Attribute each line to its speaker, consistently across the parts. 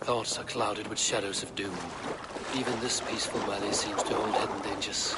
Speaker 1: Thoughts are clouded with shadows of doom. Even this peaceful valley seems to hold hidden dangers.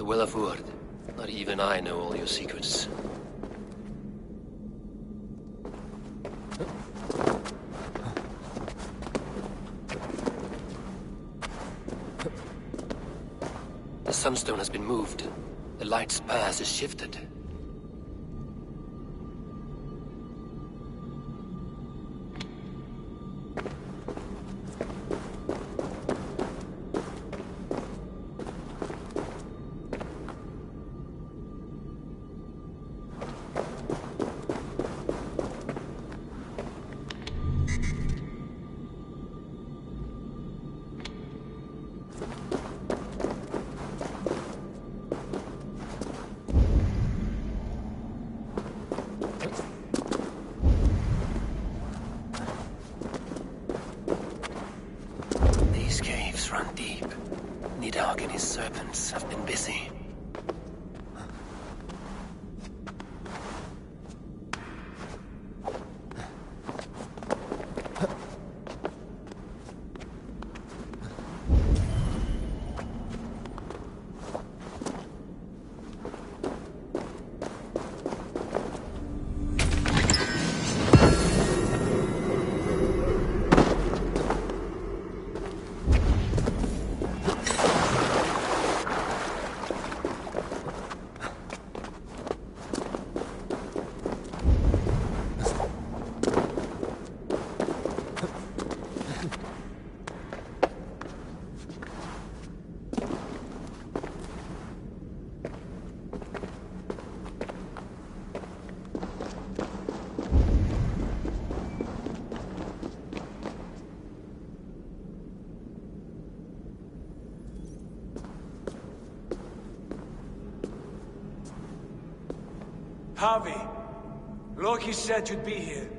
Speaker 1: The Well of Wood. Not even I know all your secrets. The sunstone has been moved. The light's path is shifted. Serpents have been busy.
Speaker 2: Harvey, Loki said you'd be here.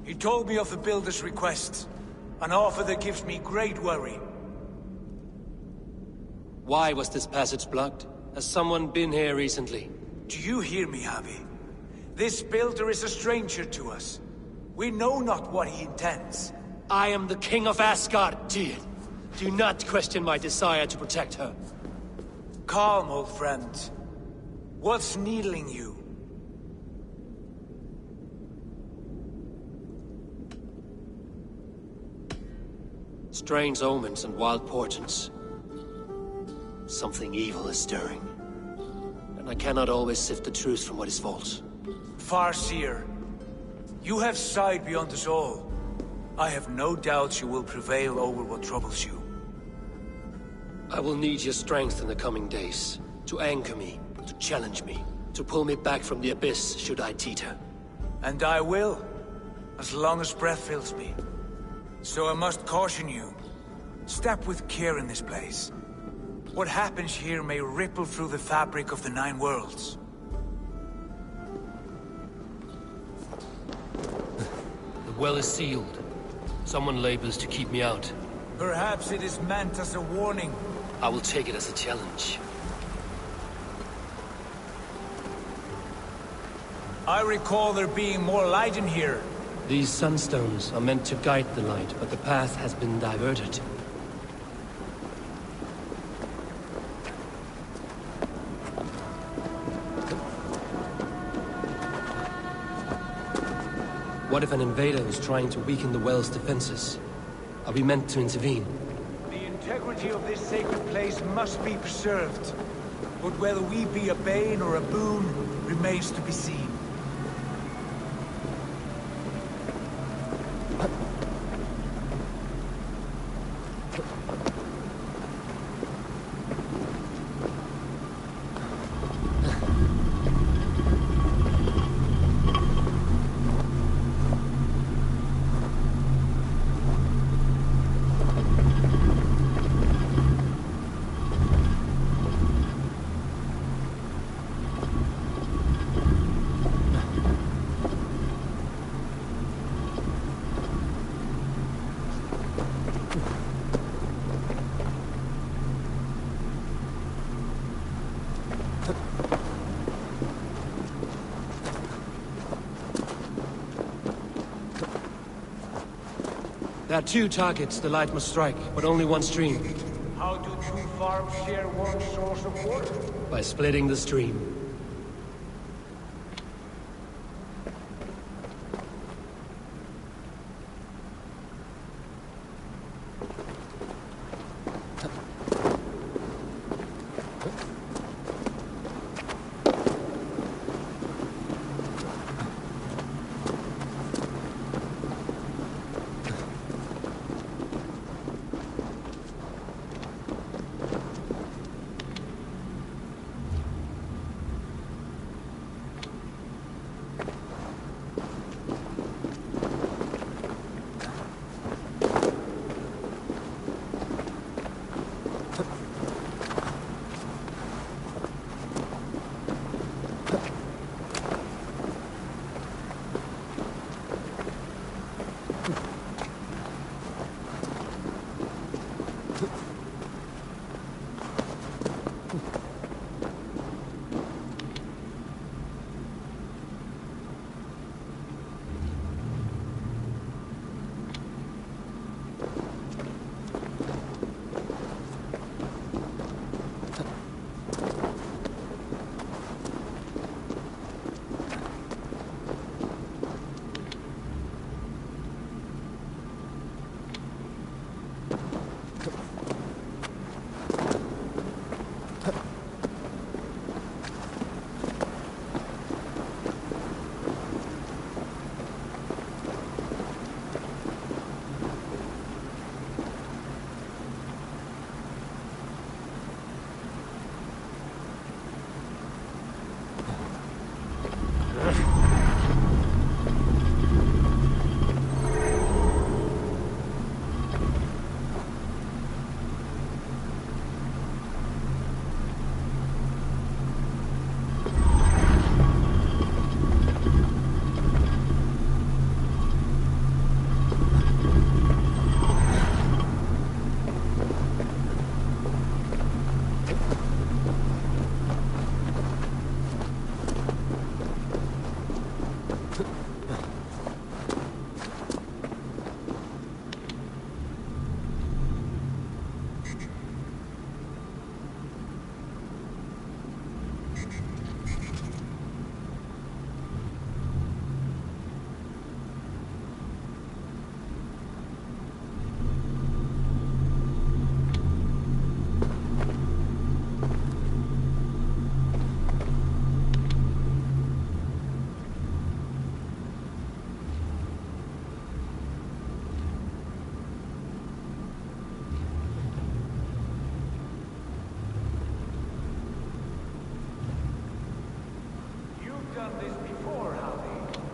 Speaker 2: He told me of the Builder's request, an offer that gives me great worry.
Speaker 1: Why was this passage blocked? Has someone been here recently?
Speaker 2: Do you hear me, Harvey? This Builder is a stranger to us. We know not what he intends.
Speaker 1: I am the King of Asgard, Tyr. Do not question my desire to protect her.
Speaker 2: Calm, old friend. What's needling you?
Speaker 1: Strange omens and wild portents. Something evil is stirring. And I cannot always sift the truth from what is false.
Speaker 2: Farseer, you have sight beyond us all. I have no doubts you will prevail over what troubles you.
Speaker 1: I will need your strength in the coming days. To anchor me, to challenge me, to pull me back from the abyss should I teeter.
Speaker 2: And I will, as long as breath fills me. So I must caution you. Step with care in this place. What happens here may ripple through the fabric of the Nine Worlds.
Speaker 1: The well is sealed. Someone labors to keep me out.
Speaker 2: Perhaps it is meant as a warning.
Speaker 1: I will take it as a challenge.
Speaker 2: I recall there being more light in here.
Speaker 1: These sunstones are meant to guide the light, but the path has been diverted. What if an invader is trying to weaken the well's defenses? Are we meant to intervene?
Speaker 2: The integrity of this sacred place must be preserved. But whether we be a bane or a boon remains to be seen.
Speaker 1: There are two targets the light must strike, but only one stream.
Speaker 2: How do two farms share one source of water?
Speaker 1: By splitting the stream.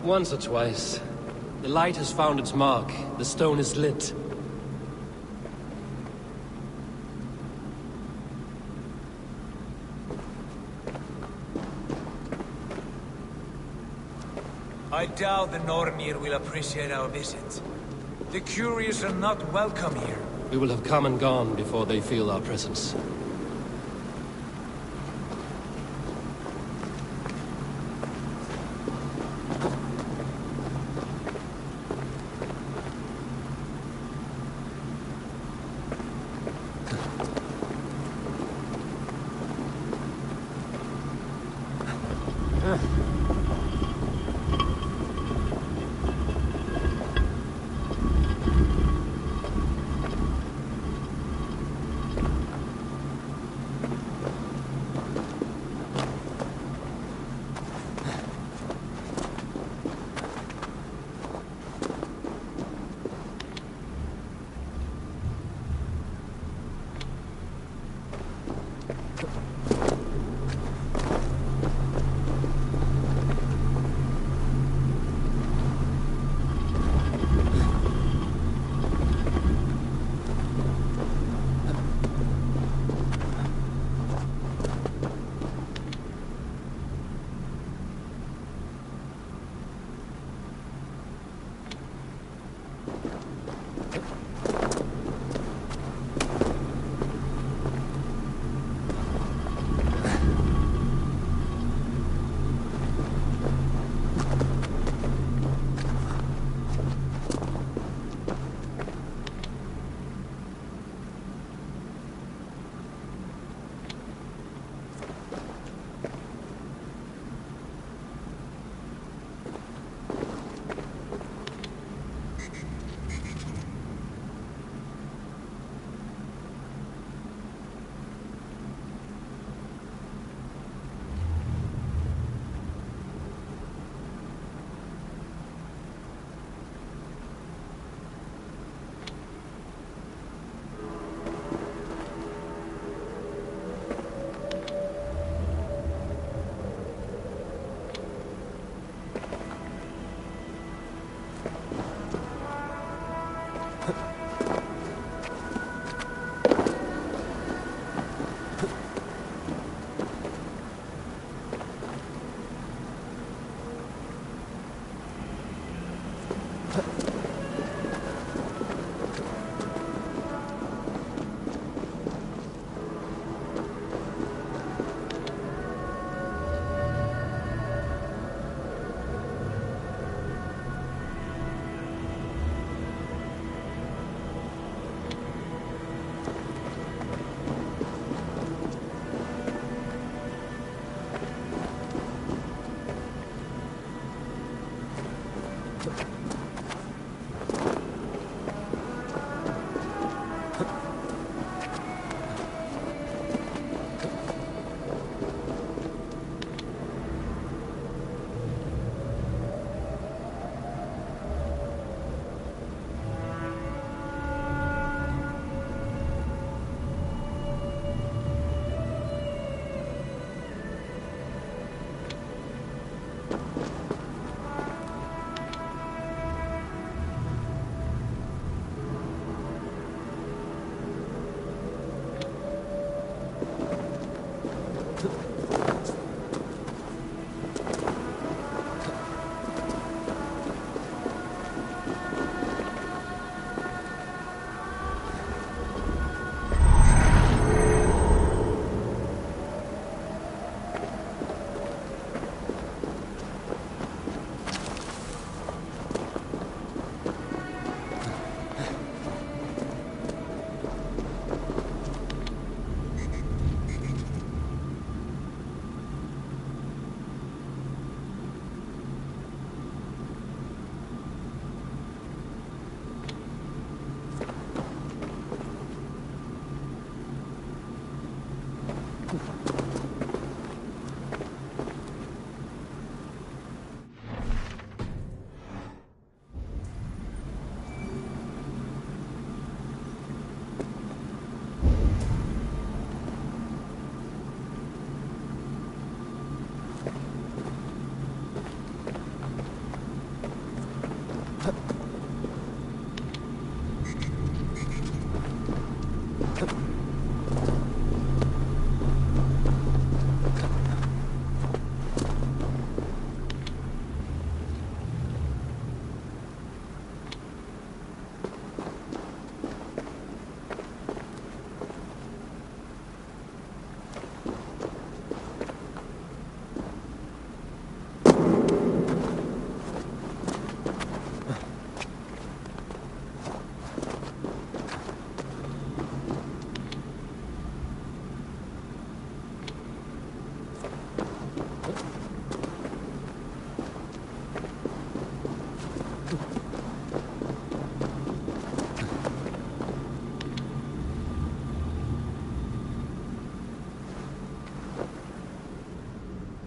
Speaker 1: Once or twice. The light has found its mark. The stone is lit.
Speaker 2: I doubt the Nornir will appreciate our visit. The curious are not welcome here.
Speaker 1: We will have come and gone before they feel our presence.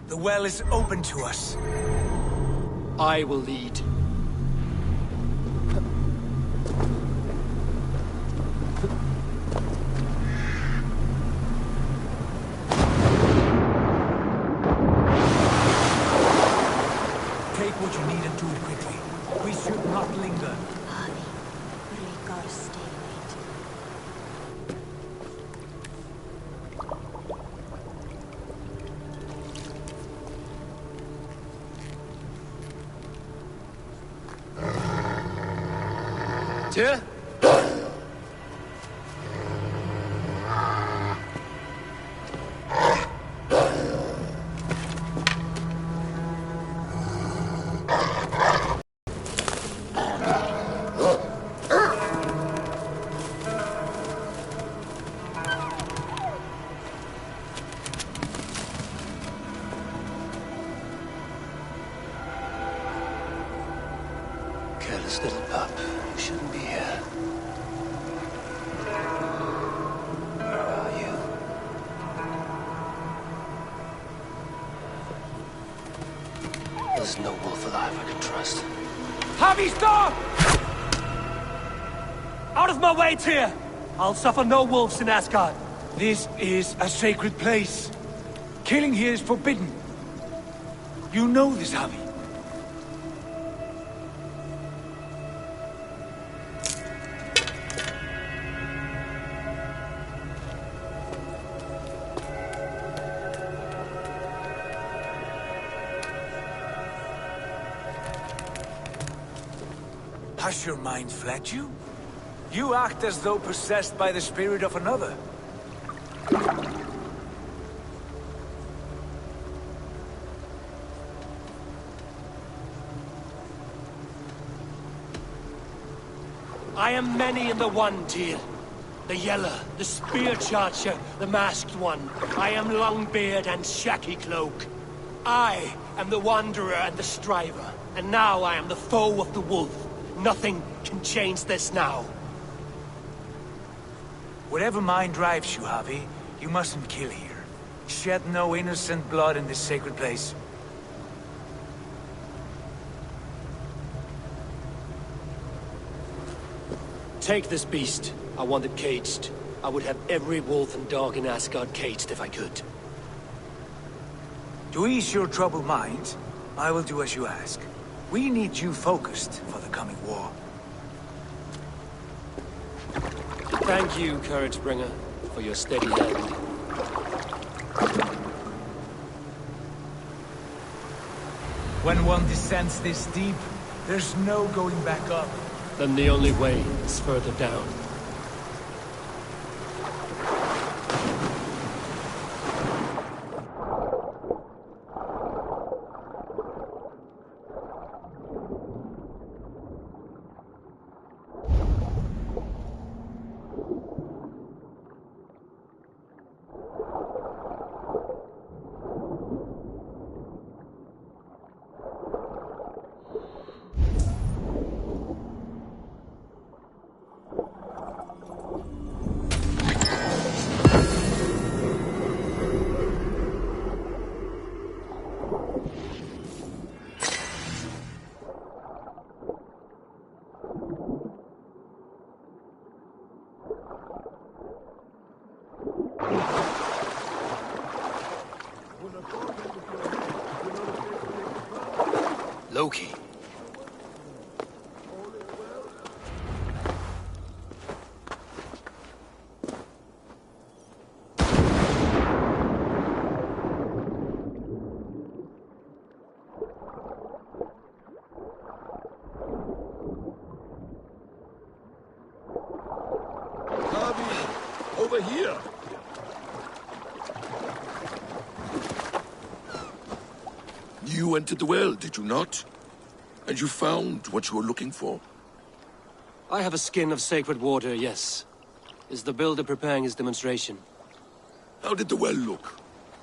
Speaker 2: The well is open to us.
Speaker 1: I will lead.
Speaker 2: Take what you need and do it quickly. We should not linger.
Speaker 3: Avi, really gotta stay late.
Speaker 1: Tyr? Careless little pup. You shouldn't be here. Where are you? There's no wolf alive I can trust.
Speaker 2: Javi, stop!
Speaker 1: Out of my way, Tyr! I'll suffer no wolves in Asgard.
Speaker 2: This is a sacred place. Killing here is forbidden. You know this, Javi. Has your mind fled you? You act as though possessed by the spirit of another.
Speaker 1: I am many in the one, Tyr. The Yeller, the Spear Charger, the Masked One. I am Longbeard and Shaky Cloak. I am the Wanderer and the Striver. And now I am the foe of the Wolf. Nothing can change this now.
Speaker 2: Whatever mind drives you, Javi, you mustn't kill here. Shed no innocent blood in this sacred place.
Speaker 1: Take this beast. I want it caged. I would have every wolf and dog in Asgard caged if I could.
Speaker 2: To ease your troubled mind, I will do as you ask. We need you focused for the coming war.
Speaker 1: Thank you, Couragebringer, for your steady hand.
Speaker 2: When one descends this deep, there's no going back up.
Speaker 1: Then the only way is further down. Loki.
Speaker 4: Over here! You entered the well, did you not? And you found what you were looking for?
Speaker 1: I have a skin of sacred water, yes. Is the builder preparing his demonstration?
Speaker 4: How did the well look?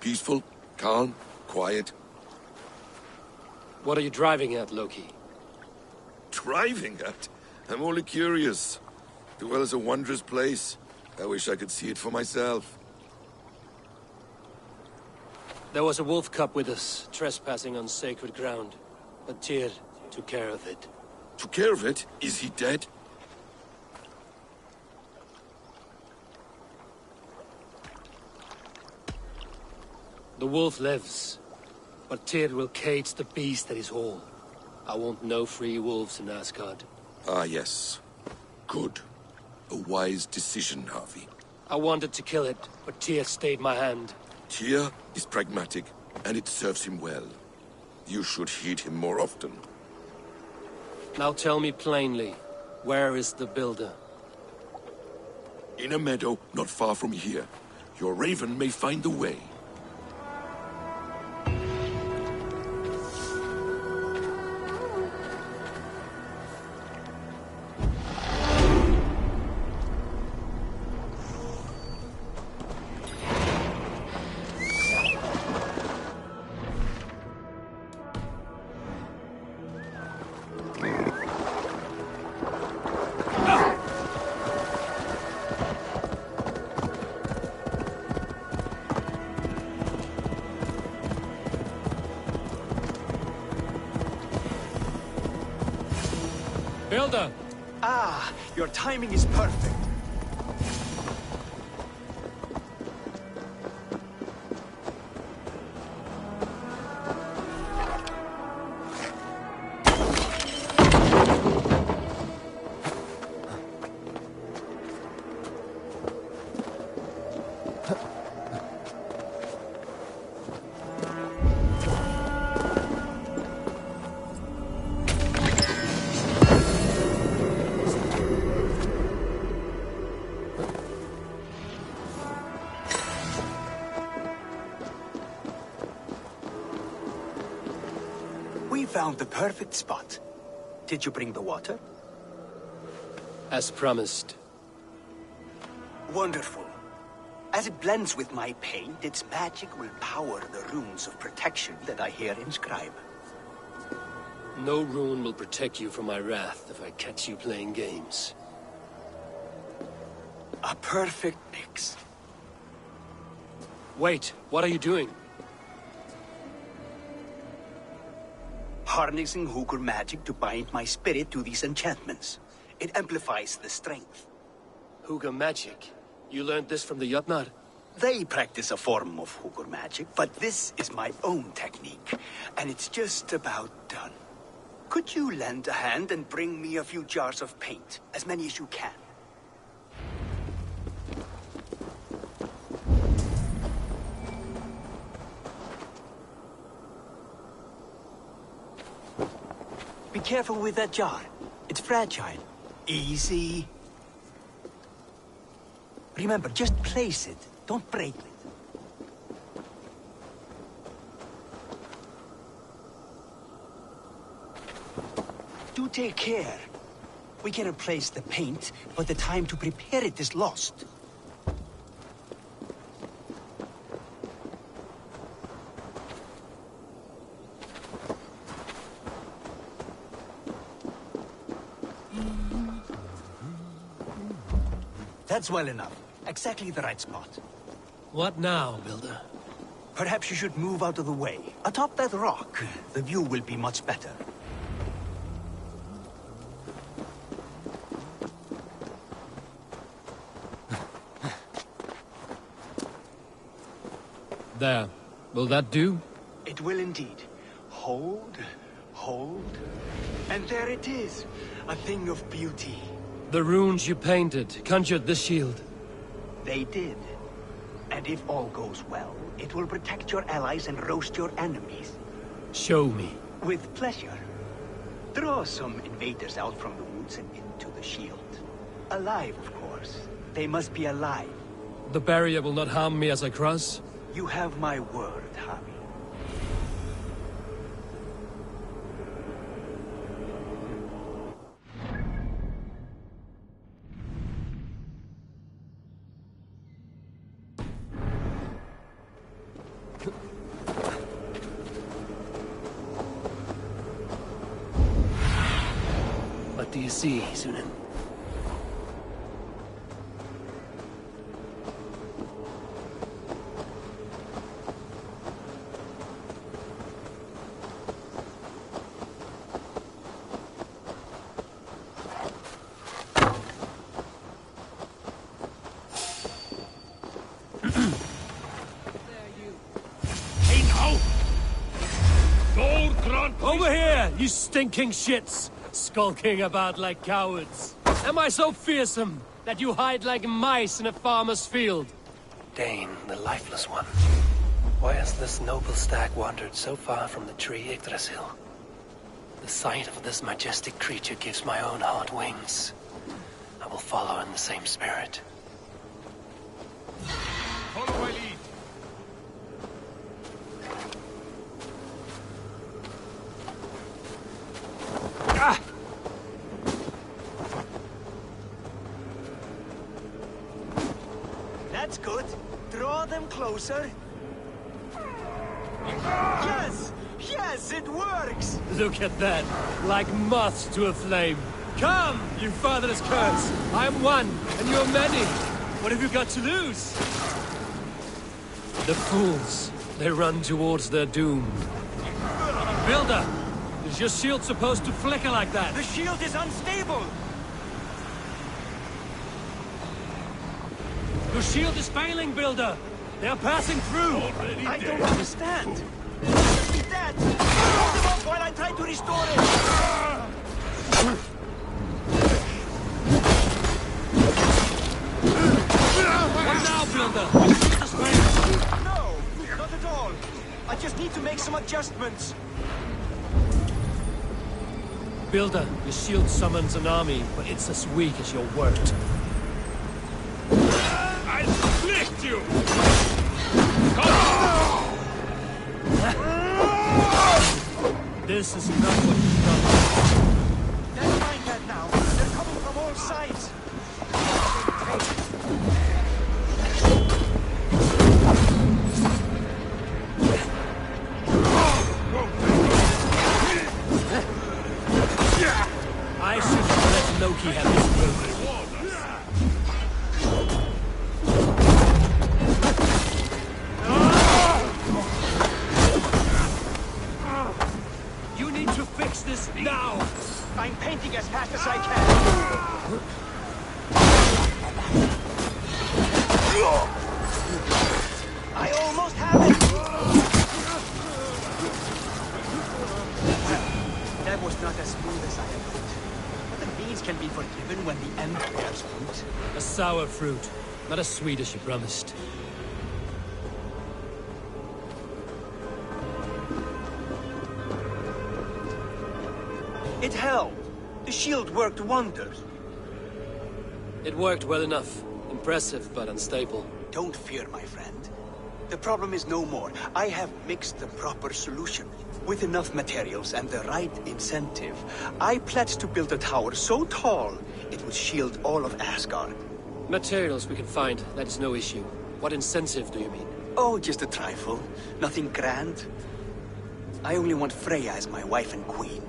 Speaker 4: Peaceful? Calm? Quiet?
Speaker 1: What are you driving at, Loki?
Speaker 4: Driving at? I'm only curious. The well is a wondrous place. I wish I could see it for myself.
Speaker 1: There was a wolf cub with us, trespassing on sacred ground. But Tyr took care of it.
Speaker 4: Took care of it? Is he dead?
Speaker 1: The wolf lives, but Tyr will cage the beast at his hall. I want no free wolves in Asgard.
Speaker 4: Ah, yes. Good. A wise decision, Harvey.
Speaker 1: I wanted to kill it, but Tyr stayed my hand.
Speaker 4: Tyr is pragmatic, and it serves him well. You should heed him more often.
Speaker 1: Now tell me plainly, where is the builder?
Speaker 4: In a meadow not far from here. Your raven may find the way.
Speaker 1: Builder!
Speaker 5: Ah, your timing is perfect. We found the perfect spot. Did you bring the water?
Speaker 1: As promised.
Speaker 5: Wonderful. As it blends with my paint, its magic will power the runes of protection that I here inscribe.
Speaker 1: No rune will protect you from my wrath if I catch you playing games.
Speaker 5: A perfect mix.
Speaker 1: Wait, what are you doing?
Speaker 5: Harnessing Hooker magic to bind my spirit to these enchantments. It amplifies the strength.
Speaker 1: Hooker magic? You learned this from the Jotnar?
Speaker 5: They practice a form of Hooker magic, but this is my own technique, and it's just about done. Could you lend a hand and bring me a few jars of paint? As many as you can. Be careful with that jar. It's fragile. Easy. Remember, just place it. Don't break it. Do take care. We can replace the paint, but the time to prepare it is lost. That's well enough. Exactly the right spot.
Speaker 1: What now, Builder?
Speaker 5: Perhaps you should move out of the way. Atop that rock, the view will be much better.
Speaker 1: There. Will that do?
Speaker 5: It will indeed. Hold, hold, and there it is. A thing of beauty.
Speaker 1: The runes you painted conjured this shield.
Speaker 5: They did. And if all goes well, it will protect your allies and roast your enemies.
Speaker 1: Show me.
Speaker 5: With pleasure. Draw some invaders out from the woods and into the shield. Alive, of course. They must be alive.
Speaker 1: The barrier will not harm me as I cross?
Speaker 5: You have my word, Harvey.
Speaker 1: What do you see, Sunan? You stinking shits, skulking about like cowards. Am I so fearsome that you hide like mice in a farmer's field?
Speaker 6: Dane, the lifeless one. Why has this noble stag wandered so far from the tree Yggdrasil? The sight of this majestic creature gives my own heart wings. I will follow in the same spirit.
Speaker 2: Follow my lead.
Speaker 5: That's good. Draw them closer. Yes! Yes, it works!
Speaker 1: Look at that, like moths to a flame. Come, you fatherless curs! I am one, and you are many. What have you got to lose? The fools. They run towards their doom. Builder! Is your shield supposed to flicker like that?
Speaker 5: The shield is unstable!
Speaker 1: Your shield is failing, Builder! They are passing through!
Speaker 5: I don't understand! Be dead! Hold them up while I try to restore it!
Speaker 1: What now, Builder? Your shield is failing!
Speaker 5: No! Not at all! I just need to make some adjustments.
Speaker 1: Builder, your shield summons an army, but it's as weak as your word.
Speaker 2: I'll split you!
Speaker 1: This is not what you promised.
Speaker 5: Never mind that now. They're coming from all sides.
Speaker 1: I should have let Loki have his will. You need to fix this now!
Speaker 5: I'm painting as fast as I can. I almost have it! That was not as smooth as I had hoped. But the beans can be forgiven when the end bears fruit.
Speaker 1: A sour fruit, not as sweet as you promised.
Speaker 5: It held. The shield worked wonders.
Speaker 1: It worked well enough. Impressive, but unstable.
Speaker 5: Don't fear, my friend. The problem is no more. I have mixed the proper solution. With enough materials and the right incentive, I pledged to build a tower so tall it would shield all of Asgard.
Speaker 1: Materials we can find, that is no issue. What incentive do you mean?
Speaker 5: Oh, just a trifle. Nothing grand. I only want Freya as my wife and queen.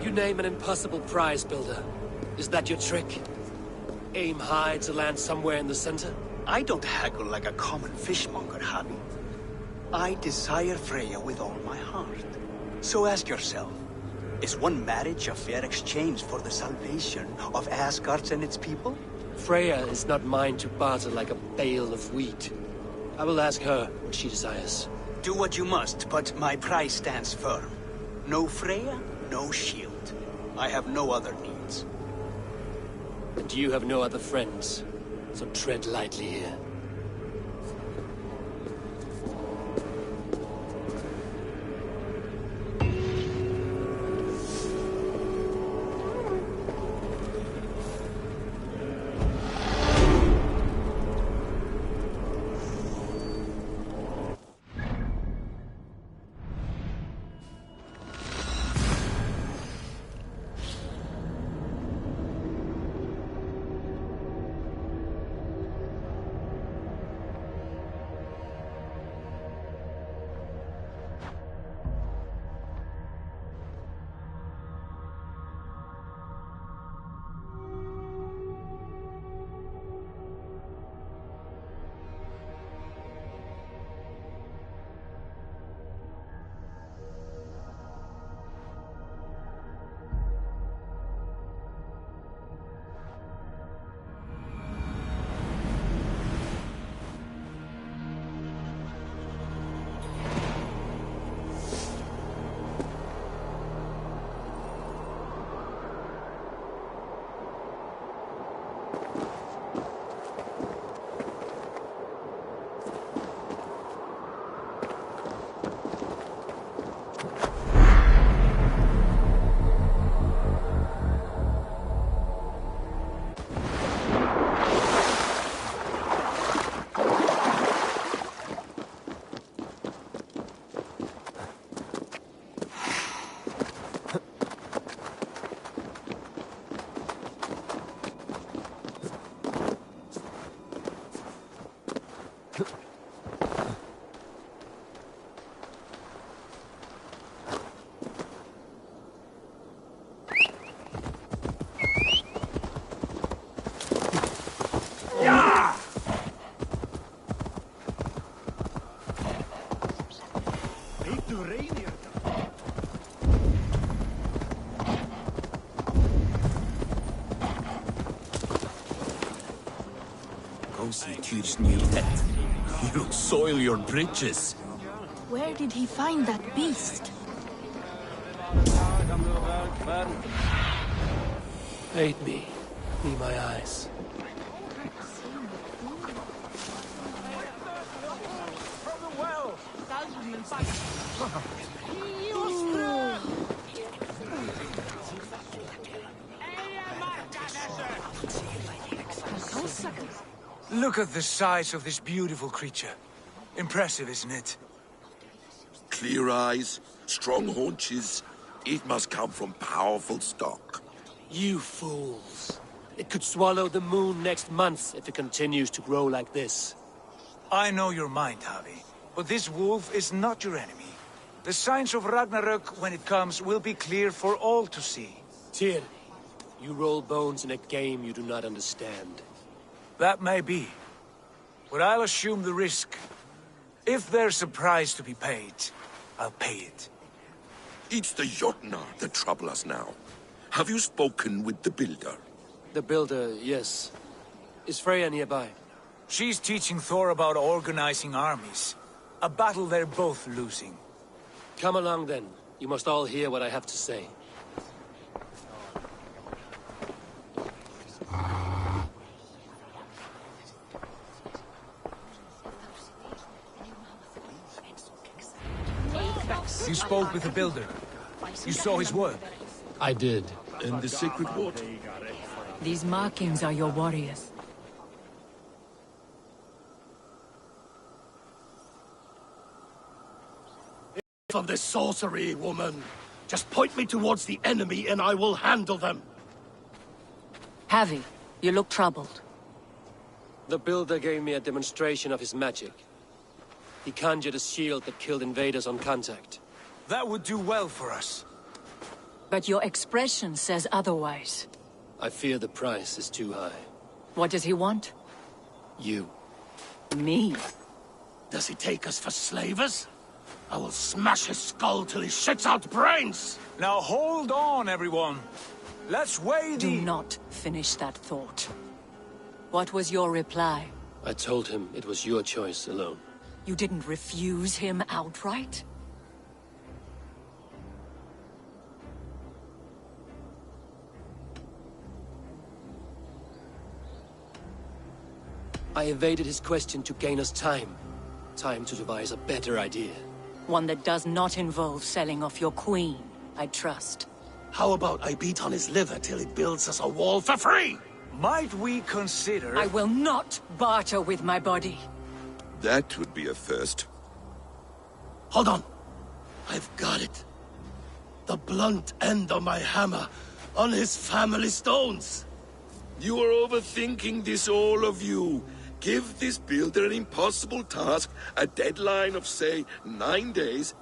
Speaker 1: You name an impossible prize, Builder. Is that your trick? Aim high to land somewhere in the center?
Speaker 5: I don't haggle like a common fishmonger, Harry. I desire Freya with all my heart. So ask yourself, is one marriage a fair exchange for the salvation of Asgard and its people?
Speaker 1: Freya is not mine to barter like a bale of wheat. I will ask her what she desires.
Speaker 5: Do what you must, but my price stands firm. No Freya, no shield. I have no other needs.
Speaker 1: And you have no other friends, so tread lightly here.
Speaker 7: Go see Tyr's new pet. You'll soil your britches.
Speaker 3: Where did he find that beast?
Speaker 6: Aid me. Be my eyes.
Speaker 2: Look at the size of this beautiful creature. Impressive, isn't it?
Speaker 4: Clear eyes, strong haunches. It must come from powerful stock.
Speaker 1: You fools. It could swallow the moon next month if it continues to grow like this.
Speaker 2: I know your mind, Javi. But this wolf is not your enemy. The signs of Ragnarök, when it comes, will be clear for all to see.
Speaker 1: Tyr, you roll bones in a game you do not understand.
Speaker 2: That may be. But I'll assume the risk. If there's a price to be paid, I'll pay it.
Speaker 4: It's the Jotnar that trouble us now. Have you spoken with the Builder?
Speaker 1: The Builder, yes. Is Freya nearby?
Speaker 2: She's teaching Thor about organizing armies. A battle they're both losing.
Speaker 1: Come along then. You must all hear what I have to say.
Speaker 2: You spoke with the Builder. You saw his work.
Speaker 1: I did.
Speaker 4: And the sacred water?
Speaker 8: These markings are your warriors.
Speaker 1: Of this sorcery, woman. Just point me towards the enemy and I will handle them.
Speaker 8: Javi, you look troubled.
Speaker 1: The Builder gave me a demonstration of his magic. He conjured a shield that killed invaders on contact.
Speaker 2: That would do well for us.
Speaker 8: But your expression says otherwise.
Speaker 1: I fear the price is too high.
Speaker 8: What does he want?
Speaker 1: You.
Speaker 8: Me?
Speaker 1: Does he take us for slavers? I will smash his skull till he shits out brains!
Speaker 2: Now hold on, everyone. Let's weigh the...
Speaker 8: Do not finish that thought. What was your reply?
Speaker 1: I told him it was your choice alone.
Speaker 8: You didn't refuse him outright?
Speaker 1: I evaded his question to gain us time. Time to devise a better idea.
Speaker 8: One that does not involve selling off your queen, I trust.
Speaker 1: How about I beat on his liver till he builds us a wall for free?
Speaker 2: Might we consider...
Speaker 8: I will not barter with my body.
Speaker 4: That would be a first.
Speaker 1: Hold on. I've got it. The blunt end of my hammer on his family stones.
Speaker 4: You are overthinking this, all of you. Give this Builder an impossible task, a deadline of, say, 9 days.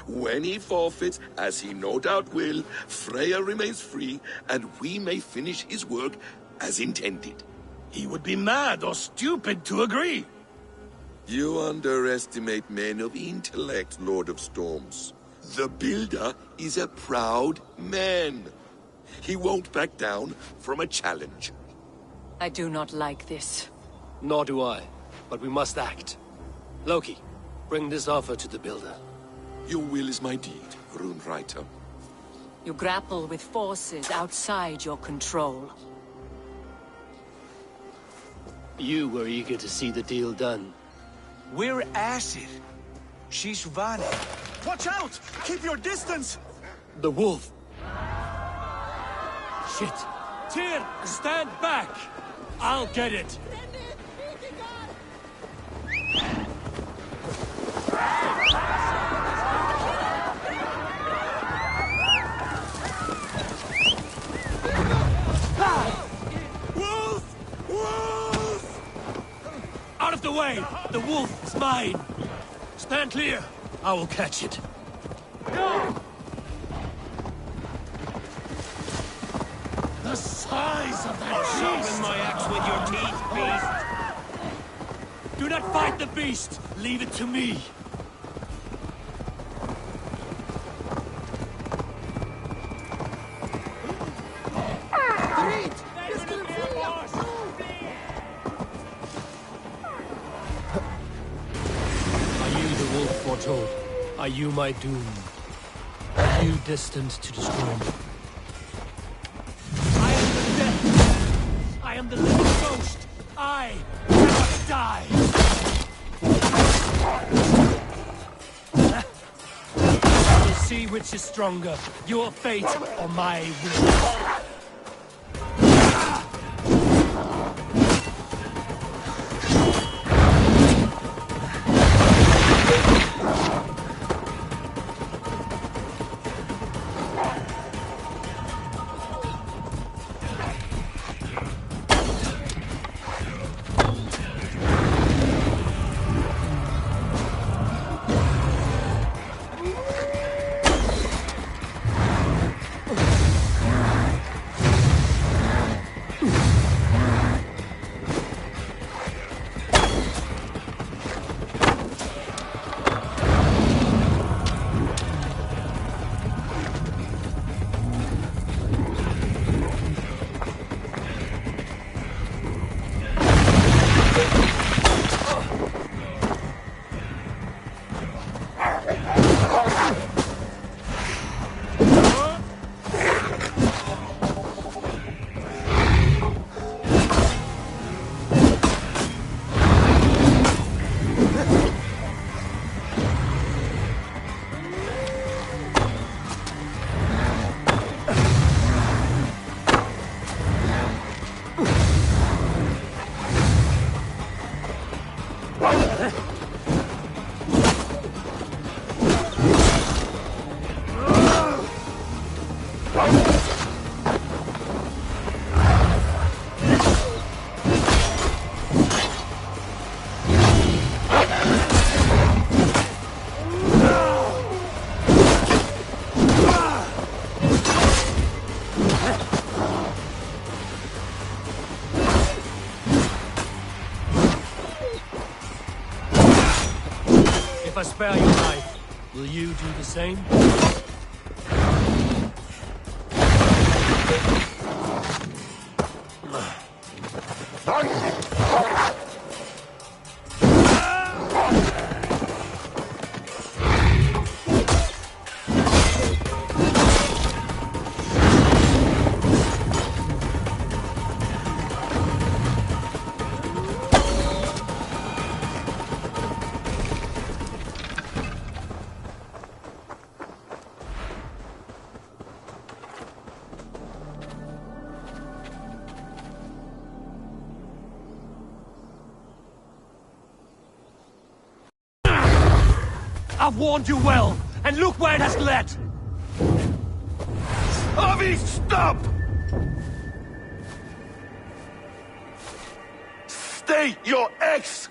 Speaker 4: When he forfeits, as he no doubt will, Freya remains free, and we may finish his work as intended.
Speaker 1: He would be mad or stupid to agree.
Speaker 4: You underestimate men of intellect, Lord of Storms. The Builder is a proud man. He won't back down from a challenge.
Speaker 8: I do not like this.
Speaker 1: Nor do I, but we must act. Loki, bring this offer to the Builder.
Speaker 4: Your will is my deed, Runewriter.
Speaker 8: You grapple with forces outside your control.
Speaker 1: You were eager to see the deal done.
Speaker 2: We're Acid. She's Vani.
Speaker 1: Watch out! Keep your distance! The wolf. Shit. Tyr, stand back! I'll get it. Wolf! Wolf! Out of the away! The wolf is mine! Stand clear! I will catch it. No! The size of that beast!
Speaker 7: Sharpen my axe with your teeth, beast!
Speaker 1: Do not fight the beast! Leave it to me! Are you my doom? Are you destined to destroy me? I am the death! I am the living ghost! I cannot die! We'll see which is stronger, your fate or my will. If I spare your life, will you do the same? I've warned you well, and look where it has led!
Speaker 4: Avi, stop! Stay your ex!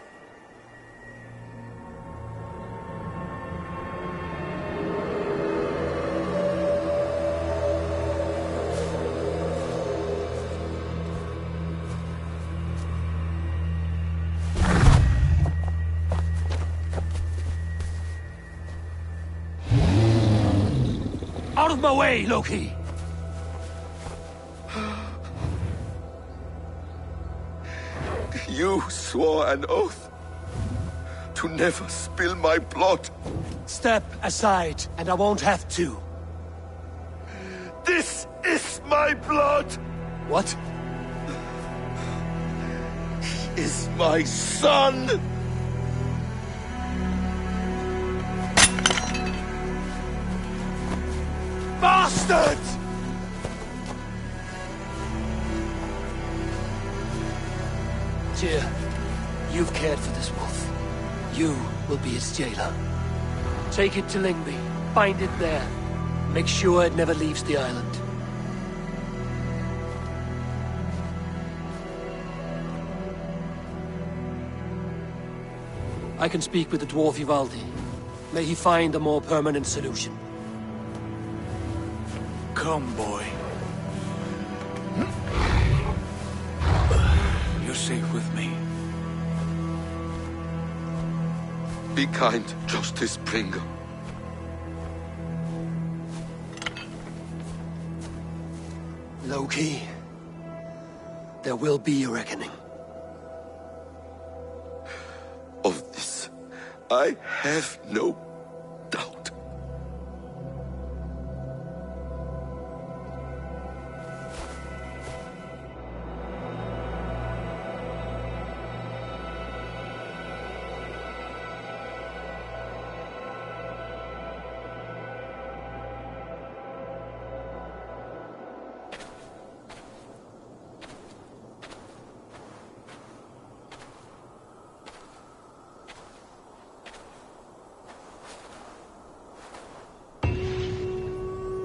Speaker 1: Out of my way, Loki!
Speaker 4: You swore an oath to never spill my blood.
Speaker 1: Step aside, and I won't have to.
Speaker 4: This is my blood!
Speaker 1: What?
Speaker 4: He is my son!
Speaker 1: Bastard! Tyr, you've cared for this wolf. You will be its jailer. Take it to Lingby. Bind it there. Make sure it never leaves the island. I can speak with the dwarf Ivaldi. May he find a more permanent solution.
Speaker 2: Come, boy. You're safe with me.
Speaker 4: Be kind, Justice Bringer.
Speaker 1: Loki, there will be a reckoning.
Speaker 4: Of this, I have no doubt.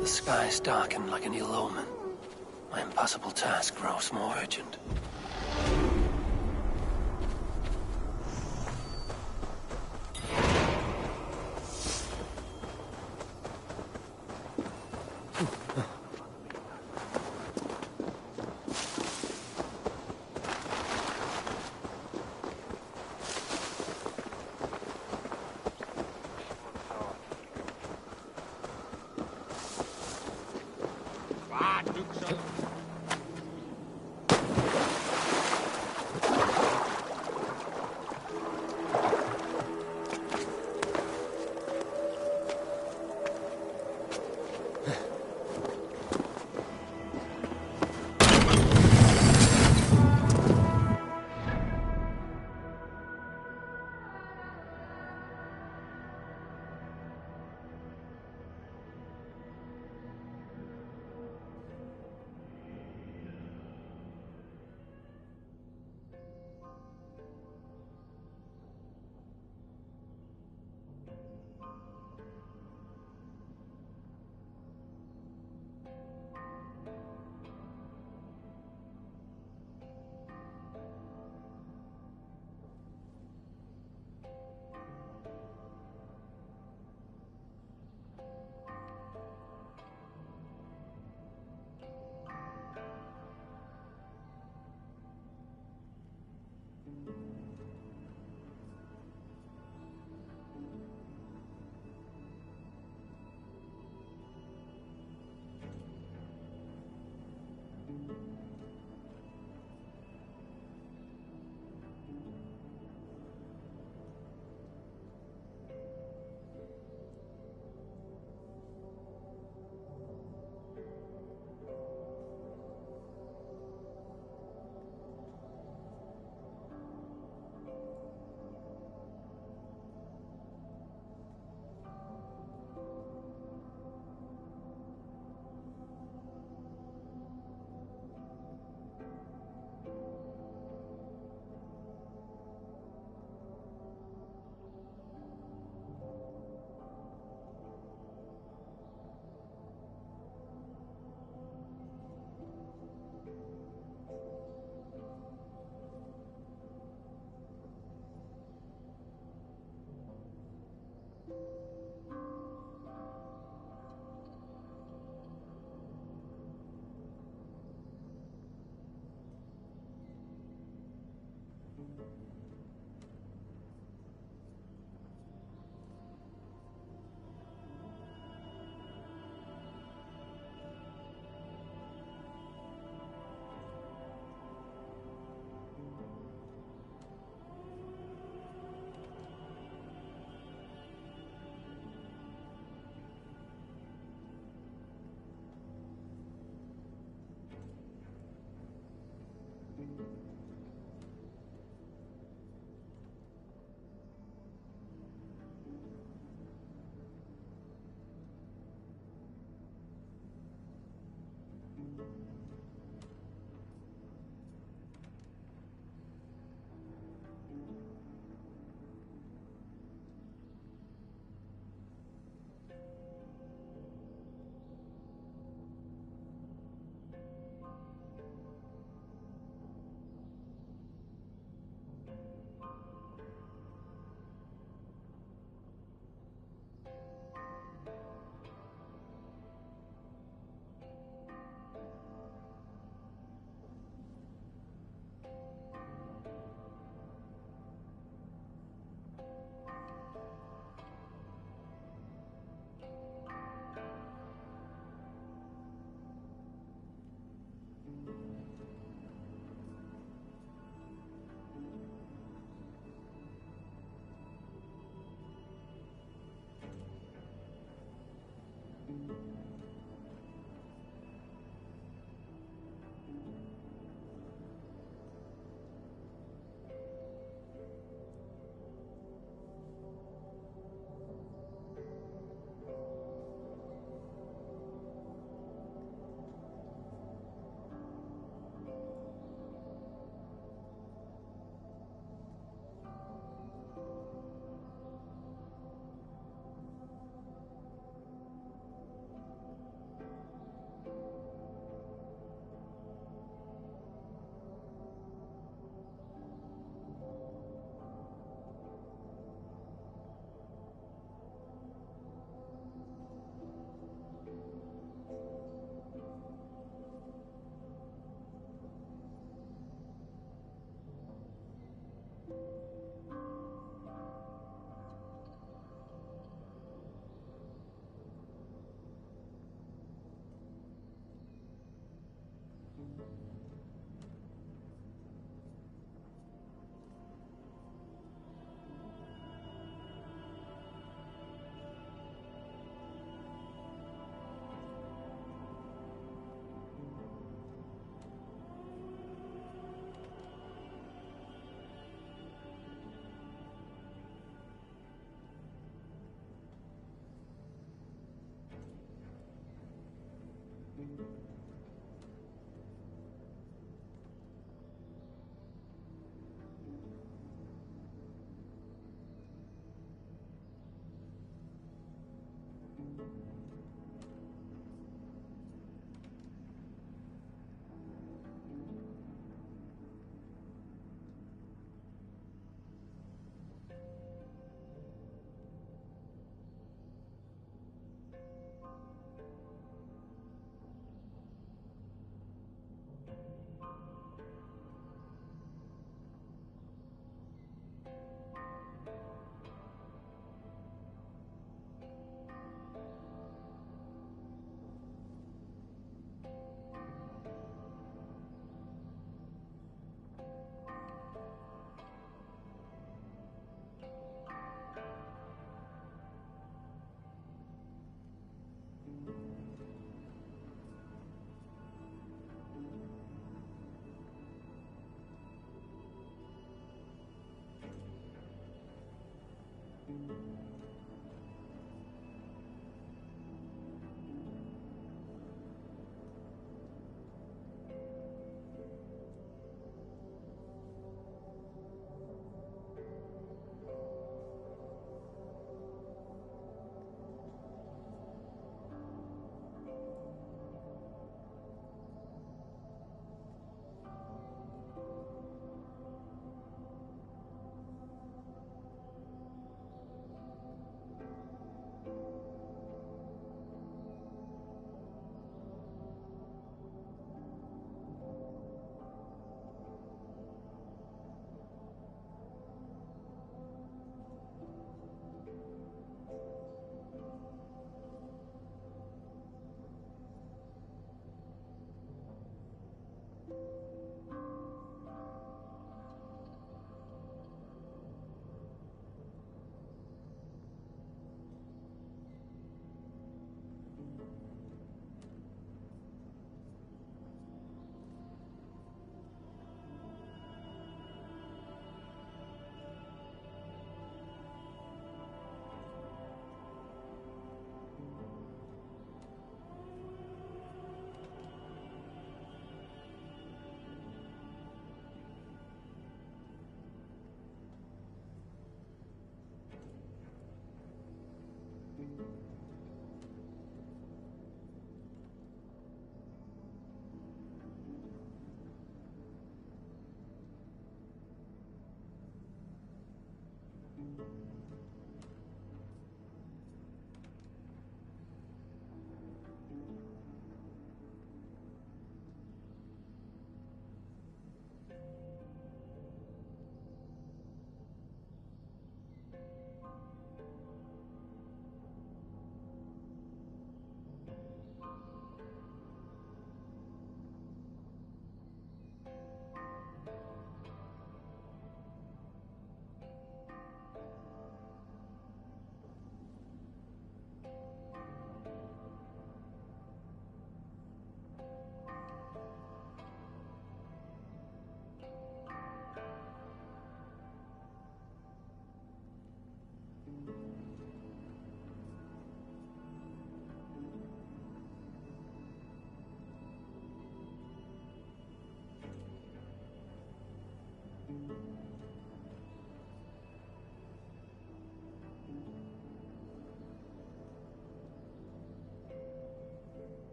Speaker 6: The skies darken like an ill omen. My impossible task grows more urgent.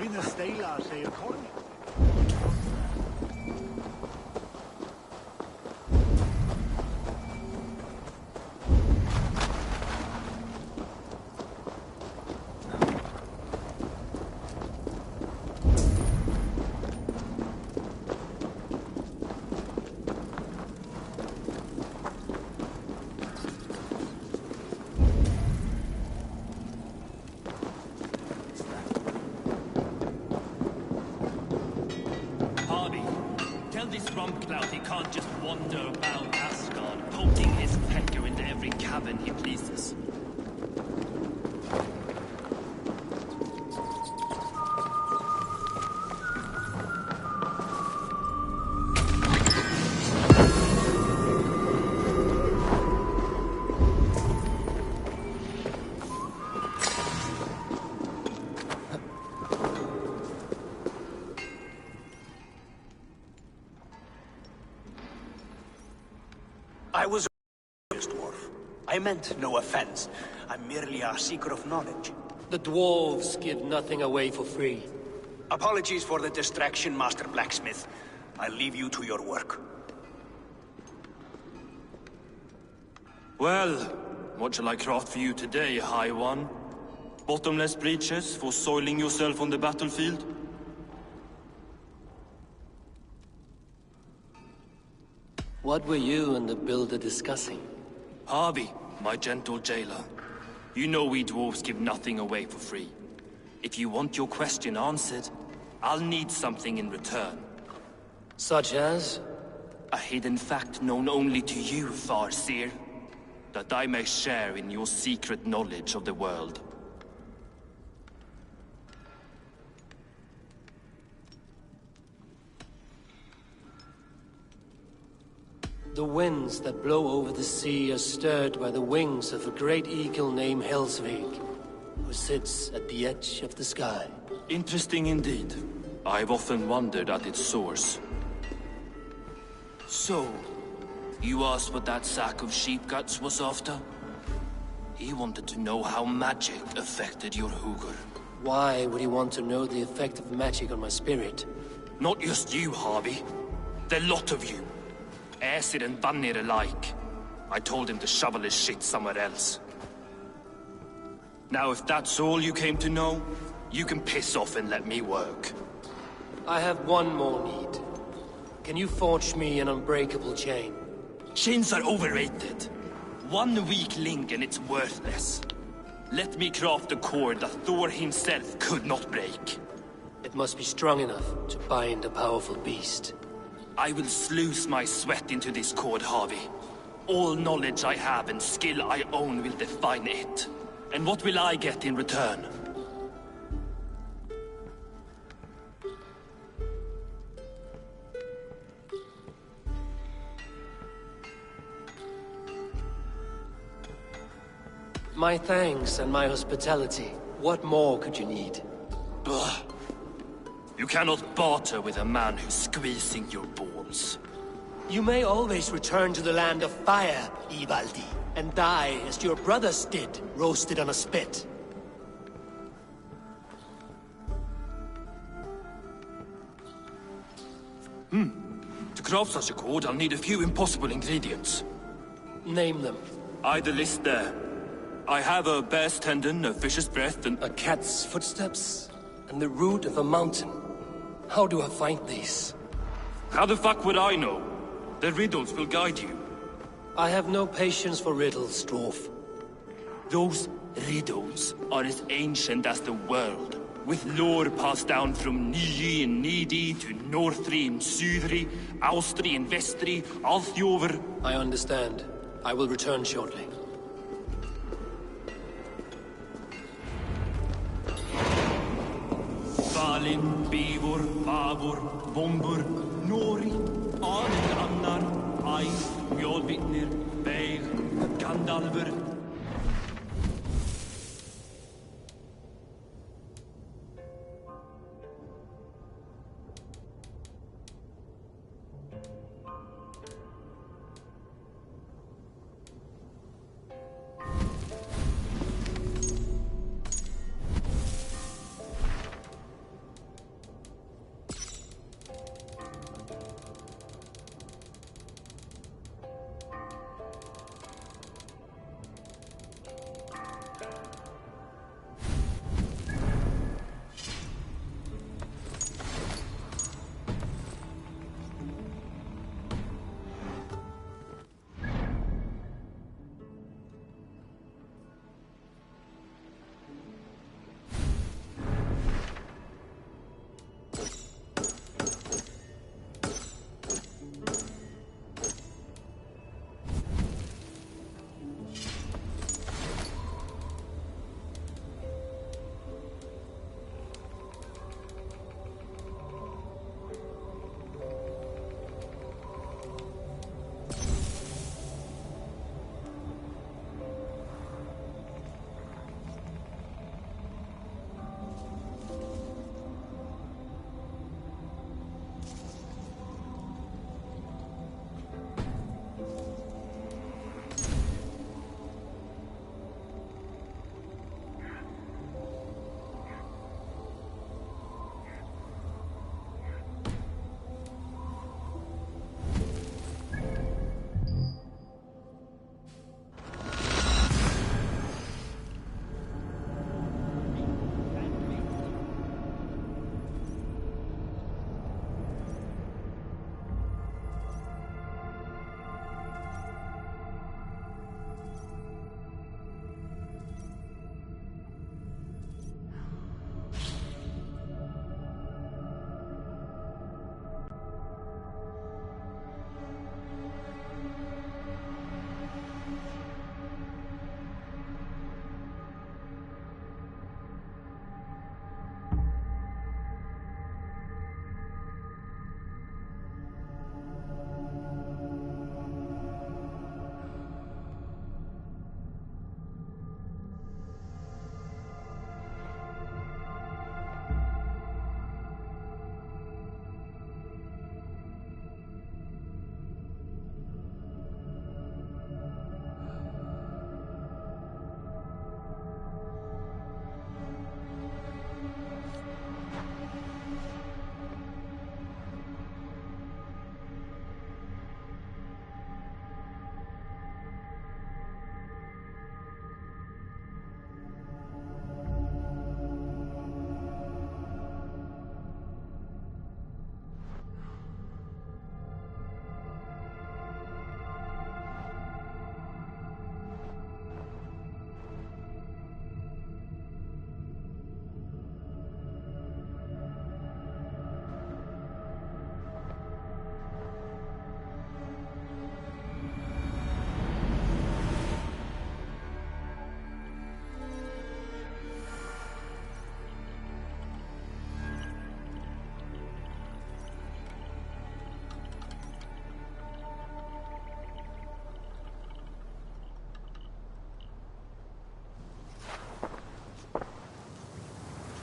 Speaker 9: Trina Stela säger Conny.
Speaker 6: can't just wander about Asgard, poking his pecker into every cabin he pleases.
Speaker 5: I was a dwarf. I meant no offense. I'm merely a seeker of knowledge.
Speaker 1: The dwarves give nothing away for free.
Speaker 5: Apologies for the distraction, Master Blacksmith. I'll leave you to your work.
Speaker 6: Well, what shall I craft for you today, High One? Bottomless breeches for soiling yourself on the battlefield?
Speaker 1: What were you and the builder discussing?
Speaker 6: Harvey, my gentle jailer. You know we dwarves give nothing away for free. If you want your question answered, I'll need something in return.
Speaker 1: Such as?
Speaker 6: A hidden fact known only to you, Farseer. That I may share in your secret knowledge of the world.
Speaker 1: The winds that blow over the sea are stirred by the wings of a great eagle named Helsvig, who sits at the edge of the sky.
Speaker 6: Interesting indeed. I've often wondered at its source. So, you asked what that sack of sheep guts was after? He wanted to know how magic affected your Hugr.
Speaker 1: Why would he want to know the effect of magic on my spirit?
Speaker 6: Not just you, Harvey. The lot of you. Aesir and Vanir alike. I told him to shovel his shit somewhere else. Now if that's all you came to know, you can piss off and let me work.
Speaker 1: I have one more need. Can you forge me an unbreakable chain?
Speaker 6: Chains are overrated. One weak link and it's worthless. Let me craft a cord that Thor himself could not break.
Speaker 1: It must be strong enough to bind a powerful beast.
Speaker 6: I will sluice my sweat into this cord, Harvey. All knowledge I have and skill I own will define it. And what will I get in return?
Speaker 1: My thanks and my hospitality. What more could you need?
Speaker 6: Ugh. You cannot barter with a man who's squeezing your balls.
Speaker 1: You may always return to the land of fire, Ivaldi, and die as your brothers did, roasted on a spit.
Speaker 6: To craft such a cord, I'll need a few impossible ingredients.
Speaker 1: Name them.
Speaker 6: The list there. I have a bear's tendon, a fish's breath, and
Speaker 1: A cat's footsteps, and the root of a mountain. How do I find these?
Speaker 6: how the fuck would I know? The riddles will guide you.
Speaker 1: I have no patience for riddles, dwarf.
Speaker 6: Those riddles are as ancient as the world, with lore passed down from Niji and Nidi to Northri and Sudri, Austri and Vestri, Althjover.
Speaker 1: I understand. I will return shortly.
Speaker 6: Valin, Bivor, Vavor, Vombur, Nori, Anin Annar, Æ, Mjolvitnir, Beig, Gandalfur.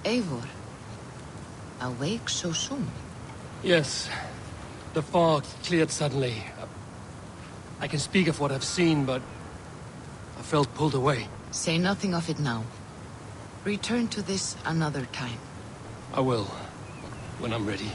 Speaker 10: Eivor, awake so soon?
Speaker 6: Yes. The fog cleared suddenly. I can speak of what I've seen, but I felt pulled away.
Speaker 10: Say nothing of it now. Return to this another time.
Speaker 6: I will, when I'm ready.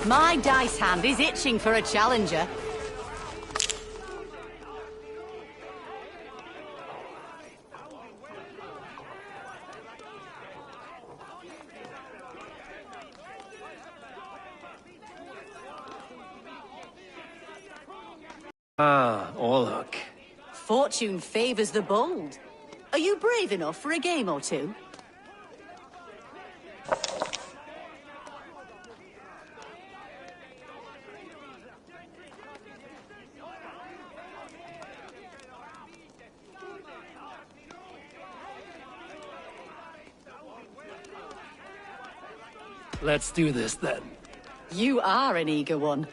Speaker 8: My dice hand is itching for a challenger.
Speaker 6: Ah, Orlok.
Speaker 8: Fortune favors the bold. Are you brave enough for a game or two?
Speaker 6: Let's do this then.
Speaker 8: You are an eager one.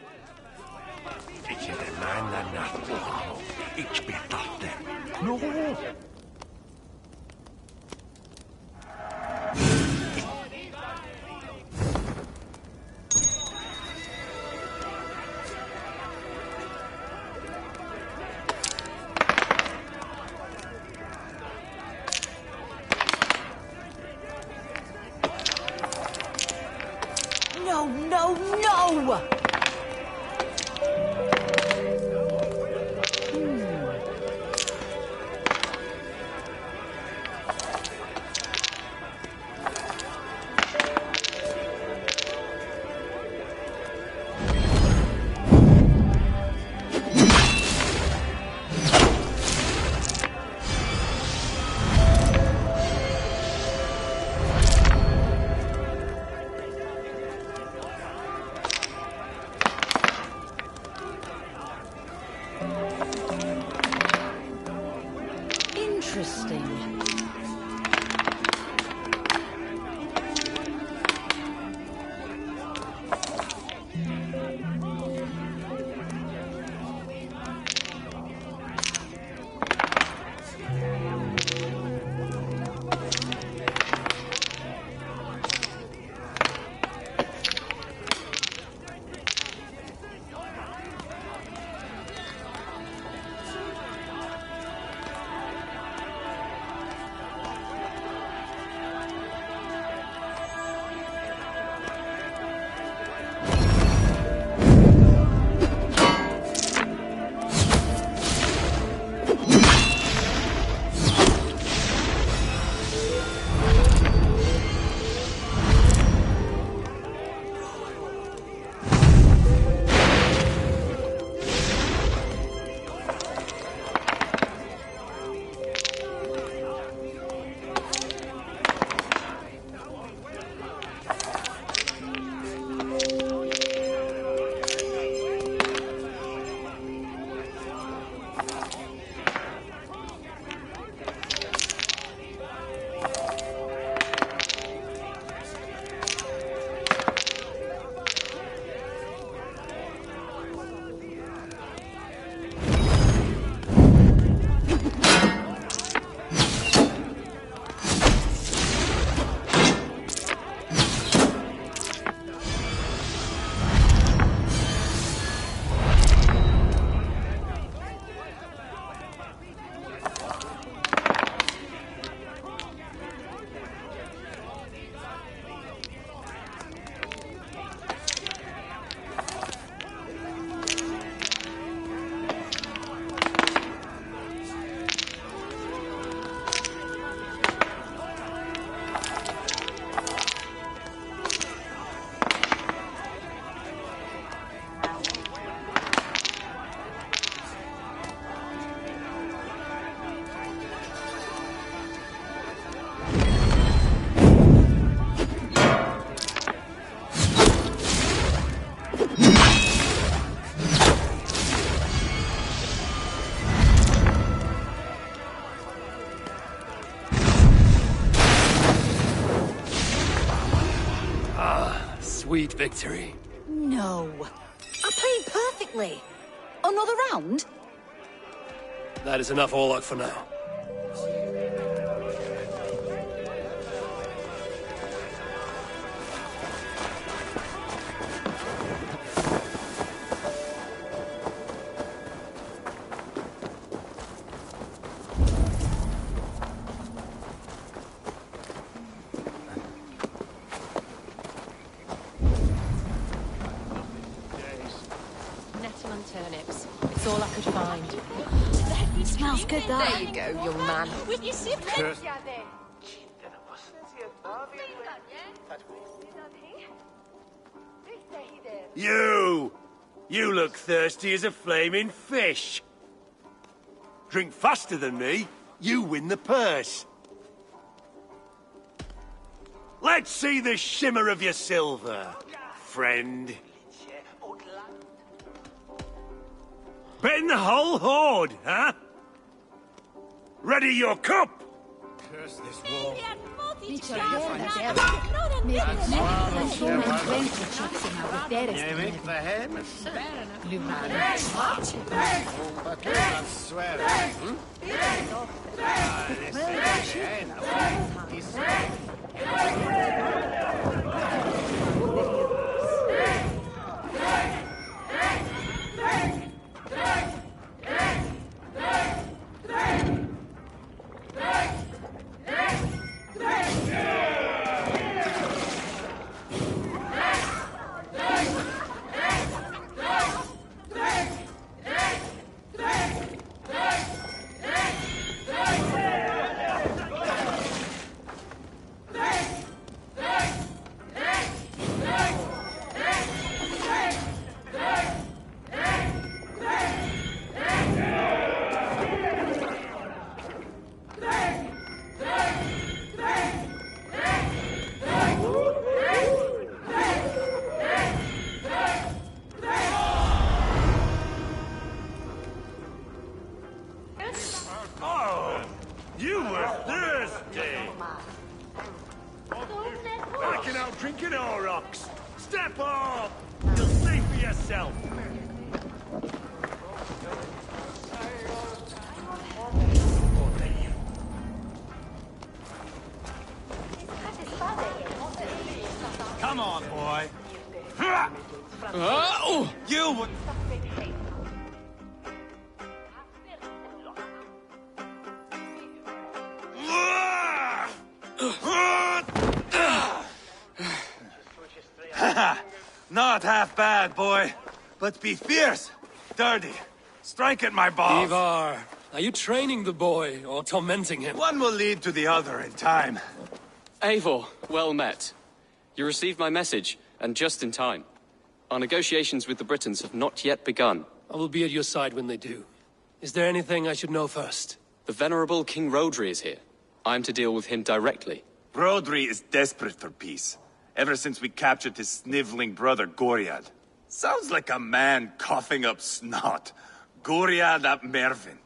Speaker 8: No, no, no! Interesting.
Speaker 6: Sweet victory.
Speaker 8: No. I played perfectly. Another round?
Speaker 6: That is enough Orlok for now.
Speaker 11: Nettle and turnips. It's all I could find.
Speaker 3: Smells good,
Speaker 11: There
Speaker 3: that.
Speaker 11: you go, young man.
Speaker 12: You!
Speaker 1: You look thirsty as a flaming fish. Drink faster than me, you win the purse. Let's see the shimmer of your silver, friend. Betting the whole hoard, huh? Ready your cup! Curse this war. You were thirsty! Backing out drinking Aurochs! Step up! You'll see for yourself! Come on, boy! You would... Not half bad, boy. But be fierce, dirty. Strike at my balls.
Speaker 6: Ivar, are you training the boy or tormenting him?
Speaker 2: One will lead to the other in time.
Speaker 12: Eivor, well met. You received my message, and just in time. Our negotiations with the Britons have not yet begun.
Speaker 6: I will be at your side when they do. Is there anything I should know first?
Speaker 12: The venerable King Rodri is here. I am to deal with him directly.
Speaker 13: Rodri is desperate for peace. Ever since we captured his sniveling brother, Goriad. Sounds like a man coughing up snot. Goriad ap Mervin.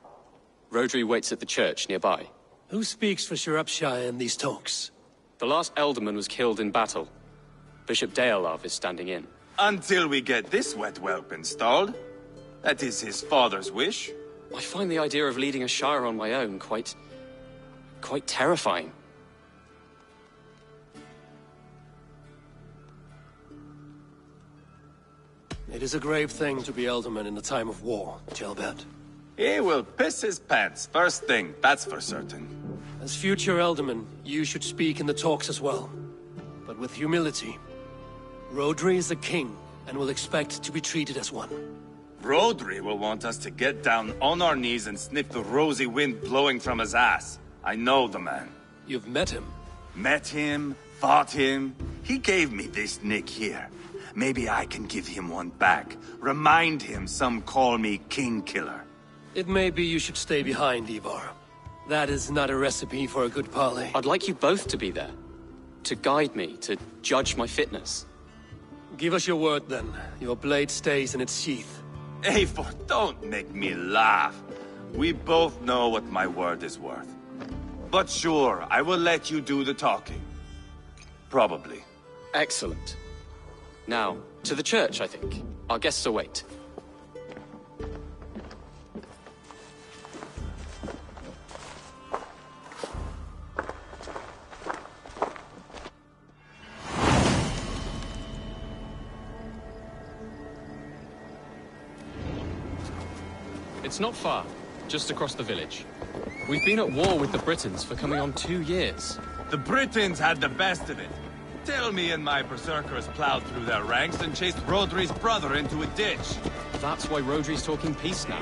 Speaker 12: Rodri waits at the church nearby.
Speaker 6: Who speaks for Shropshire in these talks?
Speaker 12: The last alderman was killed in battle. Bishop Deolav is standing in.
Speaker 13: Until we get this wet whelp installed. That is his father's wish.
Speaker 12: I find the idea of leading a shire on my own quite terrifying.
Speaker 6: It is a grave thing to be alderman in a time of war, Gelbert.
Speaker 13: He will piss his pants, first thing, that's for certain.
Speaker 6: As future alderman, you should speak in the talks as well. But with humility. Rodri is a king, and will expect to be treated as one.
Speaker 13: Rodri will want us to get down on our knees and sniff the rosy wind blowing from his ass. I know the man.
Speaker 6: You've met him?
Speaker 13: Met him, fought him. He gave me this nick here. Maybe I can give him one back. Remind him some call me King Killer.
Speaker 6: It may be you should stay behind, Ivar. That is not a recipe for a good parley.
Speaker 12: I'd like you both to be there. To guide me, to judge my fitness.
Speaker 6: Give us your word, then. Your blade stays in its sheath.
Speaker 13: Eivor, don't make me laugh. We both know what my word is worth. But sure, I will let you do the talking. Probably.
Speaker 12: Excellent. Now, to the church, I think. Our guests await. It's not far, just across the village. We've been at war with the Britons for coming on 2 years.
Speaker 13: The Britons had the best of it. Tell me and my berserkers plowed through their ranks and chased Rodri's brother into a ditch.
Speaker 12: That's why Rodri's talking peace now.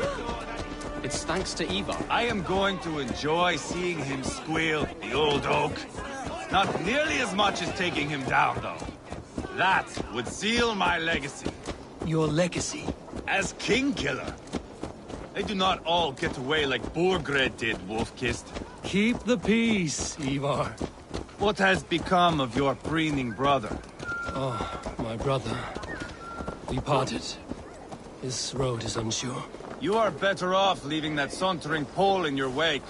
Speaker 12: It's thanks to Ivar.
Speaker 13: I am going to enjoy seeing him squeal, the old oak. Not nearly as much as taking him down, though. That would seal my legacy.
Speaker 6: Your legacy?
Speaker 13: As King Killer. They do not all get away like Borgred did, Wolf-Kissed.
Speaker 1: Keep the peace, Ivar.
Speaker 13: What has become of your preening brother?
Speaker 1: Oh, my brother. We parted. His road is unsure.
Speaker 13: You are better off leaving that sauntering Pole in your wake.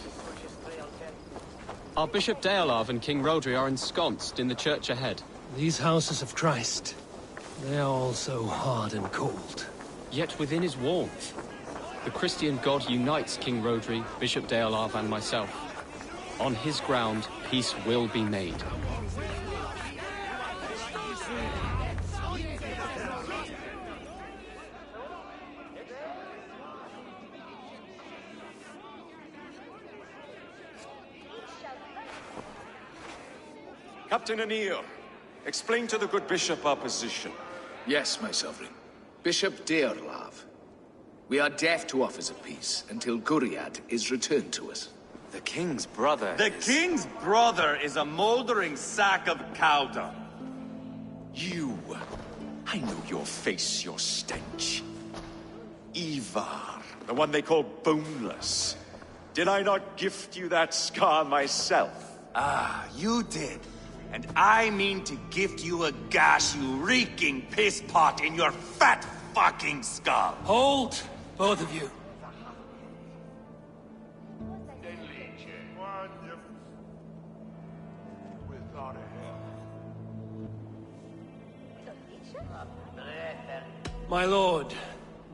Speaker 12: Our Bishop Deolav and King Rodri are ensconced in the church ahead.
Speaker 1: These houses of Christ, they are all so hard and cold.
Speaker 12: Yet within his warmth, the Christian God unites King Rodri, Bishop Deolav and myself. On his ground, peace will be made.
Speaker 14: Captain Anir, explain to the good bishop our position.
Speaker 15: Yes, my sovereign. Bishop Deolav. We are deaf to offers of peace until Guriad is returned to us.
Speaker 14: The king's brother
Speaker 13: King's brother is a moldering sack of cow dung.
Speaker 14: You! I know your face, your stench. Ivar, the one they call boneless. Did I not gift you that scar myself?
Speaker 13: Ah, you did. And I mean to gift you a gash, you reeking piss pot in your fat fucking skull.
Speaker 1: Hold, both of you. My lord,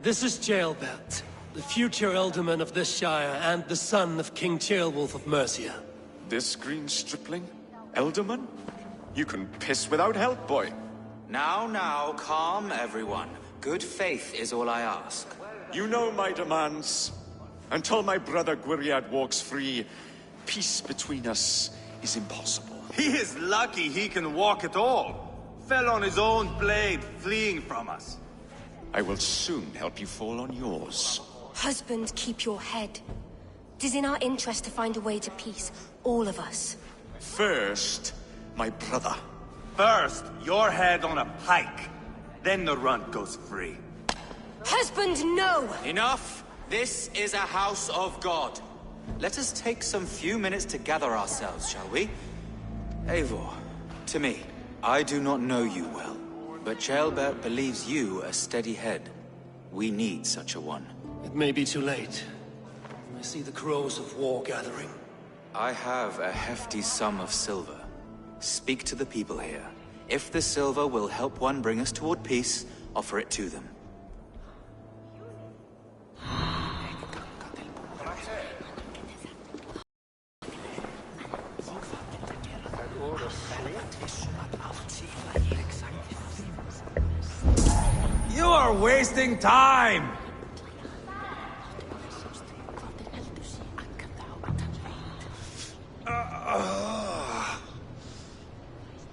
Speaker 1: this is Jailbelt, the future alderman of this shire and the son of King Ceolwulf of Mercia.
Speaker 14: This green stripling? Elderman? You can piss without help, boy.
Speaker 16: Now, calm everyone. Good faith is all I ask.
Speaker 14: You know my demands. Until my brother Gwiriad walks free, peace between us is impossible.
Speaker 13: He is lucky he can walk at all. Fell on his own blade, fleeing from us.
Speaker 14: I will soon help you fall on yours.
Speaker 17: Husband, keep your head. It is in our interest to find a way to peace, all of us.
Speaker 14: First, my brother.
Speaker 13: First, your head on a pike. Then the runt goes free.
Speaker 17: Husband, no!
Speaker 16: Enough! This is a house of God. Let us take some few minutes to gather ourselves, shall we? Eivor, to me, I do not know you well, but Ceolbert believes you a steady head. We need such a one.
Speaker 1: It may be too late. I see the crows of war gathering.
Speaker 16: I have a hefty sum of silver. Speak to the people here. If the silver will help one bring us toward peace, offer it to them.
Speaker 13: You are wasting time!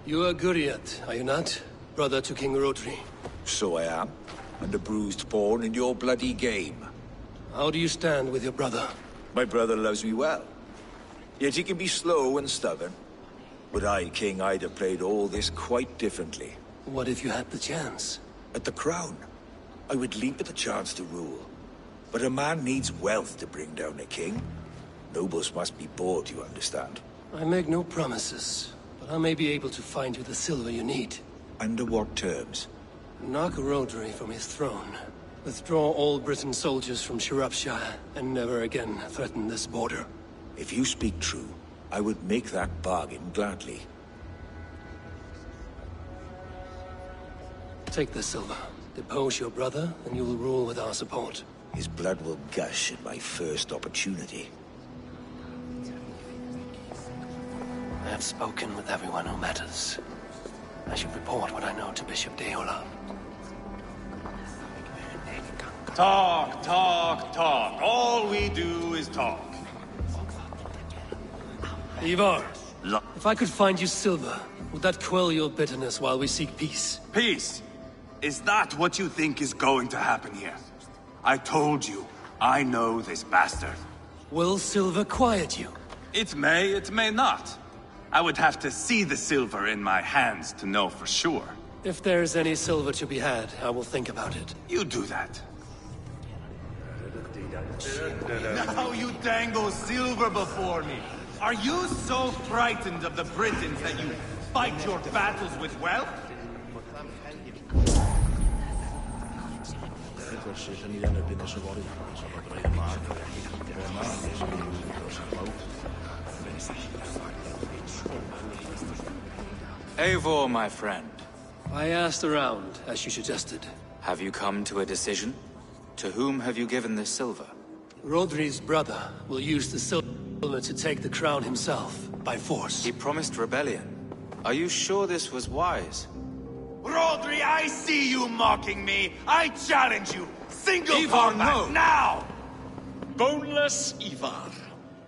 Speaker 1: You are Guriad, are you not? Brother to King Rodri.
Speaker 18: So I am, and a bruised pawn in your bloody game.
Speaker 1: How do you stand with your brother?
Speaker 18: My brother loves me well. Yet he can be slow and stubborn. Were I king, I'd have played all this quite differently.
Speaker 1: What if you had the chance?
Speaker 18: At the crown, I would leap at the chance to rule. But a man needs wealth to bring down a king. Nobles must be bought, you understand.
Speaker 1: I make no promises, but I may be able to find you the silver you need.
Speaker 18: Under what terms?
Speaker 1: Knock Rodri from his throne. Withdraw all Britain soldiers from Shropshire, and never again threaten this border.
Speaker 18: If you speak true, I would make that bargain gladly.
Speaker 1: Take the silver. Depose your brother, and you will rule with our support.
Speaker 18: His blood will gush at my first opportunity.
Speaker 1: I have spoken with everyone who matters. I should report what I know to Bishop Deolav.
Speaker 13: Talk, talk, talk. All we do is talk.
Speaker 1: Ivar, if I could find you silver, would that quell your bitterness while we seek peace?
Speaker 13: Peace? Is that what you think is going to happen here? I told you, I know this bastard.
Speaker 1: Will silver quiet you?
Speaker 13: It may not. I would have to see the silver in my hands to know for sure.
Speaker 1: If there's any silver to be had, I will think about it.
Speaker 13: You do that.
Speaker 16: Now you dangle silver before me. Are you so frightened of the Britons that you fight your battles with wealth?
Speaker 19: Eivor, my friend.
Speaker 6: I asked around, as you suggested.
Speaker 19: Have you come to a decision? To whom have you given this silver?
Speaker 6: Rodri's brother will use the silver to take the crown himself, by force.
Speaker 19: He promised rebellion. Are you sure this was wise?
Speaker 16: Rodri, I see you mocking me! I challenge you! Single
Speaker 14: Ivar,
Speaker 16: combat,
Speaker 14: no.
Speaker 16: now!
Speaker 14: Boneless Ivar.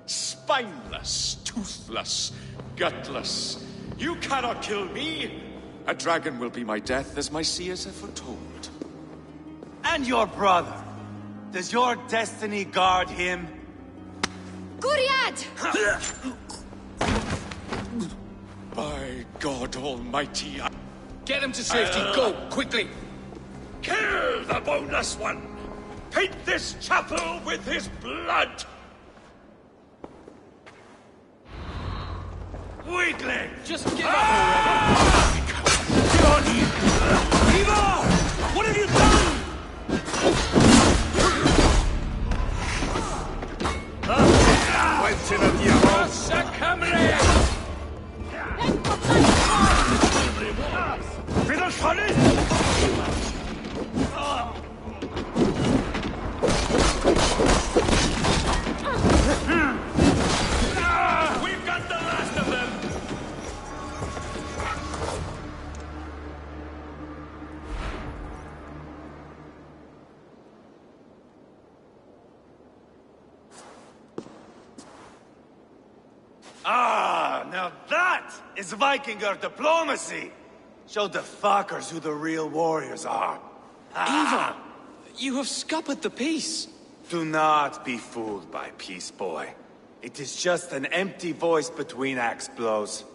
Speaker 14: Spineless, toothless, gutless. You cannot kill me! A dragon will be my death, as my seers have foretold.
Speaker 16: And your brother. Does your destiny guard him?
Speaker 17: Guriad!
Speaker 14: By God Almighty,
Speaker 18: Get him to safety, go, quickly!
Speaker 14: kill the boneless one! Paint this chapel with his blood!
Speaker 16: Weakling!
Speaker 6: Just give up already!
Speaker 14: Get on you!
Speaker 1: Ivar! What have you done?
Speaker 14: We've got the last of them!
Speaker 16: Ah, now that is Vikinger diplomacy! Show the fuckers who the real warriors are.
Speaker 12: Ivar, you have scuppered the peace.
Speaker 16: Do not be fooled by peace, boy. It is just an empty voice between axe blows.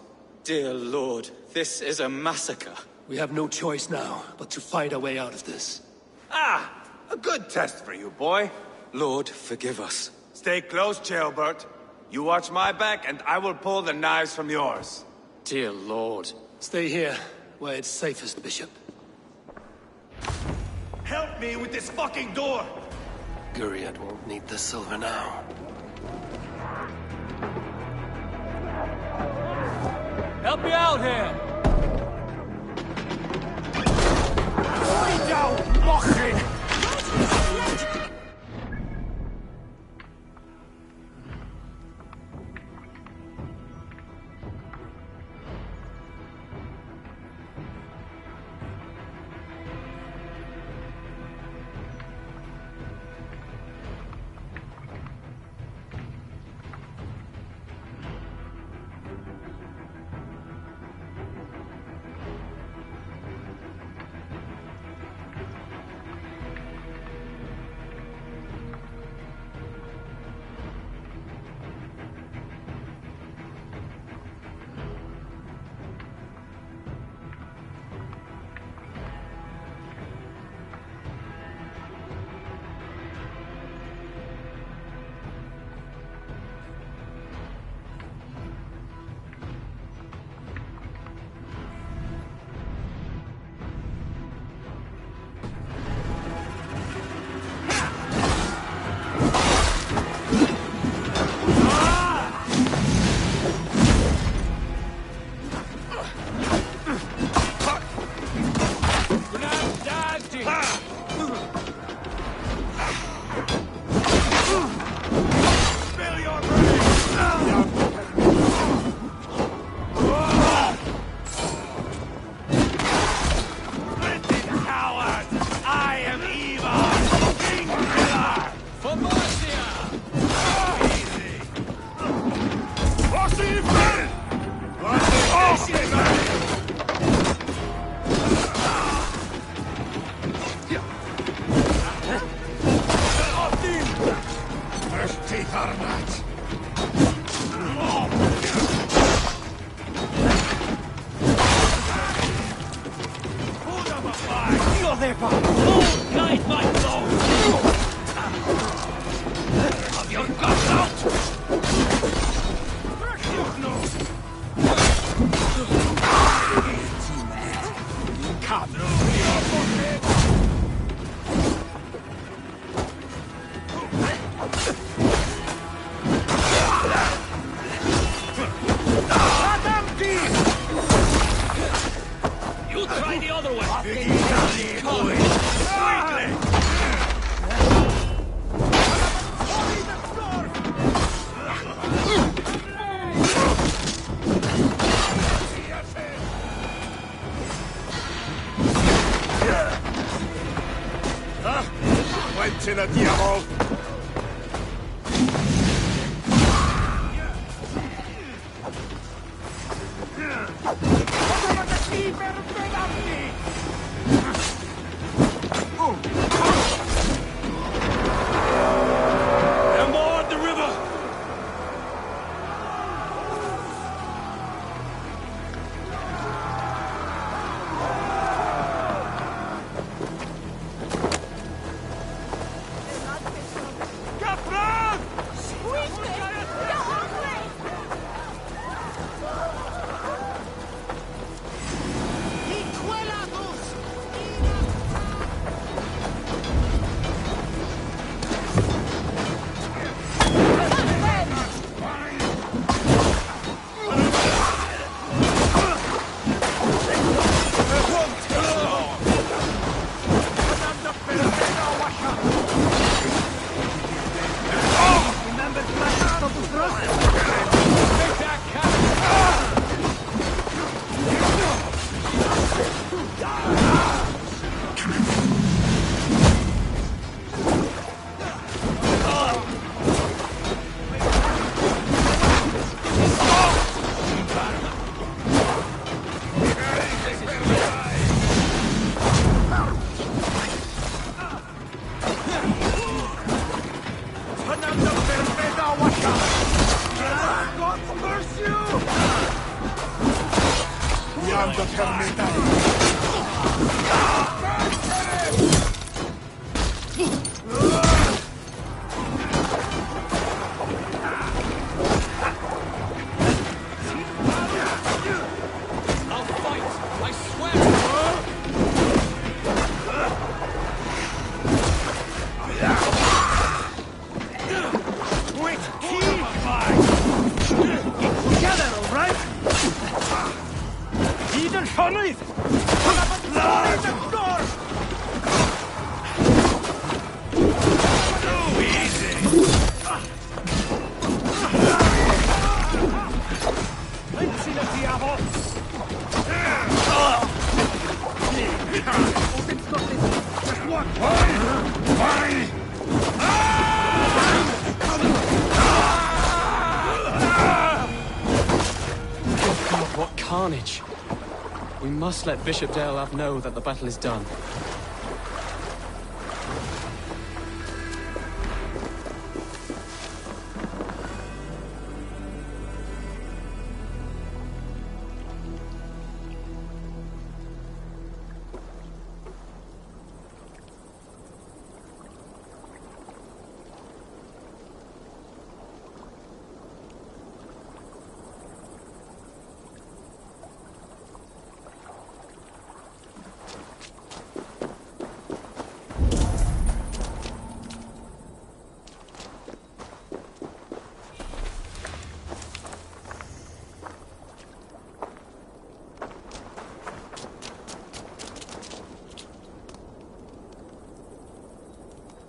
Speaker 12: Dear Lord, this is a massacre.
Speaker 6: We have no choice now, but to fight our way out of this.
Speaker 16: Ah, a good test for you, boy.
Speaker 19: Lord, forgive us.
Speaker 16: Stay close, Ceolbert. You watch my back, and I will pull the knives from yours.
Speaker 12: Dear Lord.
Speaker 6: Stay here, where it's safest, Bishop.
Speaker 16: Help me with this fucking door!
Speaker 6: Guriad won't need the silver now.
Speaker 1: Help me out here!
Speaker 16: Down, mocking!
Speaker 1: You're there, Bob! Oh, guide my blow! You try the other one!
Speaker 4: Quentin a diavol!
Speaker 1: Aboard the river!
Speaker 12: What carnage! We must let Bishop Deolav know that the battle is done.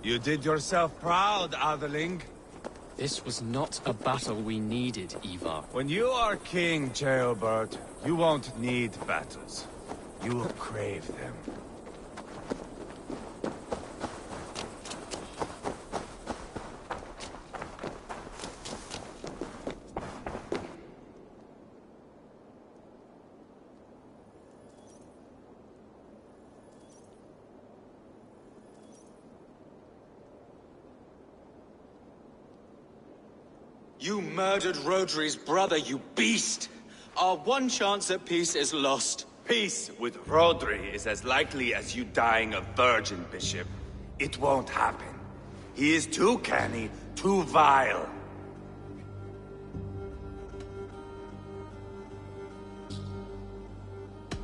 Speaker 2: You did yourself proud, Atheling.
Speaker 12: This was not a battle we needed, Ivar.
Speaker 2: When you are king, Jailbird, you won't need battles. You will crave them.
Speaker 16: You murdered Rodri's brother, you beast! Our one chance at peace is lost.
Speaker 13: Peace with Rodri is as likely as you dying a virgin, Bishop. It won't happen. He is too canny, too vile.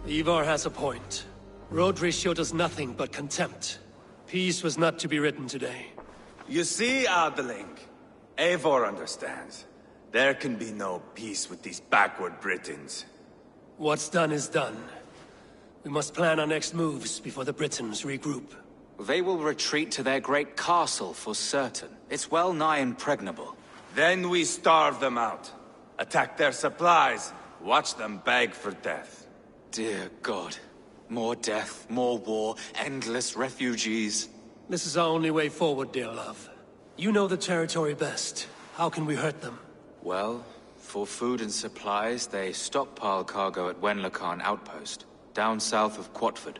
Speaker 1: Ivar has a point. Rodri showed us nothing but contempt. Peace was not to be written today.
Speaker 13: You see, Adeling, Eivor understands. There can be no peace with these backward Britons.
Speaker 1: What's done is done. We must plan our next moves before the Britons regroup.
Speaker 16: They will retreat to their great castle for certain. It's well nigh impregnable.
Speaker 13: Then we starve them out. Attack their supplies. Watch them beg for death.
Speaker 16: Dear God. More death, more war, endless refugees.
Speaker 1: This is our only way forward, dear love. You know the territory best. How can we hurt them?
Speaker 16: Well, for food and supplies, they stockpile cargo at Wenlacan Outpost, down south of Quatford.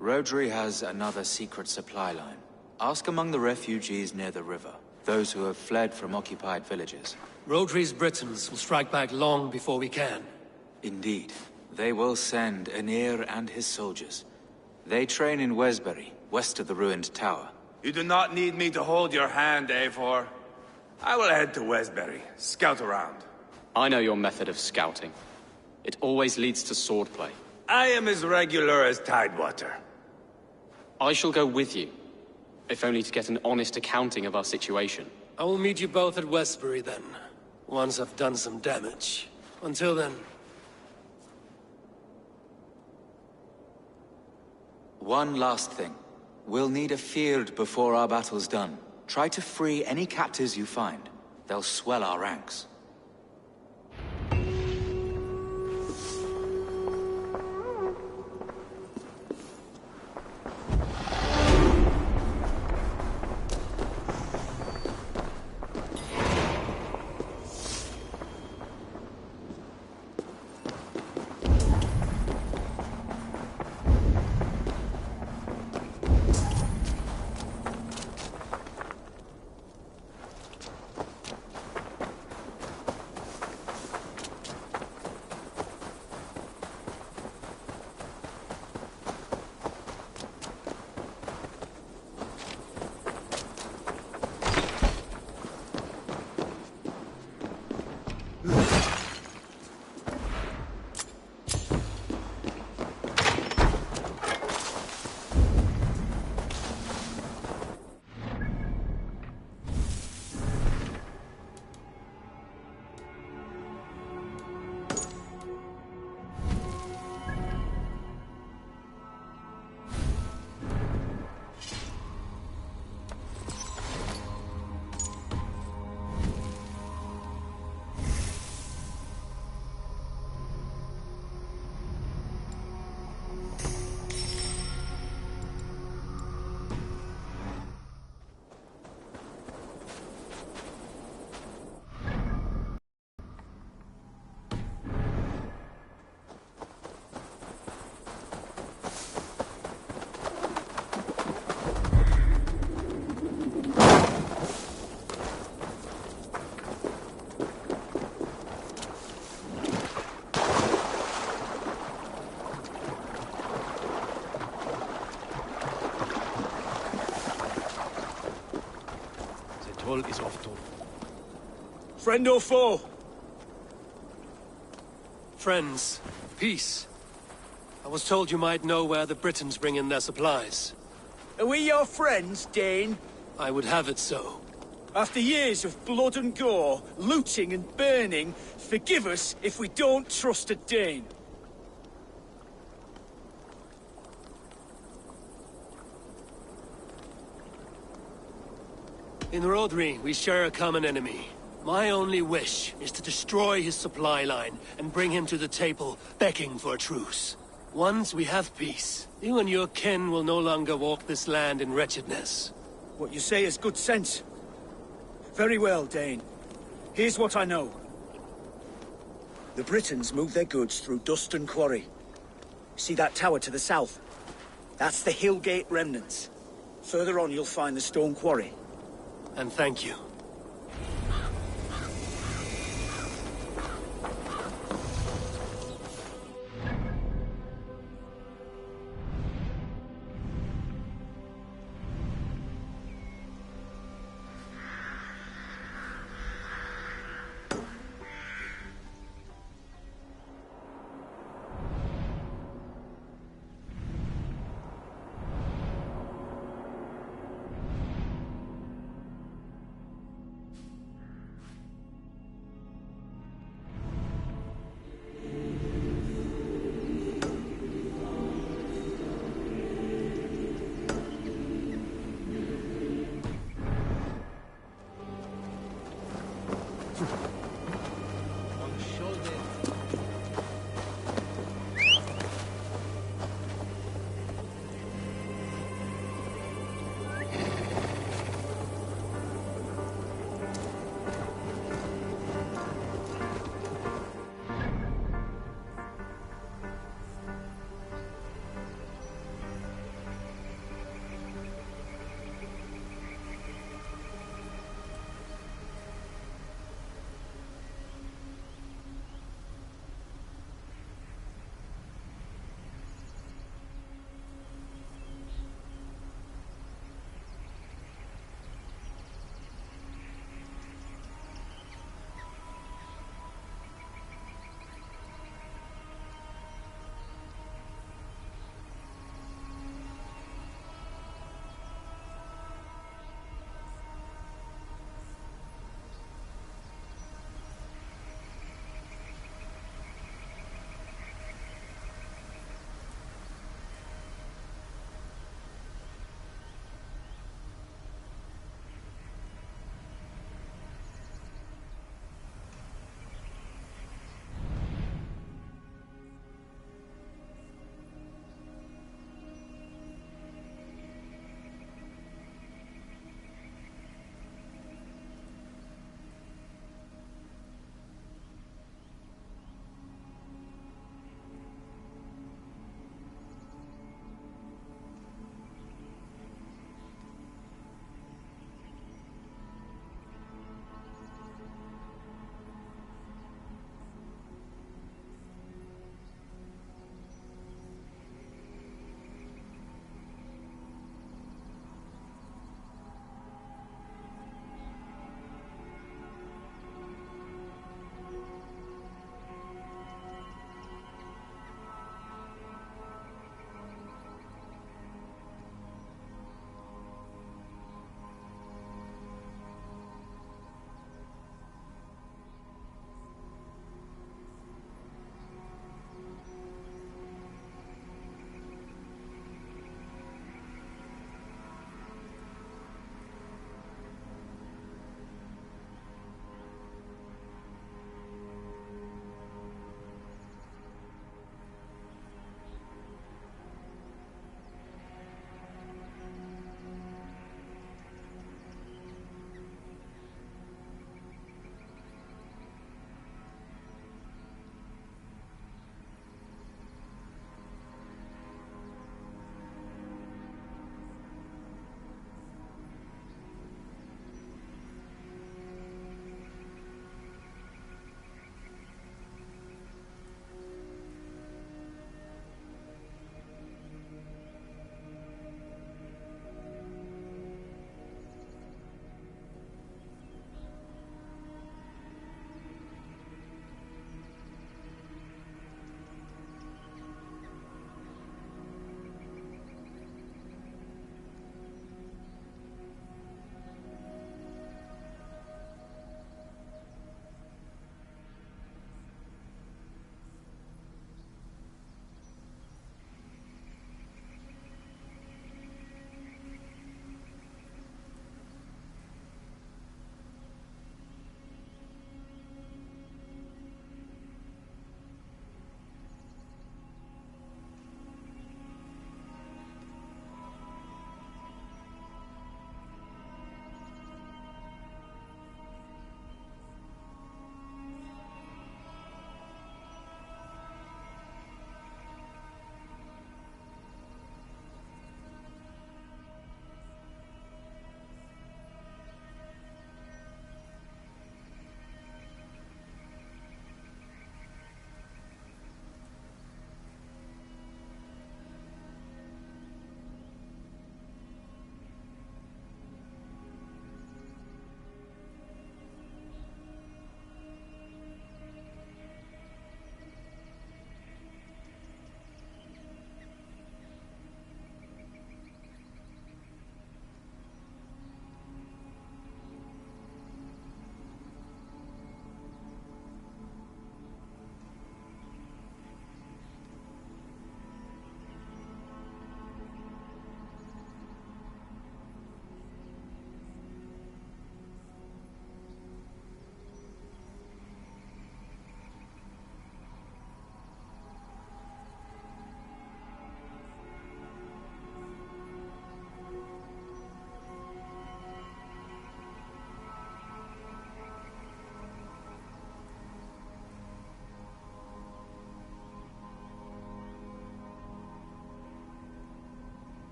Speaker 16: Rodri has another secret supply line. Ask among the refugees near the river, those who have fled from occupied villages.
Speaker 1: Rodri's Britons will strike back long before we can.
Speaker 16: Indeed. They will send Anir and his soldiers. They train in Wesbury, west of the ruined tower.
Speaker 13: You do not need me to hold your hand, Eivor. I will head to Wesbury, scout around.
Speaker 12: I know your method of scouting. It always leads to swordplay.
Speaker 13: I am as regular as Tidewater.
Speaker 12: I shall go with you, if only to get an honest accounting of our situation.
Speaker 1: I will meet you both at Westbury then, once I've done some damage. Until then...
Speaker 16: One last thing. We'll need a field before our battle's done. Try to free any captives you find. They'll swell our ranks.
Speaker 9: Is off to.
Speaker 2: Friend or foe?
Speaker 1: Friends. Peace. I was told you might know where the Britons bring in their supplies.
Speaker 2: Are we your friends, Dane?
Speaker 1: I would have it so.
Speaker 2: After years of blood and gore, looting and burning, forgive us if we don't trust a Dane.
Speaker 1: In Rodri, we share a common enemy. My only wish is to destroy his supply line and bring him to the table, begging for a truce. Once we have peace, you and your kin will no longer walk this land in wretchedness.
Speaker 2: What you say is good sense. Very well, Dane. Here's what I know. The Britons move their goods through Dustin Quarry. See that tower to the south? That's the Hillgate remnants. Further on, you'll find the stone quarry.
Speaker 1: And thank you.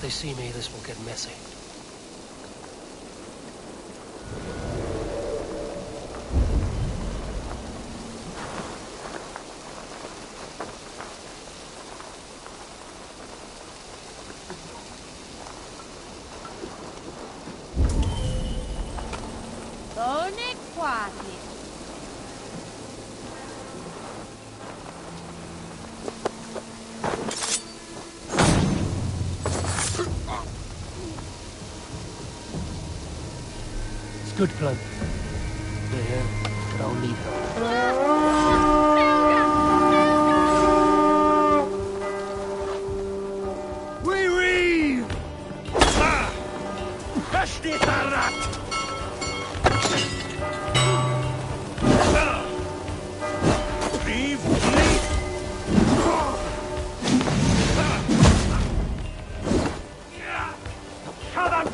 Speaker 6: they see me, this will get messy. Good plan. They're here, but I'll need help.
Speaker 1: We reeve! Ah! Versteht der Rat! Reeve, please! Shut up!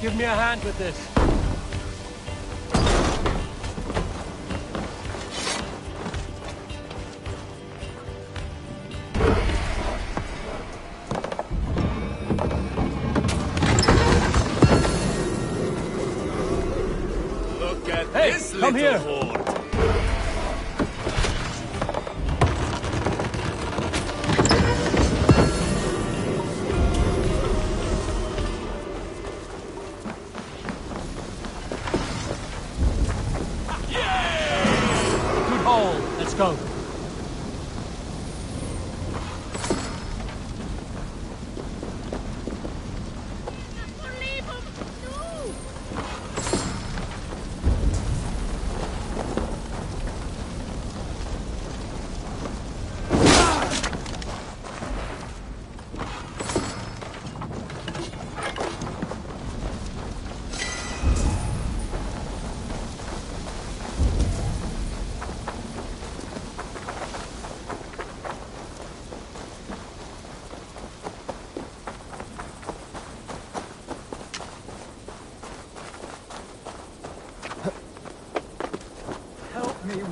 Speaker 6: Give me a hand with this.
Speaker 4: Look at
Speaker 6: Hey,
Speaker 4: this
Speaker 6: come
Speaker 4: little
Speaker 6: here.
Speaker 4: horde.
Speaker 6: Let's go.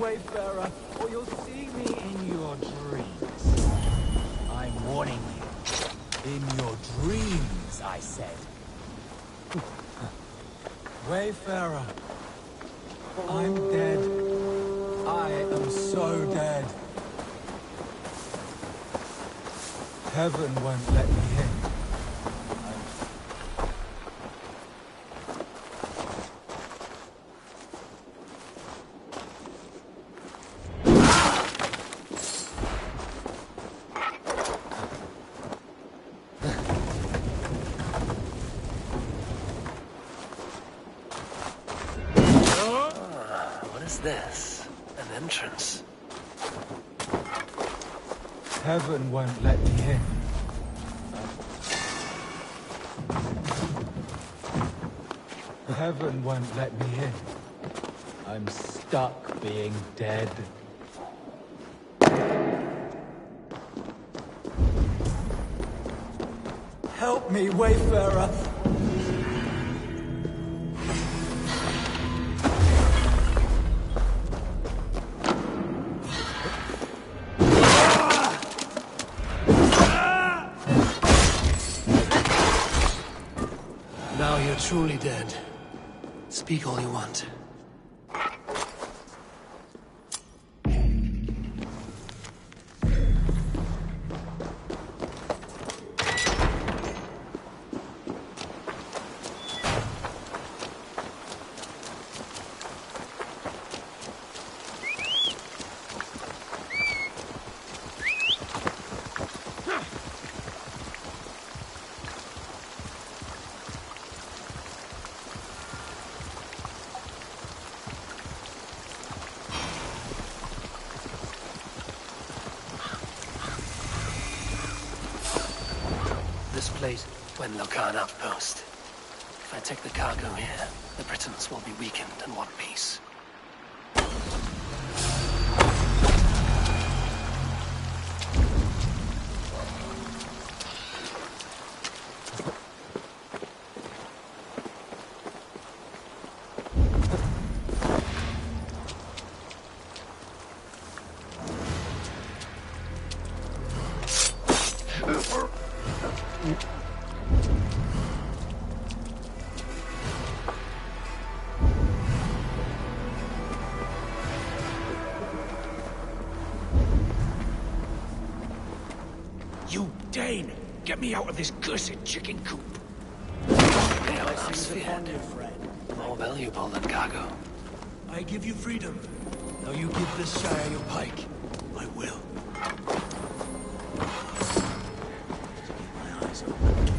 Speaker 2: Wayfarer, or you'll see me in your dreams. I'm warning you. In your dreams, I said. Wayfarer, I'm dead. I am so dead. Heaven won't let me in.
Speaker 6: This? An entrance?
Speaker 2: Heaven won't let me in.
Speaker 20: Heaven won't let me in. I'm stuck being dead. Help me, Wayfarer!
Speaker 1: Now you're truly dead. Speak all you want. This place, Wenlocan outpost. If I take the cargo here, the Britons will be weakened and want peace.
Speaker 18: You Dane! Get me out of this cursed chicken coop!
Speaker 1: I seem to find your friend. More valuable than cargo. I give you freedom. Now you give this Shire your pike. I will. My eyes open.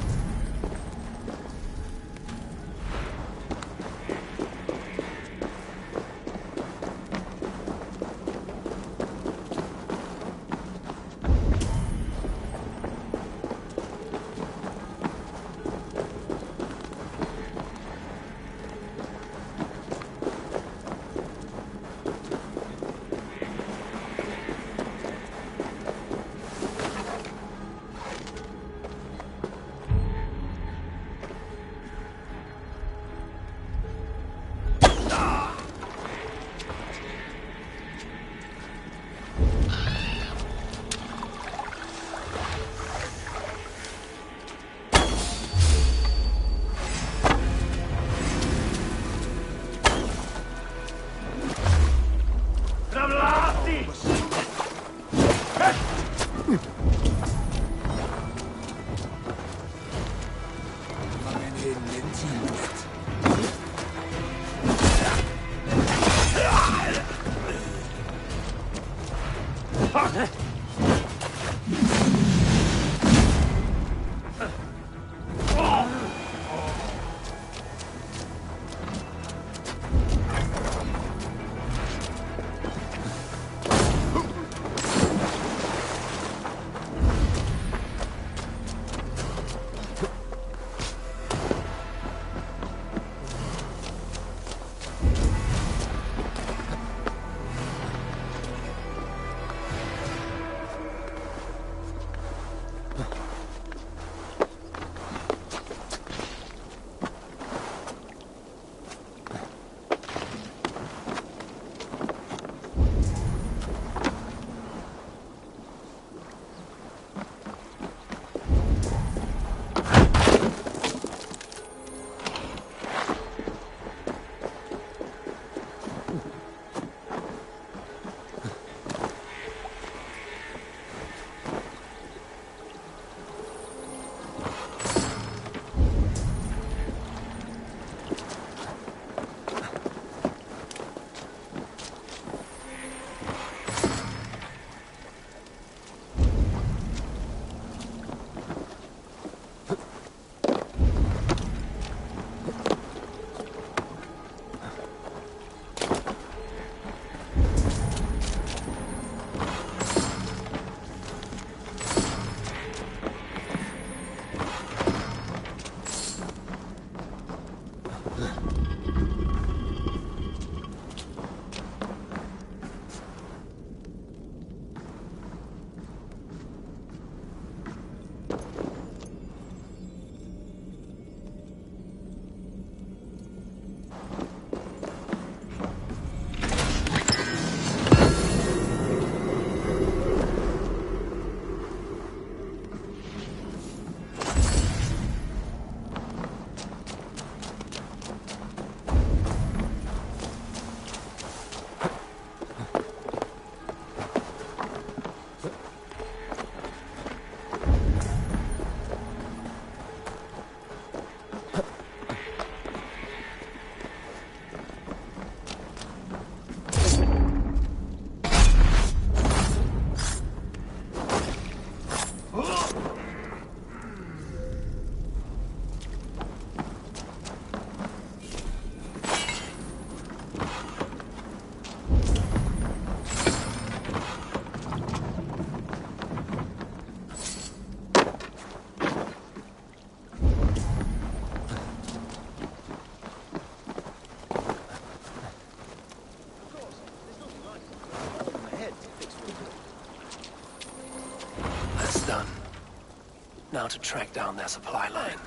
Speaker 6: Now to track down their supply line.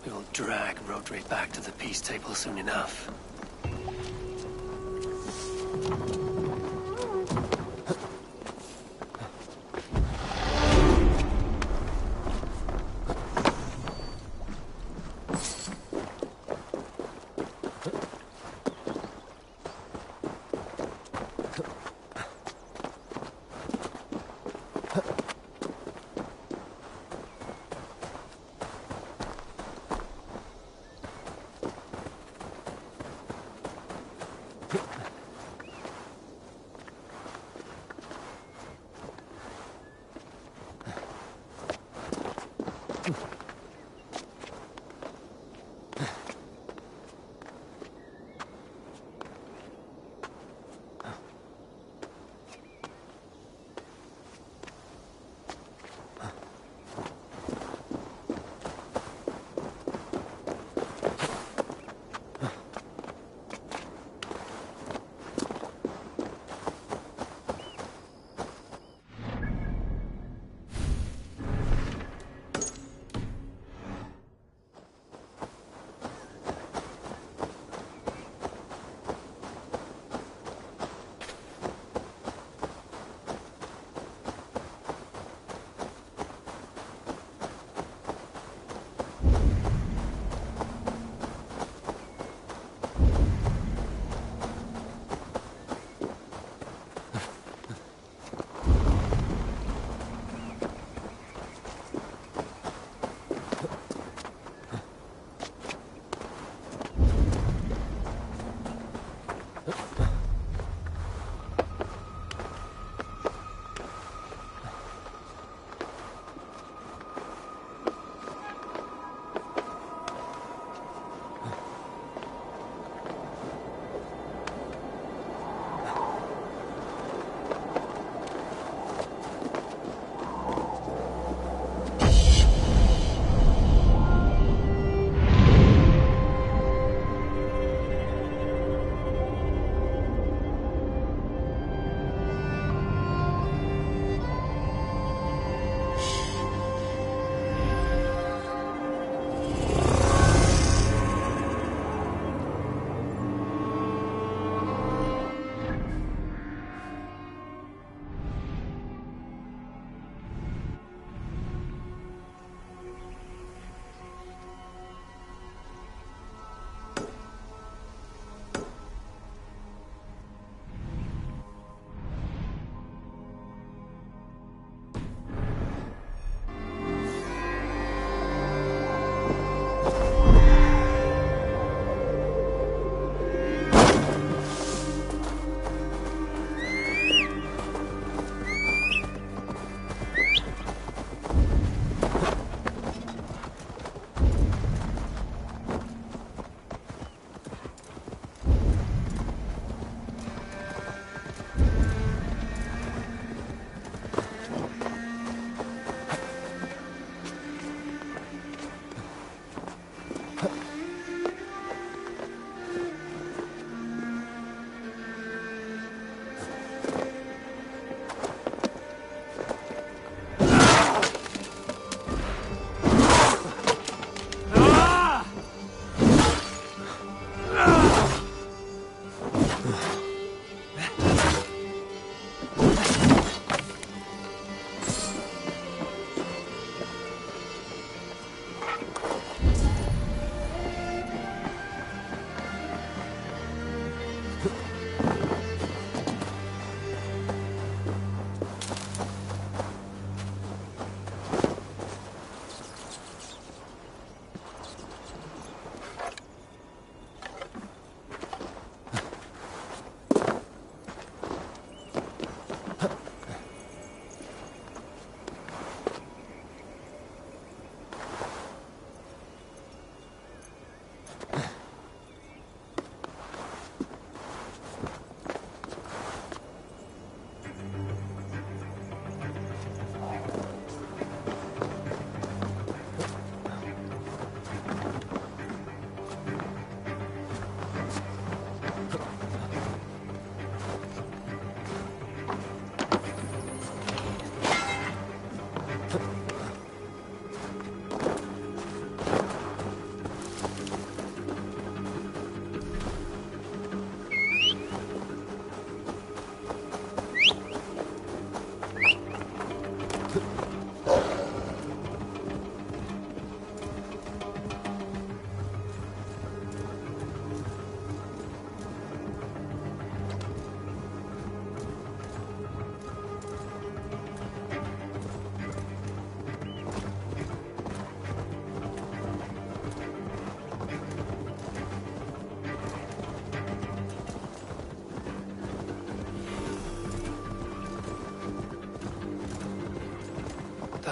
Speaker 6: We will drag Rodri back to the peace table soon enough.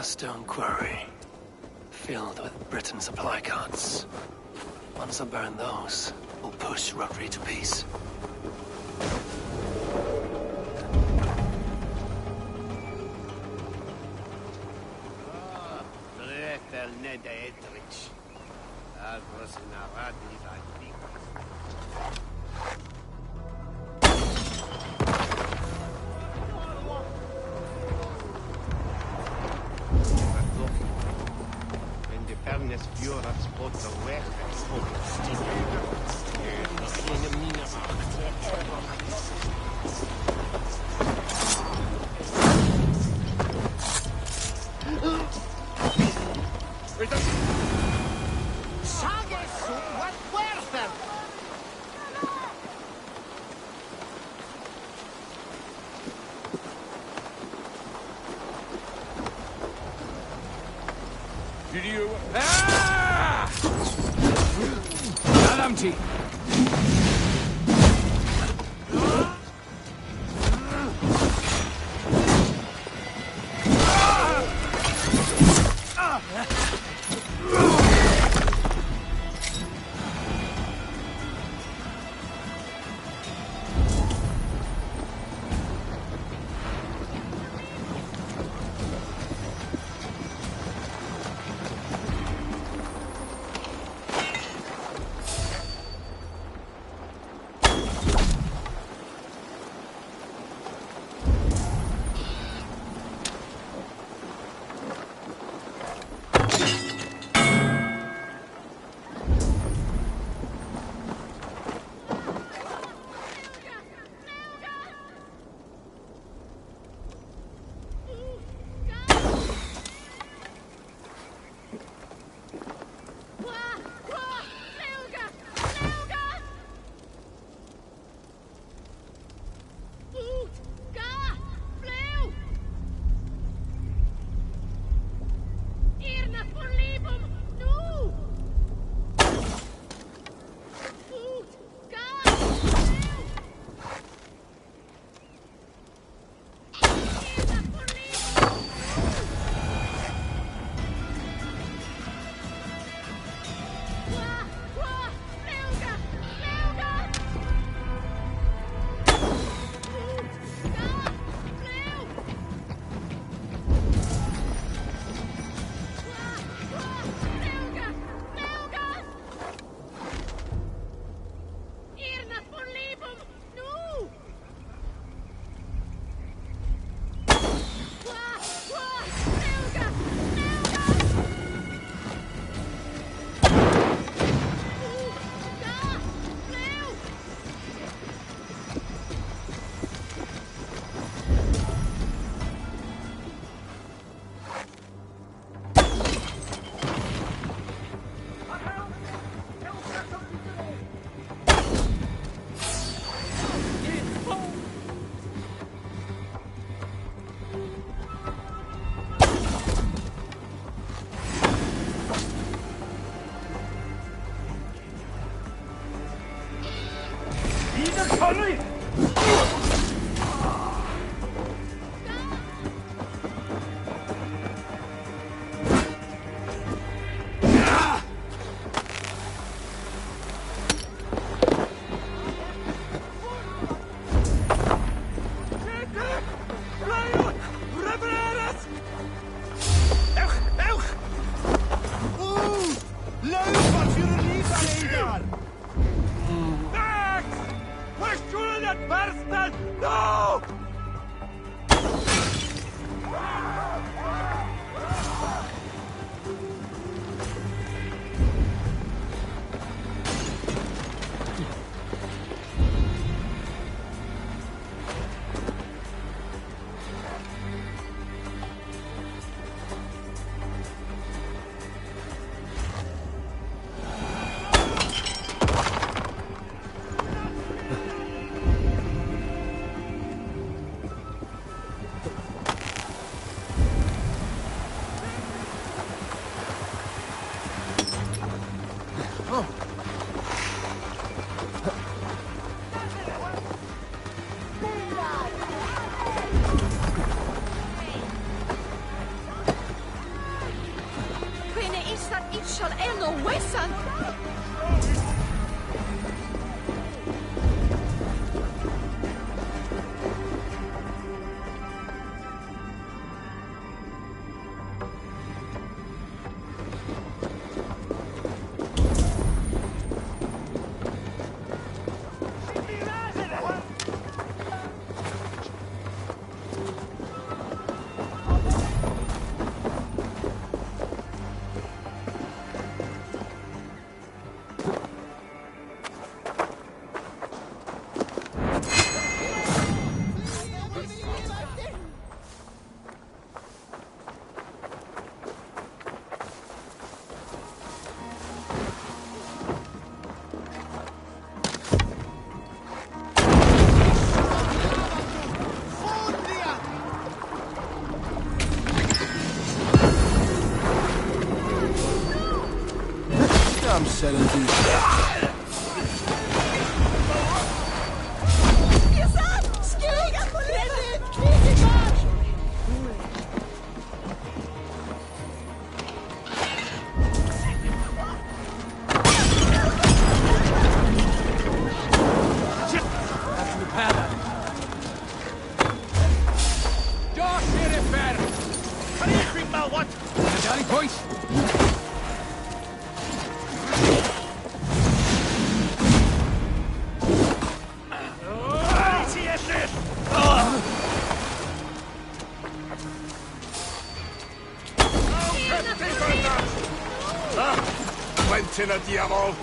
Speaker 6: a stone quarry, filled with Britain supply carts. Once I burn those, we'll push Rhodri to peace.
Speaker 2: Empty.
Speaker 21: I'm selling these.
Speaker 4: Quentin a diavol!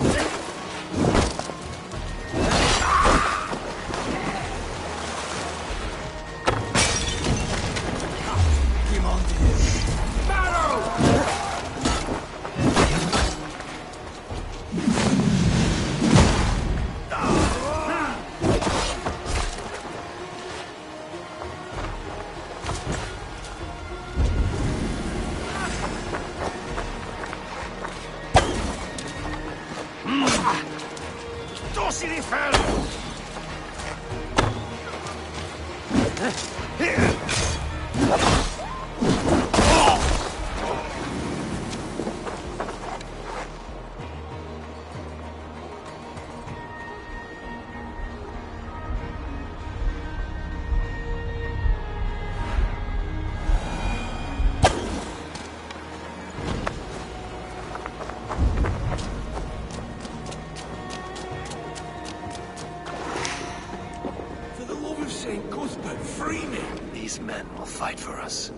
Speaker 6: These men will fight for us.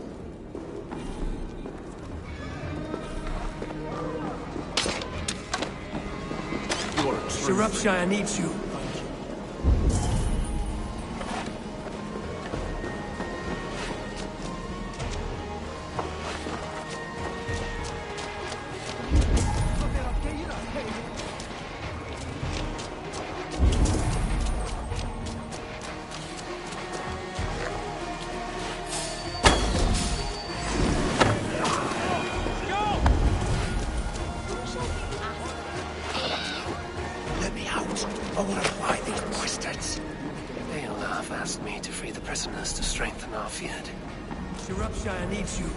Speaker 1: Shropshire needs you. Shropshire needs you.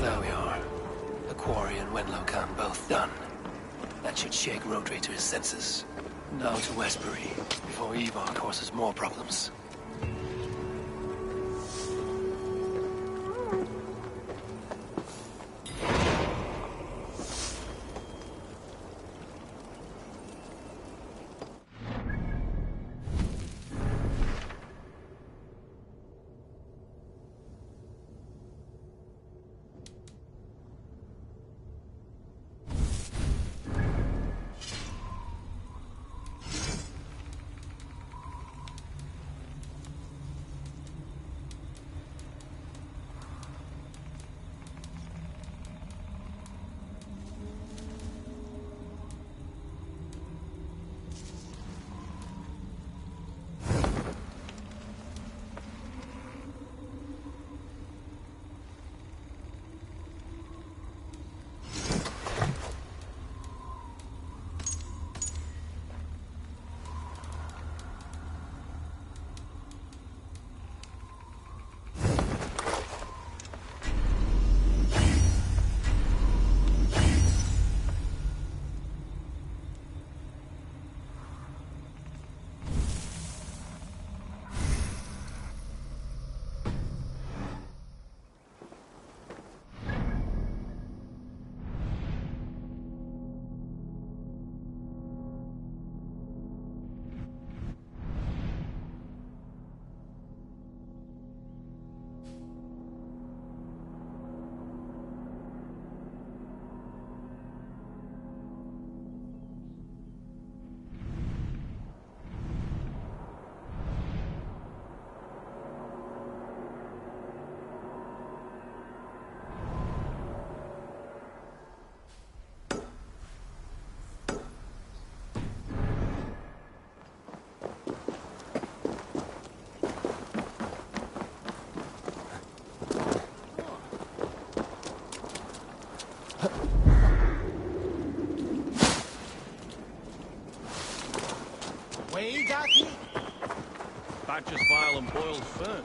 Speaker 6: There we are. The quarry and Wenlocan both done. That should shake Rodri to his senses. Now to Westbury, before Ivar causes more problems.
Speaker 9: Badger's vile and boiled fern.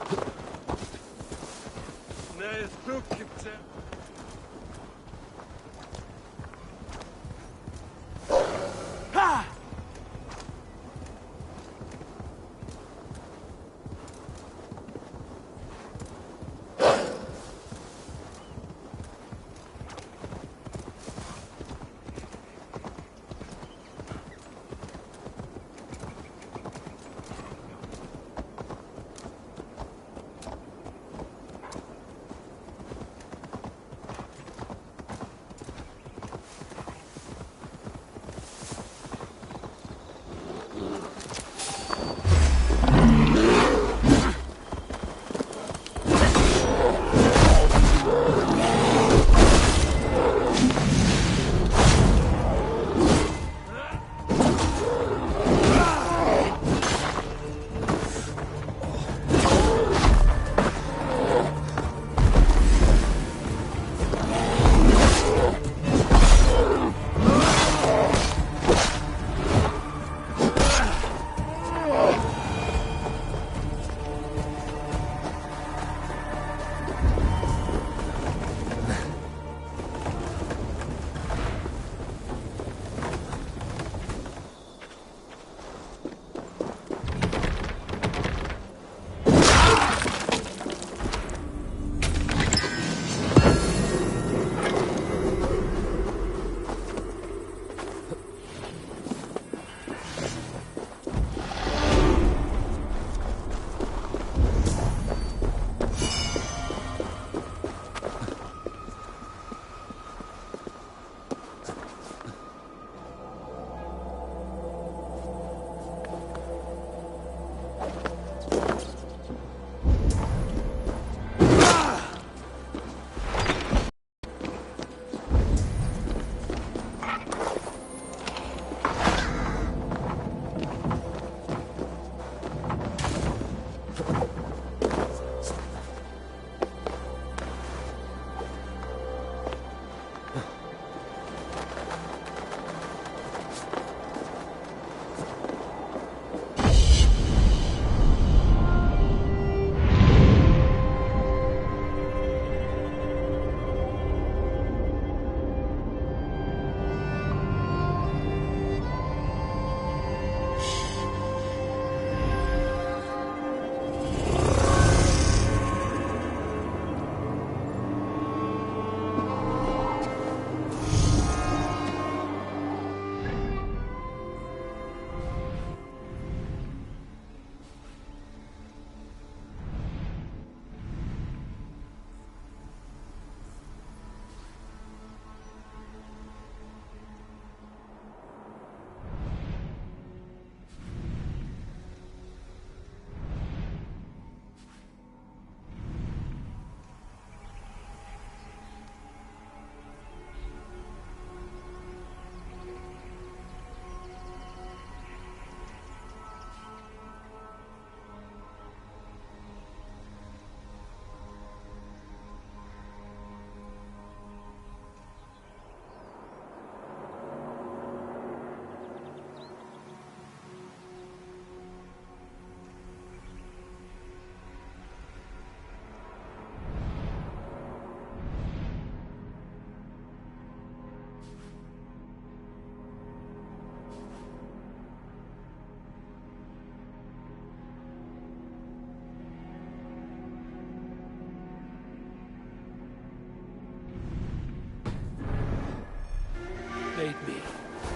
Speaker 6: Aid me.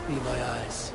Speaker 6: Be my eyes.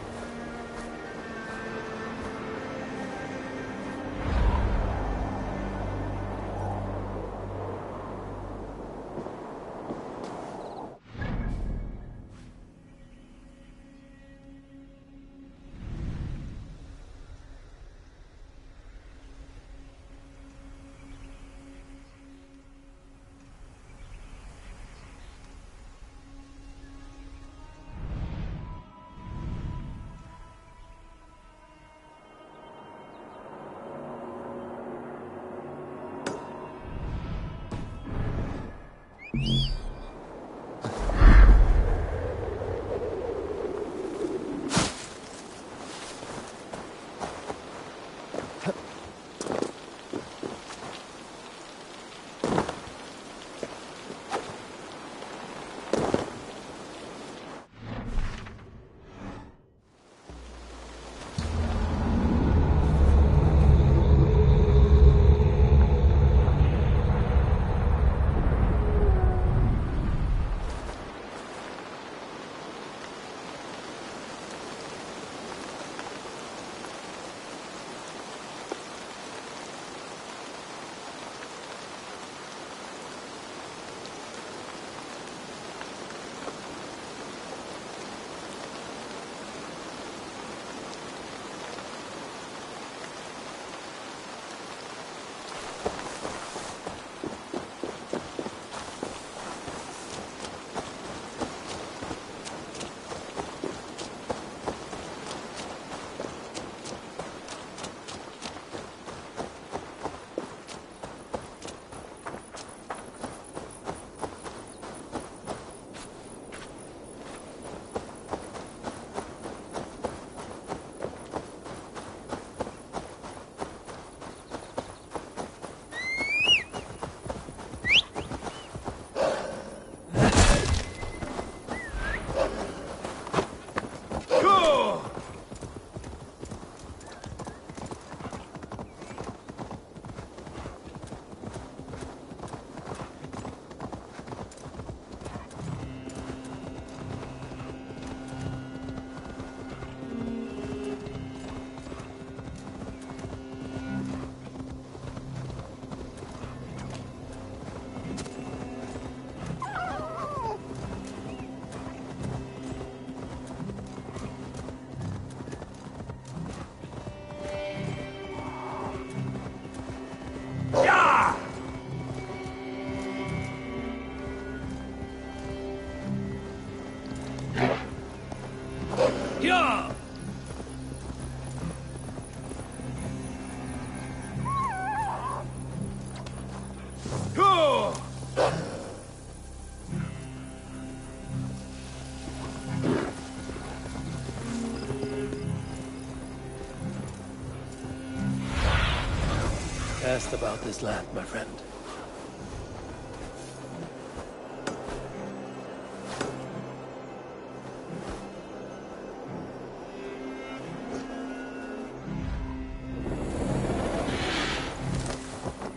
Speaker 6: Asked about this land, my friend.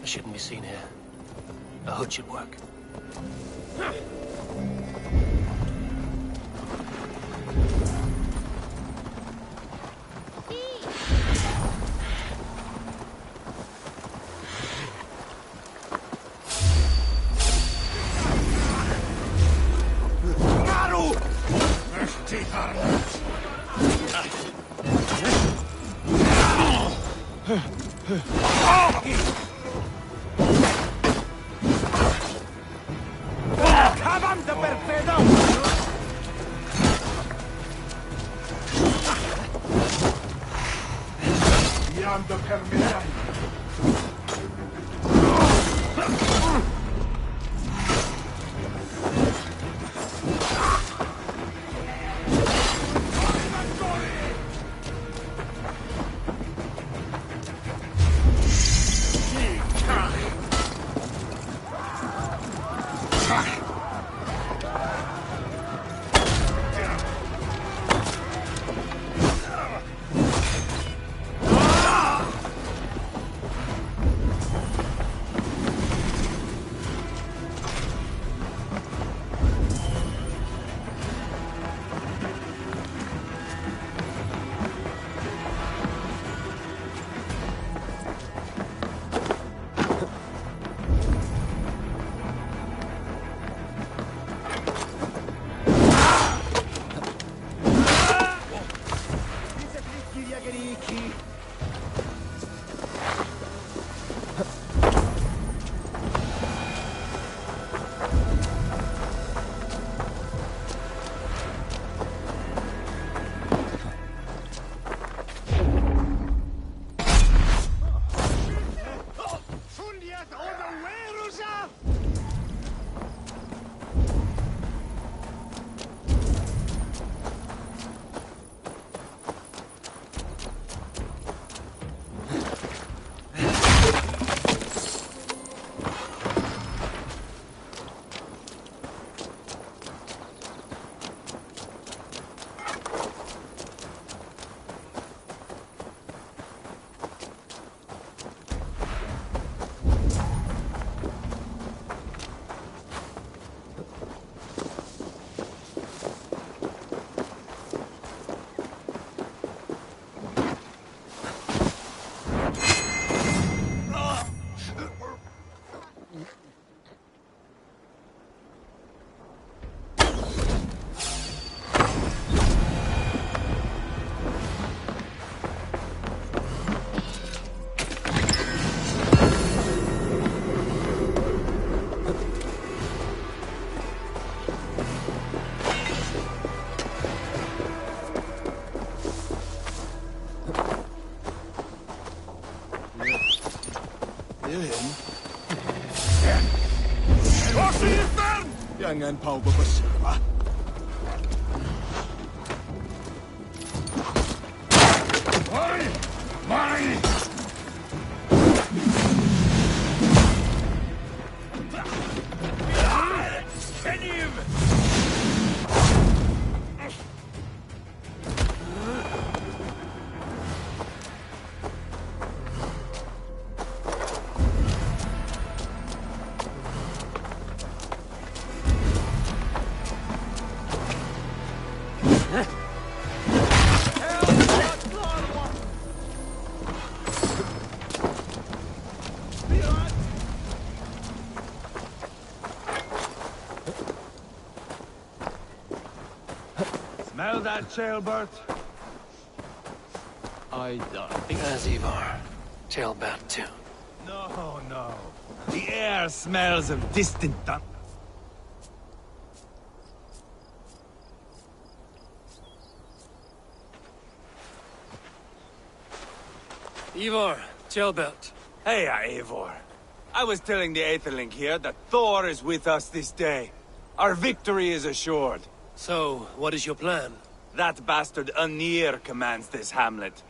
Speaker 6: I shouldn't be seen here. A hood should work.
Speaker 21: Jangan pau berbesar.
Speaker 4: Mari! Mari!
Speaker 9: Smell that, Jailbert?
Speaker 6: I think that's Ivar. Jailbert too.
Speaker 9: No, no. The air smells of distant thunder.
Speaker 6: Ivar, Jailbert.
Speaker 13: Hey, Eivor. I was telling the Aetherling here that Thor is with us this day. Our victory is assured.
Speaker 6: So, what is your plan?
Speaker 13: That bastard Anir commands this hamlet.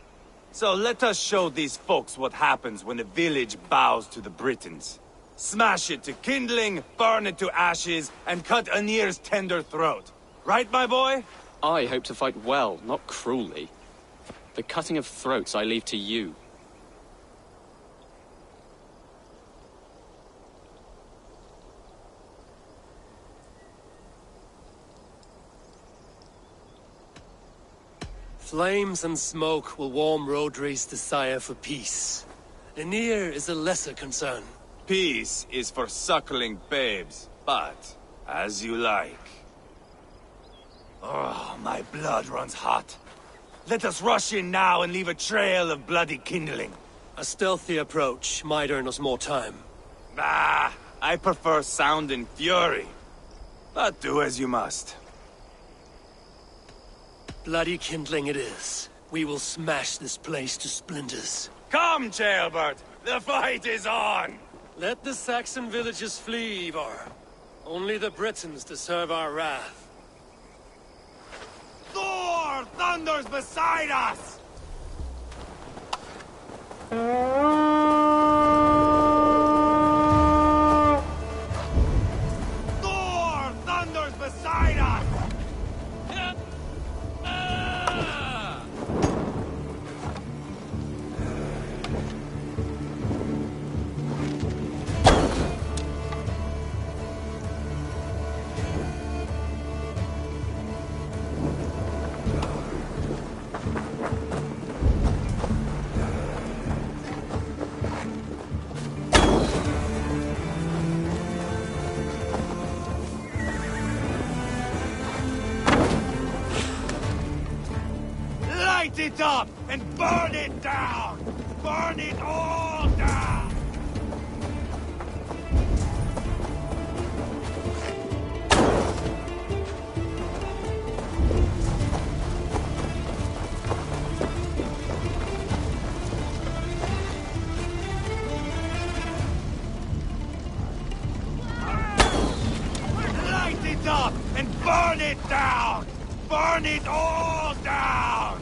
Speaker 13: So let us show these folks what happens when a village bows to the Britons. Smash it to kindling, burn it to ashes, and cut Anir's tender throat. Right, my boy?
Speaker 12: I hope to fight well, not cruelly. The cutting of throats I leave to you.
Speaker 6: Flames and smoke will warm Rodri's desire for peace. Anir is a lesser concern.
Speaker 13: Peace is for suckling babes, but as you like. Oh, my blood runs hot. Let us rush in now and leave a trail of bloody kindling.
Speaker 6: A stealthy approach might earn us more time.
Speaker 13: Ah, I prefer sound and fury. But do as you must.
Speaker 6: Bloody kindling it is. We will smash this place to splinters.
Speaker 13: Come, Jailbert! The fight is on!
Speaker 6: Let the Saxon villagers flee, Ivar. Only the Britons deserve our wrath.
Speaker 13: Thor thunders beside us! Thor thunders beside us! Light it up and burn it down! Burn it all down! Light it up and burn it down! Burn it all down!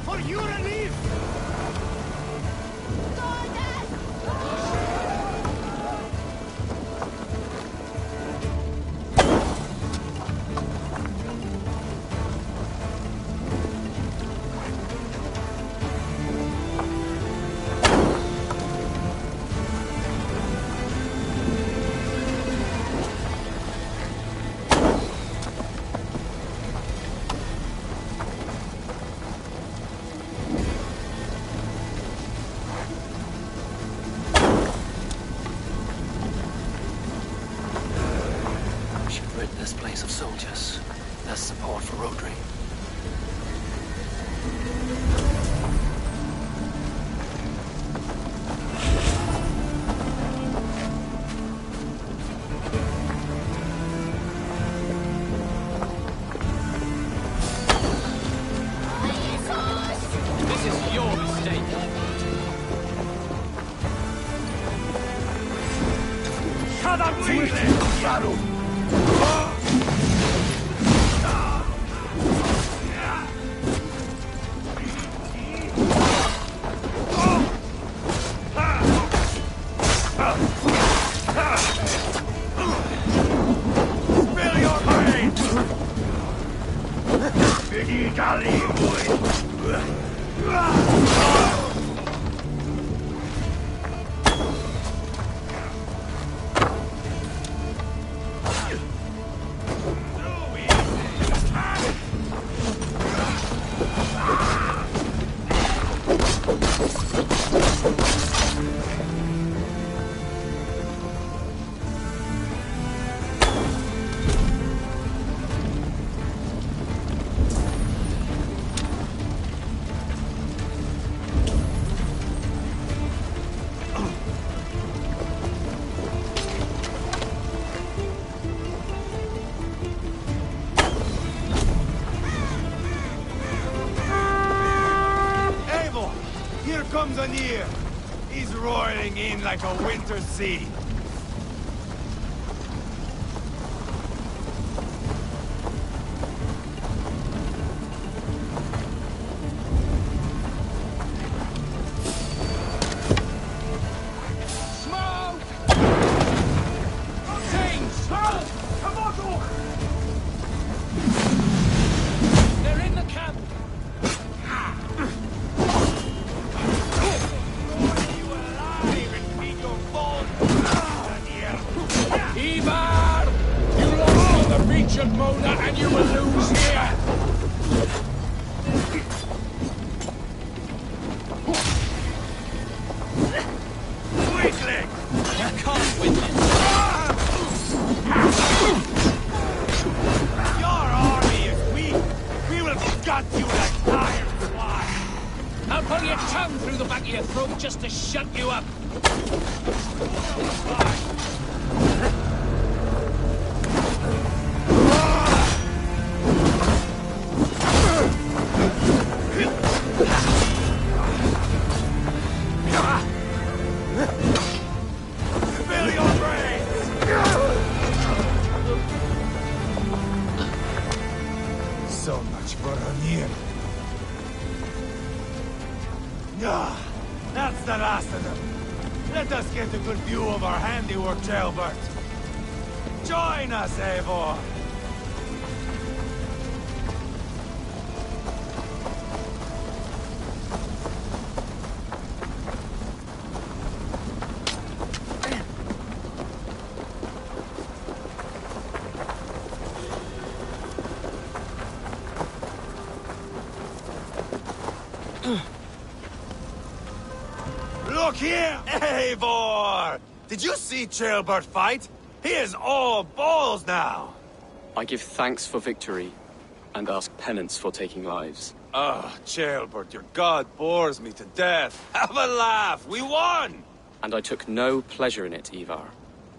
Speaker 13: For your relief!
Speaker 6: This place of soldiers. Less support for Rodri.
Speaker 12: This is your mistake.
Speaker 13: Comes Anir. He's roaring in like a winter sea.
Speaker 1: Smoke! Change! Smoke! Come on, they're in the camp! Ivar! You lost on the beach at Mona and you will lose here!
Speaker 13: Weakling!
Speaker 1: You can't win this!
Speaker 13: Your army is weak! We will gut you like tired swine!
Speaker 1: I'll pull your tongue through the back of your throat just to shut you up!
Speaker 13: Spill your brains! So much for Anir. Ah, that's the last of them. Let us get a good view of our handiwork, Jailbert. Join us, Eivor. Look here, Eivor! Did you see Jailbert fight? He is all balls now!
Speaker 12: I give thanks for victory, and ask penance for taking lives.
Speaker 13: Oh, Jailbert, your god bores me to death. Have a laugh! We won!
Speaker 12: And I took no pleasure in it, Ivar.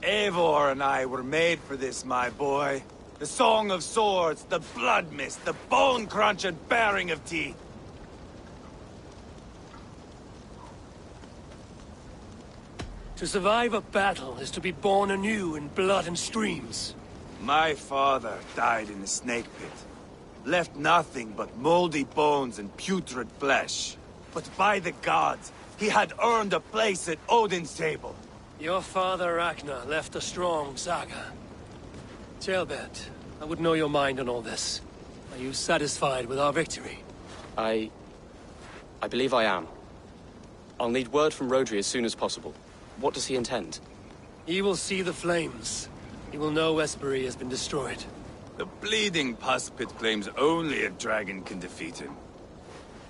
Speaker 13: Eivor and I were made for this, my boy. The Song of Swords, the blood mist, the bone crunch and baring of teeth.
Speaker 1: To survive a battle is to be born anew in blood and streams.
Speaker 13: My father died in the snake pit. Left nothing but moldy bones and putrid flesh. But by the gods, he had earned a place at Odin's table.
Speaker 1: Your father Ragnar left a strong saga. Jailbert, I would know your mind on all this. Are you satisfied with our victory?
Speaker 12: I believe I am. I'll need word from Rodri as soon as possible. What does he intend?
Speaker 1: He will see the flames. He will know Espery has been destroyed.
Speaker 13: The bleeding pus pit claims only a dragon can defeat him.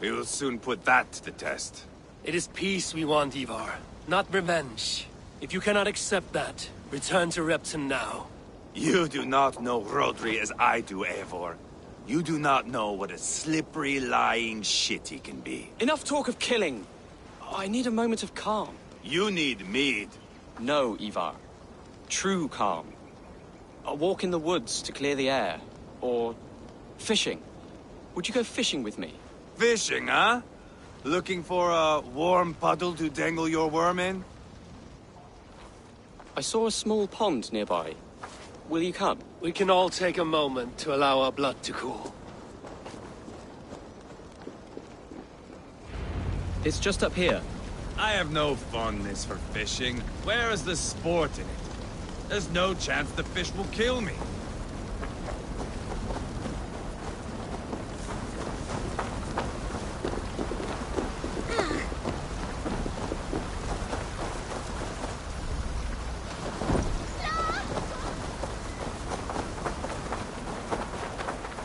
Speaker 13: We will soon put that to the test.
Speaker 1: It is peace we want, Ivar, not revenge. If you cannot accept that, return to Repton now.
Speaker 13: You do not know Rodri as I do, Eivor. You do not know what a slippery, lying shit he can be.
Speaker 12: Enough talk of killing! I need a moment of calm.
Speaker 13: You need mead.
Speaker 12: No, Ivar. True calm. A walk in the woods to clear the air. Or fishing. Would you go fishing with me?
Speaker 13: Fishing, huh? Looking for a warm puddle to dangle your worm in?
Speaker 12: I saw a small pond nearby. Will you come?
Speaker 1: We can all take a moment to allow our blood to cool.
Speaker 12: It's just up here.
Speaker 13: I have no fondness for fishing. Where is the sport in it? There's no chance the fish will kill me.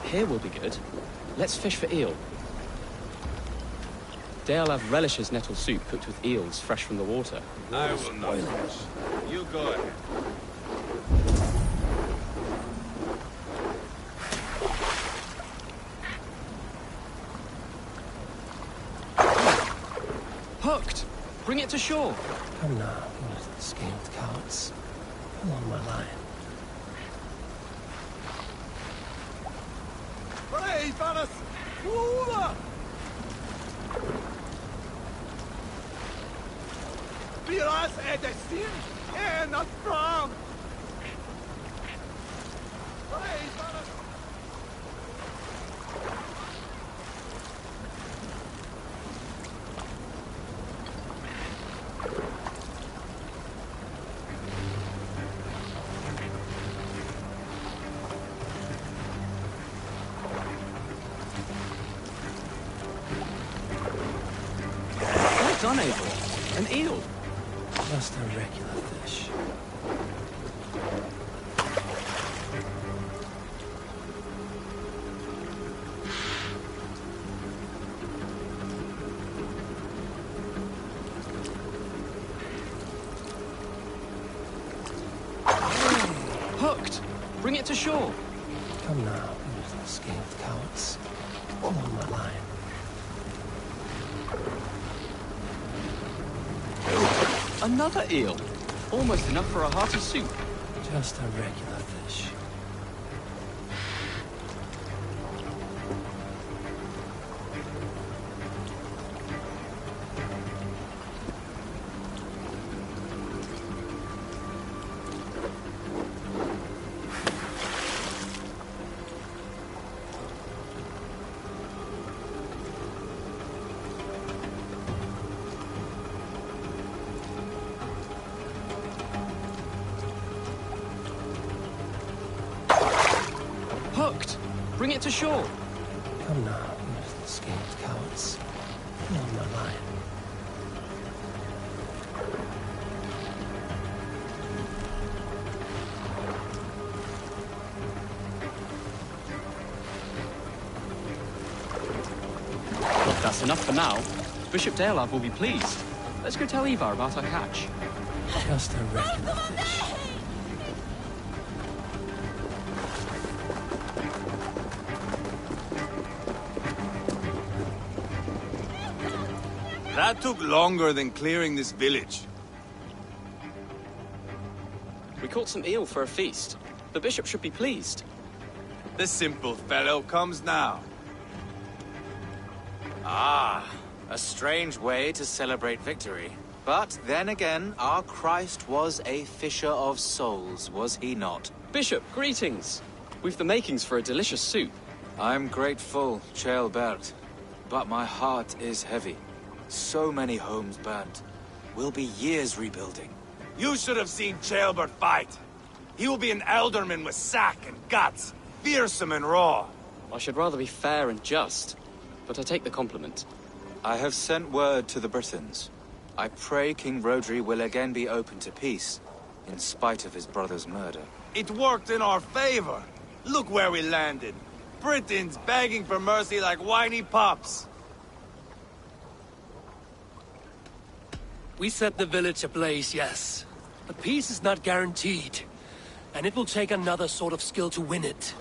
Speaker 12: Here will be good. Let's fish for eel. Daleav relishes nettle soup cooked with eels fresh from the water.
Speaker 13: I will not fish. You go ahead.
Speaker 12: Hooked! Bring it to shore!
Speaker 20: Come now, you little scaled cowards. Pull on my line.
Speaker 9: Hey, Vanas! Woola! Biraz edesin, not from. Hey, Vanas!
Speaker 12: Well done, Eivor. An eel.
Speaker 20: Just a regular fish.
Speaker 12: Hooked! Bring it to shore!
Speaker 20: Come now, you little scaled cowards. Pull on my line.
Speaker 12: Another eel! Almost enough for a hearty soup.
Speaker 20: Just a regular fish.
Speaker 12: Hooked! Bring it to shore!
Speaker 20: Come now, you little scaled cowards. Pull on my line.
Speaker 12: That's enough for now. Bishop Daleav will be pleased. Let's go tell Ivar about our catch.
Speaker 20: Just a regular fish.
Speaker 13: That took longer than clearing this village.
Speaker 12: We caught some eel for a feast. The bishop should be pleased.
Speaker 13: The simple fellow comes now.
Speaker 19: Ah, a strange way to celebrate victory. But then again, our Christ was a fisher of souls, was he not?
Speaker 12: Bishop, greetings! We've the makings for a delicious soup.
Speaker 19: I'm grateful, Ceolbert, but my heart is heavy. So many homes burnt. We'll be years rebuilding.
Speaker 13: You should have seen Ceolbert fight. He will be an alderman with sack and guts, fearsome and raw.
Speaker 12: I should rather be fair and just, but I take the compliment.
Speaker 19: I have sent word to the Britons. I pray King Rodri will again be open to peace, in spite of his brother's murder.
Speaker 13: It worked in our favor. Look where we landed. Britons begging for mercy like whiny pups.
Speaker 1: We set the village ablaze, yes. But peace is not guaranteed. And it will take another sort of skill to win it.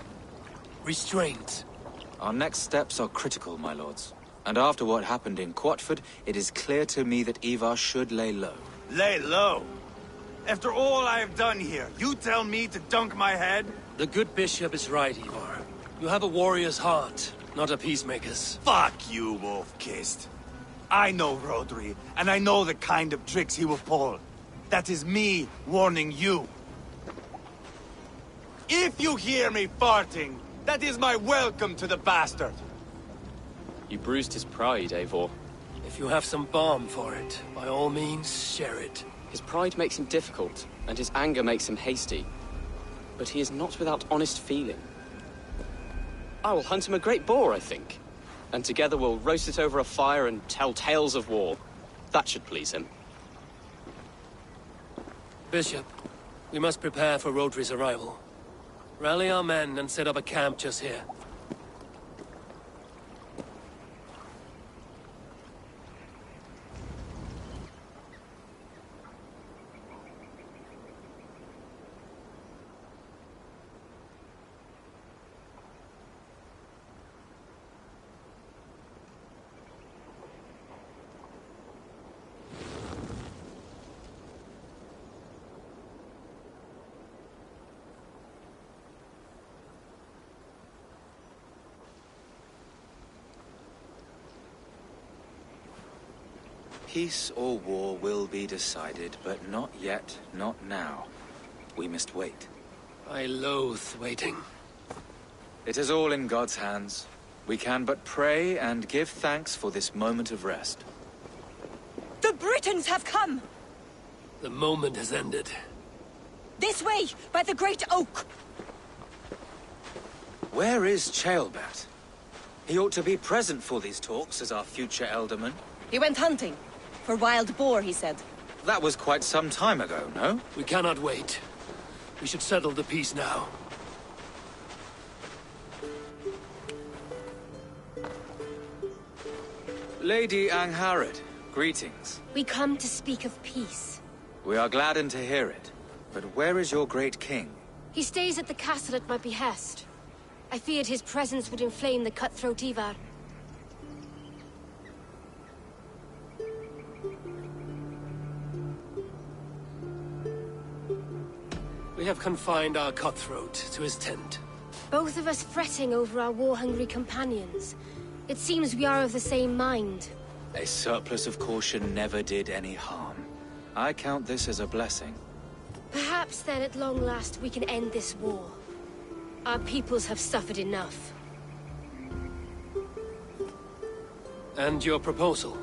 Speaker 1: Restraint.
Speaker 19: Our next steps are critical, my lords. And after what happened in Quatford, it is clear to me that Ivar should lay low.
Speaker 13: Lay low? After all I have done here, you tell me to dunk my head?
Speaker 1: The good bishop is right, Ivar. You have a warrior's heart, not a peacemaker's.
Speaker 13: Fuck you, Wolf-Kissed. I know Rodri, and I know the kind of tricks he will pull. That is me warning you. If you hear me farting, that is my welcome to the bastard.
Speaker 12: You bruised his pride, Eivor.
Speaker 1: If you have some balm for it, by all means, share it.
Speaker 12: His pride makes him difficult, and his anger makes him hasty. But he is not without honest feeling. I will hunt him a great boar, I think. And together we'll roast it over a fire and tell tales of war. That should please him.
Speaker 1: Bishop, we must prepare for Rodri's arrival. Rally our men and set up a camp just here.
Speaker 19: Peace or war will be decided, but not yet, not now. We must wait.
Speaker 1: I loathe waiting.
Speaker 19: It is all in God's hands. We can but pray and give thanks for this moment of rest.
Speaker 3: The Britons have come!
Speaker 1: The moment has ended.
Speaker 3: This way, by the great oak!
Speaker 19: Where is Ceolbert? He ought to be present for these talks as our future elderman.
Speaker 3: He went hunting. For wild boar, he said.
Speaker 19: That was quite some time ago, no?
Speaker 1: We cannot wait. We should settle the peace now.
Speaker 19: Lady Angharad, greetings.
Speaker 17: We come to speak of peace.
Speaker 19: We are gladdened to hear it. But where is your great king?
Speaker 17: He stays at the castle at my behest. I feared his presence would inflame the cutthroat Ivar.
Speaker 1: We have confined our cutthroat to his tent.
Speaker 17: Both of us fretting over our war-hungry companions. It seems we are of the same mind.
Speaker 19: A surplus of caution never did any harm. I count this as a blessing.
Speaker 17: Perhaps then at long last we can end this war. Our peoples have suffered enough.
Speaker 1: And your proposal?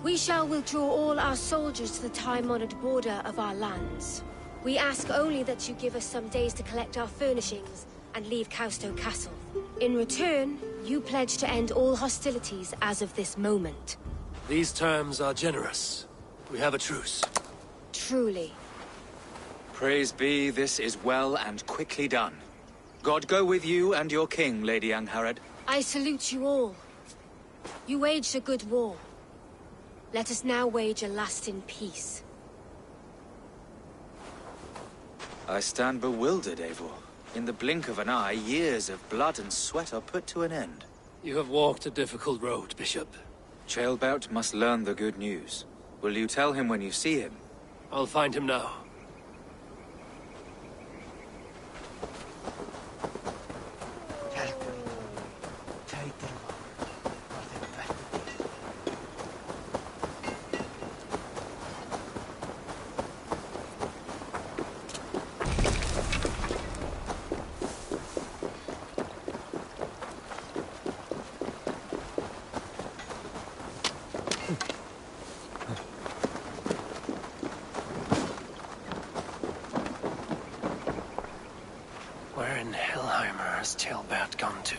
Speaker 17: We shall withdraw all our soldiers to the time-honored border of our lands. We ask only that you give us some days to collect our furnishings and leave Causto Castle. In return, you pledge to end all hostilities as of this moment.
Speaker 1: These terms are generous. We have a truce.
Speaker 17: Truly.
Speaker 19: Praise be, this is well and quickly done. God go with you and your king, Lady Angharad.
Speaker 17: I salute you all. You waged a good war. Let us now wage a lasting peace.
Speaker 19: I stand bewildered, Eivor. In the blink of an eye, years of blood and sweat are put to an end.
Speaker 1: You have walked a difficult road, Bishop.
Speaker 19: Ceolbert must learn the good news. Will you tell him when you see him?
Speaker 1: I'll find him now. Where in Hellheimer has Ceolbert gone to?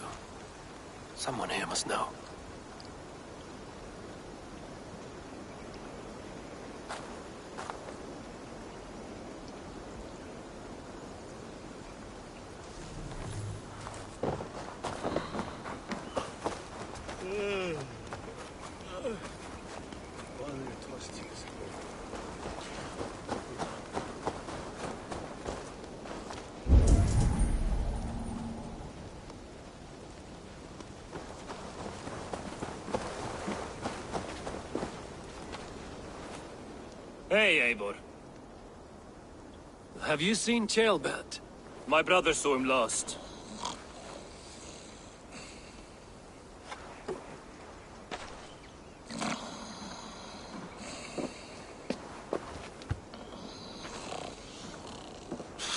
Speaker 1: Someone here must know.
Speaker 13: Hey, Eivor.
Speaker 1: Have you seen Ceolbert?
Speaker 13: My brother saw him last.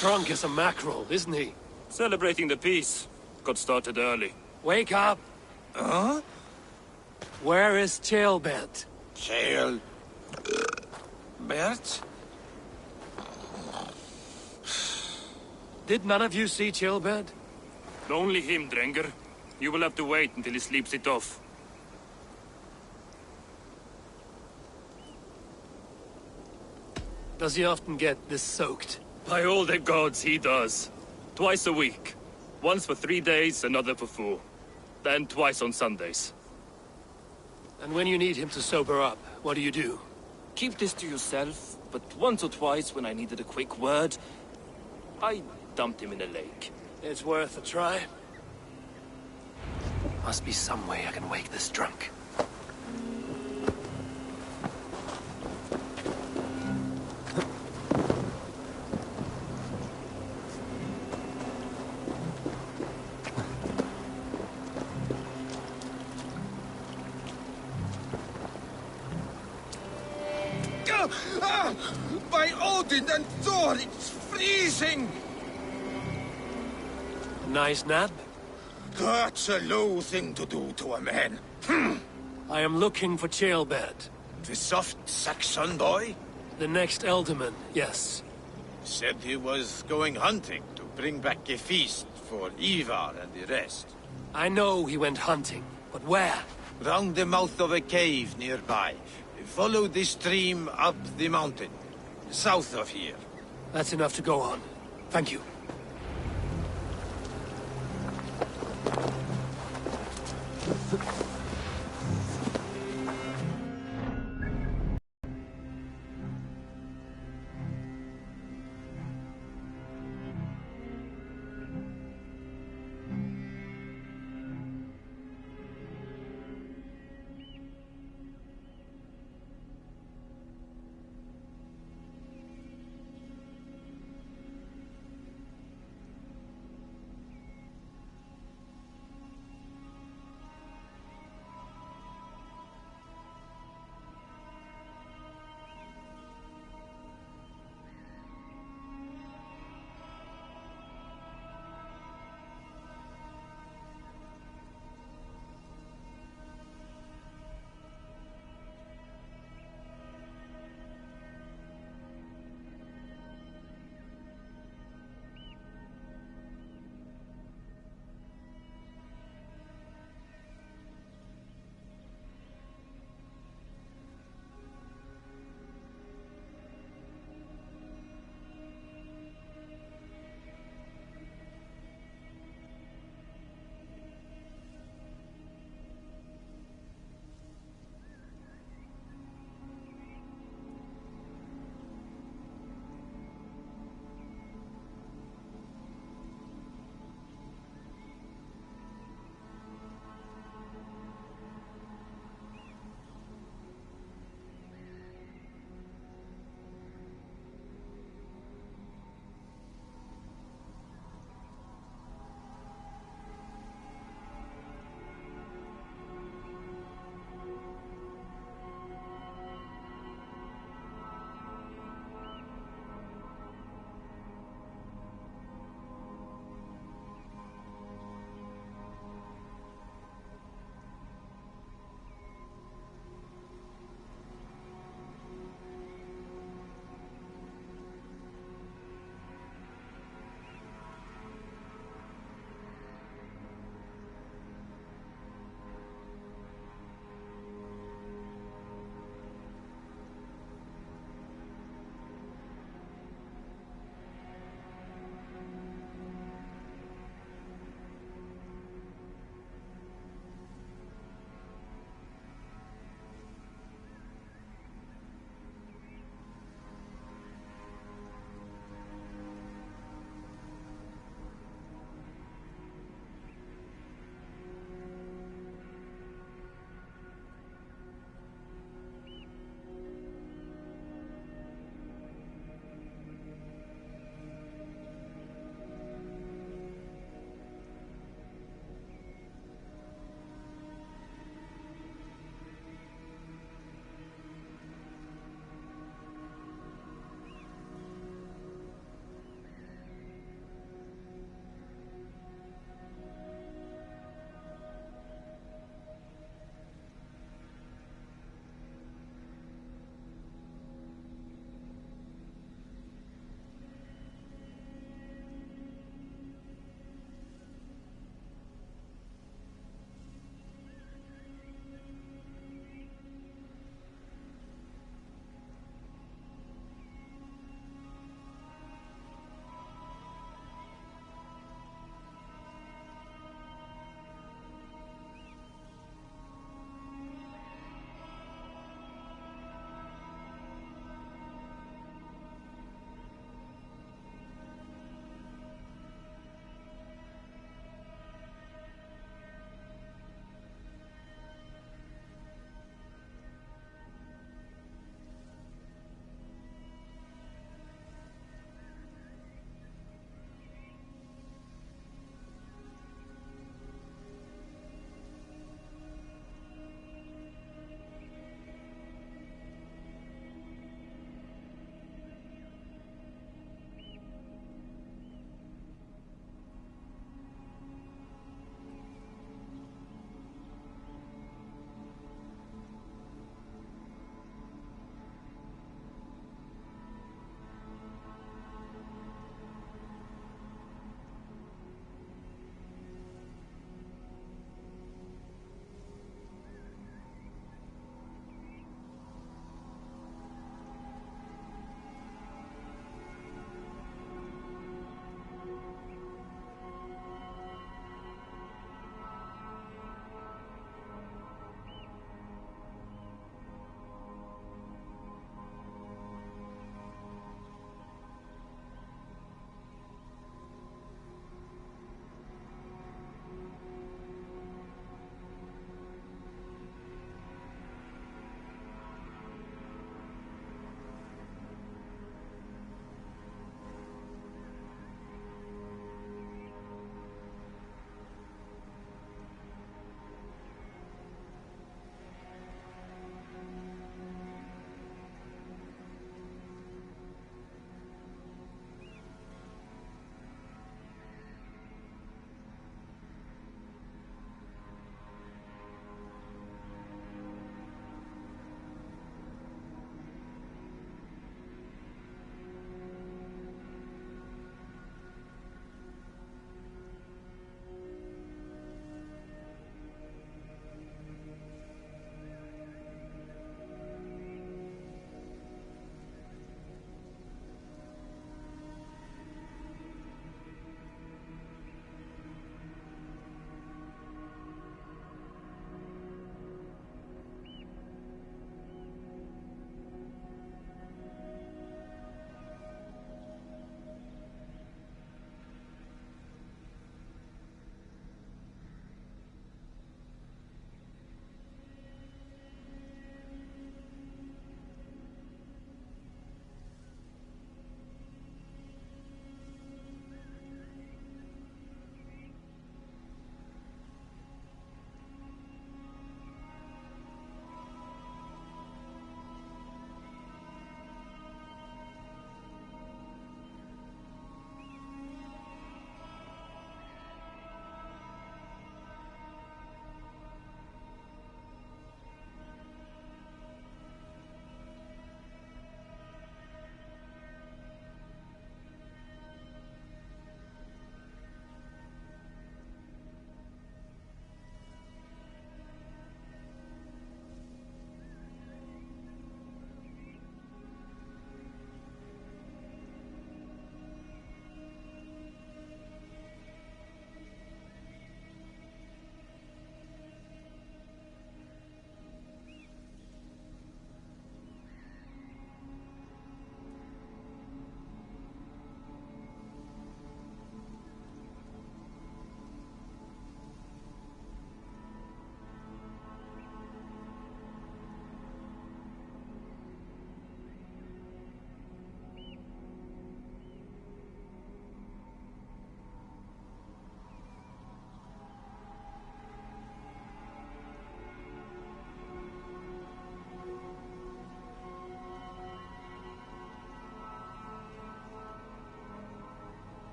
Speaker 1: Drunk as a mackerel, isn't he?
Speaker 13: Celebrating the peace. Got started early.
Speaker 1: Wake up!
Speaker 18: Huh?
Speaker 1: Where is Tailbert?
Speaker 18: Bert?
Speaker 1: Did none of you see Tailbert?
Speaker 13: Only him, Drenger. You will have to wait until he sleeps it off.
Speaker 1: Does he often get this soaked?
Speaker 13: By all the gods, he does. Twice a week. Once for 3 days, another for 4. Then twice on Sundays.
Speaker 1: And when you need him to sober up, what do you do?
Speaker 13: Keep this to yourself, but once or twice when I needed a quick word, I dumped him in a lake.
Speaker 1: It's worth a try.
Speaker 6: Must be some way I can wake this drunk.
Speaker 18: By Odin and Thor, it's freezing!
Speaker 1: Nice nap?
Speaker 18: That's a low thing to do to a man.
Speaker 1: I am looking for Tailbert.
Speaker 18: The soft Saxon boy?
Speaker 1: The next Elderman, yes.
Speaker 7: Said he was going hunting to bring back a feast for Ivar and the rest.
Speaker 1: I know he went hunting, but where?
Speaker 7: Round the mouth of a cave nearby. Follow the stream up the mountain, south of here.
Speaker 1: That's enough to go on. Thank you.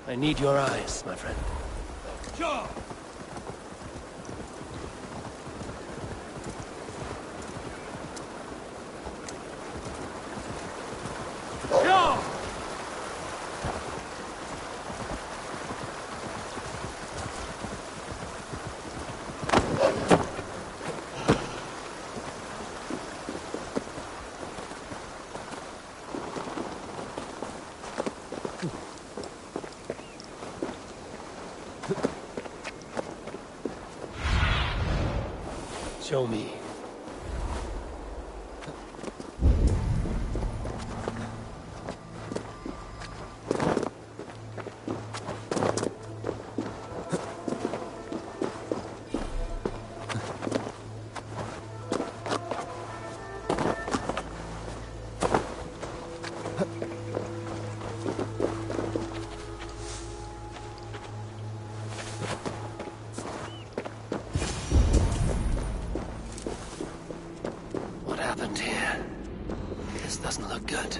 Speaker 1: I need your eyes, my friend.
Speaker 9: Sure.
Speaker 1: Show me. What happened here? This doesn't look good.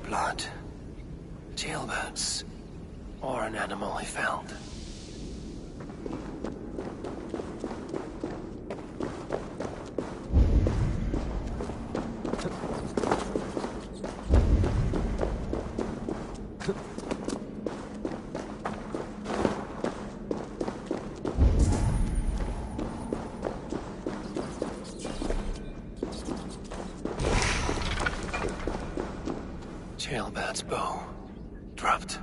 Speaker 1: Blood. Jailbirds. Or an animal I found. Jailbird's bow. Dropped.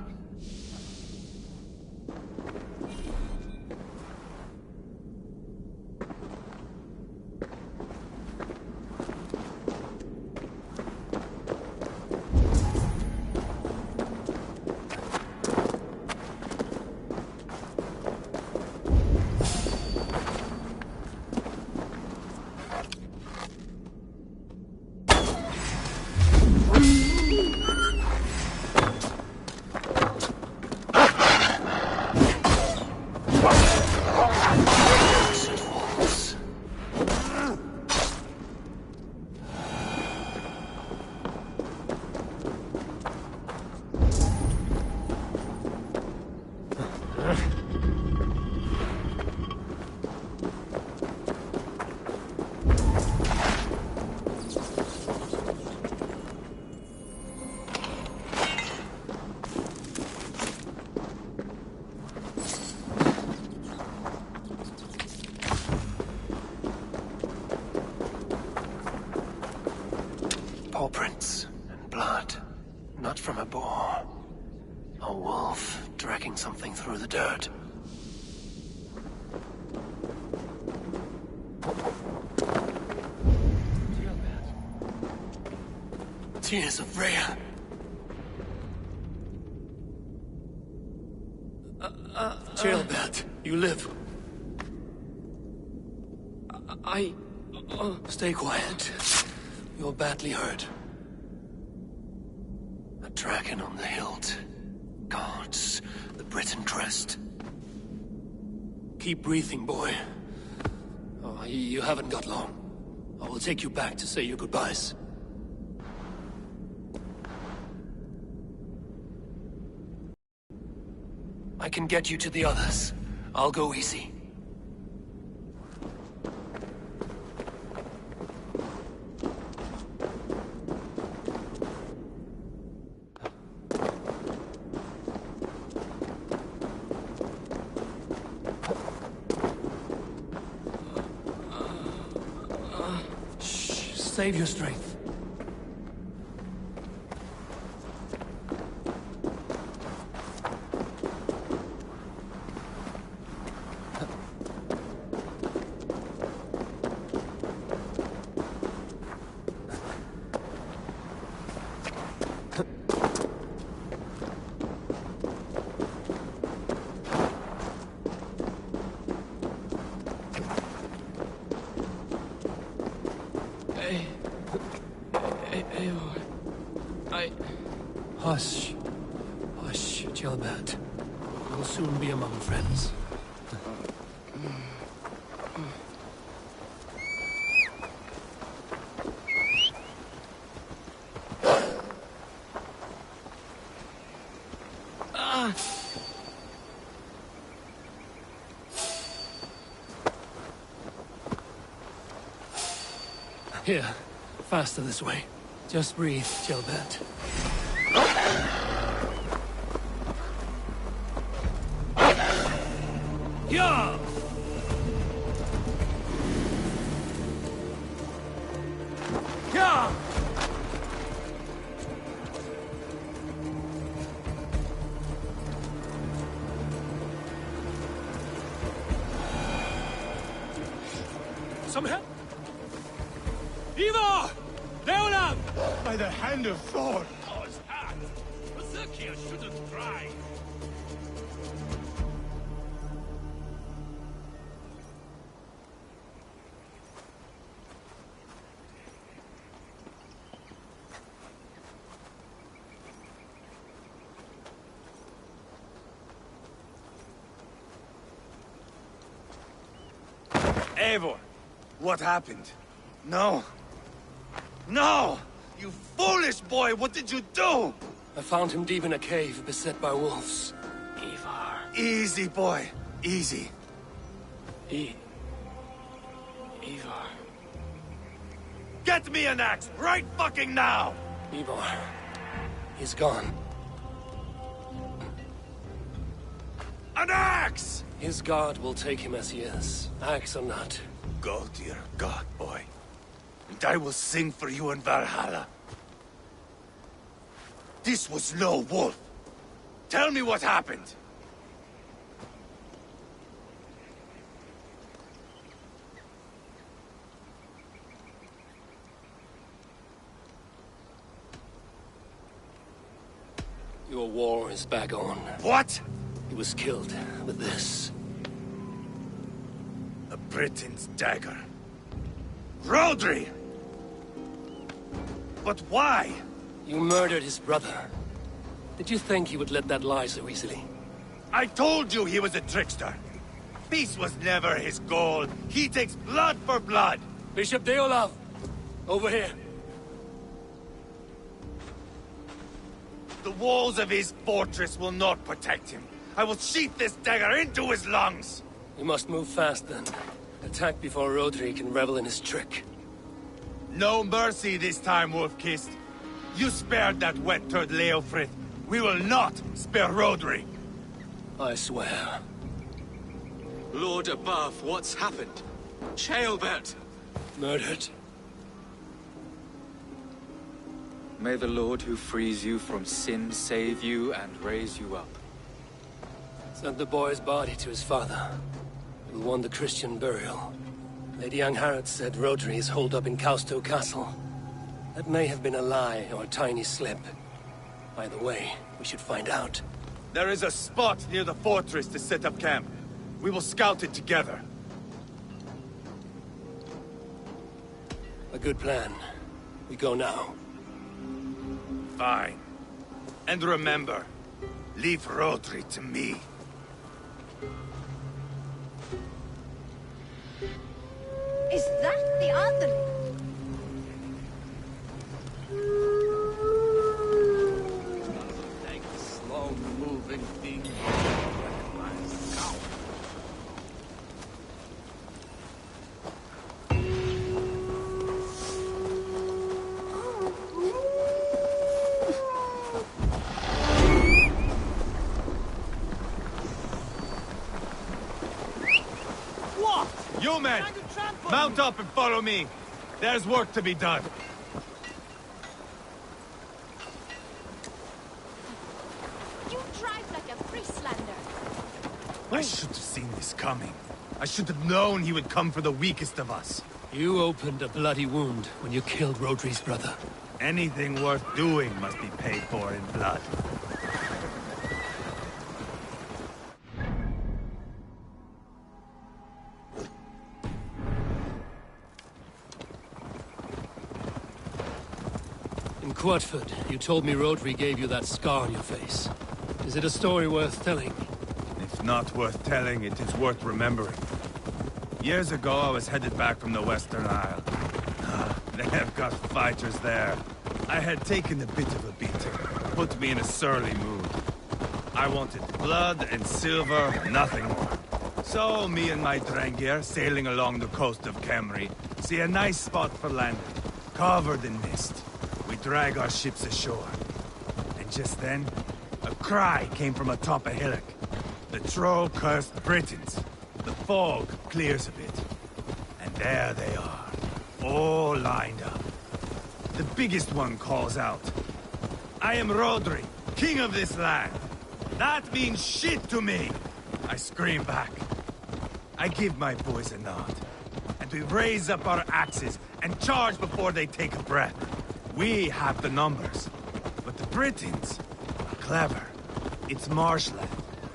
Speaker 1: Paw prints and blood. Not from a boar. A wolf dragging something through the dirt. Tears of Rhea. Jailbird, you live. Stay quiet. You're badly hurt. A dragon on the hilt. Gods, the Briton crest. Keep breathing, boy. Oh, you haven't got long. I will take you back to say your goodbyes. I can get you to the others. I'll go easy. save your strength. Hush. Hush, Gilbert. We'll soon be among friends. Here, faster this way. Just breathe, Gilbert. Yeah! Yeah! Some help? Ivar! Leonard!
Speaker 9: By the hand of Thor!
Speaker 1: Thor's hat! Berserkir shouldn't try!
Speaker 13: Eivor, what happened? No. No! You foolish boy, what did you do?
Speaker 1: I found him deep in a cave, beset by wolves. Ivar.
Speaker 13: Easy, boy. Easy.
Speaker 1: Ivar.
Speaker 13: Get me an axe, right fucking now!
Speaker 1: Ivar. He's gone.
Speaker 13: An axe!
Speaker 1: His god will take him as he is, axe or not.
Speaker 13: Go to your god, boy. And I will sing for you in Valhalla. This was no wolf. Tell me what happened.
Speaker 1: Your war is back on.
Speaker 13: What?
Speaker 1: He was killed with this.
Speaker 13: A Briton's dagger. Rodri! But why?
Speaker 1: You murdered his brother. Did you think he would let that lie so easily?
Speaker 13: I told you he was a trickster. Peace was never his goal. He takes blood for blood.
Speaker 1: Bishop Deolav, over here.
Speaker 13: The walls of his fortress will not protect him. I will sheath this dagger into his lungs.
Speaker 1: You must move fast then. Attack before Rodri can revel in his trick.
Speaker 13: No mercy this time, Wolf-Kissed. You spared that wet-turd Leofrith. We will not spare Rodri.
Speaker 1: I swear.
Speaker 16: Lord above, what's happened? Ceolbert!
Speaker 1: Murdered.
Speaker 16: May the Lord who frees you from sin save you and raise you up.
Speaker 1: Sent the boy's body to his father. He'll want the Christian burial. Lady Angharad said Rodri is holed up in Causto Castle. That may have been a lie or a tiny slip. Either way, we should find out.
Speaker 13: There is a spot near the fortress to set up camp. We will scout it together.
Speaker 1: A good plan. We go now.
Speaker 13: Fine. And remember, leave Rodri to me.
Speaker 3: Is that the other?
Speaker 9: Slow-moving thing.
Speaker 13: You men! Mount up and follow me! There's work to be done.
Speaker 3: You drive like a Frieslander.
Speaker 13: I should have seen this coming. I should have known he would come for the weakest of us.
Speaker 1: You opened a bloody wound when you killed Rodri's brother.
Speaker 13: Anything worth doing must be paid for in blood.
Speaker 1: In Quatford, you told me Rodri gave you that scar on your face. Is it a story worth telling?
Speaker 13: If not worth telling, it is worth remembering. Years ago, I was headed back from the Western Isle. They have got fighters there. I had taken a bit of a beating, put me in a surly mood. I wanted blood and silver, nothing more. So, me and my Drengir, sailing along the coast of Kemri, see a nice spot for landing, covered in mist. We drag our ships ashore. And just then, a cry came from atop a hillock. The troll-cursed Britons. The fog clears a bit. And there they are, all lined up. The biggest one calls out, "I am Rodri, king of this land. That means shit to me!" I scream back. I give my boys a nod. And we raise up our axes and charge before they take a breath. We have the numbers. But the Britons are clever. It's marshland.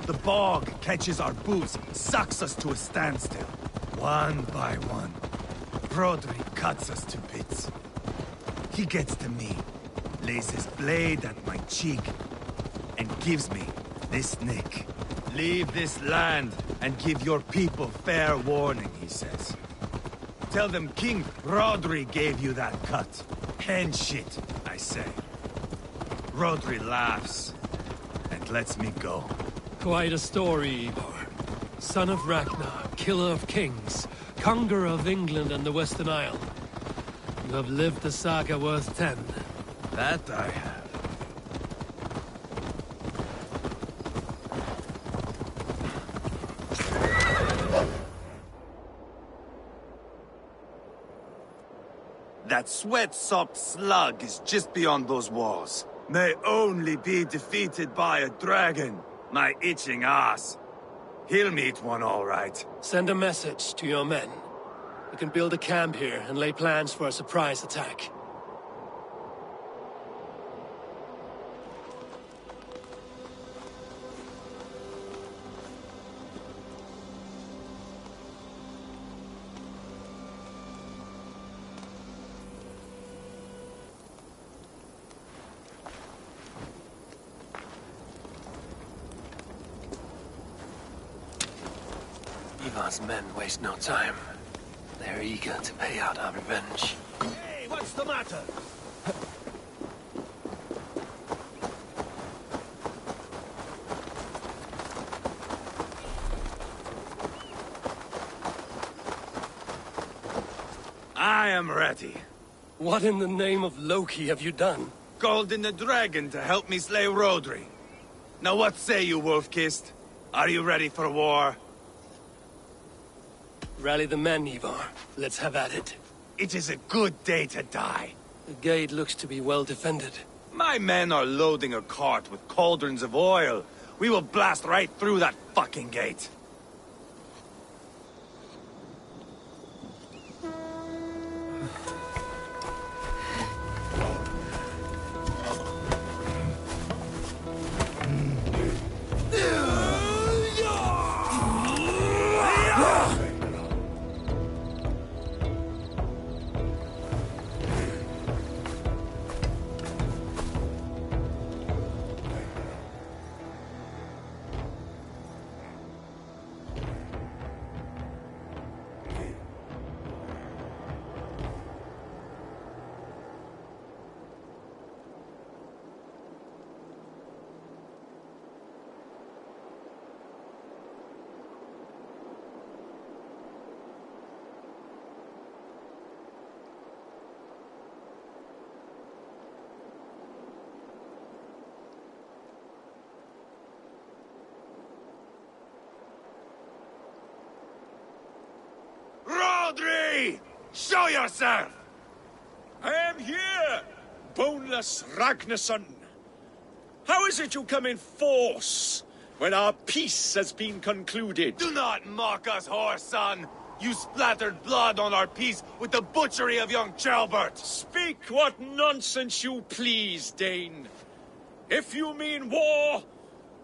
Speaker 13: The bog catches our boots, sucks us to a standstill. One by one, Rodri cuts us to bits. He gets to me, lays his blade at my cheek, and gives me this nick. "Leave this land and give your people fair warning," he says. "Tell them King Rodri gave you that cut." "And shit," I say. Rodri laughs and lets me go.
Speaker 1: Quite a story, Ivar. Son of Ragnar, killer of kings, conqueror of England and the Western Isle. You have lived a saga worth 10.
Speaker 13: That I have. That sweat-sopped slug is just beyond those walls. May only be defeated by a dragon. My itching ass. He'll meet one all right.
Speaker 1: Send a message to your men. We can build a camp here and lay plans for a surprise attack. Ivar's men waste no time. They're eager to pay out our revenge.
Speaker 9: Hey, what's the matter?
Speaker 13: I am ready.
Speaker 1: What in the name of Loki have you done?
Speaker 13: Called in the dragon to help me slay Rodri. Now what say you, Wolf-Kissed? Are you ready for war?
Speaker 1: Rally the men, Ivar. Let's have at it.
Speaker 13: It is a good day to die.
Speaker 1: The gate looks to be well defended.
Speaker 13: My men are loading a cart with cauldrons of oil. We will blast right through that fucking gate. Rodri! Show yourself!
Speaker 14: boneless Ragnarsson! How is it you come in force when our peace has been concluded?
Speaker 13: Do not mock us, whoreson! You splattered blood on our peace with the butchery of young Chalbert!
Speaker 14: Speak what nonsense you please, Dane. If you mean war,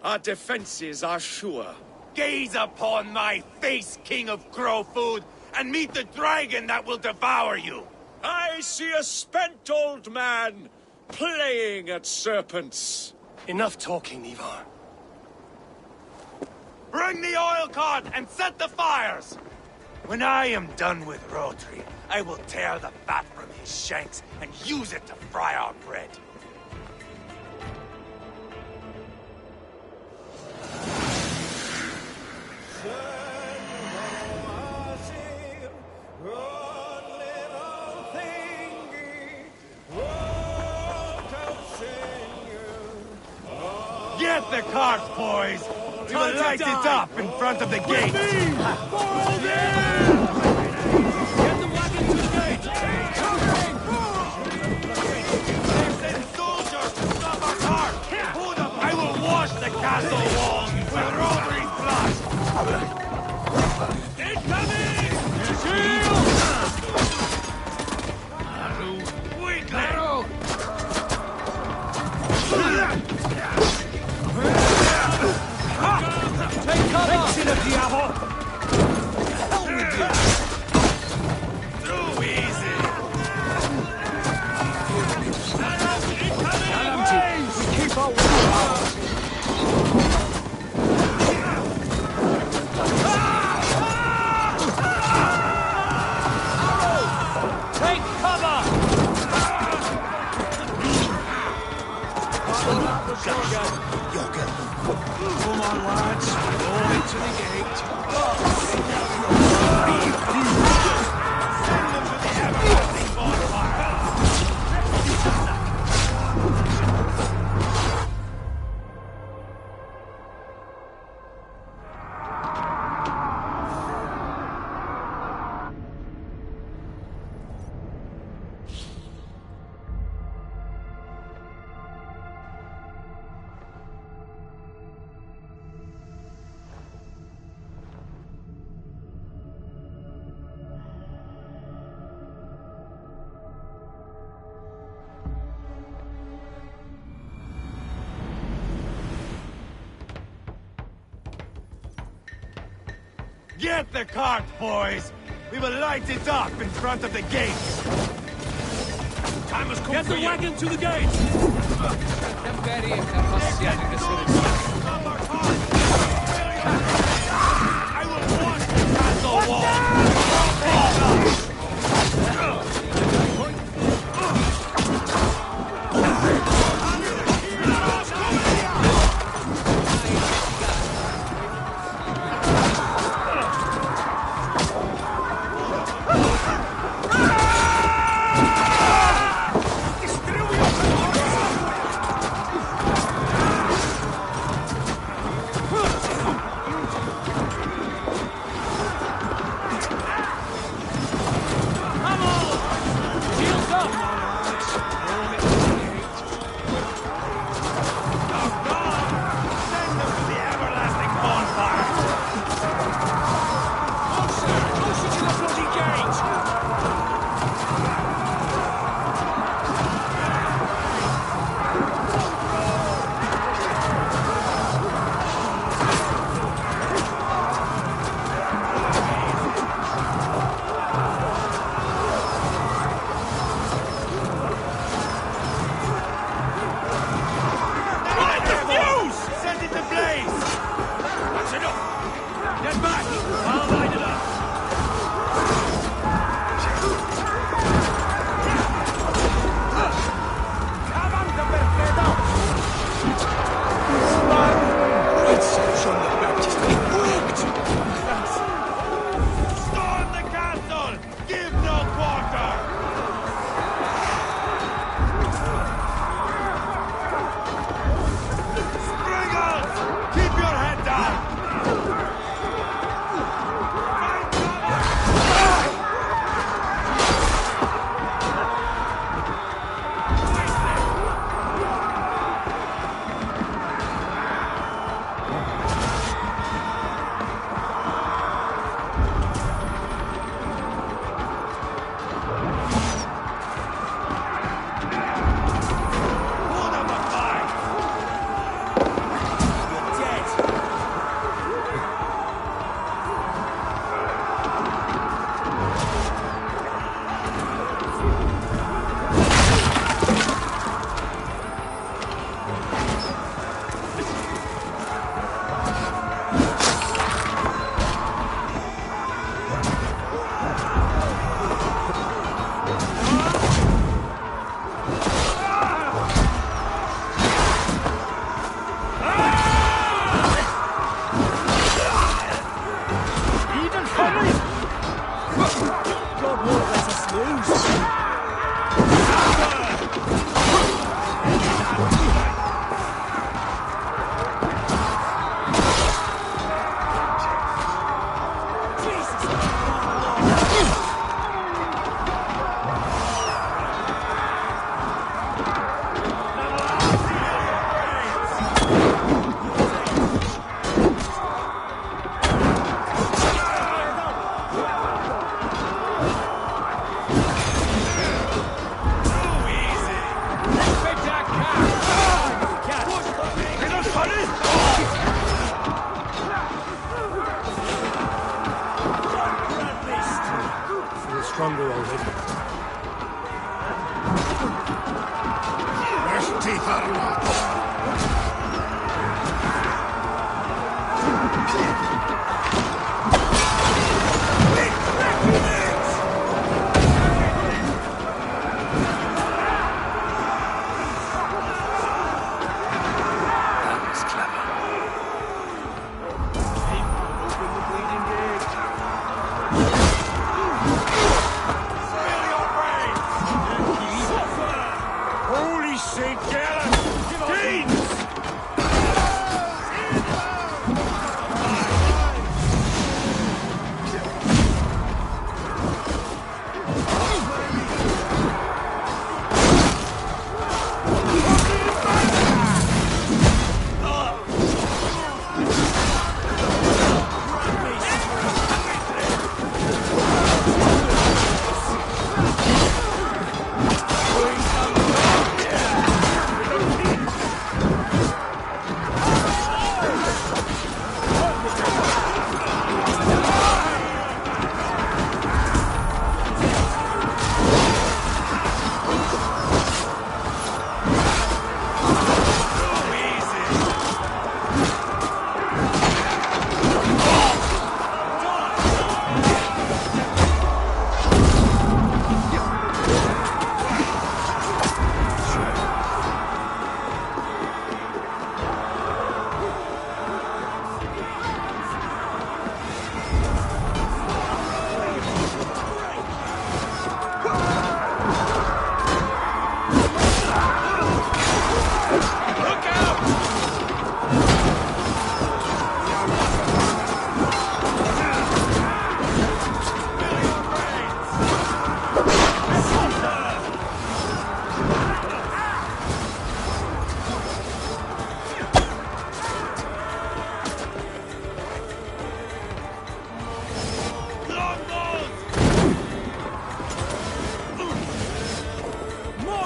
Speaker 14: our defenses are sure.
Speaker 13: Gaze upon my face, King of Crow Food, and meet the dragon that will devour you!
Speaker 14: I see a spent old man playing at serpents.
Speaker 1: Enough talking, Ivar.
Speaker 13: Bring the oil cart and set the fires! When I am done with Rotary, I will tear the fat from his shanks and use it to fry our bread. Get the cart, boys! We will light it up in front of the gate!
Speaker 1: Get the wagon to the gate!
Speaker 13: Send soldiers to stop our cart! I will wash the castle walls with Rotary's blood! Incoming!
Speaker 1: Take cover! Diabo!
Speaker 13: Hell with you! Too easy!
Speaker 1: We keep our Take cover!
Speaker 18: Come on, lads. All into the gate.
Speaker 13: Send them to the everlasting bonfire! Get the cart, boys! We will light it up in front of the gate!
Speaker 1: Time has come. Get the wagon to the gate!
Speaker 13: I will wash the castle wall!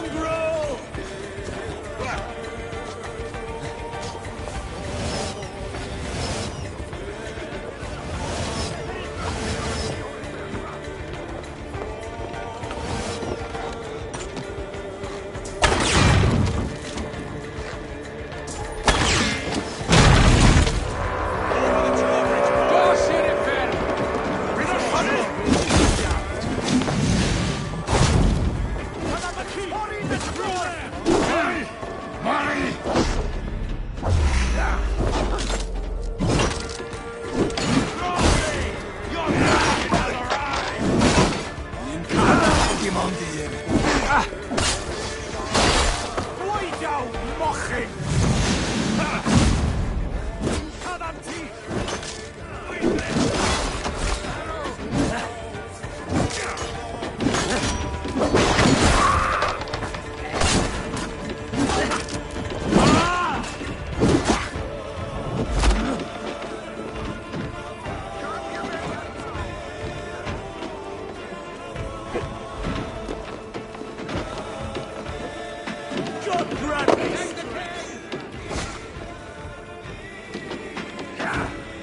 Speaker 13: mongrel!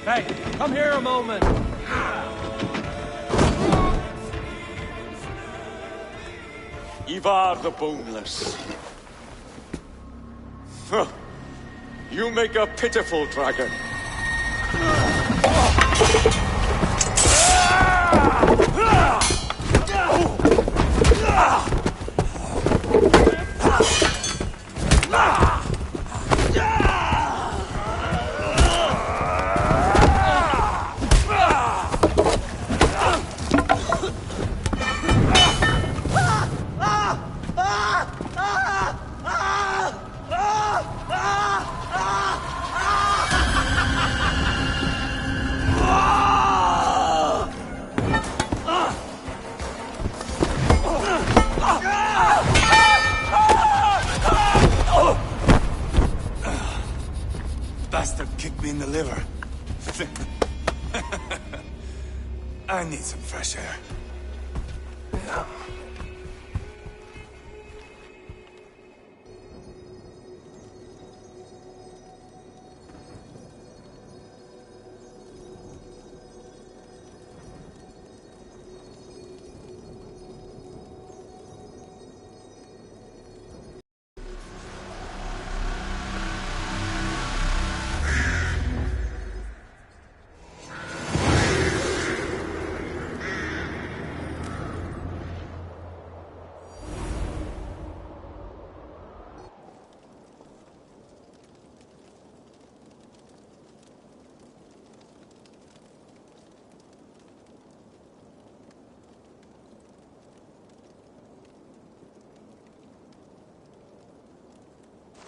Speaker 1: Hey, come here a moment.
Speaker 14: Ivar the Boneless. Huh. You make a pitiful dragon.
Speaker 13: Bastard kicked me in the liver. I need some fresh air. Yeah.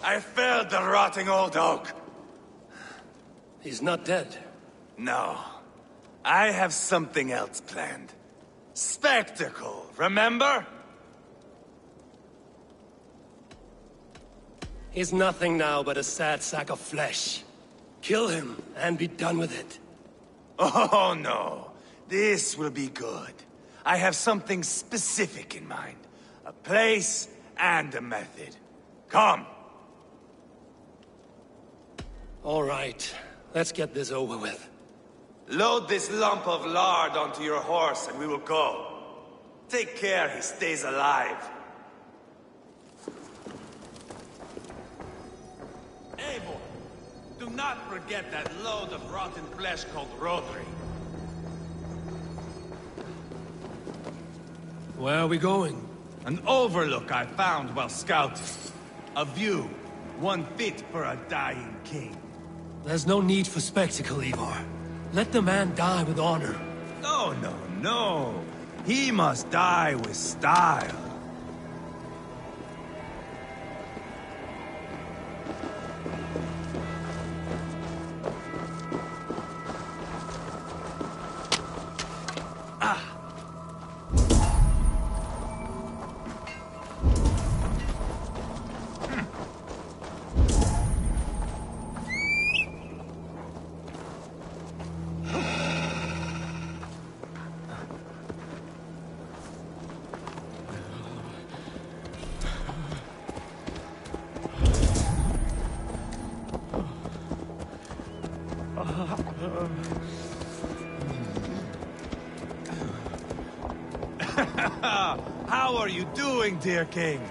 Speaker 13: I felled the rotting old oak.
Speaker 1: He's not dead.
Speaker 13: No. I have something else planned. Spectacle, remember?
Speaker 1: He's nothing now but a sad sack of flesh. Kill him and be done with it.
Speaker 13: Oh, no. This will be good. I have something specific in mind. A place and a method. Come.
Speaker 1: All right. Let's get this over with.
Speaker 13: Load this lump of lard onto your horse and we will go. Take care he stays alive. Eivor, do not forget that load of rotten flesh called Rodri.
Speaker 1: Where are we going?
Speaker 13: An overlook I found while scouting. A view, one fit for a dying king.
Speaker 1: There's no need for spectacle, Ivar. Let the man die with honor.
Speaker 13: No, no, no. He must die with style. How are you doing, dear king?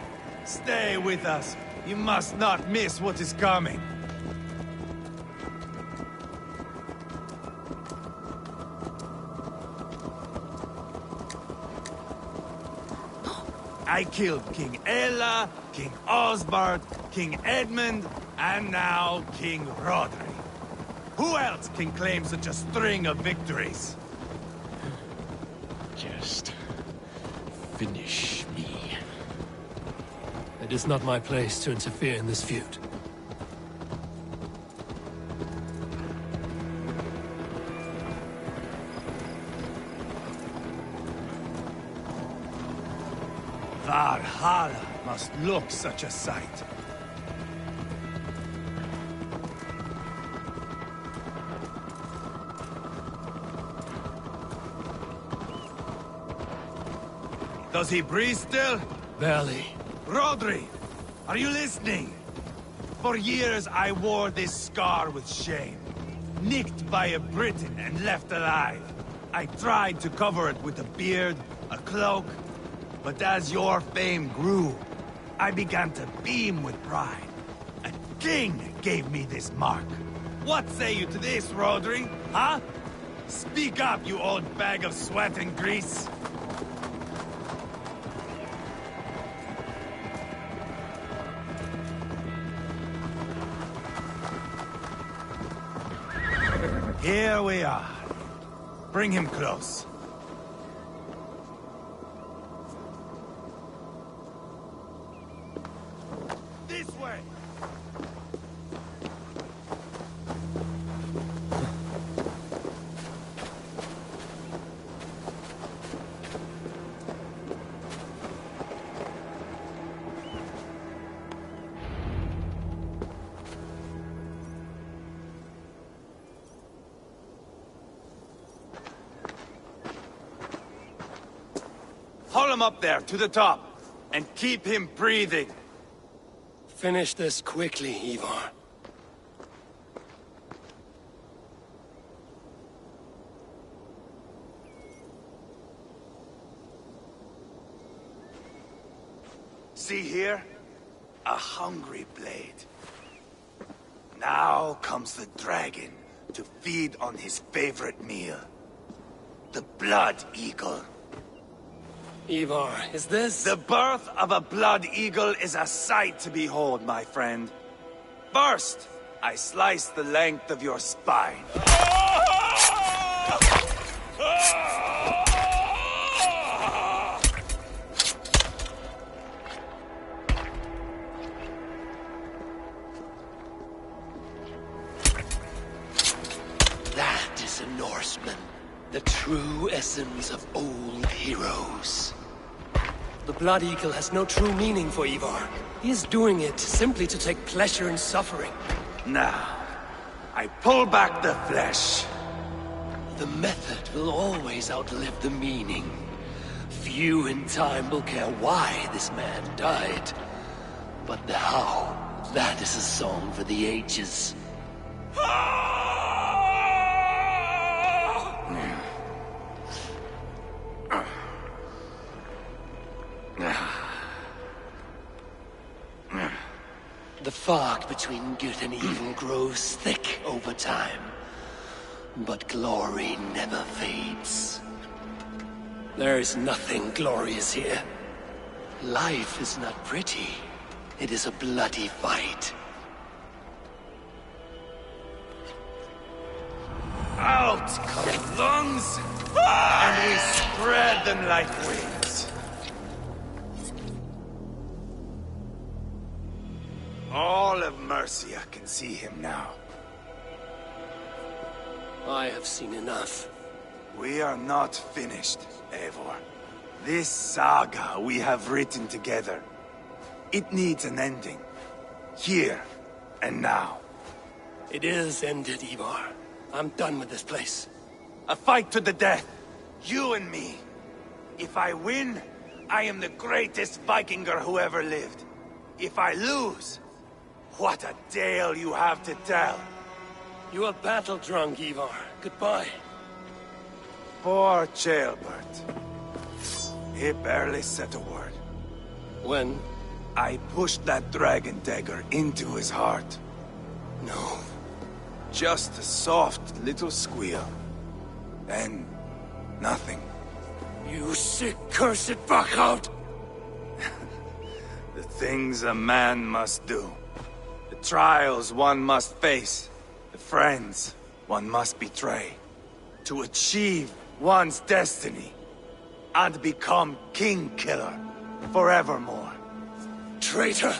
Speaker 13: Stay with us. You must not miss what is coming. I killed King Ella, King Osbert, King Edmund, and now King Rodri. Who else can claim such a string of victories?
Speaker 1: Just finish me. It is not my place to interfere in this feud.
Speaker 13: Valhalla must look such a sight. Does he breathe still?
Speaker 1: Barely.
Speaker 13: Rodri, are you listening? For years I wore this scar with shame. Nicked by a Briton and left alive. I tried to cover it with a beard, a cloak, but as your fame grew, I began to beam with pride. A king gave me this mark. What say you to this, Rodri? Huh? Speak up, you old bag of sweat and grease. Here we are. Bring him close. This way! Haul him up there, to the top, and keep him breathing.
Speaker 1: Finish this quickly, Ivar.
Speaker 13: See here? A hungry blade. Now comes the dragon to feed on his favorite meal. The blood eagle.
Speaker 1: Ivar, is this?
Speaker 13: The birth of a blood eagle is a sight to behold, my friend. First, I slice the length of your spine.
Speaker 1: That is a Norseman. The true essence of old heroes. The Blood Eagle has no true meaning for Ivar. He is doing it simply to take pleasure in suffering.
Speaker 13: Now, I pull back the flesh.
Speaker 1: The method will always outlive the meaning. Few in time will care why this man died. But the how, that is a song for the ages. The fog between good and evil grows thick over time. But glory never fades. There is nothing glorious here. Life is not pretty. It is a bloody fight.
Speaker 13: Out come lungs, and we spread them like wings. All of Mercia can see him now.
Speaker 1: I have seen enough.
Speaker 13: We are not finished, Eivor. This saga we have written together, it needs an ending. Here and now.
Speaker 1: It is ended, Ivar. I'm done with this place.
Speaker 13: A fight to the death. You and me. If I win, I am the greatest Vikinger who ever lived. If I lose, what a tale you have to tell.
Speaker 1: You are battle-drunk, Ivar. Goodbye.
Speaker 13: Poor Ceolbert. He barely said a word.
Speaker 1: When?
Speaker 13: I pushed that dragon dagger into his heart.
Speaker 1: No.
Speaker 13: Just a soft little squeal. Then, nothing.
Speaker 1: You sick, cursed fuck-out!
Speaker 13: The things a man must do. The trials one must face. The friends one must betray. To achieve one's destiny. And become king-killer forevermore.
Speaker 1: Traitor!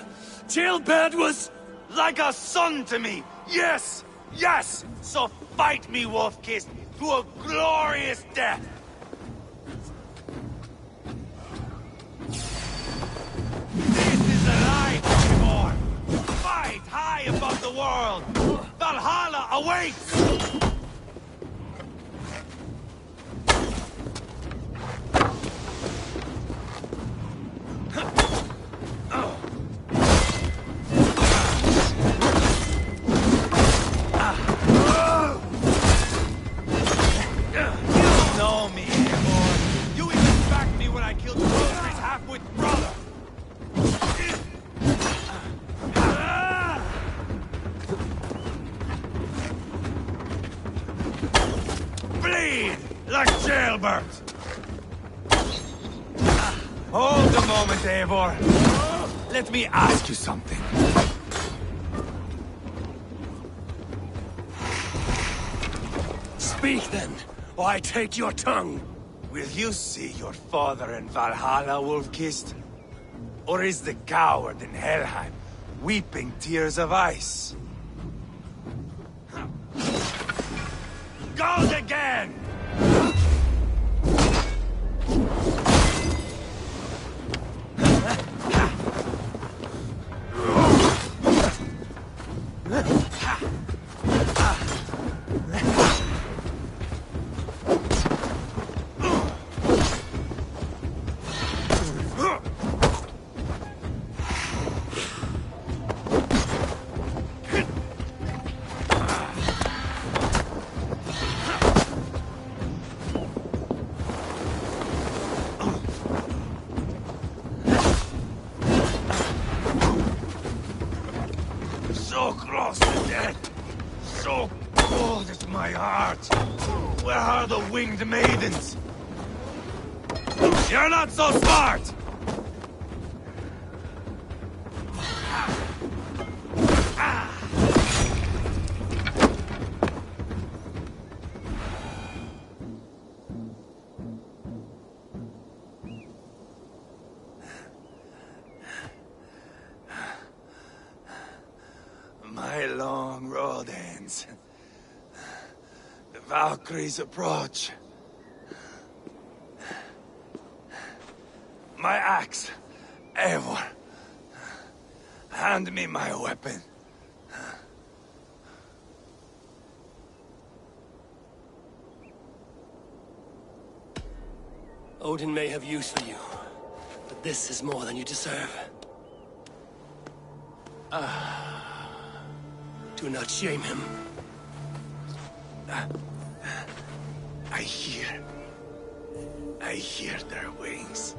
Speaker 1: Jailbird was...
Speaker 13: like a son to me! Yes! Yes! So fight me, Wolf-Kiss, to a glorious death! This is the life, Eivor! Fight high above the world! Valhalla awaits! Like jailbird! Hold a moment, Eivor. Let me ask you something.
Speaker 1: Speak then, or I take your tongue.
Speaker 13: Will you see your father in Valhalla, Wolf-Kissed? Or is the coward in Helheim weeping tears of ice? Goes again! So close to death. So cold is my heart. Where are the winged maidens? You're not so smart! My long road ends. The Valkyries approach. My axe, Eivor. Hand me my weapon.
Speaker 1: Odin may have use for you, but this is more than you deserve. Do not shame him.
Speaker 13: I hear their wings.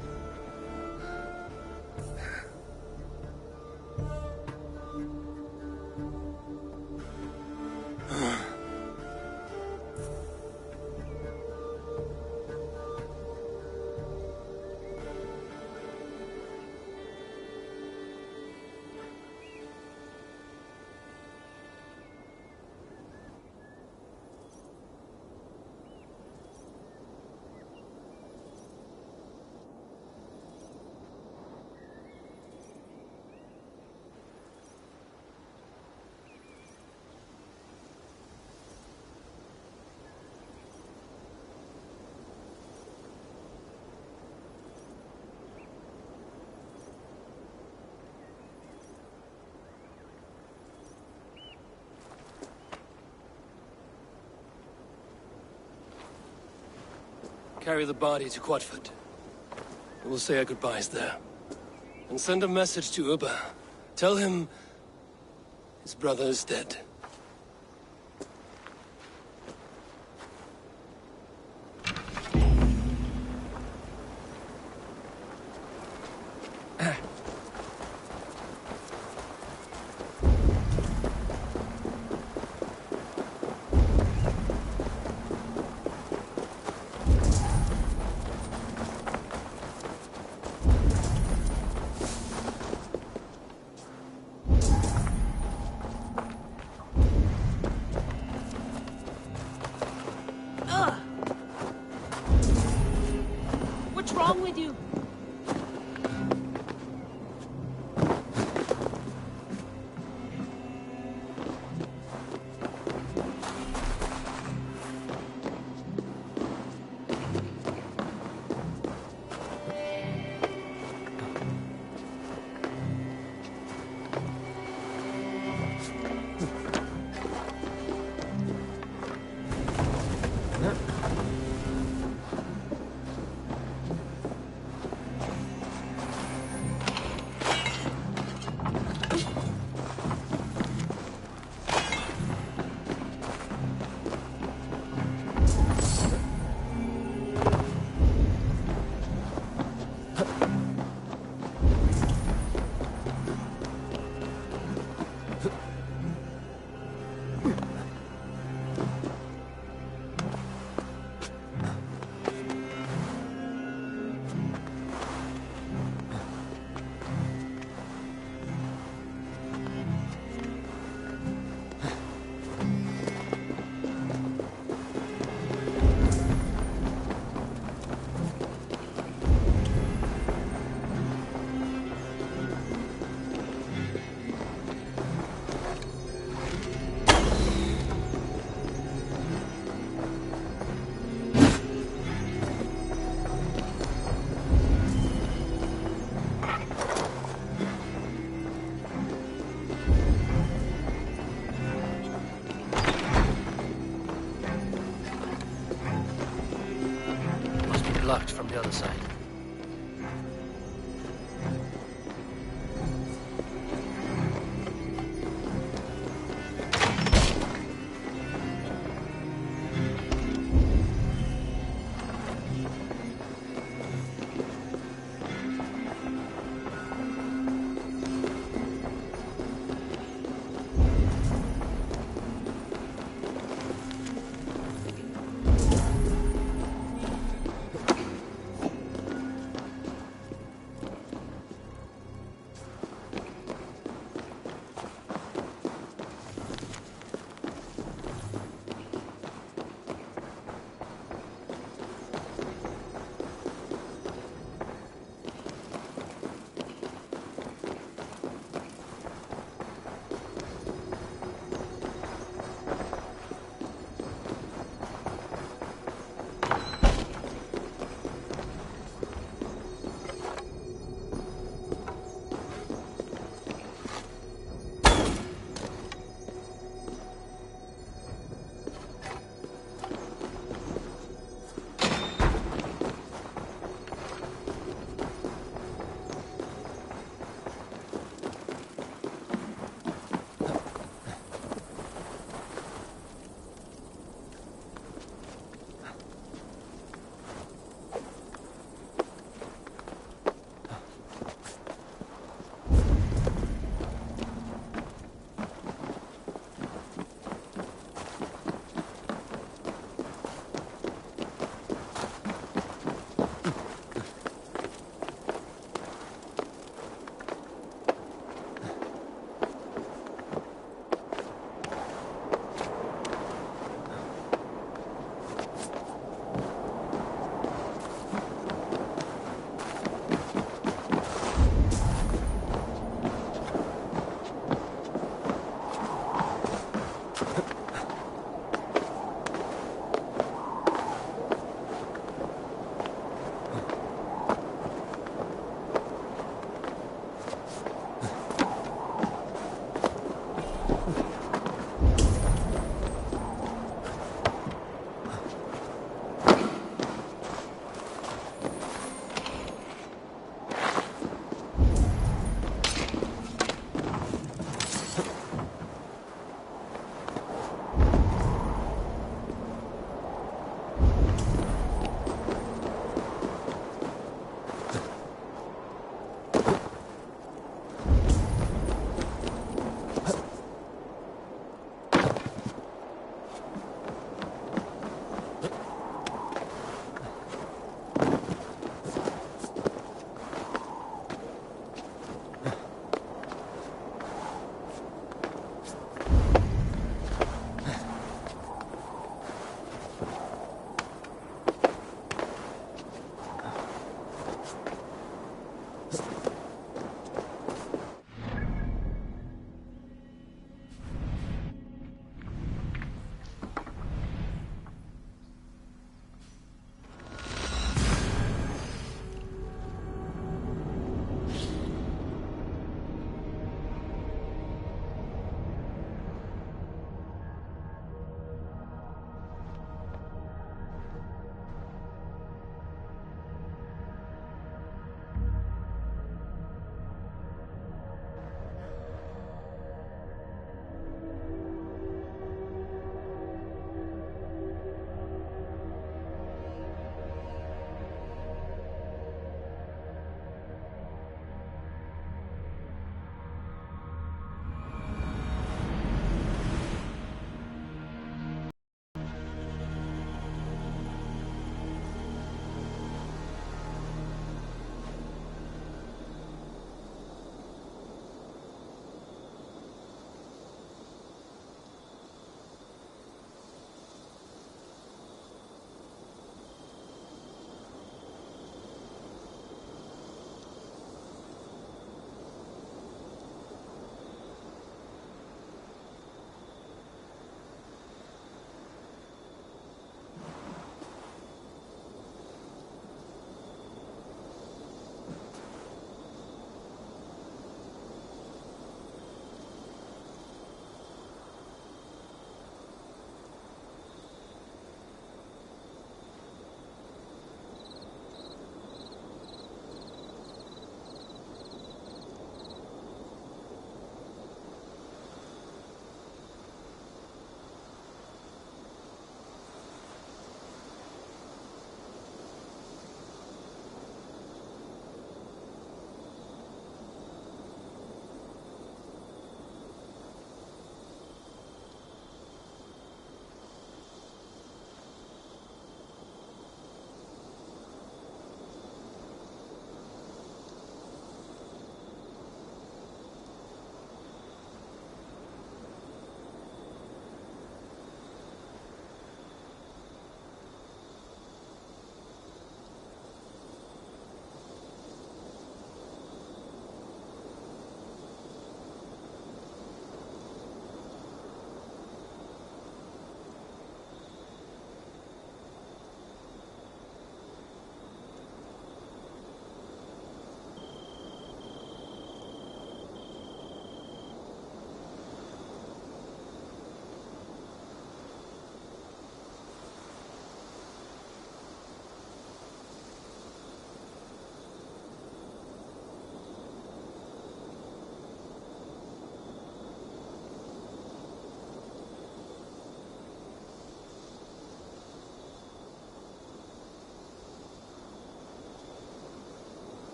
Speaker 1: Carry the body to Quatford. We'll say our goodbyes there. And send a message to Ubba. Tell him his brother is dead.
Speaker 6: locked from the other side.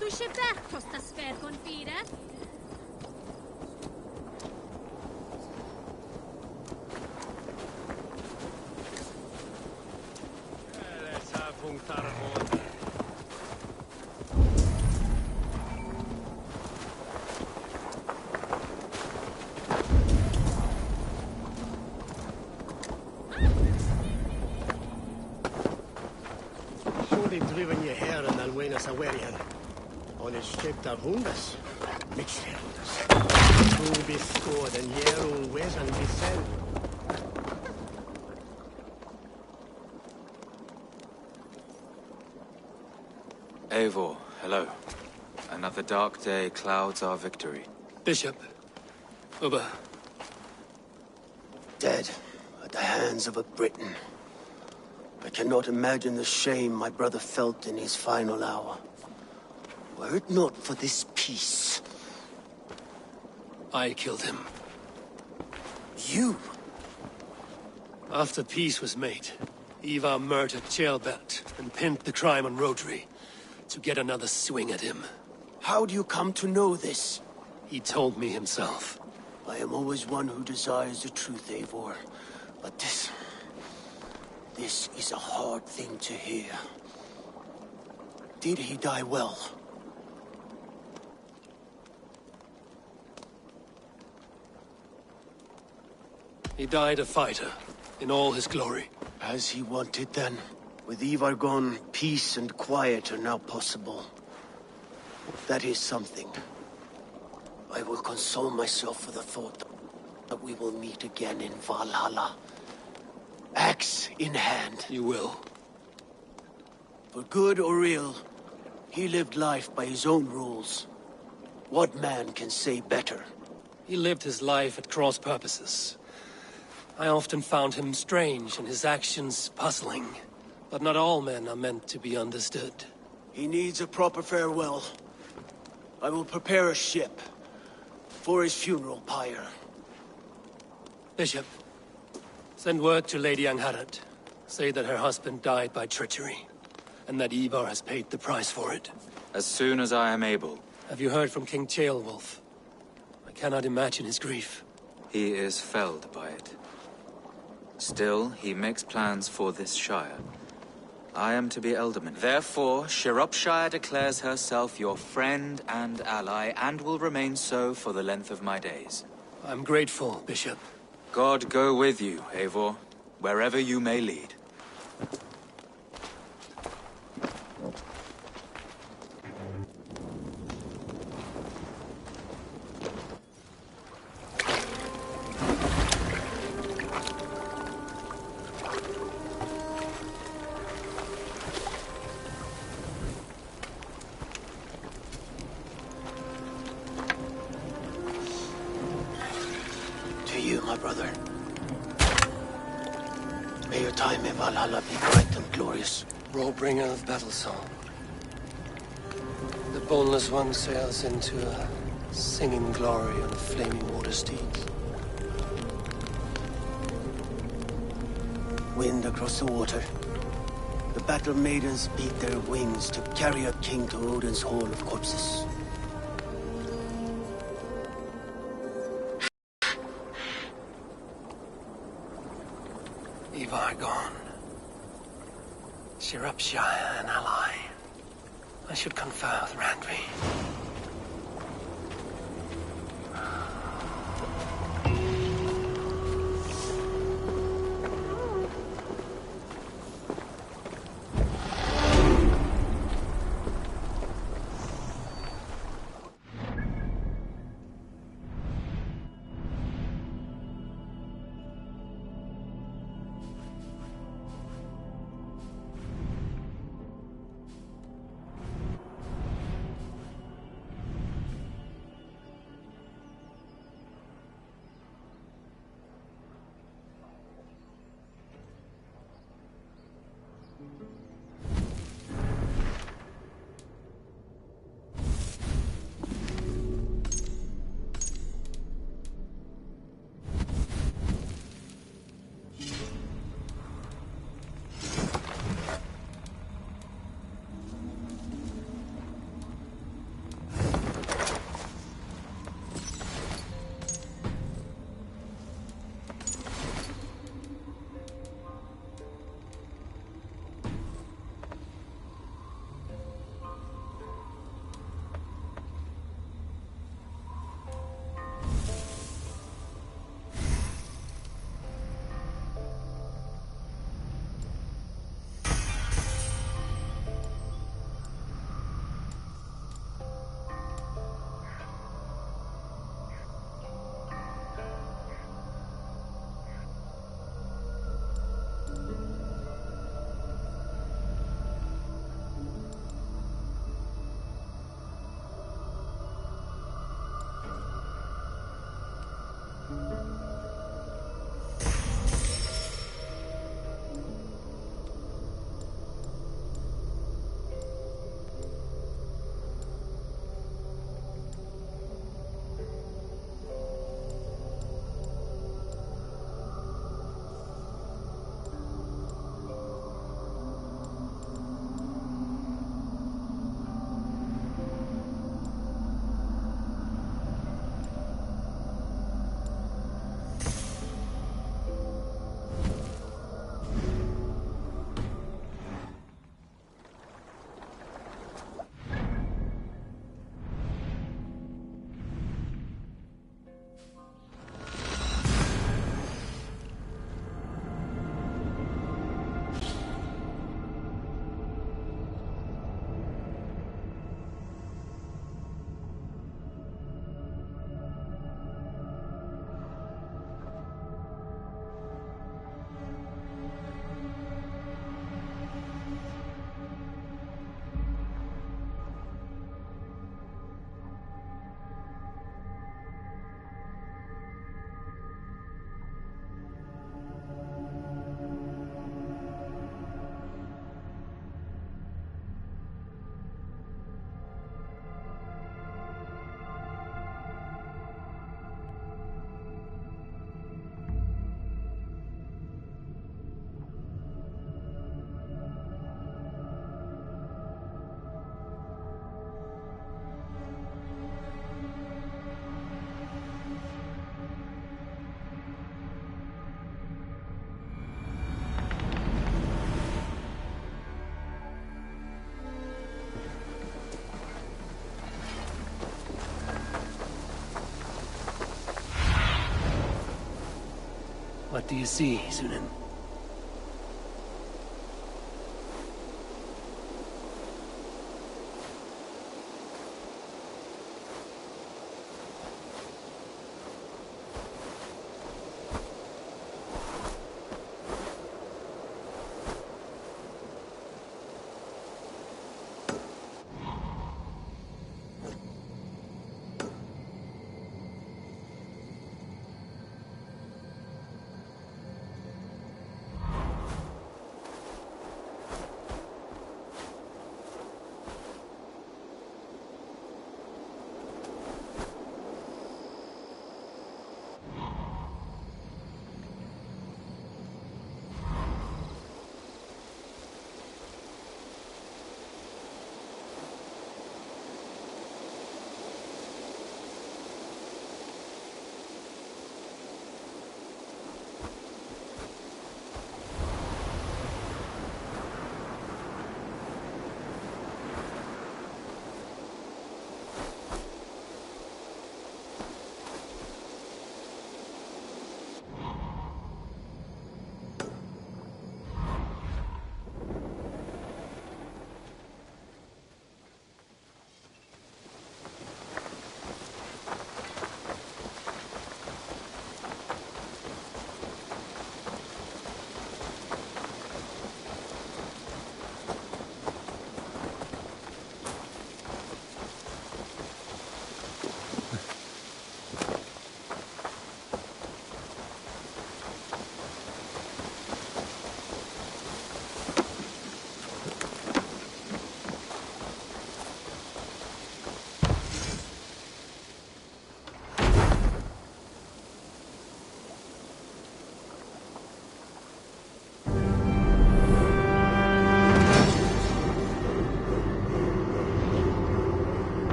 Speaker 3: Du eisiau beth os da sferg o'n fira?
Speaker 5: Surely driven your hair and Alwenas Awerian. On his ship der hundas. Mixed hundas. Du bist scored and Jeru Wesan Vicel.
Speaker 19: Eivor, hello. Another dark day clouds our victory.
Speaker 1: Bishop. Uber.
Speaker 5: Dead at the hands of a Briton. I cannot imagine the shame my brother felt in his final hour. Were it not for this peace.
Speaker 1: I killed him.
Speaker 5: You?
Speaker 1: After peace was made, Ivar murdered Ceolbert and pinned the crime on Rodri to get another swing at him.
Speaker 5: How do you come to know this?
Speaker 1: He told me himself.
Speaker 5: I am always one who desires the truth, Eivor. But this is a hard thing to hear. Did he die well?
Speaker 1: He died a fighter, in all his glory.
Speaker 5: As he wanted then. With Ivar gone, peace and quiet are now possible. That is something. I will console myself for the thought that we will meet again in Valhalla. Axe in hand.
Speaker 1: You will.
Speaker 5: For good or ill, he lived life by his own rules. What man can say better?
Speaker 1: He lived his life at cross purposes. I often found him strange and his actions puzzling. But not all men are meant to be understood.
Speaker 5: He needs a proper farewell. I will prepare a ship for his funeral pyre.
Speaker 1: Bishop, send word to Lady Angharad. Say that her husband died by treachery, and that Ivar has paid the price for it.
Speaker 19: As soon as I am able.
Speaker 1: Have you heard from King Ceolwulf? I cannot imagine his grief.
Speaker 19: He is felled by it. Still, he makes plans for this shire. I am to be Elderman. Therefore, Shropshire declares herself your friend and ally, and will remain so for the length of my days.
Speaker 1: I'm grateful, Bishop.
Speaker 19: God go with you, Eivor, wherever you may lead.
Speaker 5: My brother. May your time in Valhalla be bright and glorious.
Speaker 1: Roll-bringer of battle song. The boneless one sails into a singing glory on a flaming water steed.
Speaker 5: Wind across the water. The battle maidens beat their wings to carry a king to Odin's hall of corpses.
Speaker 1: Ivar gone. Shropshire an ally. I should confer with Randvi.
Speaker 5: do you see, Sunan?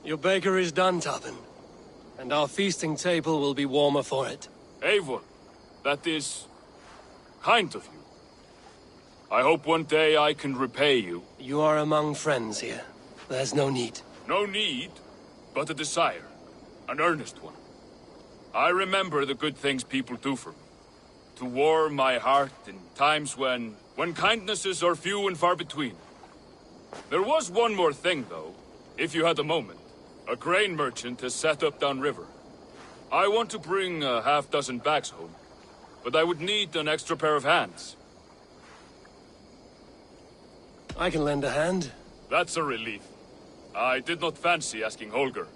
Speaker 1: Your baker is done, Tarpon. And our feasting table will be warmer for it.
Speaker 10: Eivor, that is kind of you. I hope one day I can repay you.
Speaker 1: You are among friends here. There's no need.
Speaker 10: No need, but a desire. An earnest one. I remember the good things people do for me. To warm my heart in times when kindnesses are few and far between. There was one more thing, though, if you had a moment. A grain merchant has set up downriver. I want to bring a half-dozen bags home, but I would need an extra pair of hands.
Speaker 1: I can lend a hand.
Speaker 10: That's a relief. I did not fancy asking Holger.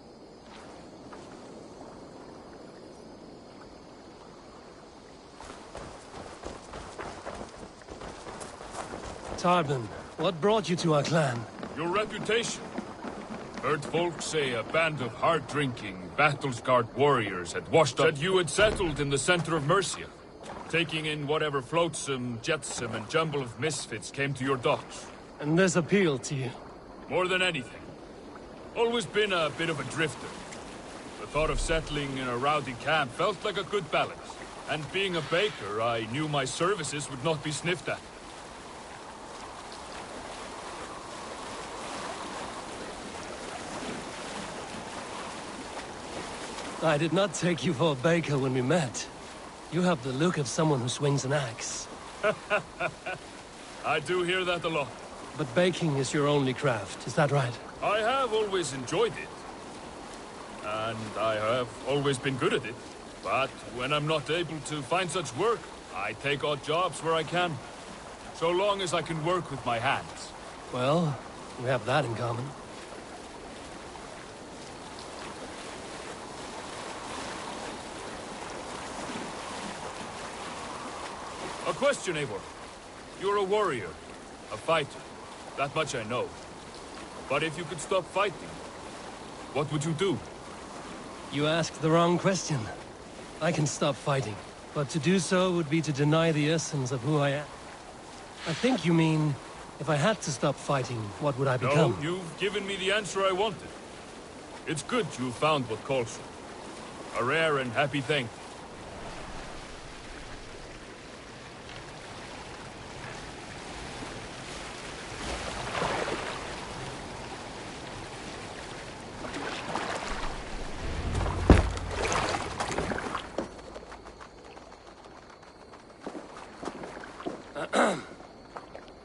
Speaker 1: Tarpon, what brought you to our clan?
Speaker 10: Your reputation. Heard folks say a band of hard-drinking, battle-scarred warriors had washed up. Said you had settled in the center of Mercia, taking in whatever flotsam, jetsam, and jumble of misfits came to your docks.
Speaker 1: And this appealed to you?
Speaker 10: More than anything. Always been a bit of a drifter. The thought of settling in a rowdy camp felt like a good balance. And being a baker, I knew my services would not be sniffed at.
Speaker 1: I did not take you for a baker when we met. You have the look of someone who swings an axe.
Speaker 10: I do hear that a lot.
Speaker 1: But baking is your only craft, is that right?
Speaker 10: I have always enjoyed it. And I have always been good at it. But when I'm not able to find such work, I take odd jobs where I can. So long as I can work with my hands.
Speaker 1: Well, we have that in common.
Speaker 10: A question, Eivor. You're a warrior, a fighter. That much I know. But if you could stop fighting, what would you do?
Speaker 1: You asked the wrong question. I can stop fighting, but to do so would be to deny the essence of who I am. I think you mean, if I had to stop fighting, what would I become?
Speaker 10: No, you've given me the answer I wanted. It's good you found what calls you. A rare and happy thing.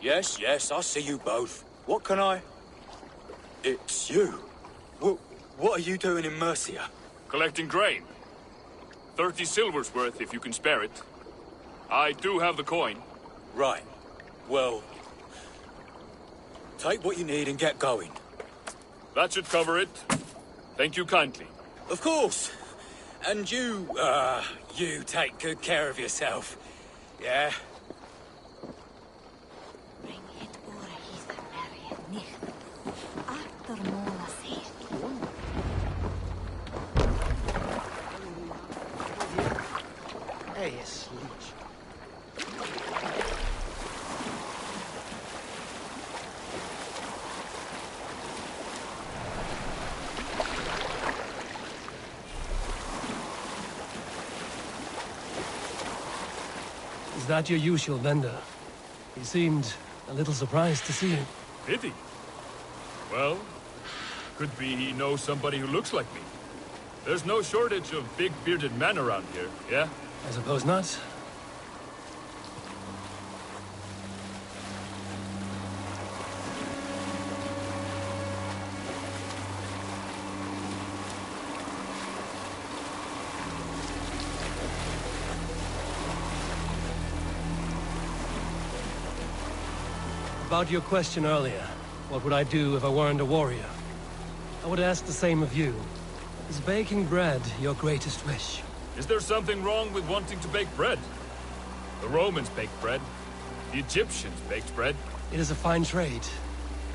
Speaker 13: Yes, I see you both. What can I... It's you. What are you doing in Mercia?
Speaker 10: Collecting grain. 30 silver's worth, if you can spare it. I do have the coin.
Speaker 13: Right. Well... take what you need and get going.
Speaker 10: That should cover it. Thank you kindly.
Speaker 13: Of course. And you take good care of yourself. Yeah?
Speaker 1: Is that your usual vendor? He seemed a little surprised to see you.
Speaker 10: Pity. Well, could be he knows somebody who looks like me. There's no shortage of big bearded men around here, yeah?
Speaker 1: I suppose not. About your question earlier, what would I do if I weren't a warrior? I would ask the same of you. Is baking bread your greatest wish?
Speaker 10: Is there something wrong with wanting to bake bread? The Romans baked bread. The Egyptians baked bread.
Speaker 1: It is a fine trade.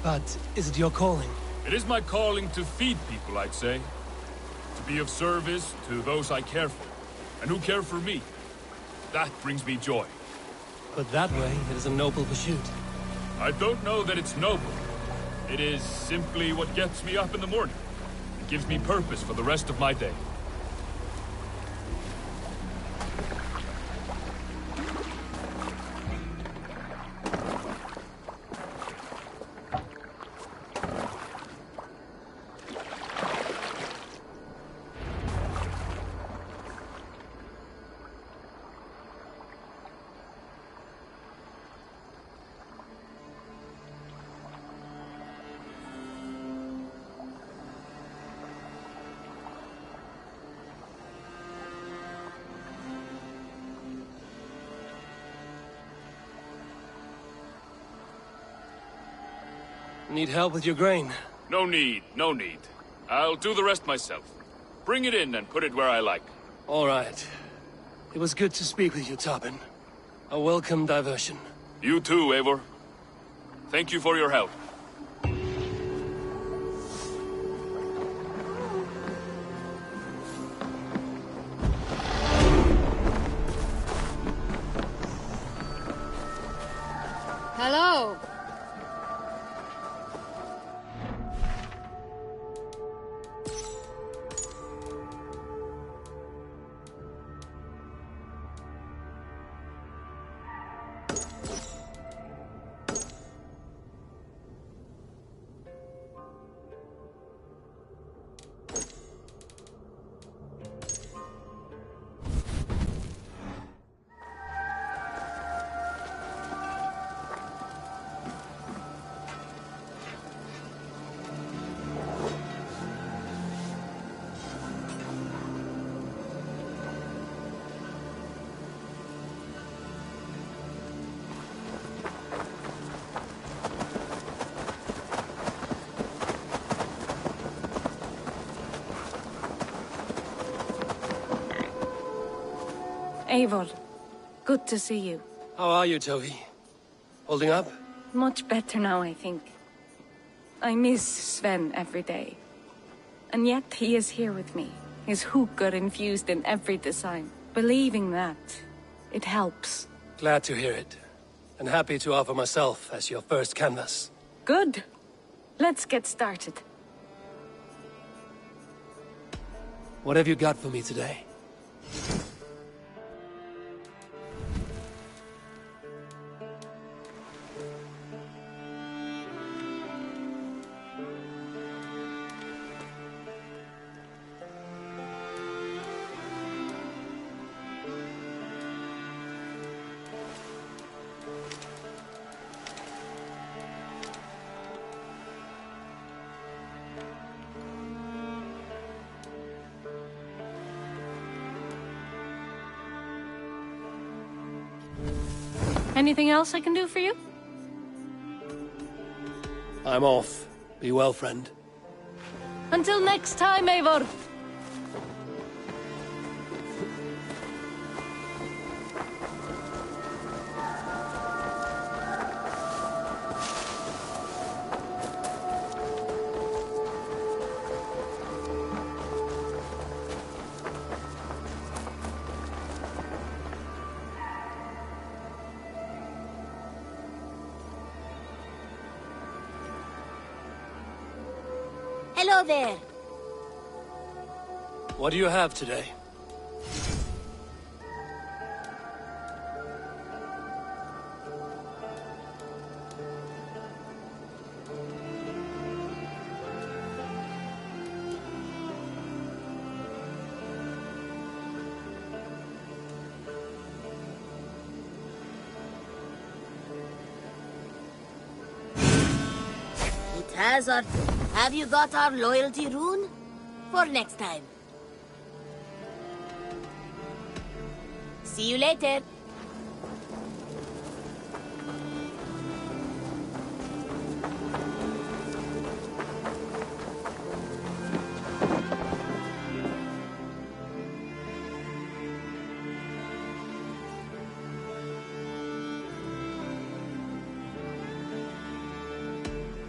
Speaker 1: But is it your calling?
Speaker 10: It is my calling to feed people, I'd say. To be of service to those I care for, and who care for me. That brings me joy.
Speaker 1: But that way, it is a noble pursuit.
Speaker 10: I don't know that it's noble. It is simply what gets me up in the morning. It gives me purpose for the rest of my day.
Speaker 1: Need help with your grain?
Speaker 10: No need, no need. I'll do the rest myself. Bring it in and put it where I like.
Speaker 1: All right. It was good to speak with you, Tobin. A welcome diversion.
Speaker 10: You too, Eivor. Thank you for your help.
Speaker 3: Hello.
Speaker 8: Eivor, good to see you.
Speaker 1: How are you, Tovi? Holding up?
Speaker 8: Much better now, I think. I miss Sven every day. And yet he is here with me. His hook got infused in every design. Believing that, it helps.
Speaker 1: Glad to hear it. And happy to offer myself as your first canvas.
Speaker 8: Good. Let's get started.
Speaker 1: What have you got for me today?
Speaker 8: Anything else I can do for you?
Speaker 1: I'm off. Be well, friend.
Speaker 8: Until next time, Eivor!
Speaker 11: Hello there.
Speaker 1: What do you have today?
Speaker 11: iTzAsic, have you got our loyalty rune? For next time. See you later.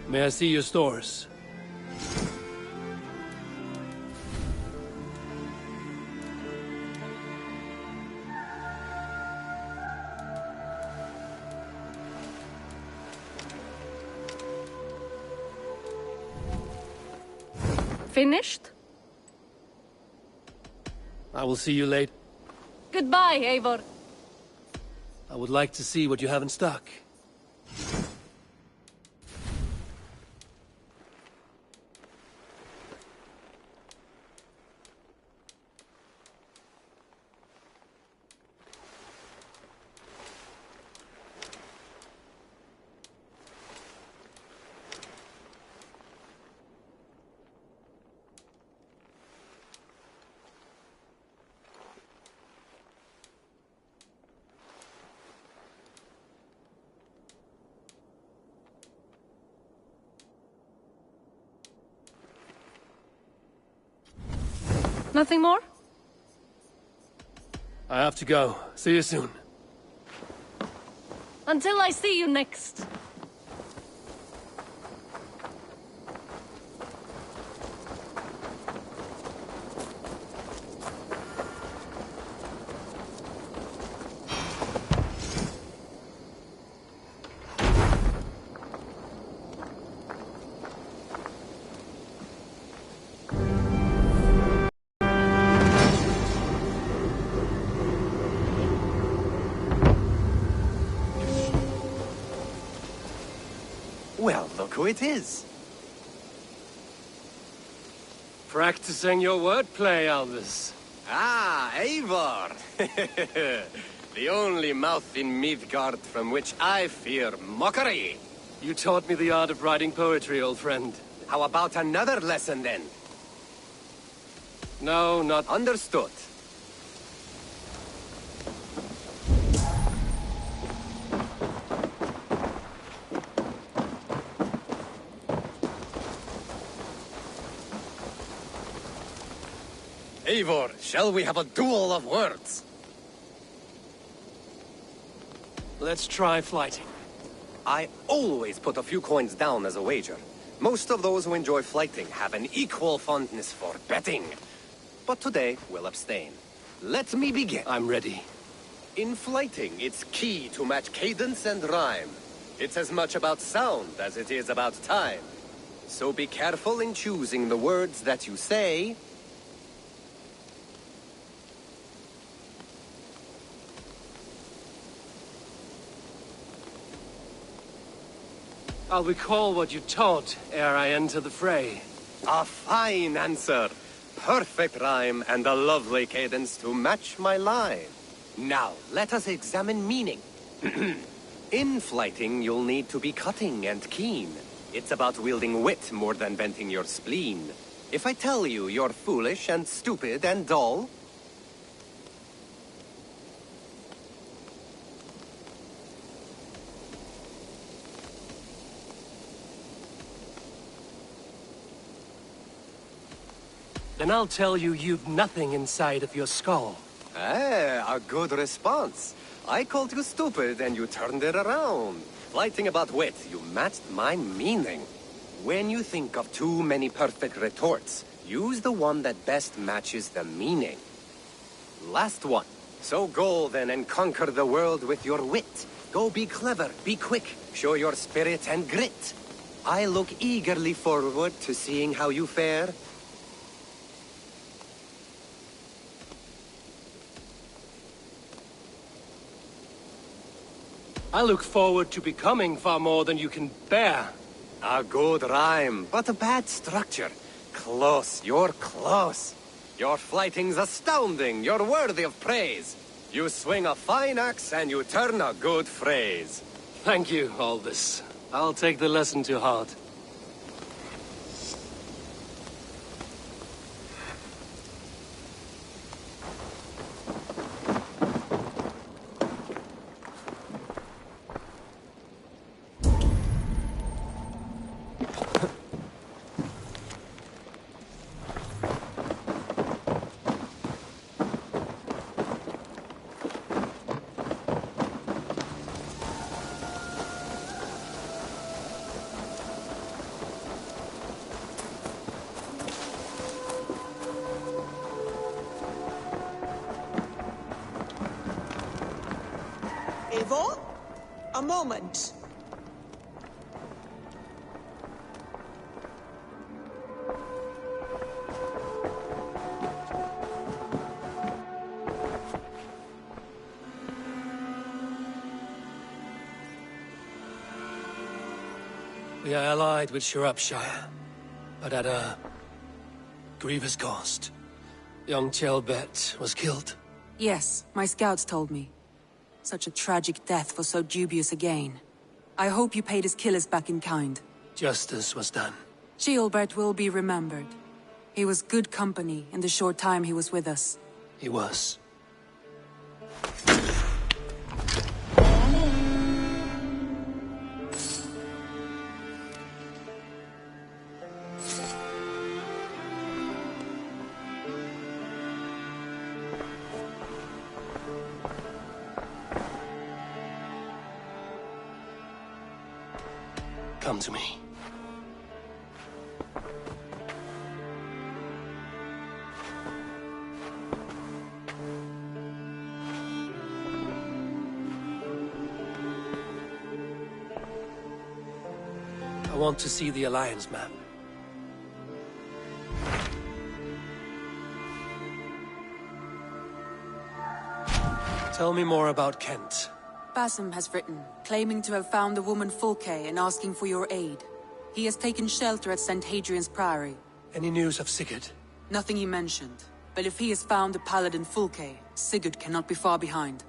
Speaker 1: May I see your stores?
Speaker 8: Finished?
Speaker 1: I will see you late.
Speaker 8: Goodbye, Eivor.
Speaker 1: I would like to see what you have in stock.
Speaker 8: Nothing more?
Speaker 1: I have to go. See you soon.
Speaker 8: Until I see you next.
Speaker 22: Well, look who it is.
Speaker 1: Practicing your wordplay, Albus.
Speaker 22: Ah, Eivor! The only mouth in Midgard from which I fear mockery.
Speaker 1: You taught me the art of writing poetry, old friend.
Speaker 22: How about another lesson, then?
Speaker 1: No, not...
Speaker 22: Understood. Eivor, shall we have a duel of words?
Speaker 1: Let's try flighting.
Speaker 22: I always put a few coins down as a wager. Most of those who enjoy flighting have an equal fondness for betting. But today, we'll abstain. Let me begin.
Speaker 1: I'm ready.
Speaker 22: In flighting, it's key to match cadence and rhyme. It's as much about sound as it is about time. So be careful in choosing the words that you say.
Speaker 1: I'll recall what you taught ere I enter the fray.
Speaker 22: A fine answer. Perfect rhyme and a lovely cadence to match my line. Now, let us examine meaning. In flighting, you'll need to be cutting and keen. It's about wielding wit more than venting your spleen. If I tell you you're foolish and stupid and dull, and I'll tell you you've nothing inside of your skull. A good response. I called you stupid and you turned it around. Flighting about wit, you matched my meaning. When you think of too many perfect retorts, use the one that best matches the meaning. Last one. So go then and conquer the world with your wit. Go be clever, be quick, show your spirit and grit. I look eagerly forward to seeing how you fare. I look forward to becoming far more than you can bear. A good rhyme, but a bad structure. Close, you're close. Your flighting's astounding, you're worthy of praise. You swing a fine axe and you turn a good phrase. Thank you, Aldous. I'll take the lesson to heart.
Speaker 2: Eivor? A moment.
Speaker 22: We are allied with Shropshire, but at a grievous cost. Young Chelbet was killed.
Speaker 15: Yes, my scouts told me. Such a tragic death for so dubious a gain. I hope you paid his killers back in kind.
Speaker 22: Justice was done.
Speaker 15: Gilbert will be remembered. He was good company in the short time he was with us.
Speaker 22: He was. Come to me. I want to see the Alliance map. Tell me more about Kent.
Speaker 15: Basim has written, claiming to have found the woman Fulke and asking for your aid. He has taken shelter at St. Hadrian's Priory.
Speaker 22: Any news of Sigurd?
Speaker 15: Nothing he mentioned. But if he has found the paladin Fulke, Sigurd cannot be far behind.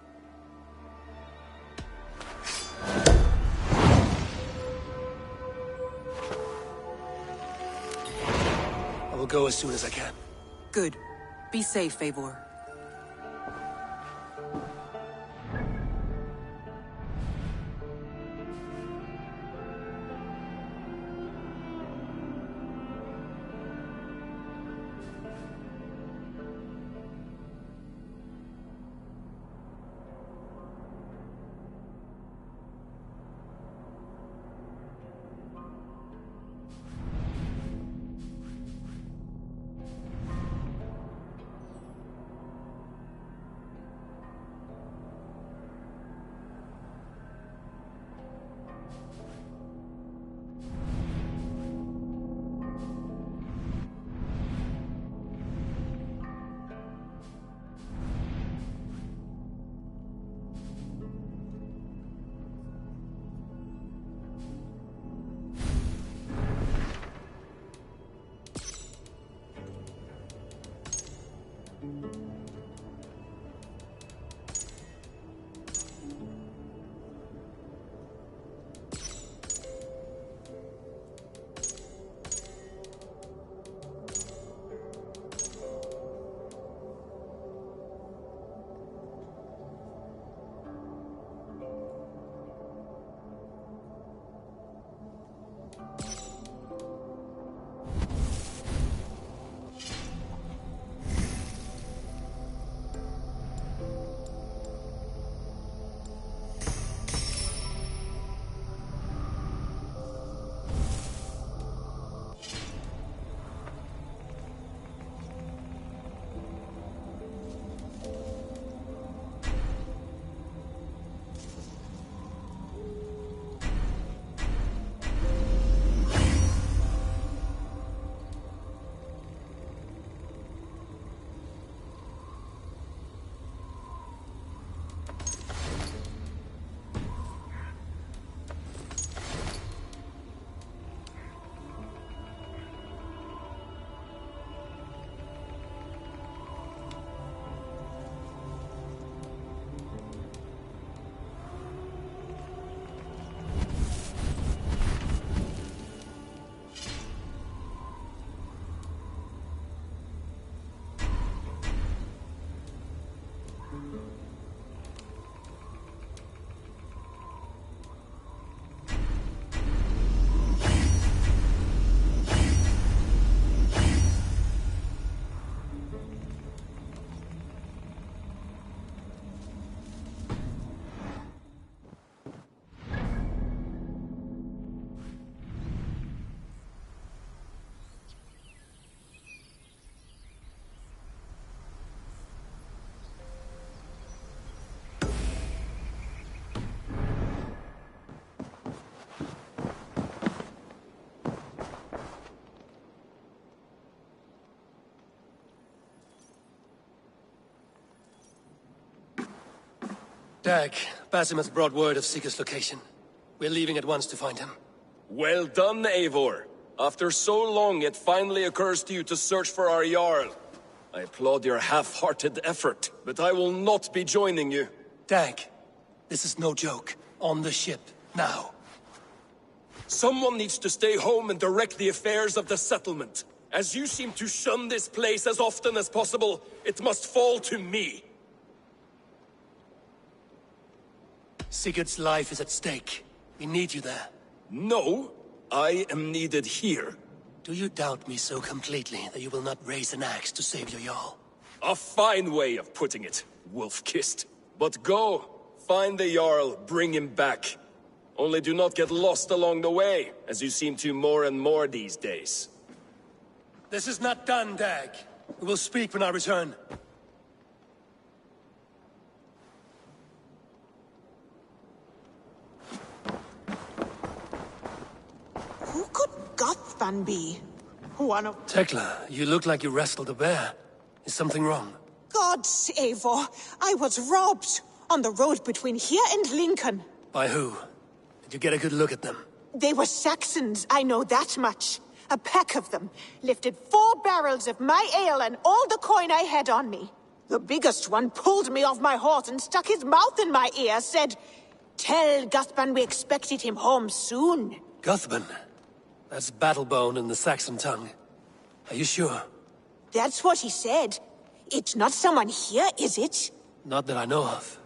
Speaker 22: I will go as soon as I can.
Speaker 15: Good. Be safe, Eivor.
Speaker 1: Dag, Basim has brought word of Seeker's location. We're leaving at once to find him.
Speaker 4: Well done, Eivor. After so long, it finally occurs to you to search for our Jarl. I applaud your half-hearted effort, but I will not be joining you.
Speaker 1: Dag, this is no joke. On the ship, now.
Speaker 4: Someone needs to stay home and direct the affairs of the settlement. As you seem to shun this place as often as possible, it must fall to me.
Speaker 1: Sigurd's life is at stake. We need you there.
Speaker 4: No, I am needed here.
Speaker 1: Do you doubt me so completely that you will not raise an axe to save your Jarl?
Speaker 4: A fine way of putting it, wolf-kissed. But go, find the Jarl, bring him back. Only do not get lost along the way, as you seem to more and more these days.
Speaker 1: This is not done, Dag. We will speak when I return.
Speaker 2: Who could Gothvan be? One of...
Speaker 1: Tekla, you look like you wrestled a bear. Is something wrong?
Speaker 2: Gods, Eivor, I was robbed on the road between here and Lincoln.
Speaker 1: By who? Did you get a good look at them?
Speaker 2: They were Saxons, I know that much. A pack of them lifted 4 barrels of my ale and all the coin I had on me. The biggest one pulled me off my horse and stuck his mouth in my ear, said, "Tell Guthban we expected him home soon."
Speaker 1: Guthban? That's Battlebone in the Saxon tongue. Are you sure?
Speaker 2: That's what he said. It's not someone here, is it?
Speaker 1: Not that I know of.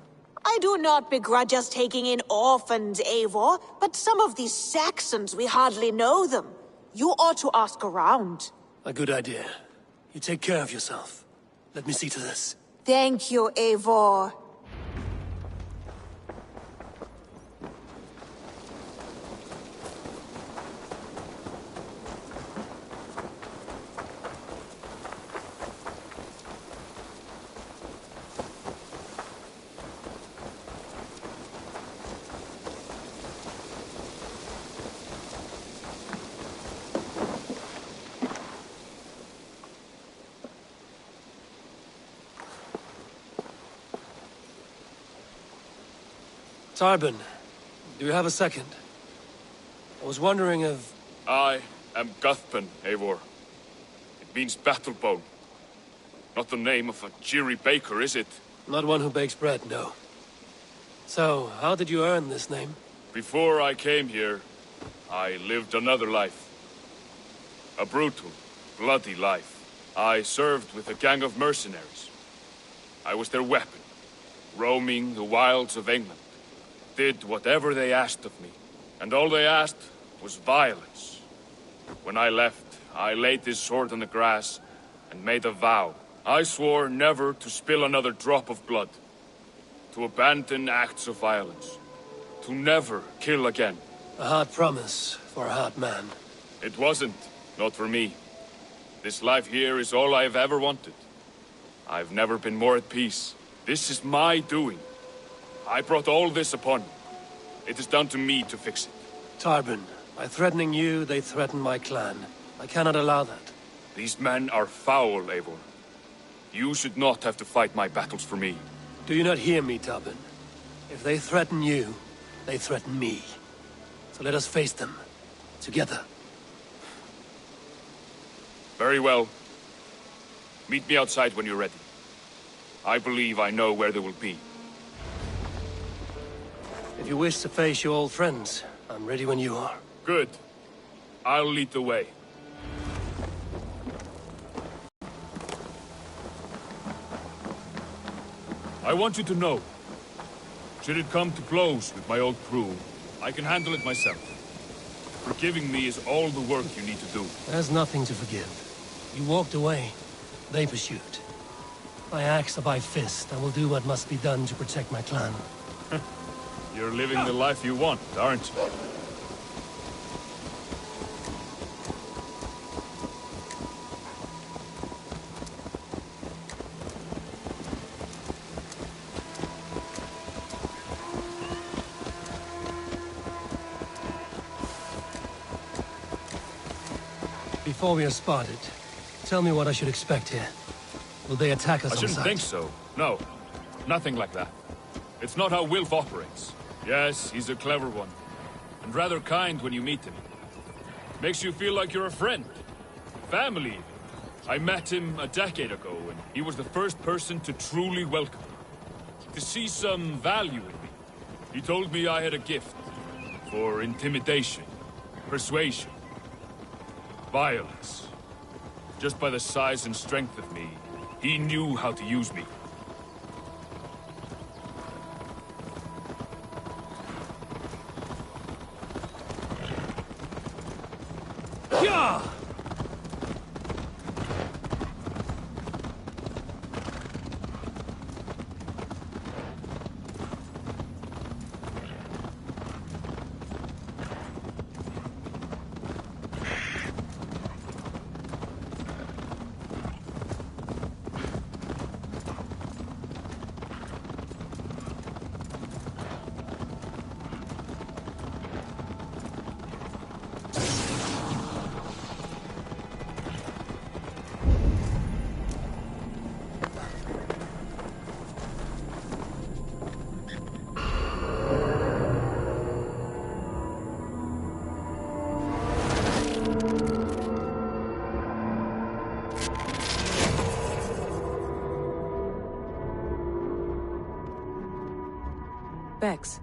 Speaker 2: I do not begrudge us taking in orphans, Eivor, but some of these Saxons, we hardly know them. You ought to ask around.
Speaker 1: A good idea. You take care of yourself. Let me see to this.
Speaker 2: Thank you, Eivor.
Speaker 1: Tarbin, do you have a second? I was wondering if...
Speaker 10: I am Guthban, Eivor. It means Battlebone. Not the name of a jeery baker, is it?
Speaker 1: Not one who bakes bread, no. So, how did you earn this name?
Speaker 10: Before I came here, I lived another life. A brutal, bloody life. I served with a gang of mercenaries. I was their weapon, roaming the wilds of England. Did whatever they asked of me, and all they asked was violence. When I left, I laid this sword on the grass and made a vow. I swore never to spill another drop of blood, to abandon acts of violence, to never kill again.
Speaker 1: A hard promise for a hard man.
Speaker 10: It wasn't, not for me. This life here is all I've ever wanted. I've never been more at peace. This is my doing. I brought all this upon you. It is down to me to fix it.
Speaker 1: Tarbin, by threatening you, they threaten my clan. I cannot allow that.
Speaker 10: These men are foul, Eivor. You should not have to fight my battles for me.
Speaker 1: Do you not hear me, Tarbin? If they threaten you, they threaten me. So let us face them. Together.
Speaker 10: Very well. Meet me outside when you're ready. I believe I know where they will be.
Speaker 1: If you wish to face your old friends, I'm ready when you are.
Speaker 10: Good. I'll lead the way. I want you to know, should it come to blows with my old crew, I can handle it myself. Forgiving me is all the work you need to do.
Speaker 1: There's nothing to forgive. You walked away. They pursued. By axe or by fist, I will do what must be done to protect my clan.
Speaker 10: You're living the life you want, aren't you?
Speaker 1: Before we are spotted, tell me what I should expect here. Will they attack us on sight?
Speaker 10: I shouldn't think so. No. Nothing like that. It's not how Wilf operates. Yes, he's a clever one. And rather kind when you meet him. Makes you feel like you're a friend. Family. I met him a decade ago, and he was the first person to truly welcome me. To see some value in me. He told me I had a gift. For intimidation. Persuasion. Violence. Just by the size and strength of me, he knew how to use me.
Speaker 1: Yeah!
Speaker 20: Bex,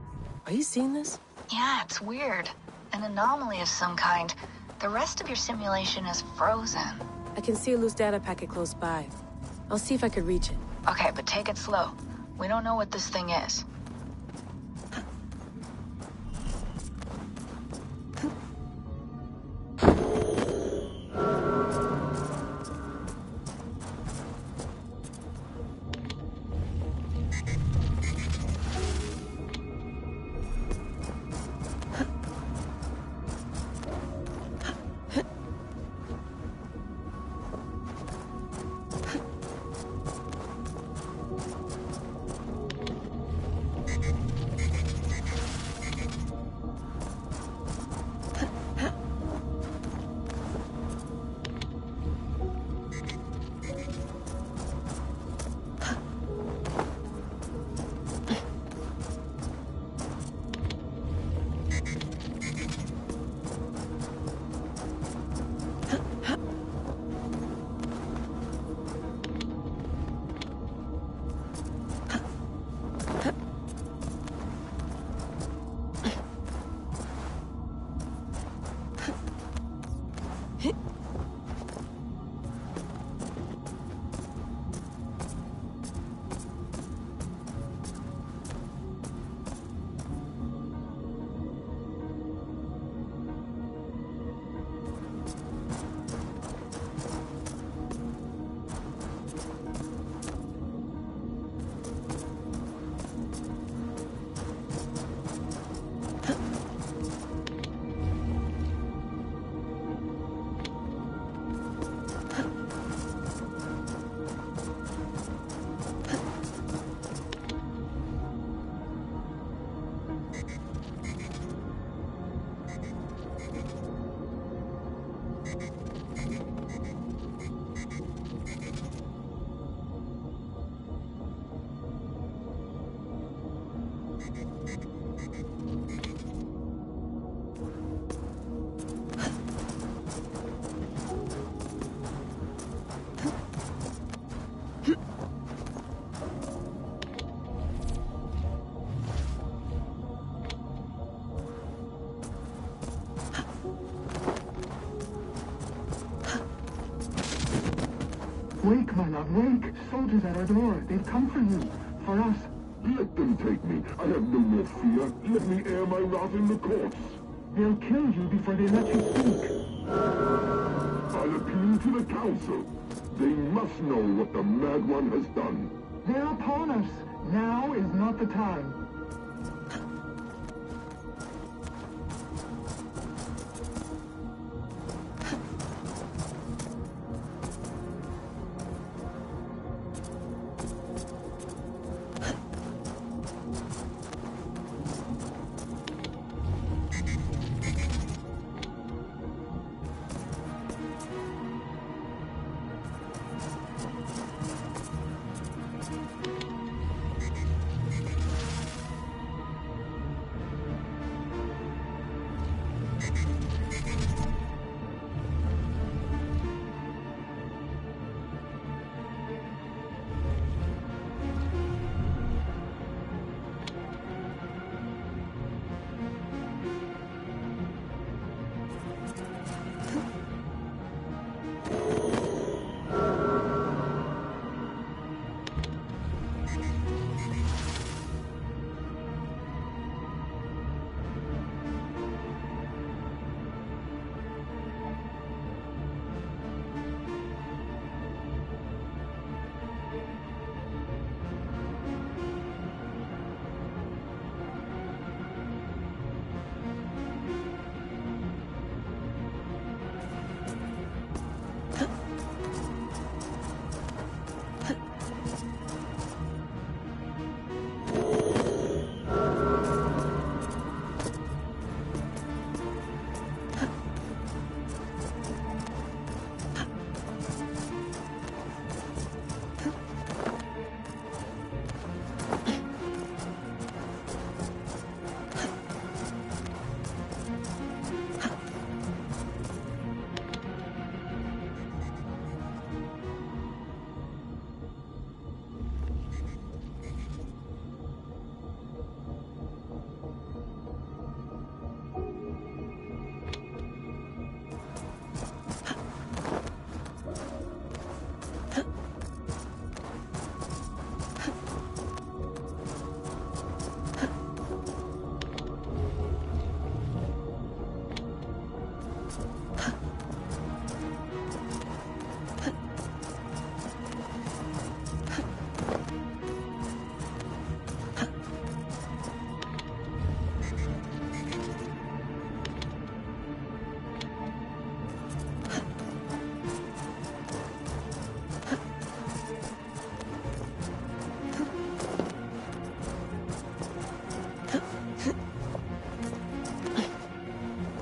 Speaker 20: are you seeing this?
Speaker 21: Yeah, it's weird. An anomaly of some kind. The rest of your simulation is frozen.
Speaker 20: I can see a loose data packet close by. I'll see if I could reach it.
Speaker 21: Okay, but take it slow. We don't know what this thing is.
Speaker 23: Wake, my love, wake! Soldiers at our door. They've come for you.
Speaker 12: for us. Let them take me. I have no more fear. Let me air my wrath in the courts. They'll kill you before they let you speak. I'll appeal to the council. They must know what the Mad One has done. They're upon us. Now is not the time.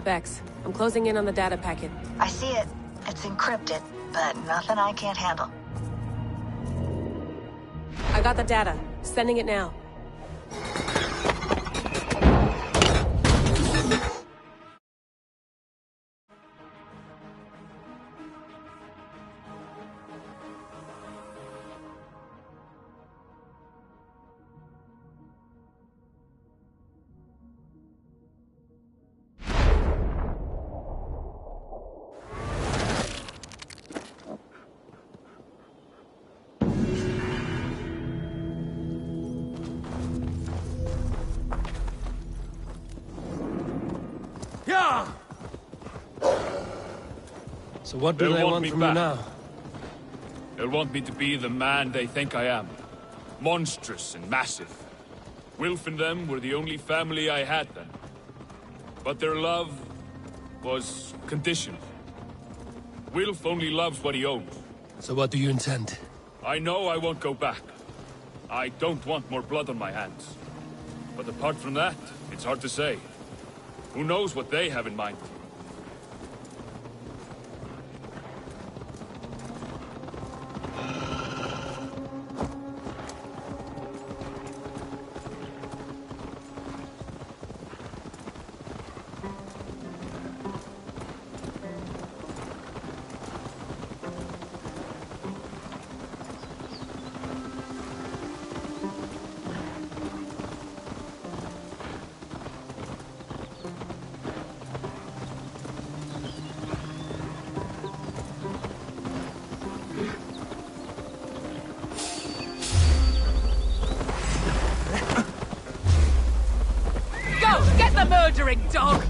Speaker 20: Vex, I'm closing in on the data packet.
Speaker 21: I see it. It's encrypted, but nothing I can't handle.
Speaker 20: I got the data. Sending it now.
Speaker 1: So what do they want from me now?
Speaker 10: They'll want me to be the man they think I am. Monstrous and massive. Wilf and them were the only family I had then. But their love was conditioned. Wilf only loves what he owns.
Speaker 1: So what do you intend?
Speaker 10: I know I won't go back. I don't want more blood on my hands. But apart from that, it's hard to say. Who knows what they have in mind?
Speaker 8: murdering dog!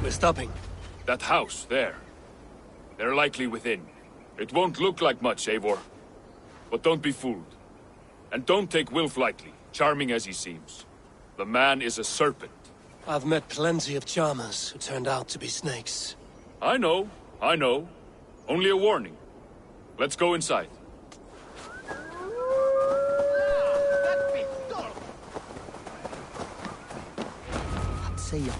Speaker 1: Stopping.
Speaker 10: That house, there. They're likely within. It won't look like much, Eivor. But don't be fooled. And don't take Wilf lightly, charming as he seems. The man is a serpent.
Speaker 1: I've met plenty of charmers who turned out to be snakes.
Speaker 10: I know. Only a warning. Let's go inside.
Speaker 1: See ya.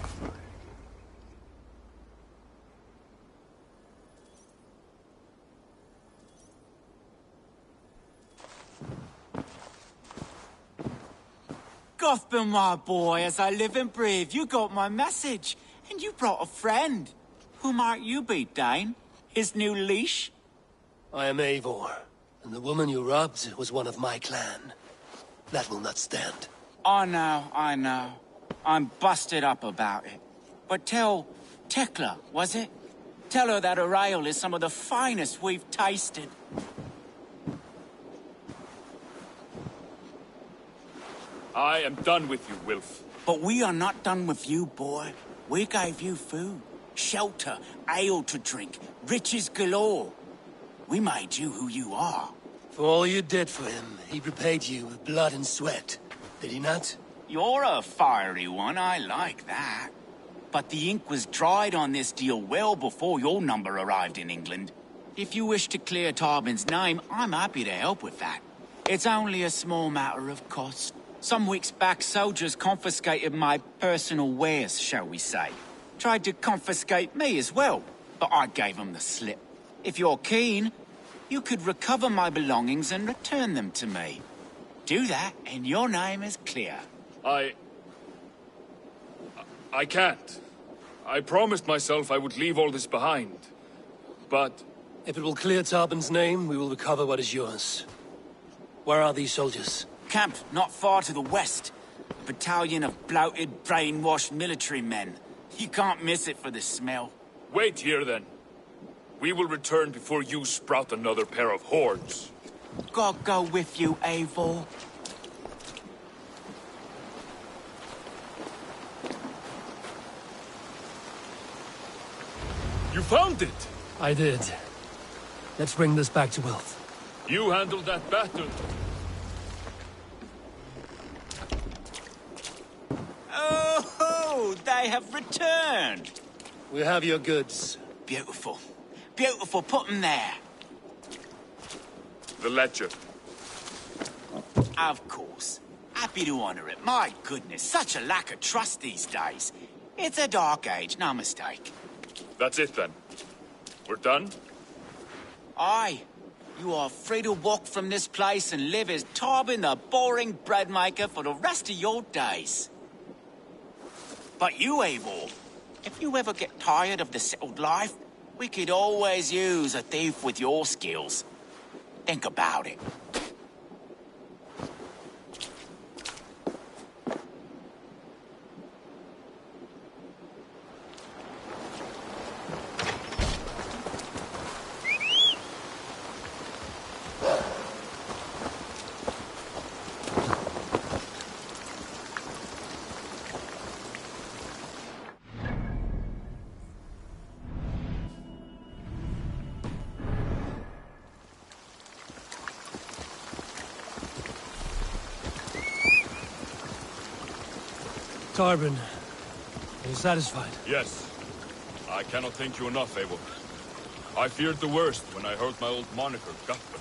Speaker 7: Gothman, my boy, as I live and breathe, you got my message. And you brought a friend. Who might you be, Dane? His new leash?
Speaker 1: I am Eivor, and the woman you robbed was one of my clan. That will not stand.
Speaker 7: I know. I'm busted up about it. But tell Tekla, was it? Tell her that her ale is some of the finest we've tasted.
Speaker 10: I am done with you, Wilf.
Speaker 7: But we are not done with you, boy. We gave you food, shelter, ale to drink, riches galore. We made you who you are.
Speaker 1: For all you did for him, he repaid you with blood and sweat. Did he not?
Speaker 7: You're a fiery one, I like that. But the ink was dried on this deal well before your number arrived in England. If you wish to clear Tarbin's name, I'm happy to help with that. It's only a small matter of cost. Some weeks back, soldiers confiscated my personal wares, shall we say. Tried to confiscate me as well, but I gave them the slip. If you're keen, you could recover my belongings and return them to me. Do that, and your name is clear.
Speaker 10: I can't. I promised myself I would leave all this behind. But...
Speaker 1: If it will clear Tarbin's name, we will recover what is yours. Where are these soldiers?
Speaker 7: Camped not far to the west. A battalion of bloated, brainwashed military men. You can't miss it for the smell.
Speaker 10: Wait here, then. We will return before you sprout another pair of horns.
Speaker 7: God go with you, Eivor.
Speaker 10: You found it!
Speaker 1: I did. Let's bring this back to Wilf.
Speaker 10: You handled that battle.
Speaker 7: Oh, they have returned.
Speaker 1: We have your goods.
Speaker 7: Beautiful. Beautiful, put them there.
Speaker 10: The ledger.
Speaker 7: Of course. Happy to honor it. My goodness, such a lack of trust these days. It's a dark age, no mistake.
Speaker 10: That's it, then. We're done?
Speaker 7: Aye. You are free to walk from this place and live as Tarbin the boring bread maker for the rest of your days. But you, Eivor, if you ever get tired of the settled life, we could always use a thief with your skills. Think about it.
Speaker 1: Tarbin, are you satisfied?
Speaker 10: Yes. I cannot thank you enough, Eivor. I feared the worst when I heard my old moniker, Guthman.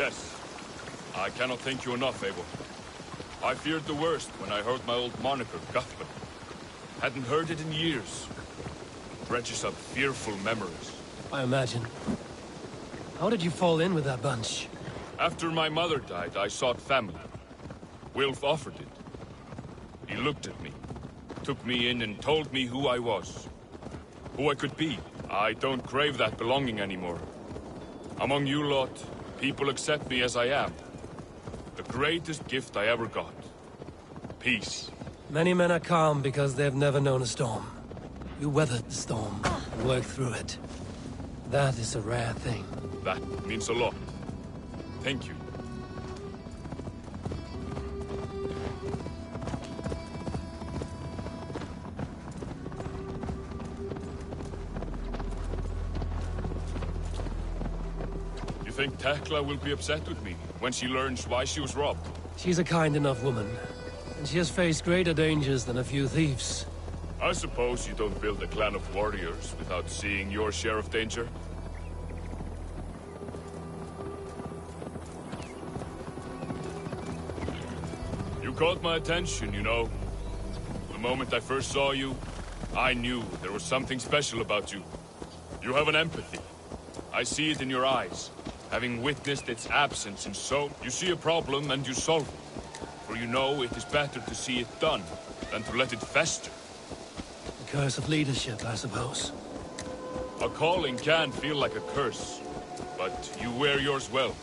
Speaker 10: Yes. I cannot thank you enough, Eivor. I feared the worst when I heard my old moniker, Guthman. Hadn't heard it in years. Dredges up fearful memories.
Speaker 1: I imagine. How did you fall in with that bunch?
Speaker 10: After my mother died, I sought family. Wilf offered it. He looked at me, took me in and told me who I was. Who I could be. I don't crave that belonging anymore. Among you lot, people accept me as I am. The greatest gift I ever got. Peace.
Speaker 1: Many men are calm because they've never known a storm. You weathered the storm and worked through it. That is a rare thing.
Speaker 10: That means a lot. Thank you. You think Tekla will be upset with me when she learns why she was robbed?
Speaker 1: She's a kind enough woman, and she has faced greater dangers than a few thieves.
Speaker 10: I suppose you don't build a clan of warriors without seeing your share of danger? You caught my attention, you know. The moment I first saw you, I knew there was something special about you. You have an empathy. I see it in your eyes, having witnessed its absence, and so you see a problem and you solve it. For you know it is better to see it done than to let it fester.
Speaker 1: The curse of leadership, I suppose.
Speaker 10: A calling can feel like a curse, but you wear yours well.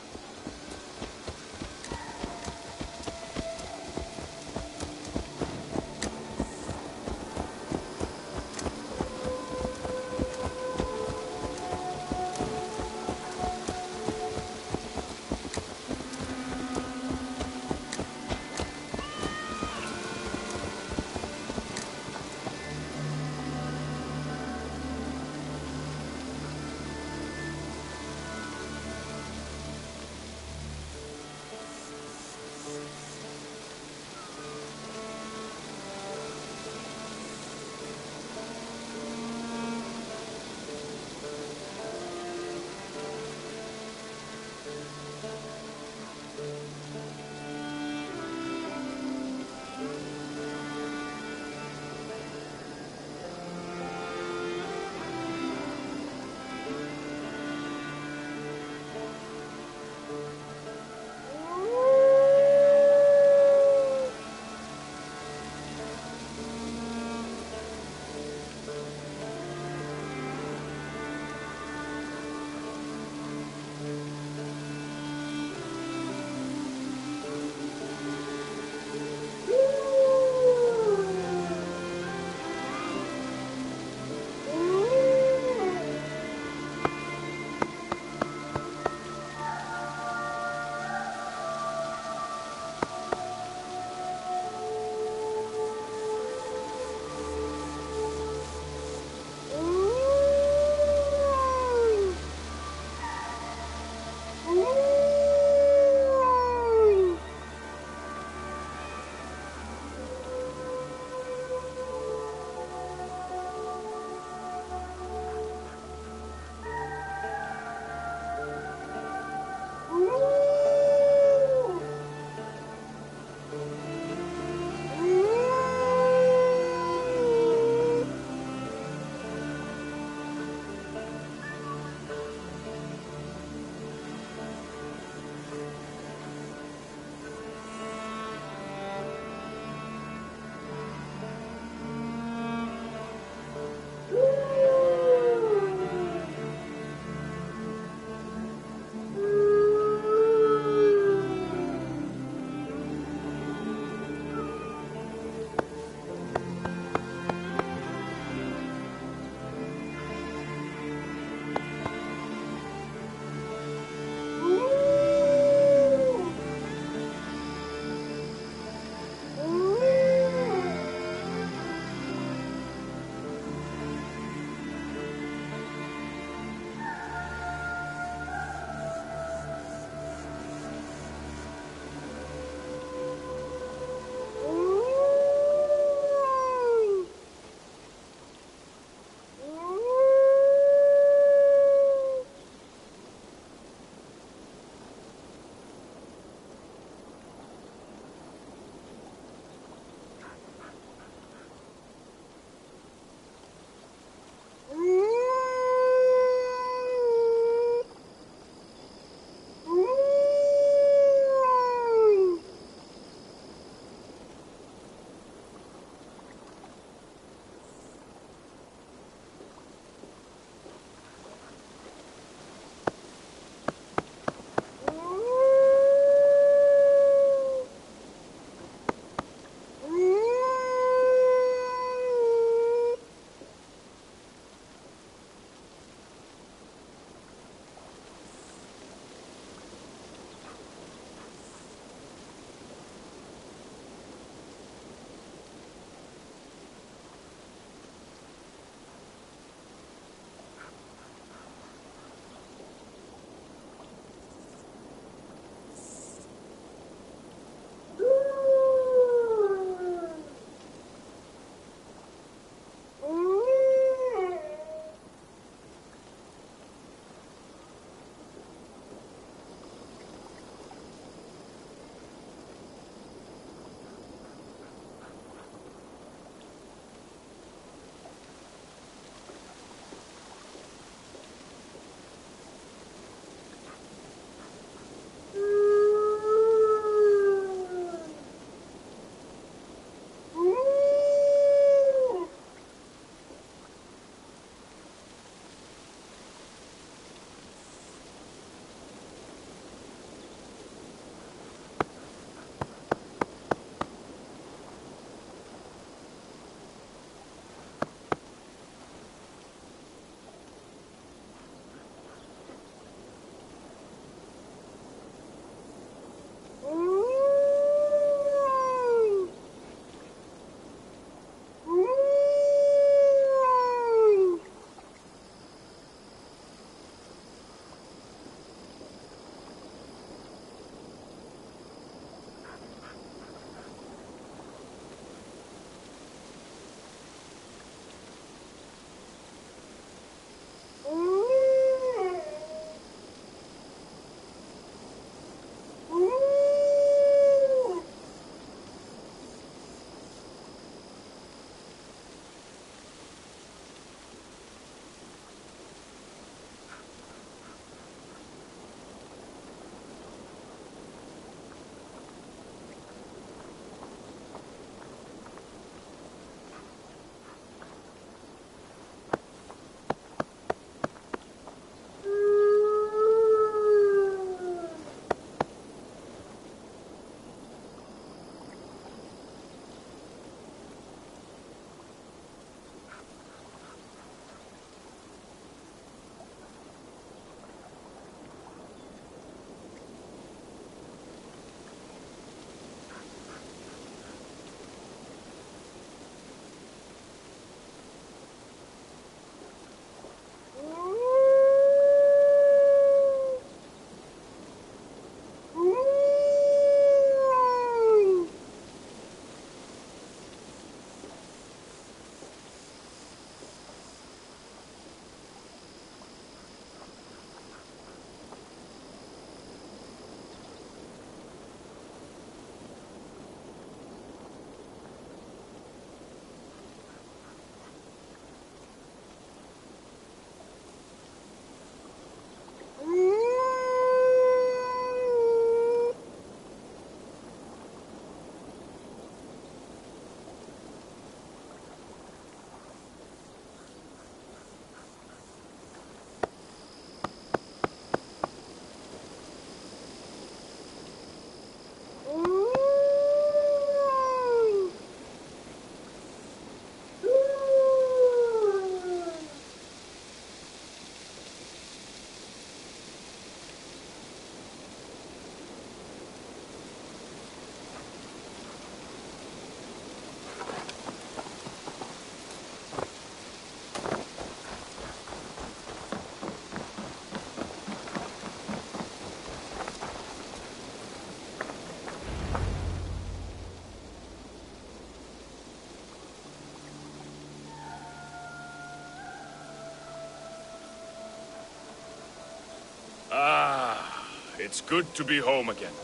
Speaker 10: It's good to be home again.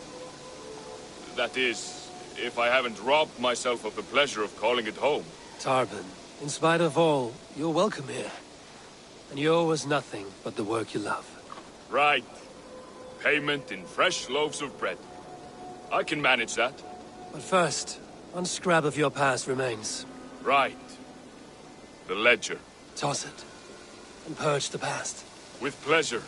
Speaker 10: That is, if I haven't robbed myself of the pleasure of calling it home.
Speaker 6: Tarban, in spite of all, you're welcome here. And you owe us nothing but the work you love.
Speaker 10: Right. Payment in fresh loaves of bread. I can manage that.
Speaker 6: But first, one scrap of your past remains.
Speaker 10: Right. The ledger.
Speaker 6: Toss it, and purge the past.
Speaker 10: With pleasure.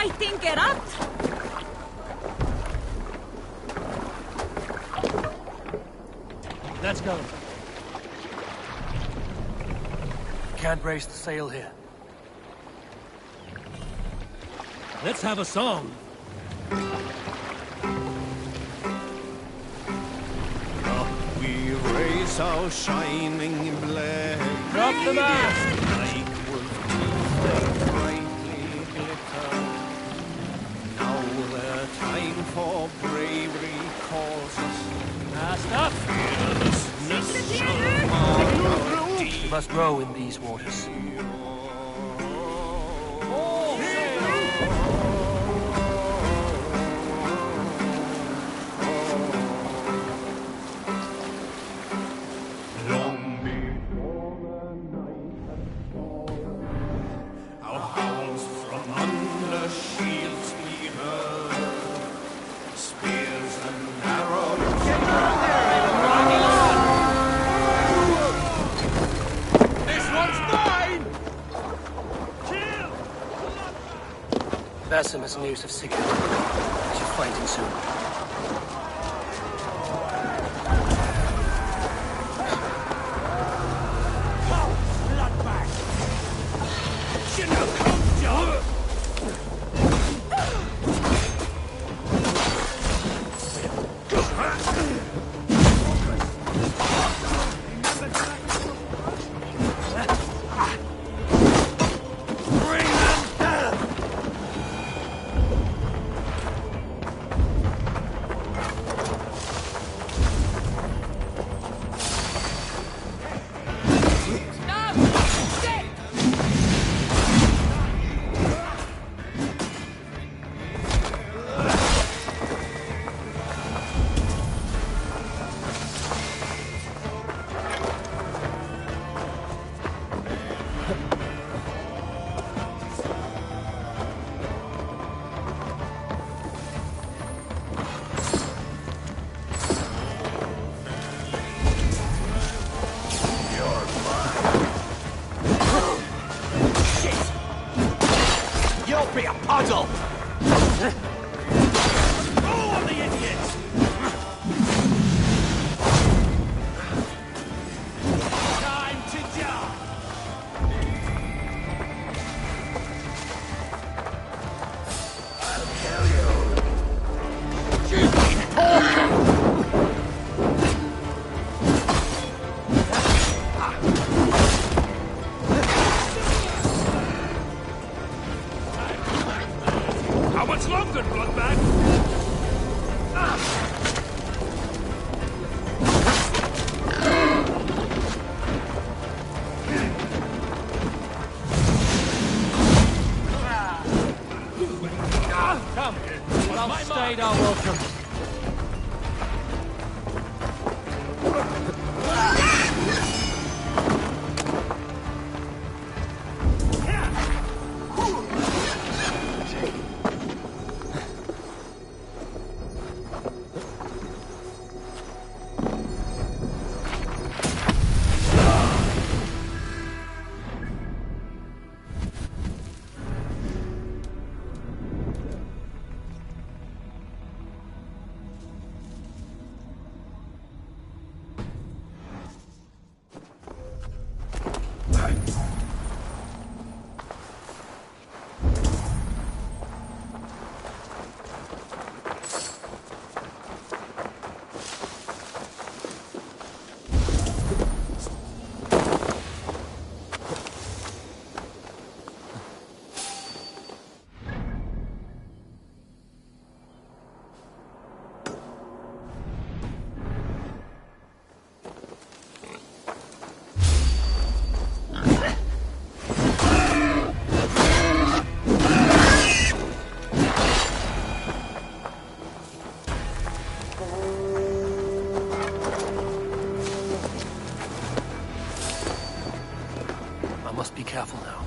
Speaker 8: fighting Gerat?
Speaker 1: Let's go. Can't brace the sail here. Let's have a song.
Speaker 16: We raise our shining flag.
Speaker 1: Drop the mast!
Speaker 16: Like wolf teeth they brightly glitter. Now the time for bravery calls us.
Speaker 1: Mast up!
Speaker 16: Fearlessness shall mark our deeds.
Speaker 1: We must row in these waters. Basim has news of Sigurd. We should find him soon.
Speaker 16: Be a puddle!
Speaker 1: Oh, on the idiots! Time to jump! I'll kill you! Cheeky pork! How much longer, Bloodbag? Come, outside our welcome. Must be careful now.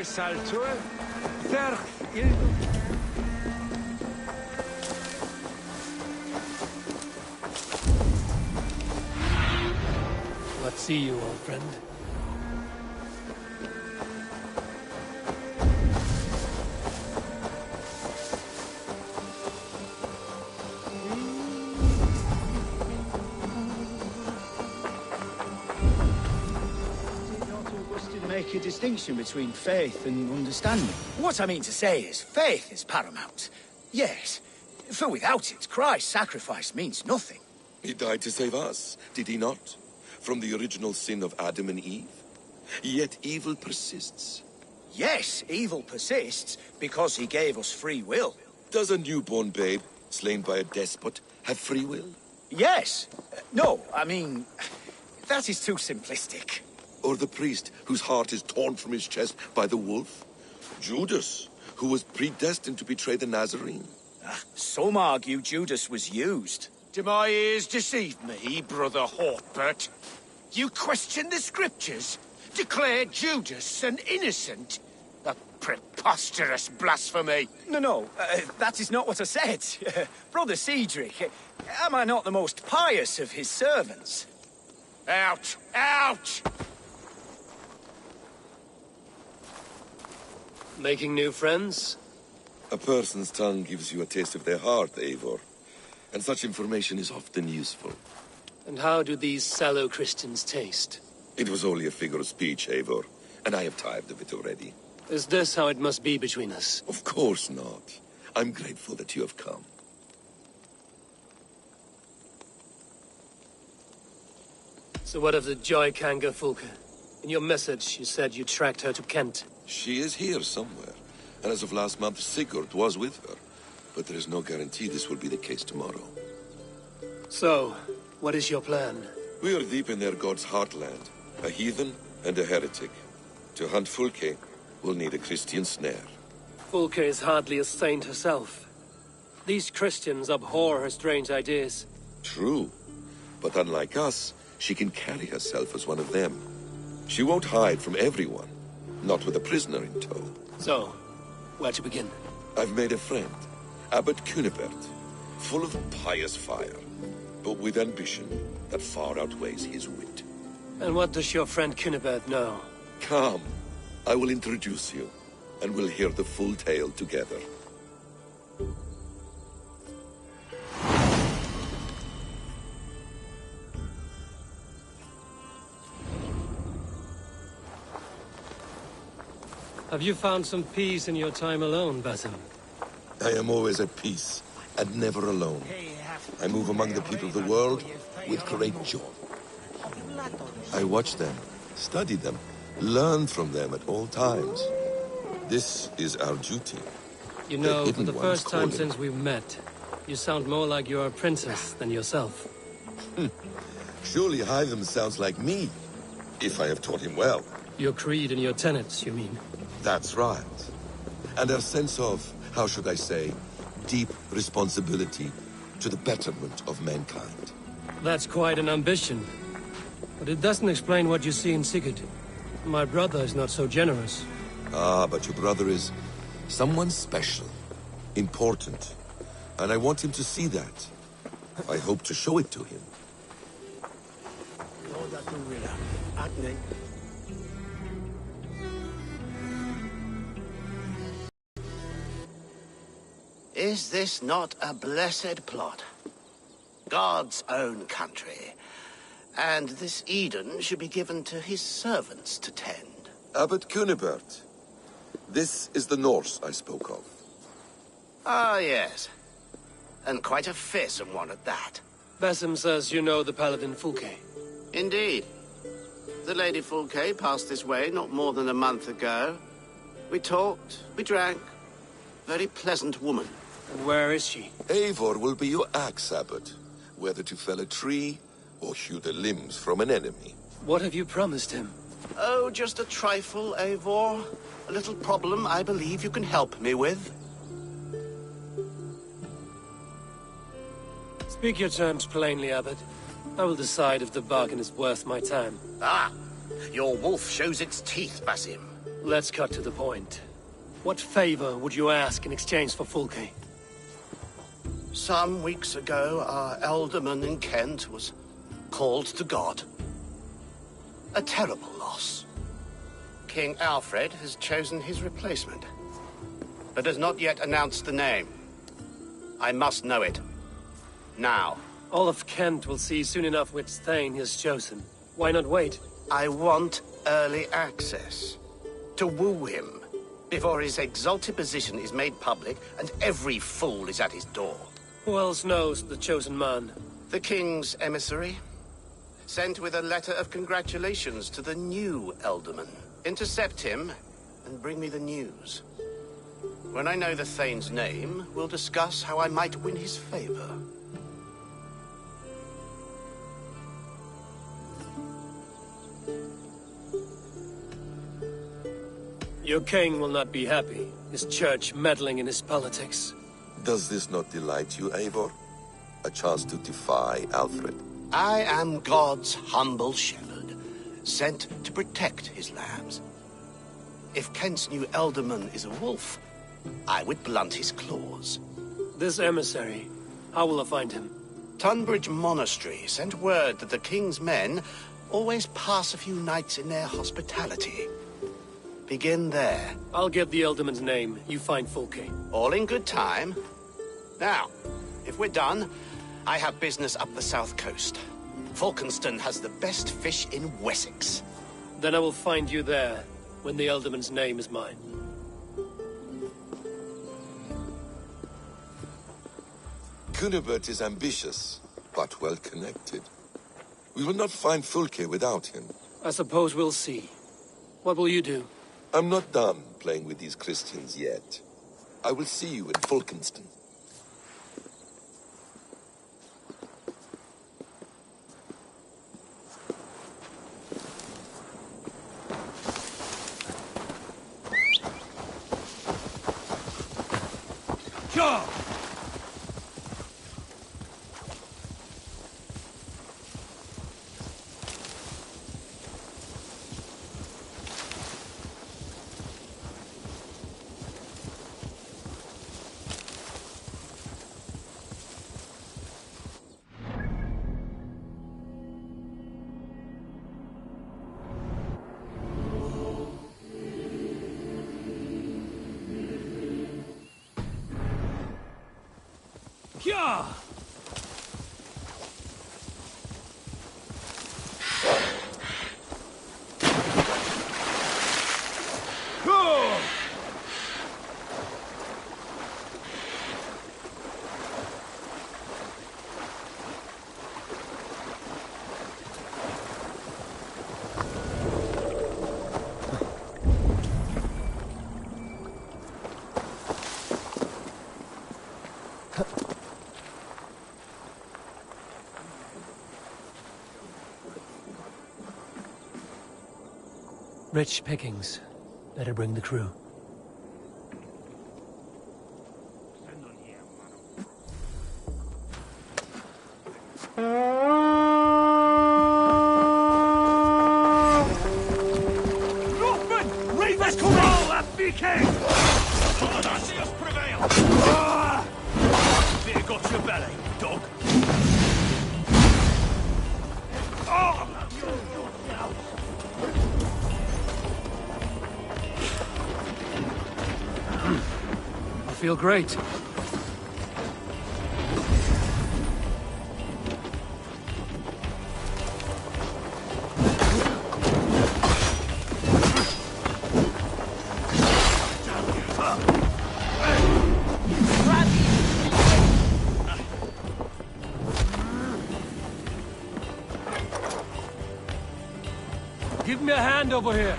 Speaker 16: saltur, ferch il...
Speaker 1: What see you, old friend?
Speaker 9: Make a distinction between faith and understanding. What I mean to say is, faith is paramount. Yes, for without it, Christ's sacrifice means nothing.
Speaker 17: He died to save us, did he not? From the original sin of Adam and Eve? Yet evil persists.
Speaker 9: Yes, evil persists because he gave us free will.
Speaker 17: Does a newborn babe, slain by a despot, have free will?
Speaker 9: Yes. No, I mean, that is too simplistic.
Speaker 17: Or the priest whose heart is torn from his chest by the wolf? Judas, who was predestined to betray the Nazarene?
Speaker 9: Some argue Judas was used.
Speaker 16: Do my ears deceive me, Brother Hawkbert? You question the scriptures? Declare Judas an innocent? A preposterous blasphemy!
Speaker 9: No, that is not what I said. Brother Cedric, am I not the most pious of his servants?
Speaker 16: Out! Out!
Speaker 1: Making new friends?
Speaker 17: A person's tongue gives you a taste of their heart, Eivor. And such information is often useful.
Speaker 1: And how do these sallow Christians taste?
Speaker 17: It was only a figure of speech, Eivor, and I have tired of it already.
Speaker 1: Is this how it must be between us?
Speaker 17: Of course not. I'm grateful that you have come.
Speaker 1: So what of the Joy Kanga Fulka? In your message, you said you tracked her to Kent.
Speaker 17: She is here somewhere, and as of last month, Sigurd was with her. But there is no guarantee this will be the case tomorrow.
Speaker 1: So, what is your plan?
Speaker 17: We are deep in their god's heartland, a heathen and a heretic. To hunt Fulke, we'll need a Christian snare.
Speaker 1: Fulke is hardly a saint herself. These Christians abhor her strange ideas.
Speaker 17: True, but unlike us, she can carry herself as one of them. She won't hide from everyone, not with a prisoner in tow.
Speaker 1: So, where to begin?
Speaker 17: I've made a friend, Abbot Cunibert, full of pious fire, but with ambition that far outweighs his wit.
Speaker 1: And what does your friend Cunibert know?
Speaker 17: Come, I will introduce you, and we'll hear the full tale together.
Speaker 1: Have you found some peace in your time alone, Basim?
Speaker 17: I am always at peace, and never alone. I move among the people of the world with great joy. I watch them, study them, learn from them at all times. This is our duty.
Speaker 1: You know, for the first time since we've met, you sound more like you're a princess than yourself.
Speaker 17: Surely Hytham sounds like me, if I have taught him well.
Speaker 1: Your creed and your tenets, you mean?
Speaker 17: That's right. And our sense of, how should I say, deep responsibility to the betterment of mankind.
Speaker 1: That's quite an ambition. But it doesn't explain what you see in Sigurd. My brother is not so generous.
Speaker 17: Ah, but your brother is someone special, important. And I want him to see that. I hope to show it to him.
Speaker 5: Is this not a blessed plot? God's own country. And this Eden should be given to his servants to tend.
Speaker 17: Abbot Cunibert. This is the Norse I spoke of.
Speaker 5: Ah, yes. And quite a fearsome one at that.
Speaker 1: Basim says you know the paladin Fulke.
Speaker 5: Indeed. The Lady Fulke passed this way not more than a month ago. We talked, we drank. Very pleasant woman.
Speaker 1: And where is she?
Speaker 17: Eivor will be your axe, Abbot. Whether to fell a tree or hew the limbs from an enemy.
Speaker 1: What have you promised him?
Speaker 5: Oh, just a trifle, Eivor. A little problem I believe you can help me with.
Speaker 1: Speak your terms plainly, Abbot. I will decide if the bargain is worth my time.
Speaker 5: Ah! Your wolf shows its teeth, Basim.
Speaker 1: Let's cut to the point. What favor would you ask in exchange for Fulke?
Speaker 16: Some weeks ago, our alderman in Kent was called to God. A terrible loss. King Alfred has chosen his replacement, but has not yet announced the name. I must know it. Now.
Speaker 1: All of Kent will see soon enough which Thane he has chosen. Why not wait?
Speaker 16: I want early access. To woo him, before his exalted position is made public and every fool is at his door.
Speaker 1: Who else knows the chosen man?
Speaker 16: The king's emissary. Sent with a letter of congratulations to the new alderman. Intercept him and bring me the news. When I know the Thane's name, we'll discuss how I might win his favor.
Speaker 1: Your king will not be happy. His church meddling in his politics.
Speaker 17: Does this not delight you, Eivor? A chance to defy Alfred?
Speaker 16: I am God's humble shepherd, sent to protect his lambs. If Kent's new alderman is a wolf, I would blunt his claws.
Speaker 1: This emissary, how will I find him?
Speaker 16: Tunbridge Monastery sent word that the king's men always pass a few nights in their hospitality. Begin there.
Speaker 1: I'll get the alderman's name. You find Fulke.
Speaker 16: All in good time. Now, if we're done, I have business up the south coast. Falkenston has the best fish in Wessex.
Speaker 1: Then I will find you there, when the alderman's name is mine.
Speaker 17: Cunibert is ambitious, but well-connected. We will not find Fulke without him.
Speaker 1: I suppose we'll see. What will you do?
Speaker 17: I'm not done playing with these Christians yet. I will see you in Falkenston.
Speaker 1: Go! Yeah! Rich pickings. Better bring the crew.
Speaker 16: Northman! Read this call! That BK! Lord, I see us prevail! Beer got your belly, dog.
Speaker 1: I feel great. Give me a hand over here.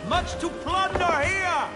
Speaker 16: Much to plunder here!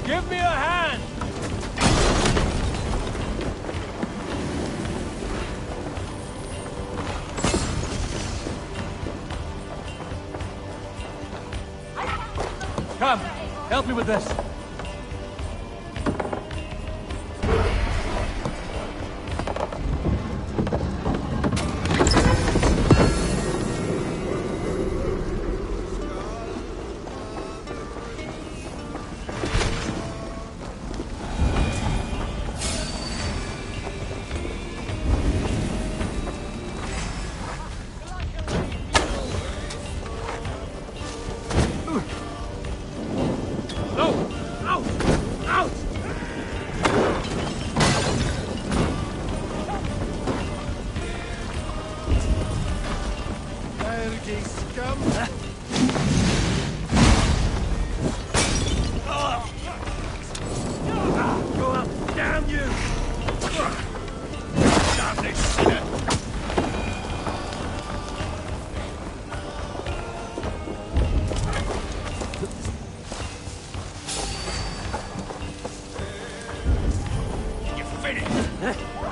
Speaker 1: Give me a hand! Come, help me with this.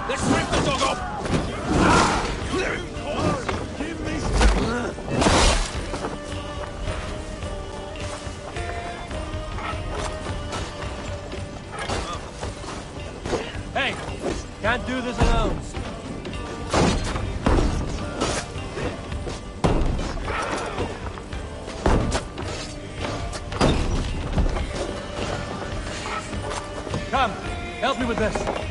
Speaker 10: Let's rip the dog off!
Speaker 1: Hey, can't do this alone. Come, help me with this.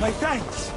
Speaker 1: My thanks!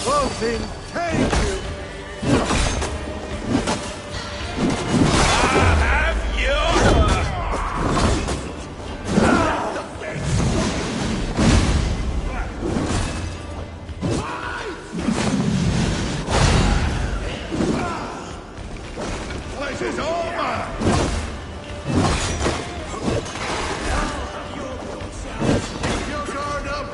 Speaker 14: Closing, take you!
Speaker 12: This is over! Keep your guard up!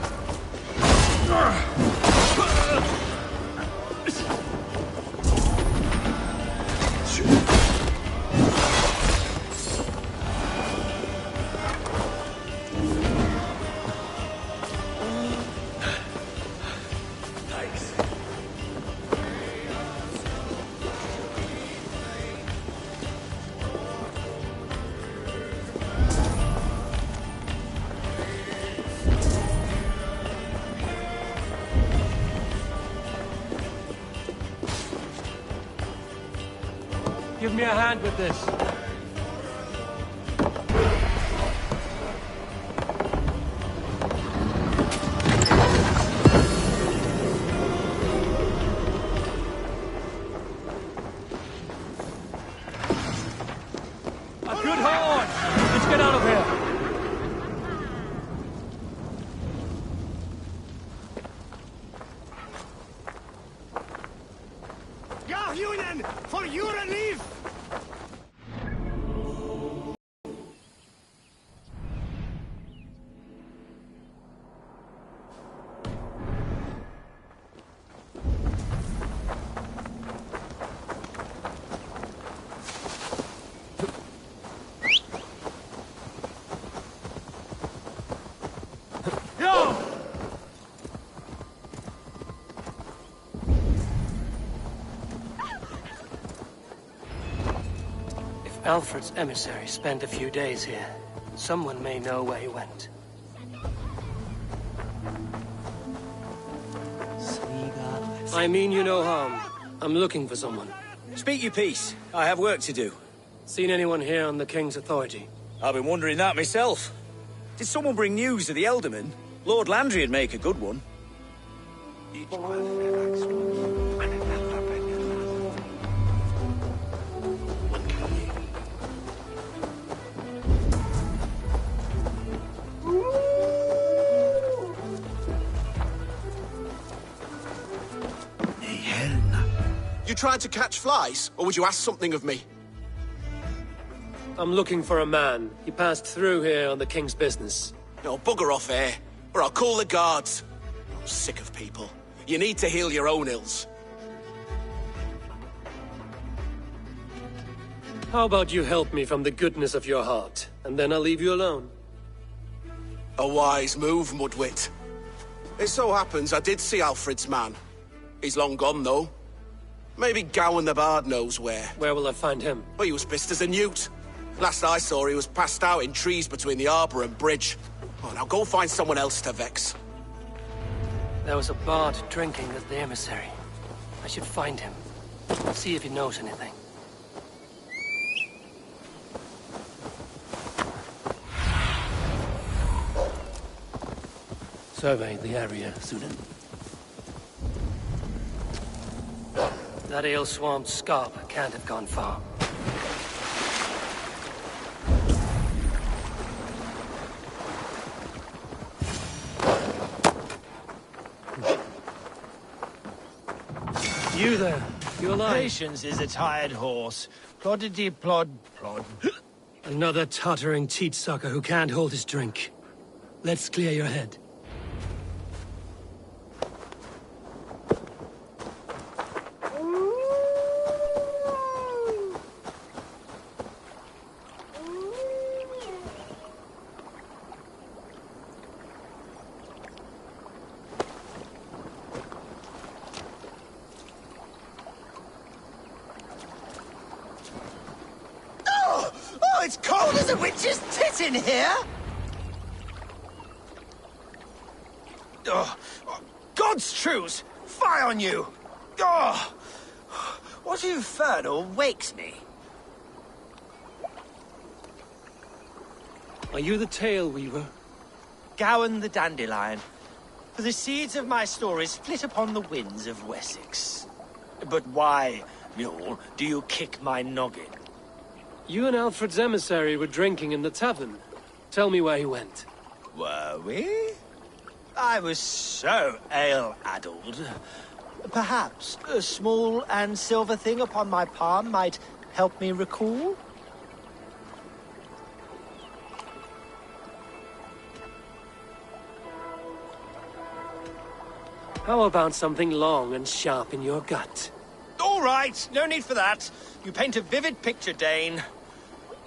Speaker 1: Give me a hand with this. A good horse! Let's get out of here!
Speaker 14: Ja, Union! For your relief!
Speaker 6: Alfred's emissary spent a few days here. Someone may know where he went. I mean you no harm. I'm looking for someone.
Speaker 9: Speak your piece. I have work to do.
Speaker 6: Seen anyone here on the King's authority?
Speaker 9: I've been wondering that myself. Did someone bring news of the Elderman? Lord Landry'd make a good one.
Speaker 18: You tried to catch flies, or would you ask something of me?
Speaker 6: I'm looking for a man. He passed through here on the King's business.
Speaker 18: No, bugger off here, or I'll call the guards. I'm sick of people. You need to heal your own ills.
Speaker 6: How about you help me from the goodness of your heart, and then I'll leave you alone.
Speaker 18: A wise move, Mudwit. It so happens I did see Alfred's man. He's long gone, though. Maybe Gowan the Bard knows where.
Speaker 6: Where will I find him?
Speaker 18: Well, he was pissed as a newt. Last I saw, he was passed out in trees between the arbor and bridge. Oh, now go find someone else to vex.
Speaker 6: There was a bard drinking at the emissary. I should find him. See if he knows anything. Survey the area, Sudan. That ale-swamped scarp can't have gone far. You there, you alive?
Speaker 9: Patience is a tired horse. Ploddity plod plod.
Speaker 6: Another tottering teat sucker who can't hold his drink. Let's clear your head.
Speaker 9: Oh, it's cold as a witch's tit in here! Oh, God's truce! Fie on you! Oh, what infernal wakes me?
Speaker 6: Are you the tail weaver?
Speaker 9: Gowan the Dandelion. For the seeds of my stories flit upon the winds of Wessex. But why, mule, do you kick my noggin?
Speaker 6: You and Alfred's emissary were drinking in the tavern. Tell me where he went.
Speaker 9: Were we? I was so ale-addled. Perhaps a small and silver thing upon my palm might help me recall?
Speaker 6: How about something long and sharp in your gut?
Speaker 9: All right, no need for that. You paint a vivid picture, Dane.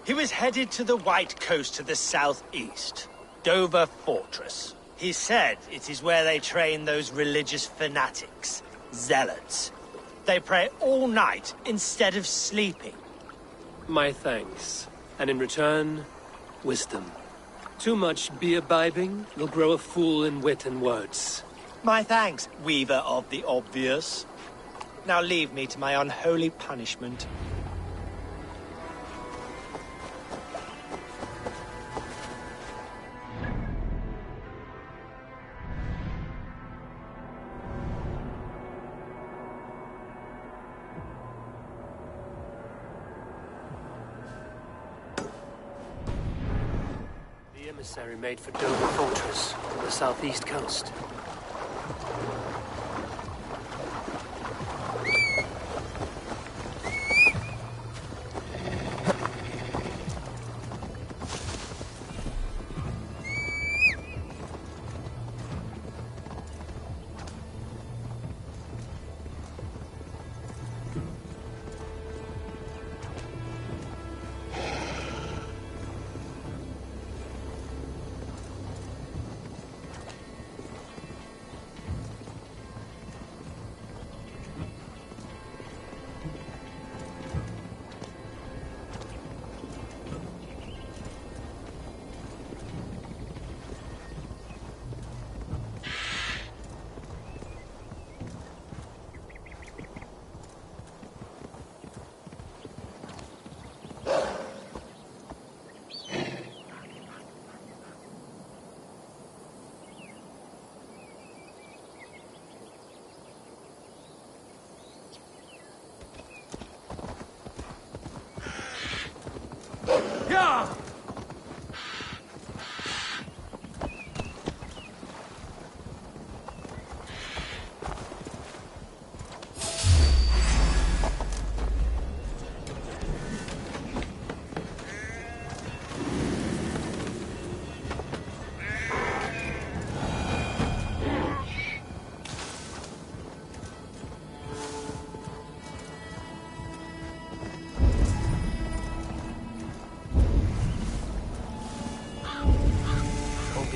Speaker 9: He was headed to the White Coast to the southeast, Dover Fortress. He said it is where they train those religious fanatics, zealots. They pray all night instead of sleeping.
Speaker 6: My thanks. And in return, wisdom. Too much beer-bibbing will grow a fool in wit and words.
Speaker 9: My thanks, weaver of the obvious. Now leave me to my unholy punishment.
Speaker 6: The emissary made for Dover Fortress on the southeast coast.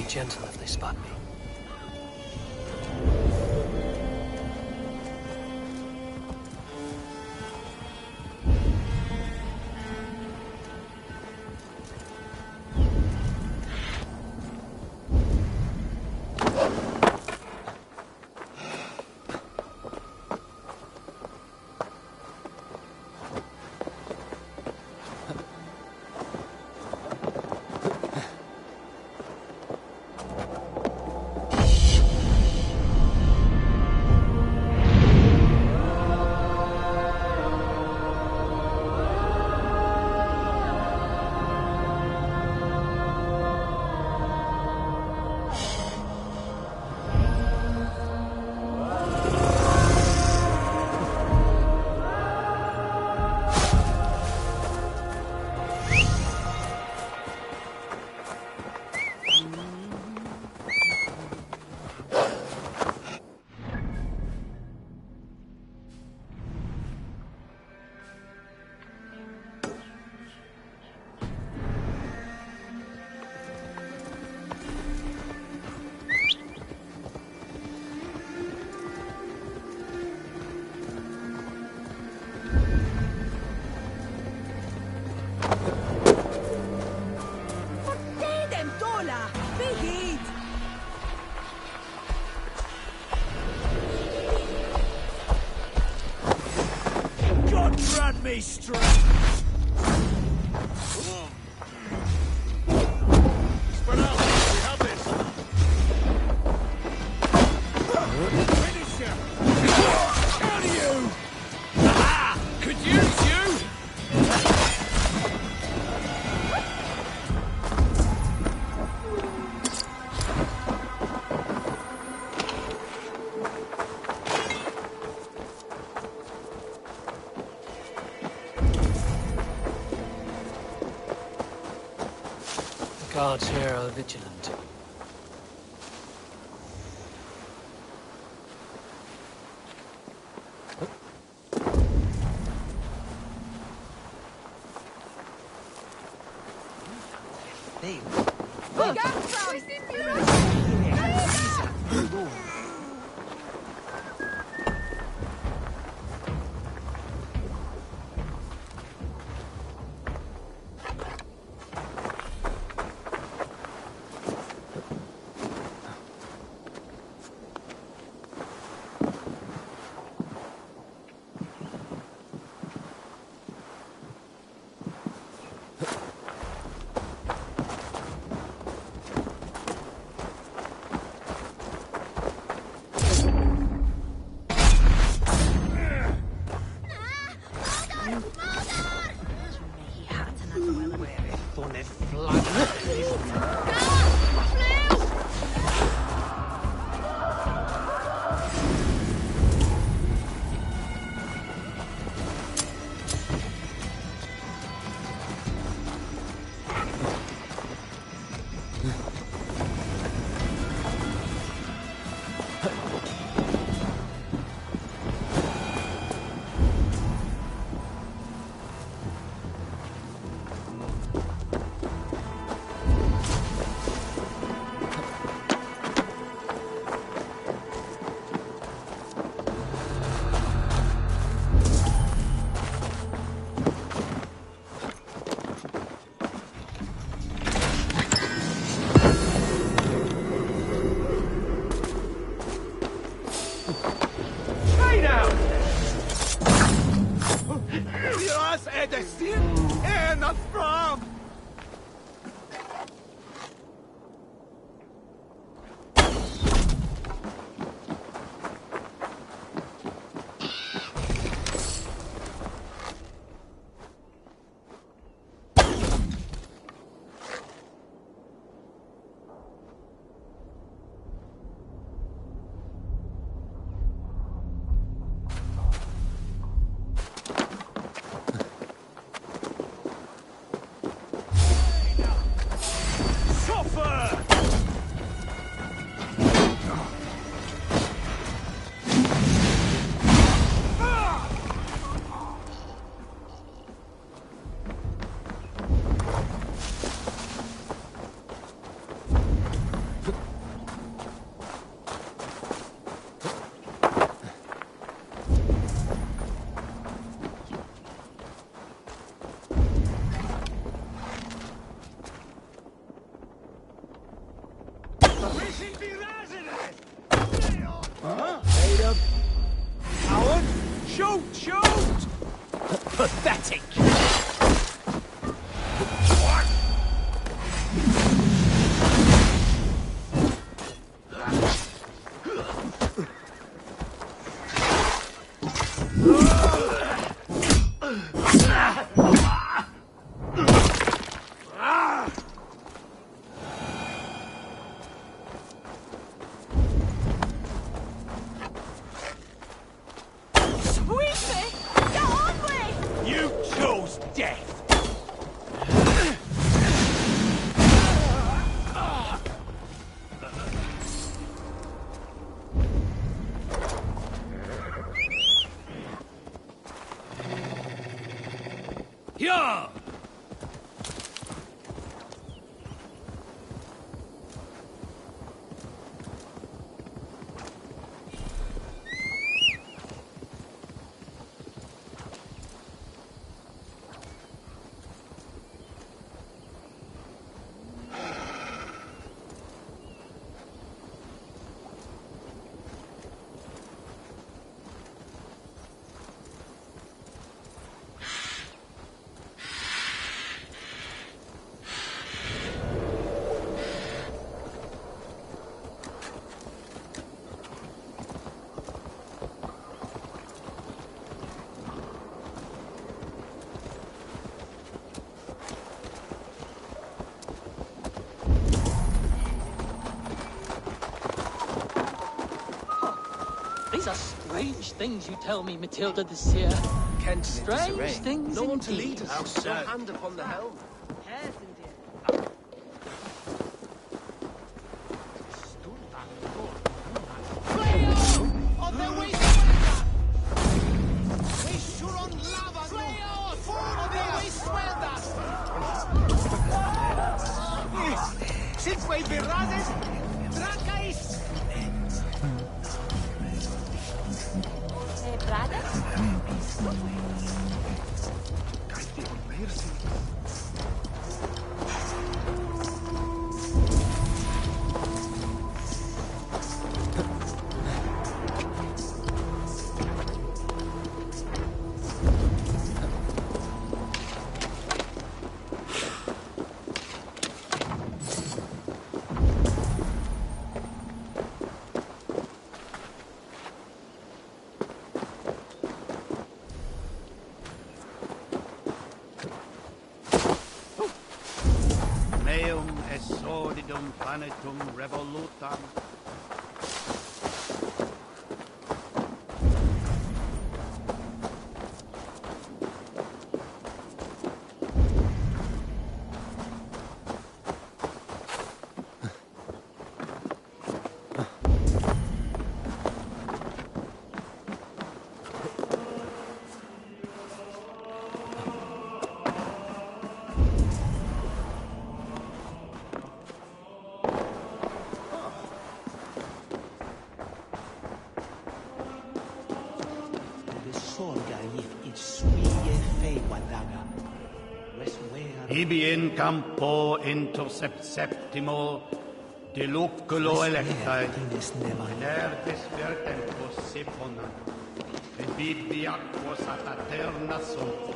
Speaker 6: Gentle if they spot me.
Speaker 1: me straight. Spread out, we have this.
Speaker 9: Guards here are vigilant.
Speaker 1: Pathetic!
Speaker 13: Yeah!
Speaker 19: These are strange things you tell me, Matilda the Seer.
Speaker 6: Kent is in
Speaker 19: Strange
Speaker 6: disarray.
Speaker 19: things
Speaker 6: No one to
Speaker 19: indeed.
Speaker 6: lead us. No hand upon the helm.
Speaker 3: Meum est sordidum planetum revolutam. Ibi in campo intercept septimo deluculo electae, inertis tempus seponam, et bibi aquos at aterna sunt.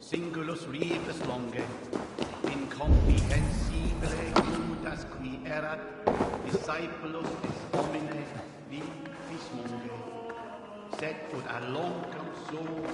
Speaker 3: Singulus rives longe, incomprehensibile judas qui erat, discipulus est homine vivis monge, sed ut a longum suum.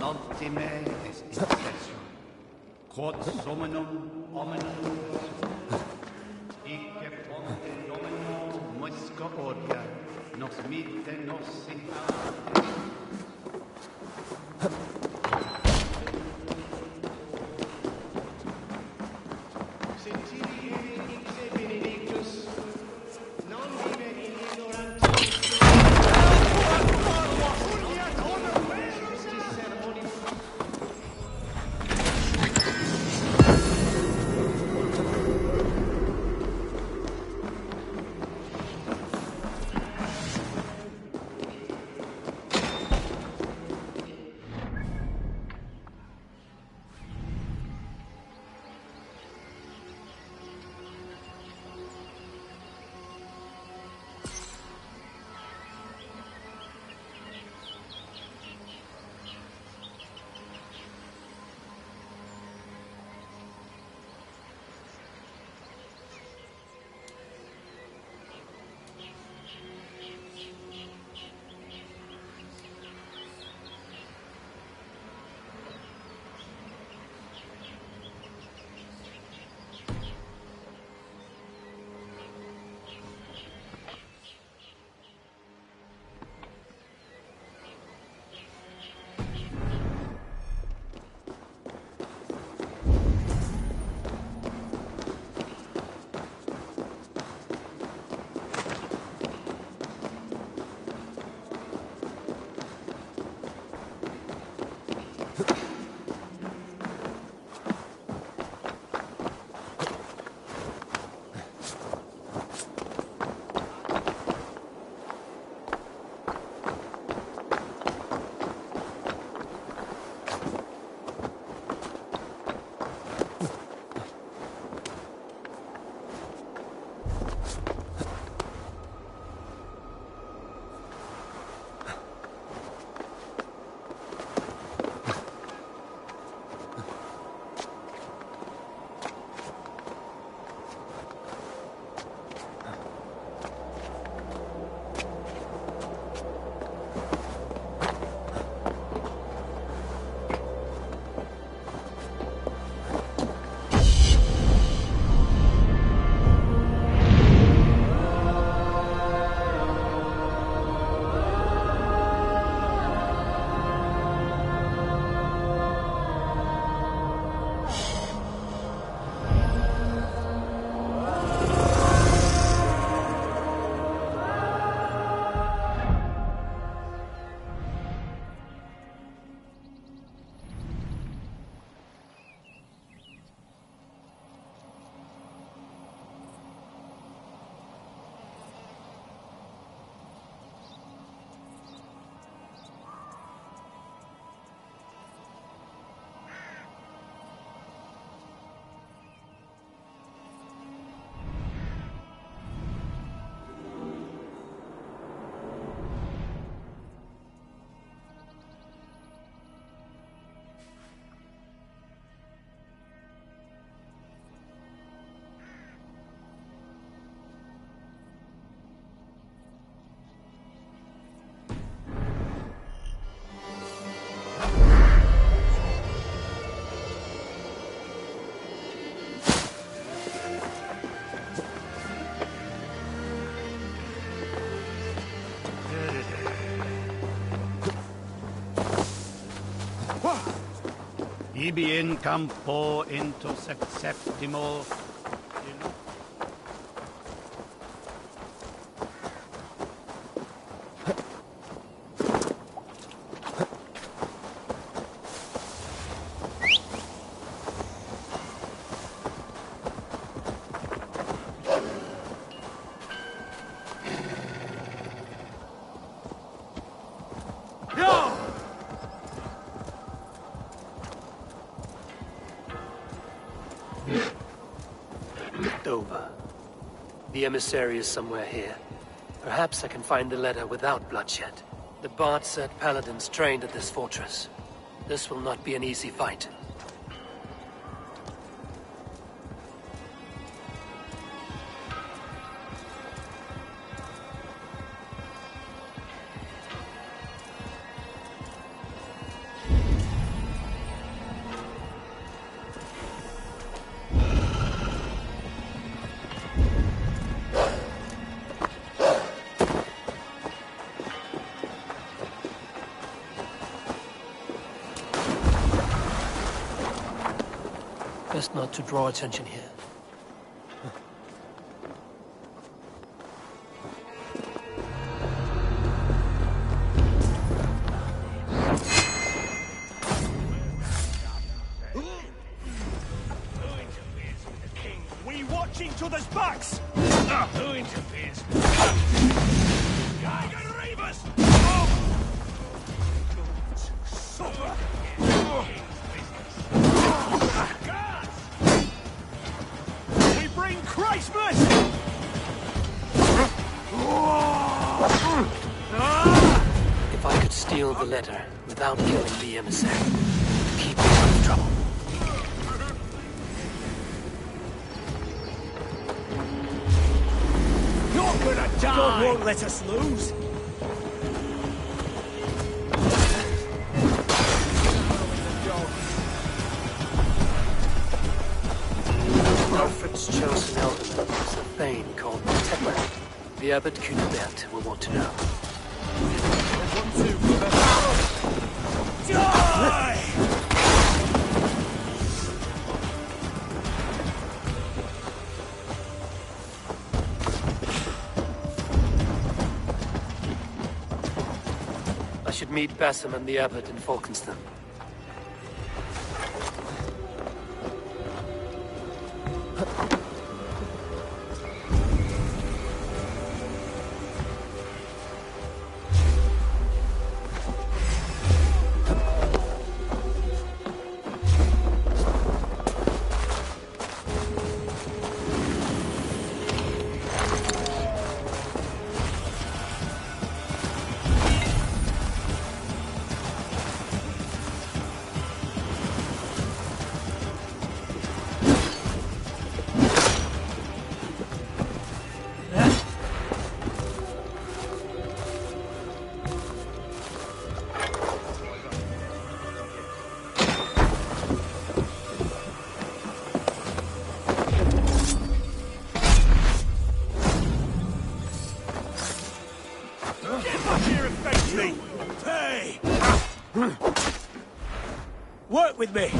Speaker 3: Ultime est intercessio. Quod summum hominum icce ponte domino musca odia, nos mite nos signate. Ibi in campo intersect septimo.
Speaker 6: Dover. The emissary is somewhere here. Perhaps I can find the letter without bloodshed. The Bard said paladins trained at this fortress. This will not be an easy fight. Best not to draw attention here.
Speaker 1: We watch each other's backs! Who interferes? Guy and Reavers! Suffer! We bring Christmas!
Speaker 6: If I could steal the letter without killing the emissary, keep me out of trouble.
Speaker 1: You're gonna die! God won't let us lose!
Speaker 6: Alfred's chosen eldorman is a thane called Tepper. The abbot Cunibert will want to know.
Speaker 1: Die!
Speaker 6: I should meet Bassam and the abbot in Falkenston.
Speaker 1: Hey! Work with me!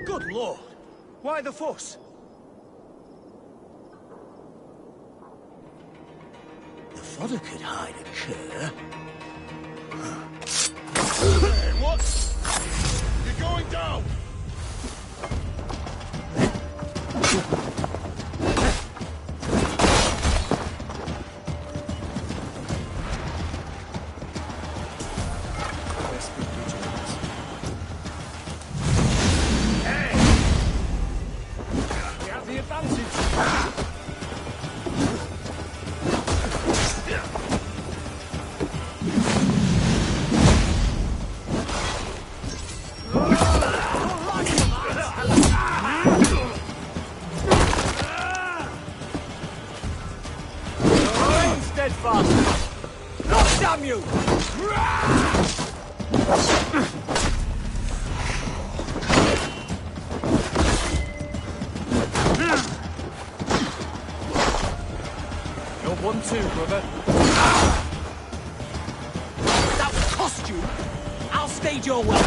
Speaker 1: Good lord! Why the fuss? The fodder could hide a cur.
Speaker 12: Hey, what? You're going down!
Speaker 1: 1-2, brother. That will cost you. I'll stage your way.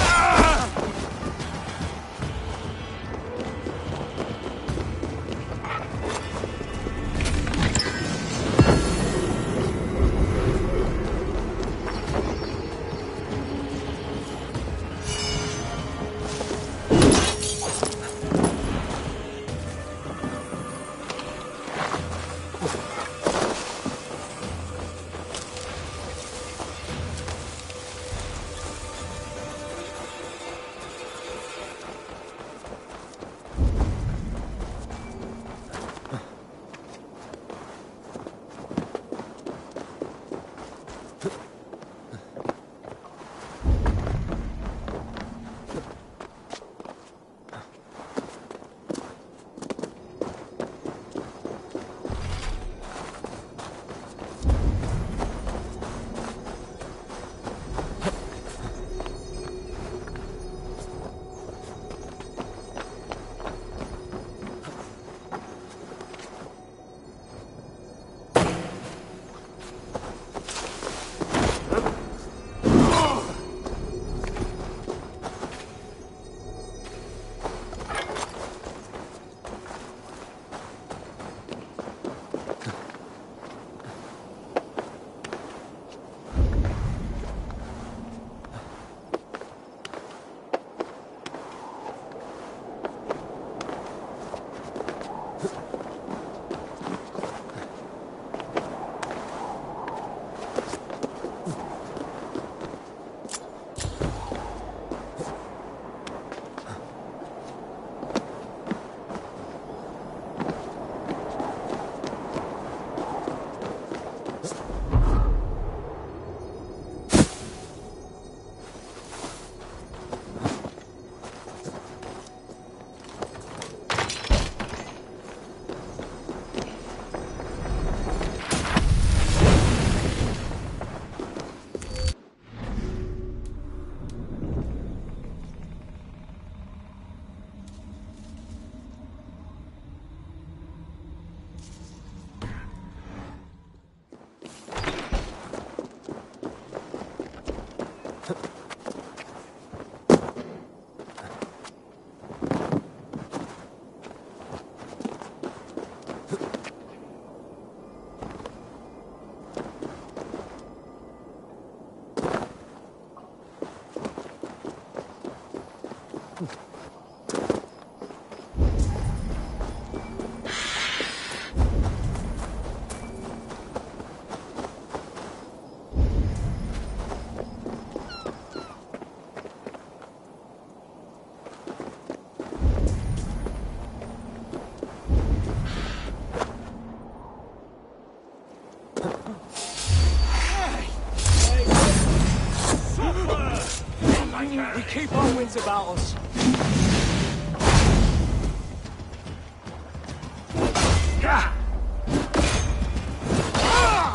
Speaker 1: We keep our wits about us.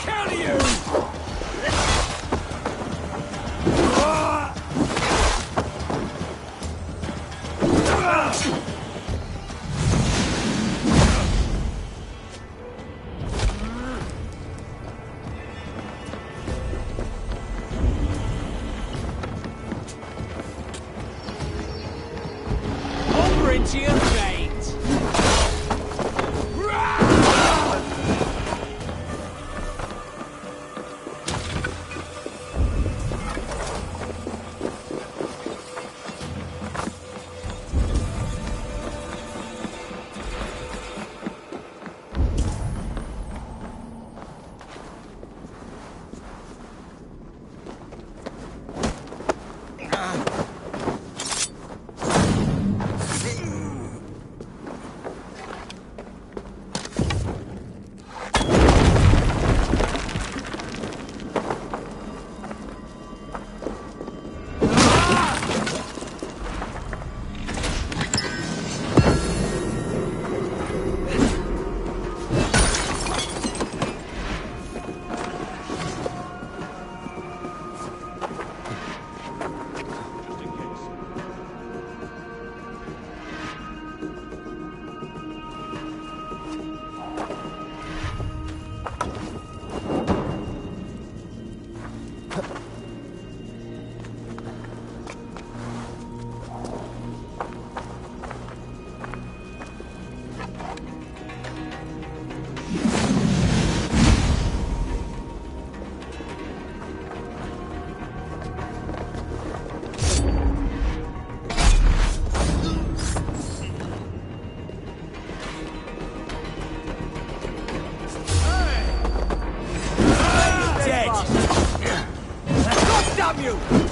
Speaker 1: Counter you! Into your veins.
Speaker 22: you!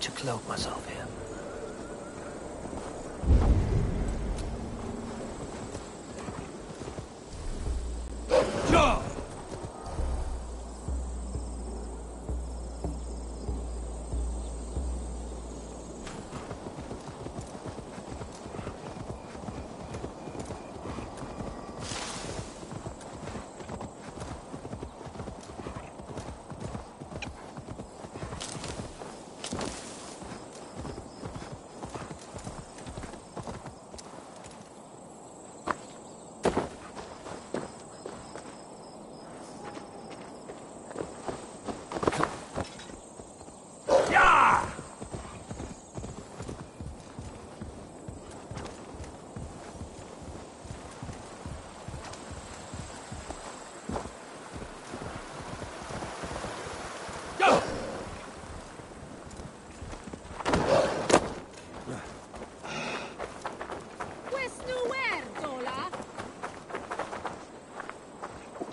Speaker 6: to cloak myself here.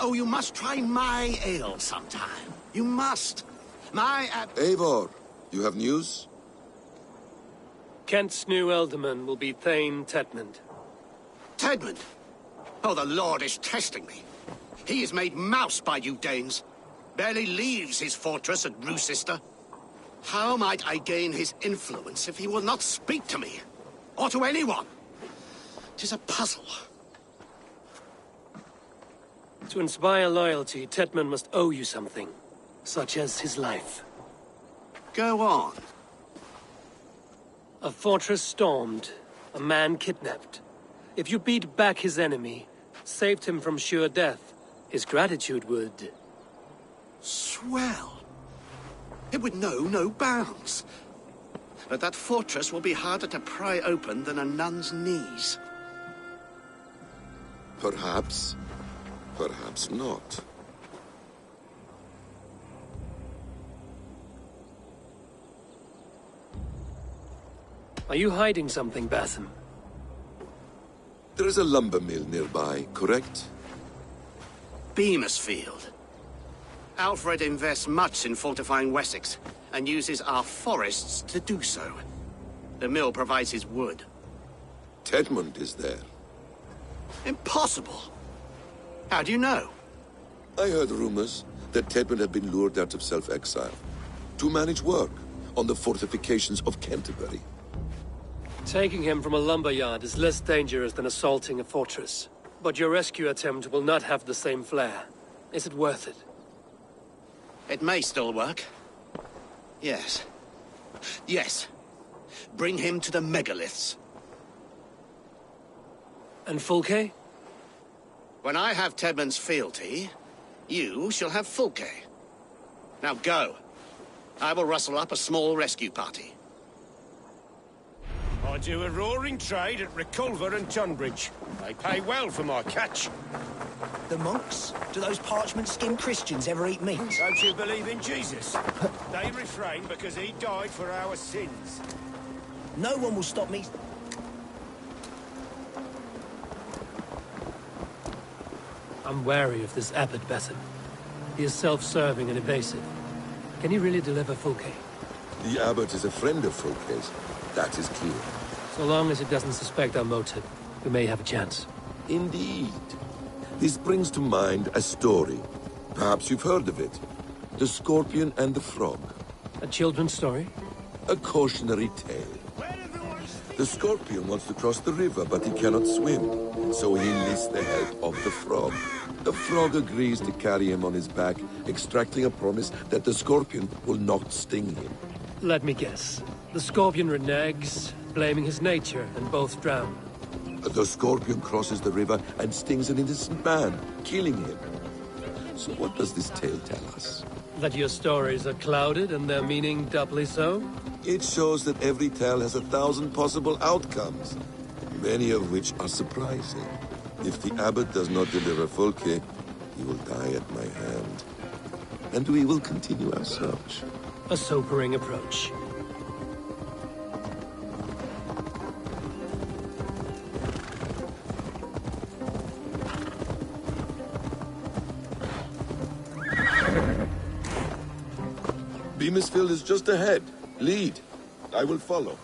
Speaker 3: Oh, you must try my ale sometime. You must.
Speaker 17: Eivor, you have news?
Speaker 6: Kent's new ealdorman will be Thane Tedmund.
Speaker 3: Tedmund? Oh, the Lord is testing me. He is made mouse by you Danes. Barely leaves his fortress at Roosister. How might I gain his influence if he will not speak to me? Or to anyone? 'Tis a puzzle.
Speaker 6: To inspire loyalty, Tedmund must owe you something, such as his life.
Speaker 3: Go on.
Speaker 6: A fortress stormed, a man kidnapped. If you beat back his enemy, saved him from sure death, his gratitude would...
Speaker 3: Swell. It would know no bounds. But that fortress will be harder to pry open than a nun's knees.
Speaker 17: Perhaps. Perhaps not.
Speaker 6: Are you hiding something, Batham?
Speaker 17: There is a lumber mill nearby, correct?
Speaker 3: Beamisfield. Alfred invests much in fortifying Wessex, and uses our forests to do so. The mill provides his wood.
Speaker 17: Tedmund is there.
Speaker 3: Impossible! How do you know?
Speaker 17: I heard rumors that Tedmund had been lured out of self-exile to manage work on the fortifications of Canterbury.
Speaker 6: Taking him from a lumberyard is less dangerous than assaulting a fortress. But your rescue attempt will not have the same flair. Is it worth it?
Speaker 3: It may still work. Yes. Yes. Bring him to the megaliths.
Speaker 6: And Fulke?
Speaker 3: When I have Tedmund's fealty, you shall have Fulke. Now go. I will rustle up a small rescue party.
Speaker 14: I do a roaring trade at Reculver and Tunbridge. They pay well for my catch.
Speaker 11: The monks? Do those parchment-skinned Christians ever eat meat?
Speaker 14: Don't you believe in Jesus? They refrain because he died for our sins.
Speaker 11: No one will stop me.
Speaker 6: I'm wary of this Abbot Batham. He is self-serving and evasive. Can he really deliver Fulke?
Speaker 17: The Abbot is a friend of Fulke's. That is clear.
Speaker 6: So long as it doesn't suspect our motive, we may have a chance.
Speaker 17: Indeed. This brings to mind a story. Perhaps you've heard of it. The Scorpion and the Frog.
Speaker 6: A children's story?
Speaker 17: A cautionary tale. The Scorpion wants to cross the river, but he cannot swim. So he enlists the help of the Frog. The Frog agrees to carry him on his back, extracting a promise that the Scorpion will not sting him.
Speaker 6: Let me guess. The Scorpion reneges, blaming his nature, and both drown.
Speaker 17: The Scorpion crosses the river and stings an innocent man, killing him. So what does this tale tell us?
Speaker 6: That your stories are clouded and their meaning doubly so?
Speaker 17: It shows that every tale has 1,000 possible outcomes, many of which are surprising. If the Abbot does not deliver Fulke, he will die at my hand. And we will continue our search.
Speaker 6: A sobering approach.
Speaker 17: Beamisfield is just ahead. Lead. I will follow.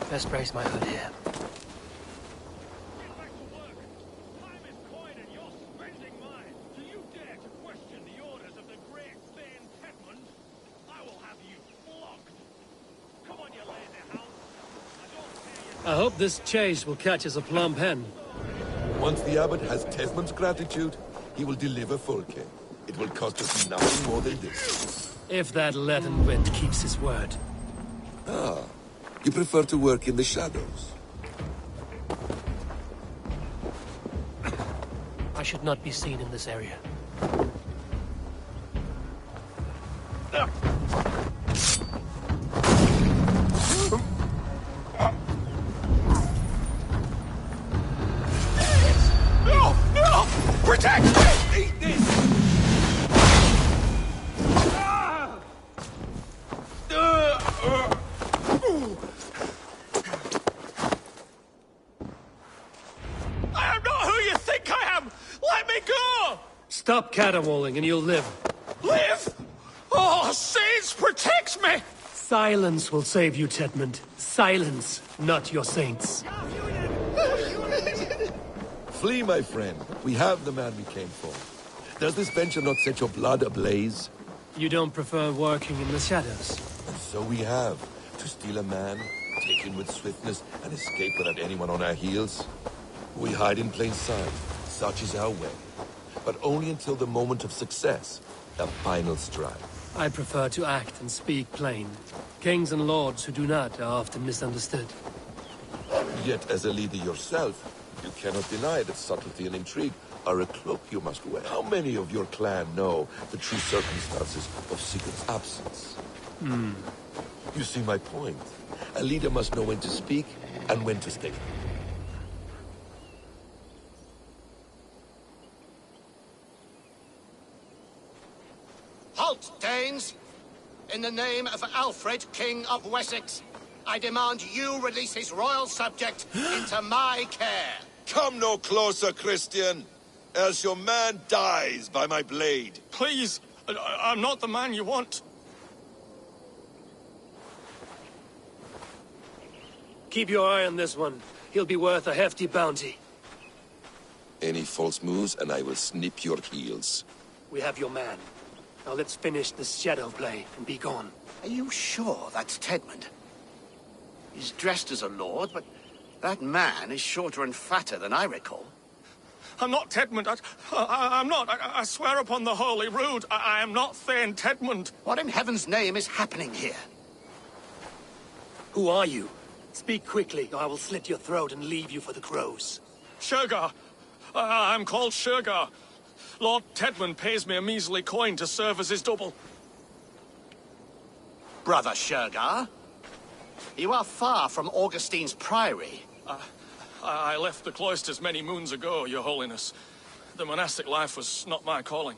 Speaker 6: Best brace my hood here.
Speaker 13: I hope this chase will catch us a plump hen.
Speaker 17: Once the abbot has Tesman's gratitude, he will deliver Fulke. It will cost us nothing more than this.
Speaker 13: If that leaden wind keeps his word.
Speaker 17: Ah, you prefer to work in the shadows?
Speaker 6: I should not be seen in this area.
Speaker 14: No! No! Protect me! Eat this! I am not who you think I am! Let me go!
Speaker 13: Stop caterwauling and you'll live.
Speaker 14: Live? Oh, saints, protect me!
Speaker 13: Silence will save you, Tedmund. Silence, not your saints.
Speaker 17: Flee, my friend. We have the man we came for. Does this venture not set your blood ablaze?
Speaker 13: You don't prefer working in the shadows?
Speaker 17: And so we have. To steal a man, take him with swiftness, and escape without anyone on our heels. We hide in plain sight. Such is our way. But only until the moment of success. The final strike.
Speaker 13: I prefer to act and speak plain. Kings and lords who do not are often misunderstood.
Speaker 17: Yet as a leader yourself, you cannot deny that subtlety and intrigue are a cloak you must wear. How many of your clan know the true circumstances of Sigurd's absence? You see my point. A leader must know when to speak and when to stay.
Speaker 3: Halt, Danes! In the name of Alfred, King of Wessex, I demand you release his royal subject into my care.
Speaker 17: Come no closer, Christian, else your man dies by my blade.
Speaker 14: Please, I'm not the man you want.
Speaker 13: Keep your eye on this one. He'll be worth a hefty bounty.
Speaker 17: Any false moves and I will snip your heels.
Speaker 13: We have your man. Now let's finish this shadow play and be gone.
Speaker 3: Are you sure that's Tedmund? He's dressed as a lord, but that man is shorter and fatter than I recall.
Speaker 14: I'm not Tedmund. I'm not. I swear upon the Holy Rood, I am not Thane Tedmund.
Speaker 3: What in heaven's name is happening here?
Speaker 13: Who are you? Speak quickly, or I will slit your throat and leave you for the crows.
Speaker 14: Shergar. I'm called Shergar. Lord Tedmund pays me a measly coin to serve as his double.
Speaker 3: Brother Shergar? You are far from Augustine's priory.
Speaker 14: I left the cloisters many moons ago, Your Holiness. The monastic life was not my calling.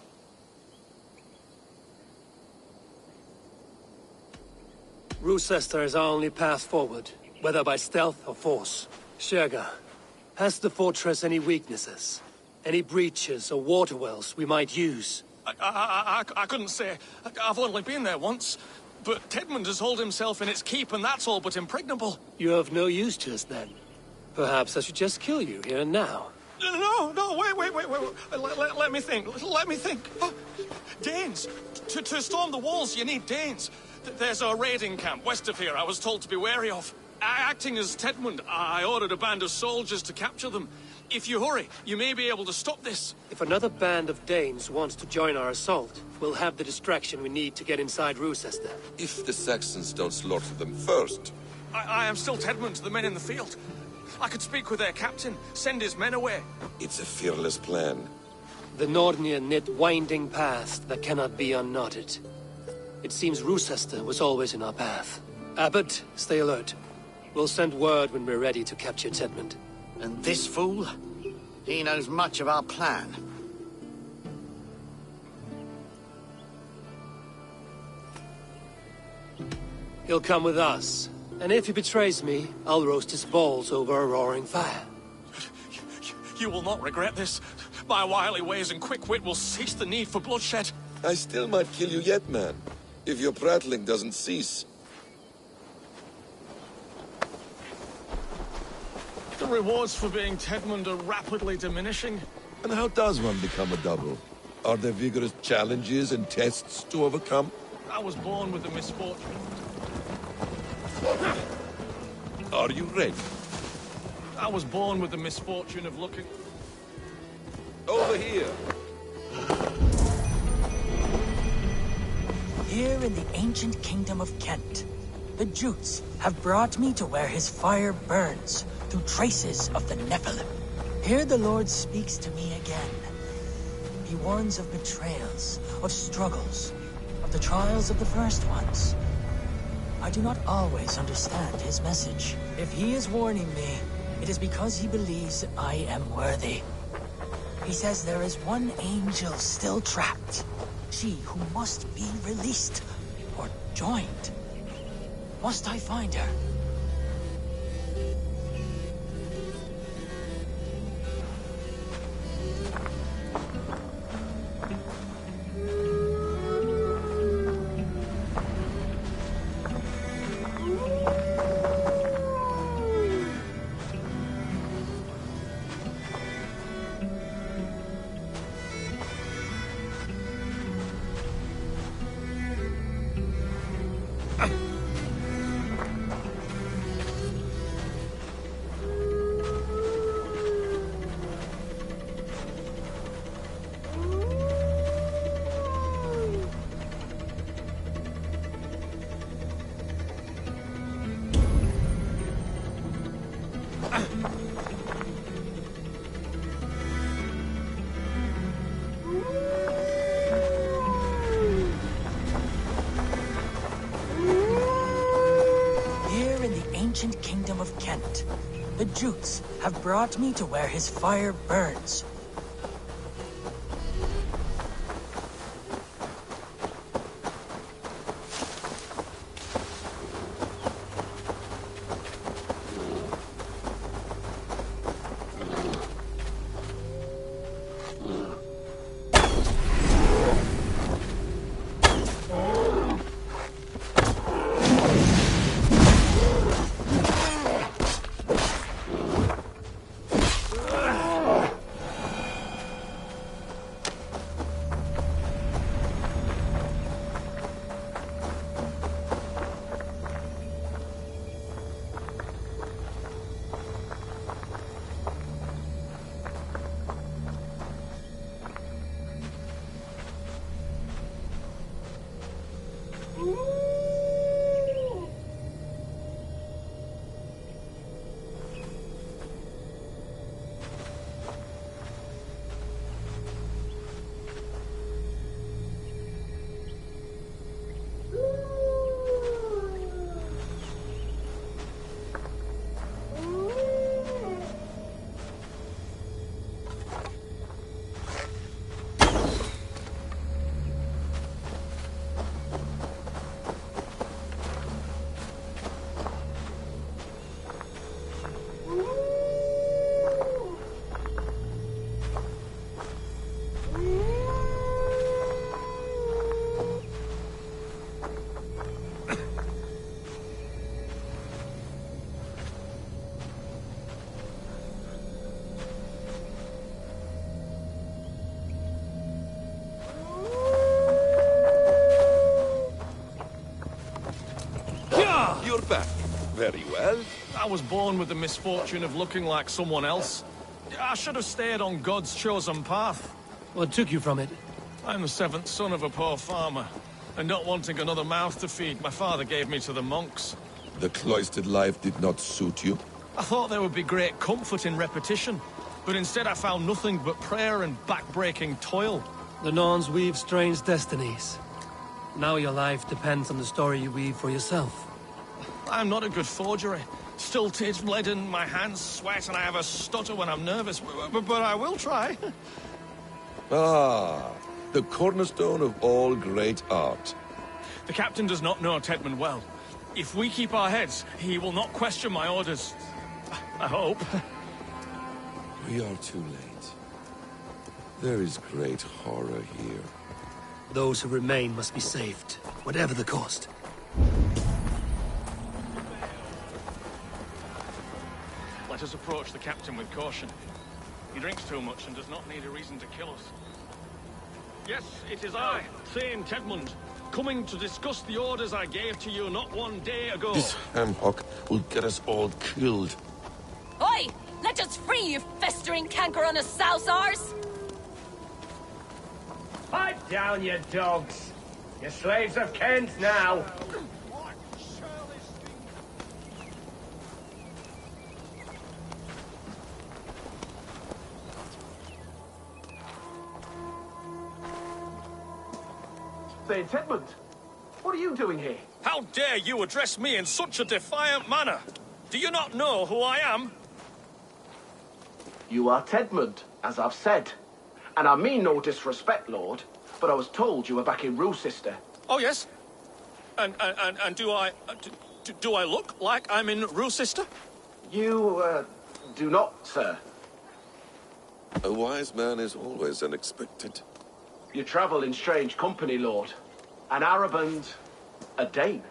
Speaker 13: Roosester is our only path forward, whether by stealth or force. Shergar, has the fortress any weaknesses? Any breaches or water wells we might use?
Speaker 14: I couldn't say. I've only been there once. But Tedmund has hauled himself in its keep, and that's all but impregnable.
Speaker 13: You're of no use to us, then. Perhaps I should just kill you here and now.
Speaker 14: No, wait. Let me think. Let me think. Danes. To storm the walls, you need Danes. There's a raiding camp west of here I was told to be wary of. Acting as Tedmund, I ordered a band of soldiers to capture them. If you hurry, you may be able to stop this.
Speaker 13: If another band of Danes wants to join our assault, we'll have the distraction we need to get inside Roosester.
Speaker 17: If the Saxons don't slaughter them first,
Speaker 14: I am still Tedmund to the men in the field. I could speak with their captain, send his men away.
Speaker 17: It's a fearless plan.
Speaker 13: The Nordnir knit winding paths that cannot be unknotted. It seems Roosester was always in our path. Abbot, stay alert. We'll send word when we're ready to capture Tedmund.
Speaker 3: And this fool? He knows much of our plan.
Speaker 13: He'll come with us. And if he betrays me, I'll roast his balls over a roaring fire.
Speaker 14: You will not regret this. My wily ways and quick wit will cease the need for bloodshed.
Speaker 17: I still might kill you yet, man. If your prattling doesn't cease.
Speaker 14: The rewards for being Tedmund are rapidly diminishing.
Speaker 17: And how does one become a double? Are there vigorous challenges and tests to overcome?
Speaker 14: I was born with the misfortune.
Speaker 17: Are you ready?
Speaker 14: I was born with the misfortune of looking...
Speaker 17: Over here!
Speaker 4: Here in the ancient kingdom of Kent, the Jutes have brought me to where his fire burns through traces of the Nephilim. Here the Lord speaks to me again. He warns of betrayals, of struggles, of the trials of the first ones. I do not always understand his message. If he is warning me, it is because he believes that I am worthy. He says there is one angel still trapped. She who must be released or joined. Must I find her? Ancient kingdom of Kent, the Jutes have brought me to where his fire burns.
Speaker 17: You're back. Very well.
Speaker 14: I was born with the misfortune of looking like someone else. I should have stayed on God's chosen path.
Speaker 13: What took you from it?
Speaker 14: I'm the seventh son of a poor farmer. And not wanting another mouth to feed, my father gave me to the monks.
Speaker 17: The cloistered life did not suit you?
Speaker 14: I thought there would be great comfort in repetition, but instead I found nothing but prayer and back-breaking toil.
Speaker 13: The Norns weave strange destinies. Now your life depends on the story you weave for yourself.
Speaker 14: I'm not a good forgery. Stilted, leaden, my hands sweat, and I have a stutter when I'm nervous, but I will try.
Speaker 17: Ah, the cornerstone of all great art.
Speaker 14: The captain does not know Tedmund well. If we keep our heads, he will not question my orders. I hope.
Speaker 17: We are too late. There is great horror here.
Speaker 13: Those who remain must be saved, whatever the cost.
Speaker 14: Let us approach the captain with caution. He drinks too much and does not need a reason to kill us. Yes, it is I, Thane Tedmund, coming to discuss the orders I gave to you not one day ago.
Speaker 17: This hamhock will get us all killed.
Speaker 2: Oi! Let us free, you festering canker on a sousars!
Speaker 15: Pipe down, you dogs! You're slaves of Kent now!
Speaker 18: Say, Tedmund, what are you doing here?
Speaker 14: How dare you address me in such a defiant manner? Do you not know who I am?
Speaker 18: You are Tedmund, as I've said. And I mean no disrespect, Lord, but I was told you were back in Rochester.
Speaker 14: Oh, yes? And do I... do I look like I'm in Rochester?
Speaker 18: You, do not, sir.
Speaker 17: A wise man is always unexpected.
Speaker 18: You travel in strange company, Lord. An Arab and a Dane.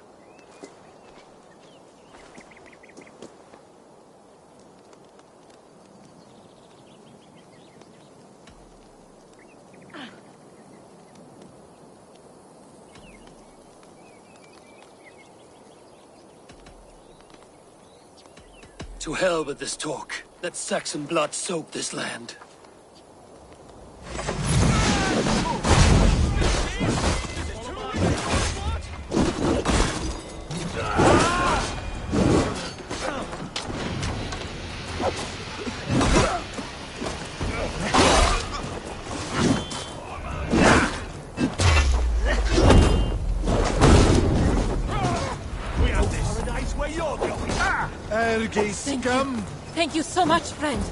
Speaker 13: To hell with this talk. Let Saxon blood soak this land.
Speaker 2: Scum! Thank you so much, friend.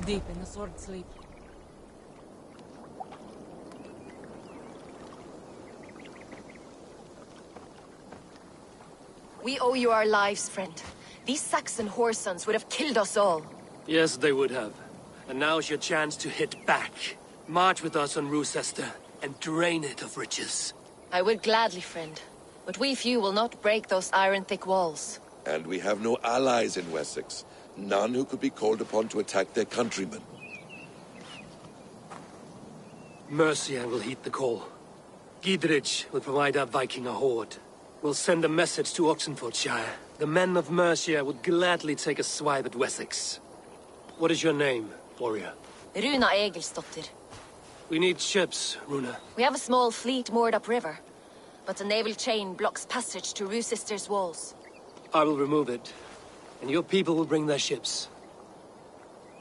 Speaker 2: Deep in the sword sleep.
Speaker 23: We owe you our lives, friend. These Saxon whoresons would have killed us all.
Speaker 13: Yes, they would have. And now's your chance to hit back. March with us on Rochester and drain it of riches.
Speaker 23: I would gladly, friend. But we few will not break those iron-thick walls.
Speaker 17: And we have no allies in Wessex. None who could be called upon to attack their countrymen.
Speaker 13: Mercia will heed the call. Gidrich will provide our Viking a horde. We'll send a message to Oxenfordshire. The men of Mercia would gladly take a swipe at Wessex. What is your name, warrior?
Speaker 23: Runa Egilsdotter.
Speaker 13: We need ships, Runa.
Speaker 23: We have a small fleet moored upriver, but a naval chain blocks passage to Rochester's walls.
Speaker 13: I will remove it, and your people will bring their ships.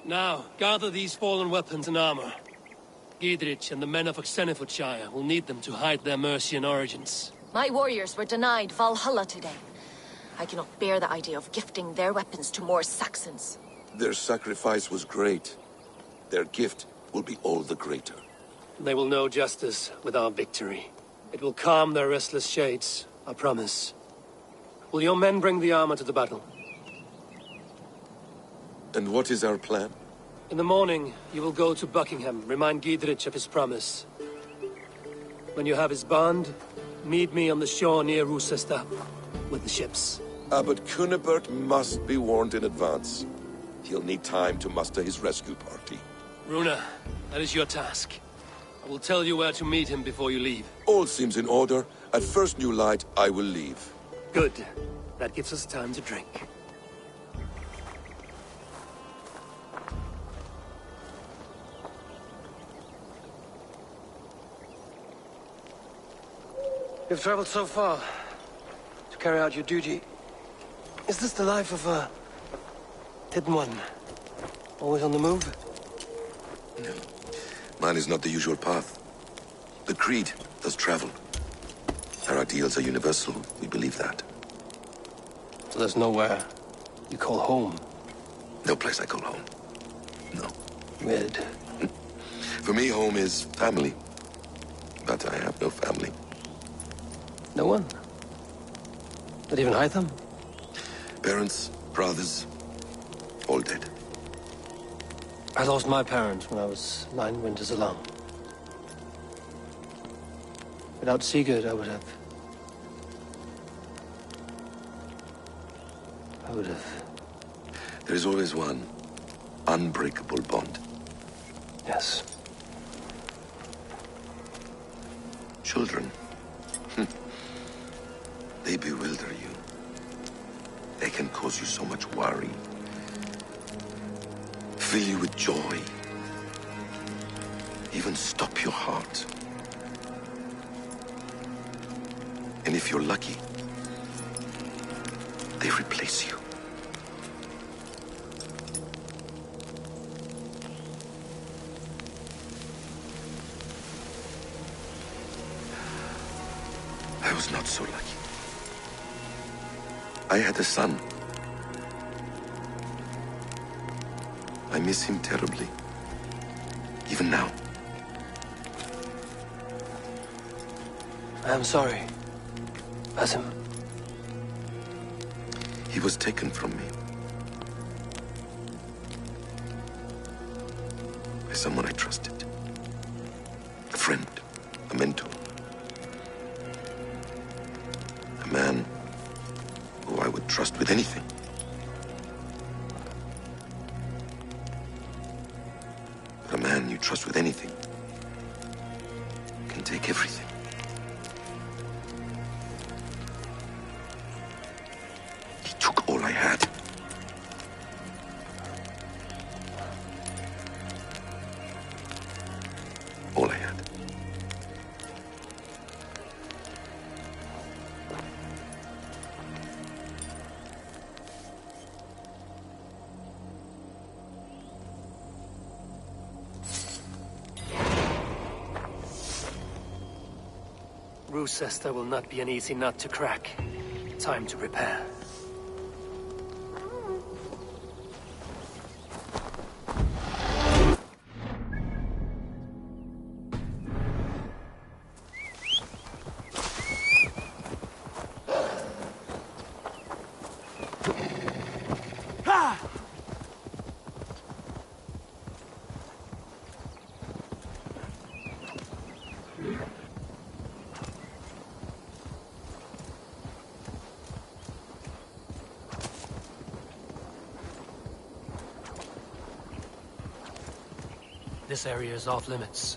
Speaker 13: Now, gather these fallen weapons and armor. Gidrich and the men of Oxenfordshire will need them to hide their Mercian origins.
Speaker 23: My warriors were denied Valhalla today. I cannot bear the idea of gifting their weapons to more Saxons.
Speaker 17: Their sacrifice was great. Their gift will be all the greater.
Speaker 13: They will know justice with our victory. It will calm their restless shades, I promise. Will your men bring the armor to the battle?
Speaker 17: And what is our plan?
Speaker 13: In the morning, you will go to Buckingham, remind Gidrich of his promise. When you have his bond, meet me on the shore near Rochester with the ships.
Speaker 17: But Cunibert must be warned in advance. He'll need time to muster his rescue party.
Speaker 13: Runa, that is your task. I will tell you where to meet him before you leave.
Speaker 17: All seems in order. At first new light, I will leave.
Speaker 13: Good. That gives us time to drink.
Speaker 22: You've traveled so far to carry out your duty. Is this the life of a hidden one? Always on the move?
Speaker 17: No. Mine is not the usual path. The Creed does travel. Our ideals are universal. We believe that.
Speaker 22: So there's nowhere you call home?
Speaker 17: No place I call home. No.
Speaker 22: Weird.
Speaker 17: For me, home is family. But I have no family.
Speaker 22: No one? Not even Hytham?
Speaker 17: Parents, brothers, all dead.
Speaker 22: I lost my parents when I was 9 winters alone. Without Sigurd, I would have...
Speaker 17: There is always one unbreakable bond.
Speaker 22: Yes.
Speaker 17: Children. They bewilder you. They can cause you so much worry. Fill you with joy. Even stop your heart. And if you're lucky, they replace you. I was not so lucky. I had a son. I miss him terribly. Even now.
Speaker 22: I am sorry. Basim.
Speaker 17: He was taken from me. By someone I trusted. A friend. A mentor. A man who I would trust with anything. But a man you trust with anything can take everything. He took all I had. All I had.
Speaker 13: Rochester will not be an easy nut to crack. Time to prepare. This area is off limits.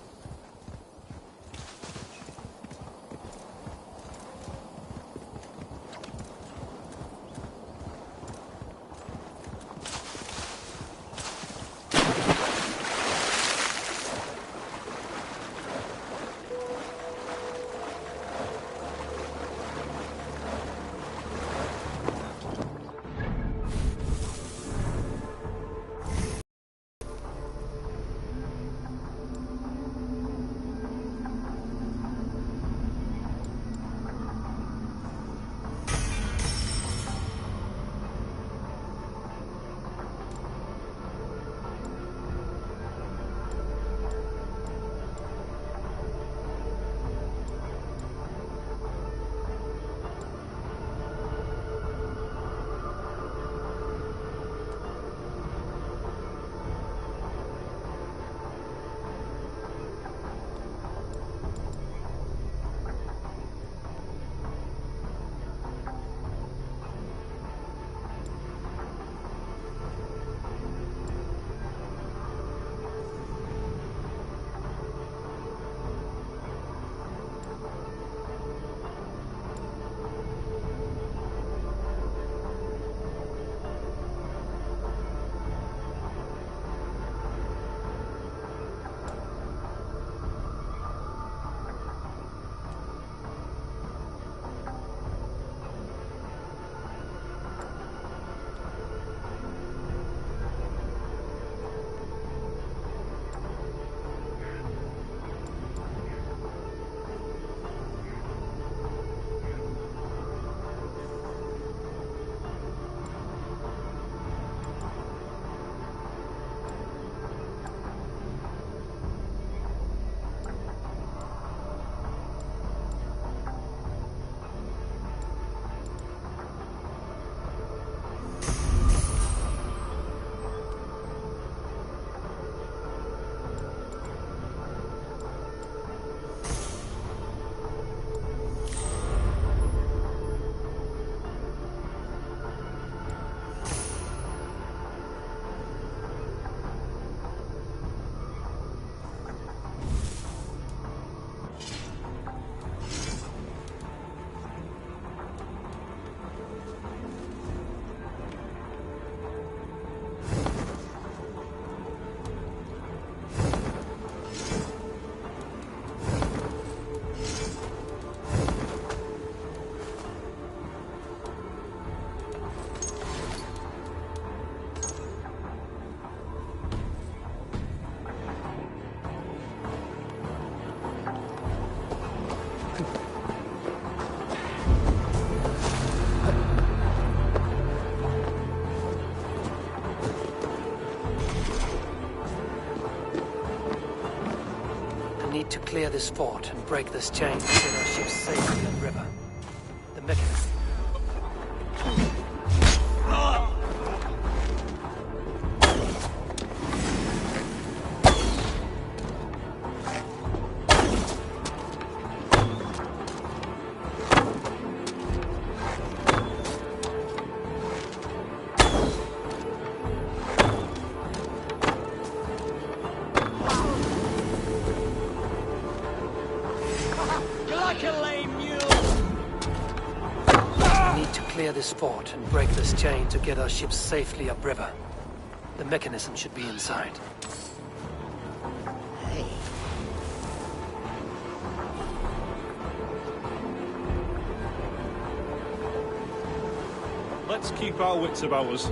Speaker 6: to clear this fort and break this chain to get our ships safely upriver. The mechanism. This fort and break this chain to get our ships safely upriver. The mechanism should be inside.
Speaker 11: Hey.
Speaker 7: Let's keep our wits about us.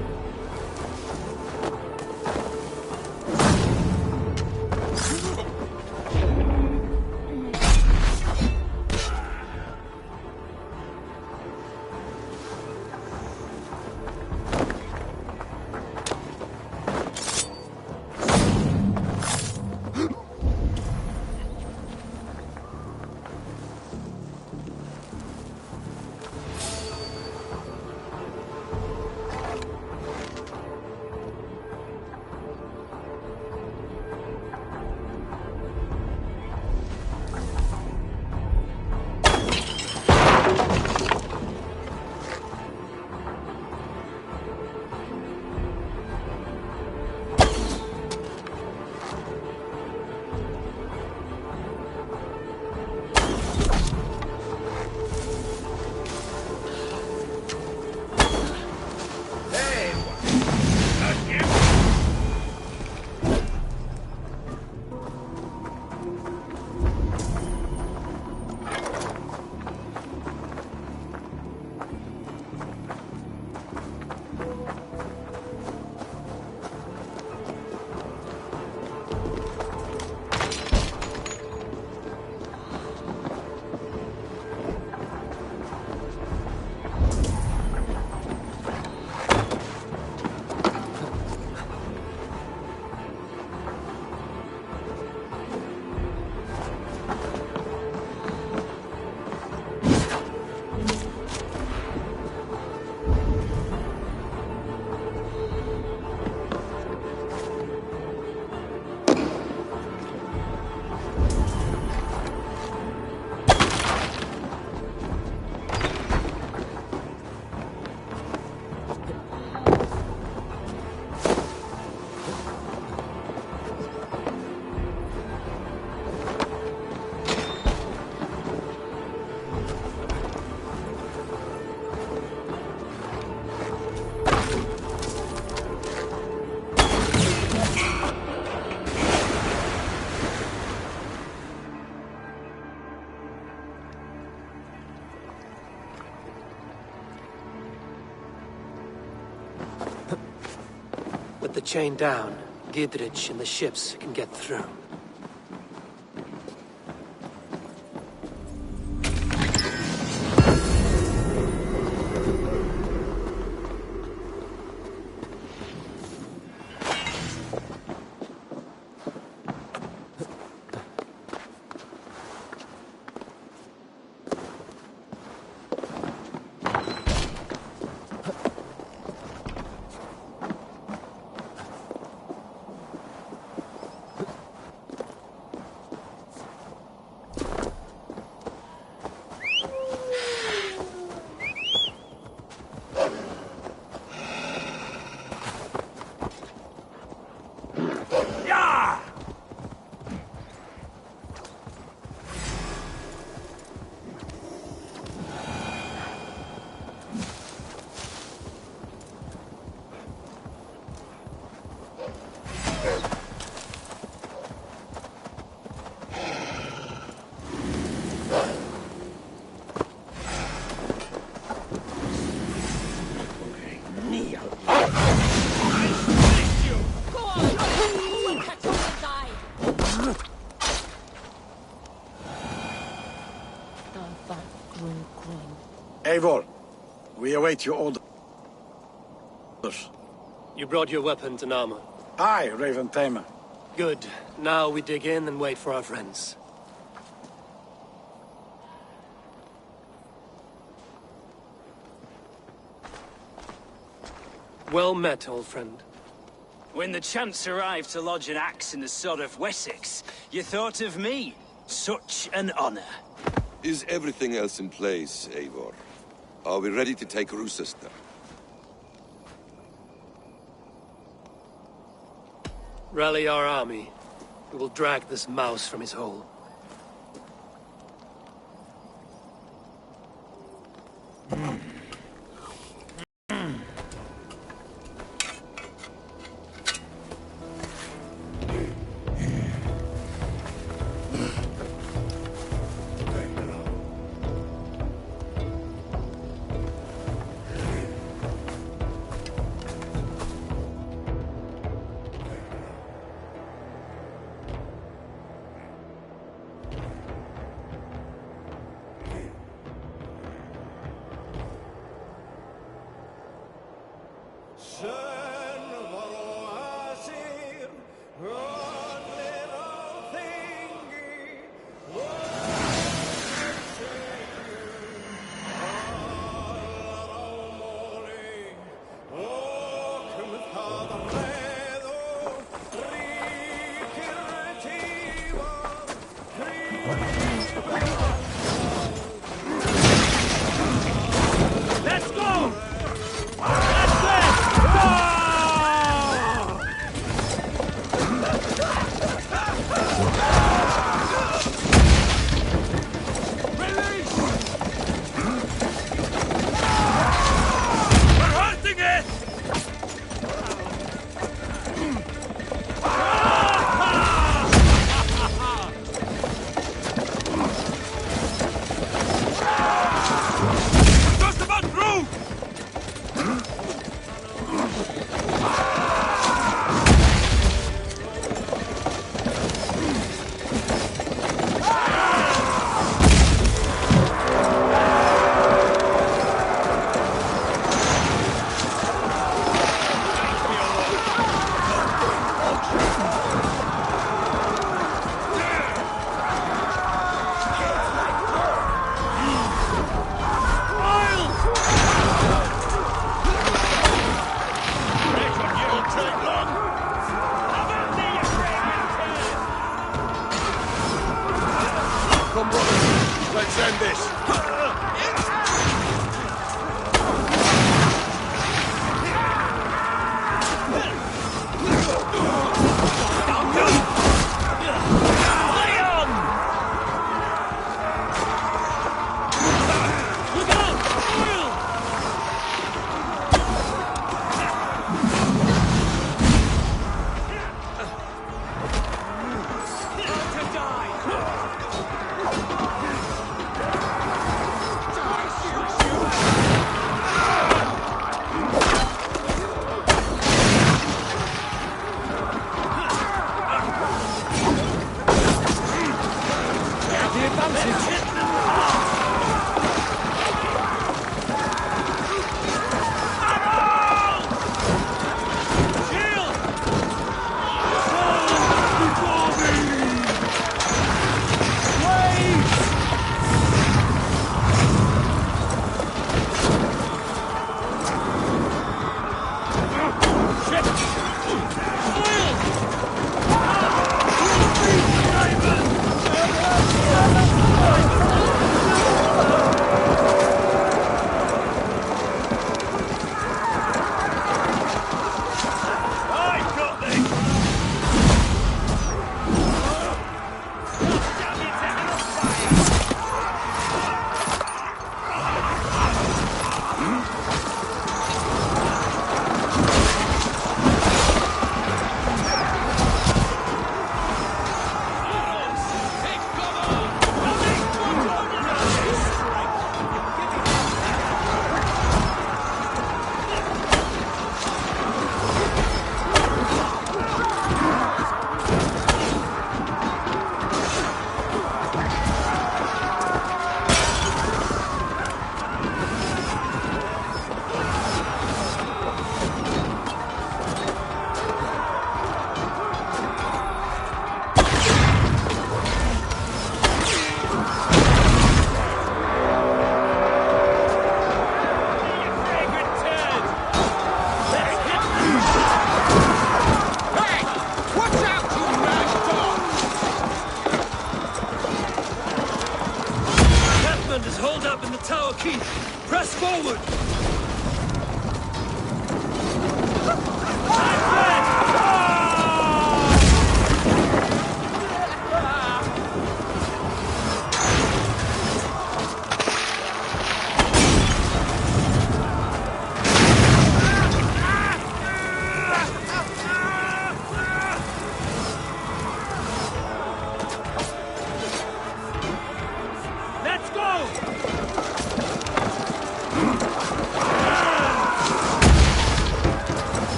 Speaker 6: With the chain down, Gidrich and the ships can get through.
Speaker 20: Eivor, we await your orders.
Speaker 13: You brought your weapons and armor?
Speaker 20: Aye, Raven Tamer.
Speaker 13: Good. Now we dig in and wait for our friends. Well met, old friend.
Speaker 5: When the chance arrived to lodge an axe in the sod of Wessex, you thought of me. Such an honor.
Speaker 17: Is everything else in place, Eivor? Are we ready to take Rochester?
Speaker 13: Rally our army. We will drag this mouse from his hole.
Speaker 1: Let's go! That's it!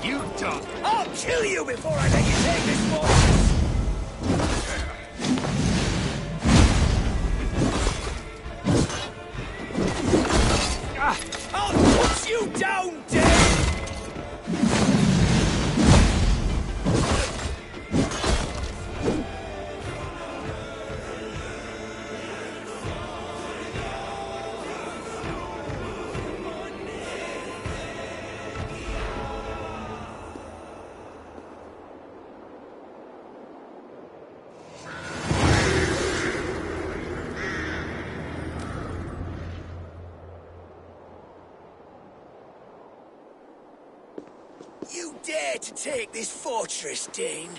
Speaker 1: you done?
Speaker 11: I'll kill you before I let you take this fortress! I'll put you down, Dave! You dare to take this fortress, Dane?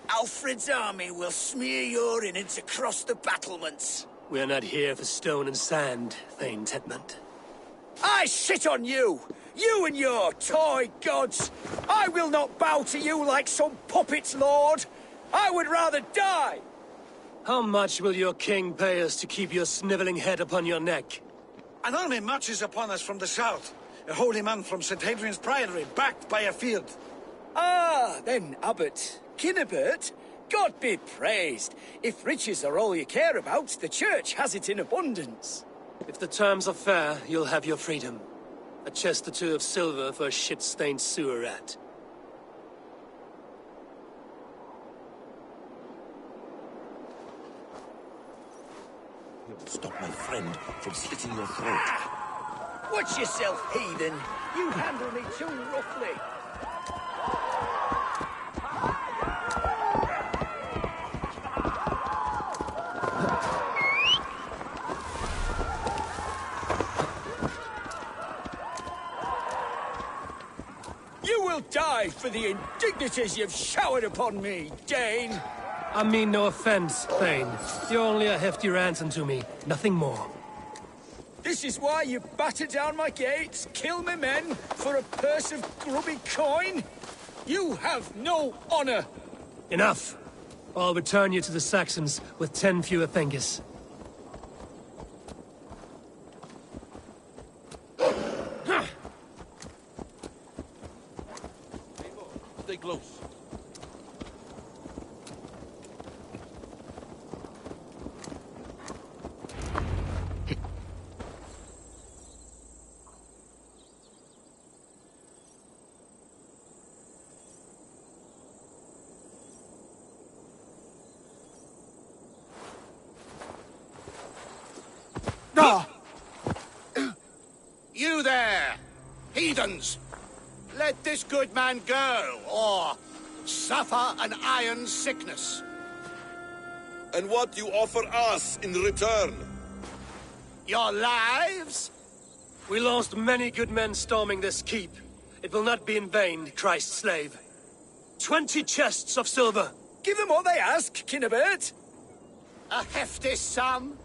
Speaker 11: Alfred's army will smear your innards across the battlements.
Speaker 13: We're not here for stone and sand, Thane Tedmund.
Speaker 11: I shit on you! You and your toy gods! I will not bow to you like some puppet's lord! I would rather die!
Speaker 13: How much will your king pay us to keep your sniveling head upon your neck?
Speaker 20: An army marches upon us from the south. A holy man from St. Hadrian's Priory, backed by a field.
Speaker 11: Ah, then, Abbot. Kinnebert, God be praised. If riches are all you care about, the church has it in abundance.
Speaker 13: If the terms are fair, you'll have your freedom. A chest or two of silver for a shit-stained sewer rat.
Speaker 17: Stop my friend from slitting your throat.
Speaker 11: Watch yourself, heathen. You handle me too roughly. You will die for the indignities you've showered upon me, Dane.
Speaker 13: I mean no offense, Thane. You're only a hefty ransom to me, nothing more.
Speaker 11: This is why you batter down my gates, kill my men, for a purse of grubby coin? You have no honor!
Speaker 13: Enough! I'll return you to the Saxons with 10 fewer fingers.
Speaker 17: Stay close.
Speaker 3: You there, heathens! Let this good man go, or suffer an iron sickness.
Speaker 17: And what you offer us in return?
Speaker 3: Your lives?
Speaker 13: We lost many good men storming this keep. It will not be in vain, Christ's slave. 20 chests of silver!
Speaker 11: Give them what they ask, Kinnebert!
Speaker 3: A hefty sum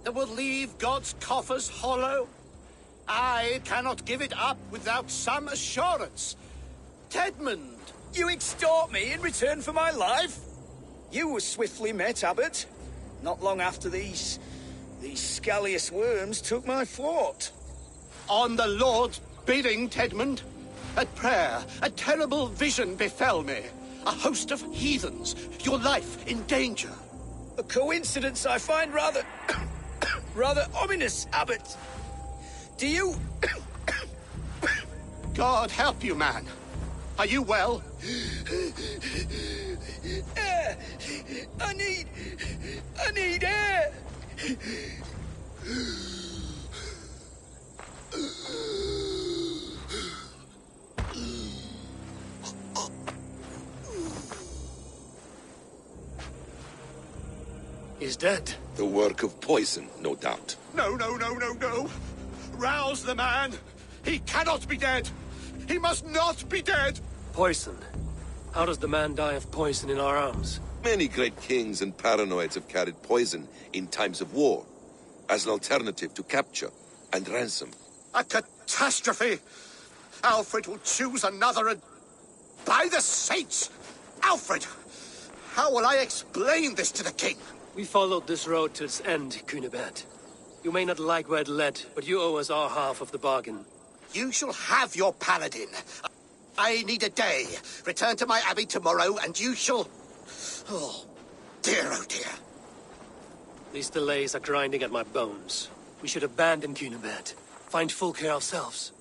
Speaker 3: that will leave God's coffers hollow? I cannot give it up without some assurance. Tedmund!
Speaker 11: You extort me in return for my life? You were swiftly met, Abbot. Not long after these scallious worms took my fort.
Speaker 3: On the Lord's bidding, Tedmund. At prayer, a terrible vision befell me. A host of heathens, your life in danger.
Speaker 11: A coincidence I find rather... rather ominous, Abbot. Do you...
Speaker 3: God help you, man. Are you well?
Speaker 11: Air! I need air!
Speaker 13: He's dead.
Speaker 17: The work of poison, no doubt.
Speaker 3: No. Rouse the man. He cannot be dead. He must not be dead.
Speaker 13: Poison. How does the man die of poison in our arms?
Speaker 17: Many great kings and paranoids have carried poison in times of war, as an alternative to capture and ransom.
Speaker 3: A catastrophe! Alfred will choose another and... By the saints! Alfred! How will I explain this to the king?
Speaker 13: We followed this road to its end, Cunibert. You may not like where it led, but you owe us our half of the bargain.
Speaker 3: You shall have your paladin. I need a day. Return to my abbey tomorrow, and you shall... Oh, oh dear.
Speaker 13: These delays are grinding at my bones. We should abandon Cunibert. Find Fulke ourselves.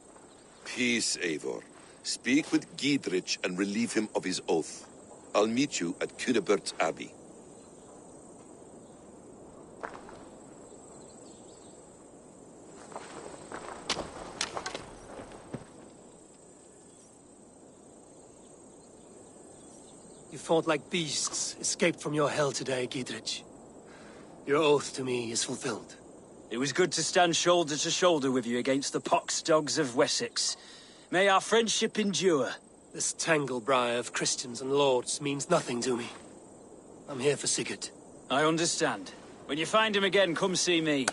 Speaker 17: Peace, Eivor. Speak with Giedrich and relieve him of his oath. I'll meet you at Cunebert's Abbey.
Speaker 13: You fought like beasts, escaped from your hell today, Giedrich. Your oath to me is fulfilled.
Speaker 5: It was good to stand shoulder to shoulder with you against the pox dogs of Wessex. May our friendship endure.
Speaker 13: This tangle-briar of Christians and lords means nothing to me. I'm here for Sigurd.
Speaker 5: I understand. When you find him again, come see me.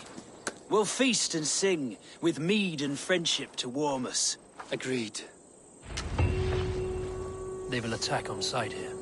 Speaker 5: We'll feast and sing, with mead and friendship to warm us.
Speaker 13: Agreed. They will attack on sight here.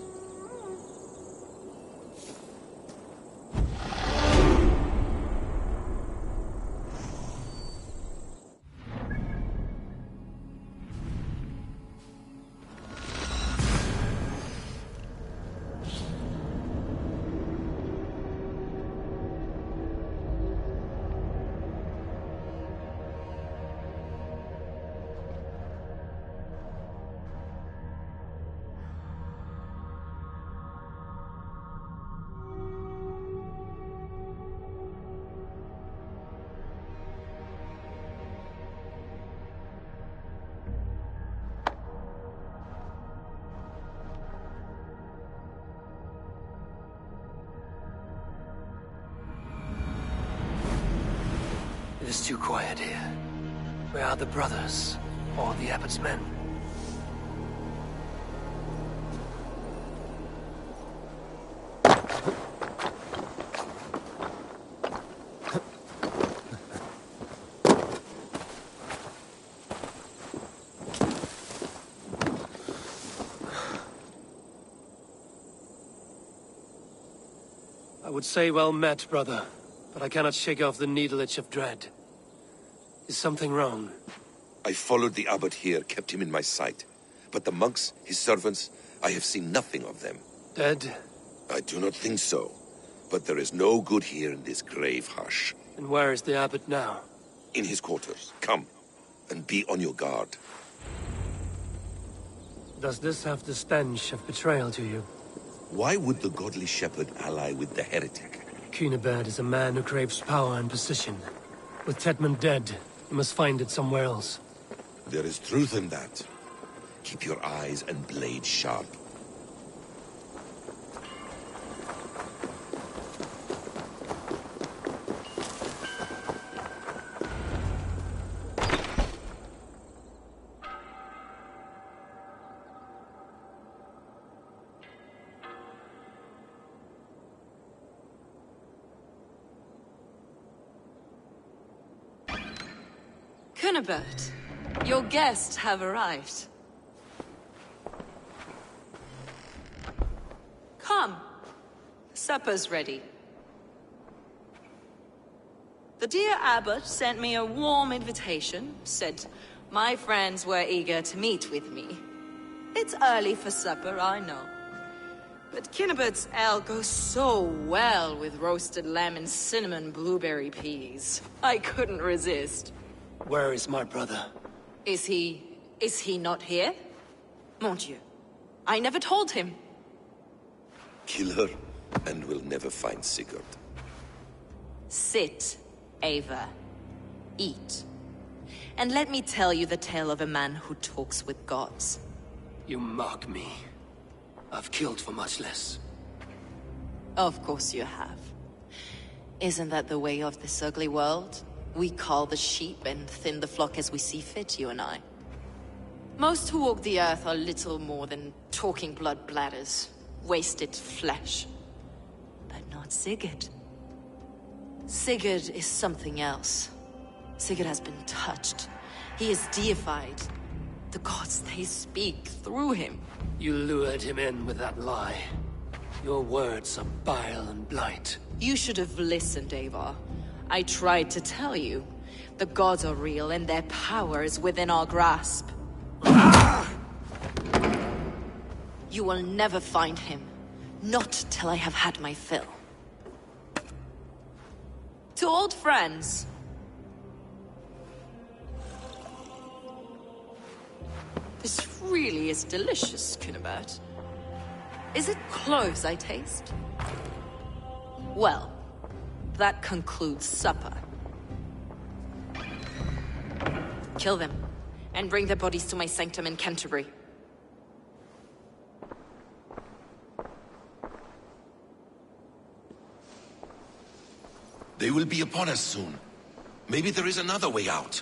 Speaker 13: It is too quiet here. Where are the brothers? Or the abbot's men? I would say well met, brother, but I cannot shake off the needle itch of dread. Is something wrong?
Speaker 17: I followed the abbot here, kept him in my sight. But the monks, his servants, I have seen nothing of them.
Speaker 13: Dead?
Speaker 17: I do not think so. But there is no good here in this grave hush.
Speaker 13: And where is the abbot now?
Speaker 17: In his quarters. Come, and be on your guard.
Speaker 13: Does this have the stench of betrayal to you?
Speaker 17: Why would the godly shepherd ally with the heretic?
Speaker 13: Cunibert is a man who craves power and position. With Tedmund dead, you must find it somewhere else.
Speaker 17: There is truth in that. Keep your eyes and blade sharp.
Speaker 2: Cunibert, your guests have arrived. Come. Supper's ready. The dear abbot sent me a warm invitation, said my friends were eager to meet with me. It's early for supper, I know. But Cunibert's ale goes so well with roasted lamb and cinnamon blueberry peas. I couldn't resist.
Speaker 13: Where is my brother?
Speaker 2: Is he not here? Mon Dieu. I never told him.
Speaker 17: Kill her, and we'll never find Sigurd.
Speaker 2: Sit, Ava. Eat. And let me tell you the tale of a man who talks with gods.
Speaker 13: You mock me. I've killed for much less.
Speaker 2: Of course you have. Isn't that the way of this ugly world? We cull the sheep and thin the flock as we see fit, you and I. Most who walk the earth are little more than talking blood bladders, wasted flesh. But not Sigurd. Sigurd is something else. Sigurd has been touched. He is deified. The gods, they speak through him.
Speaker 13: You lured him in with that lie. Your words are bile and blight.
Speaker 2: You should have listened, Eivor. I tried to tell you. The gods are real, and their power is within our grasp. You will never find him. Not till I have had my fill. To old friends. This really is delicious, Cunibert. Is it cloves I taste? Well, that concludes supper. Kill them, and bring their bodies to my sanctum in Canterbury.
Speaker 17: They will be upon us soon. Maybe there is another way out.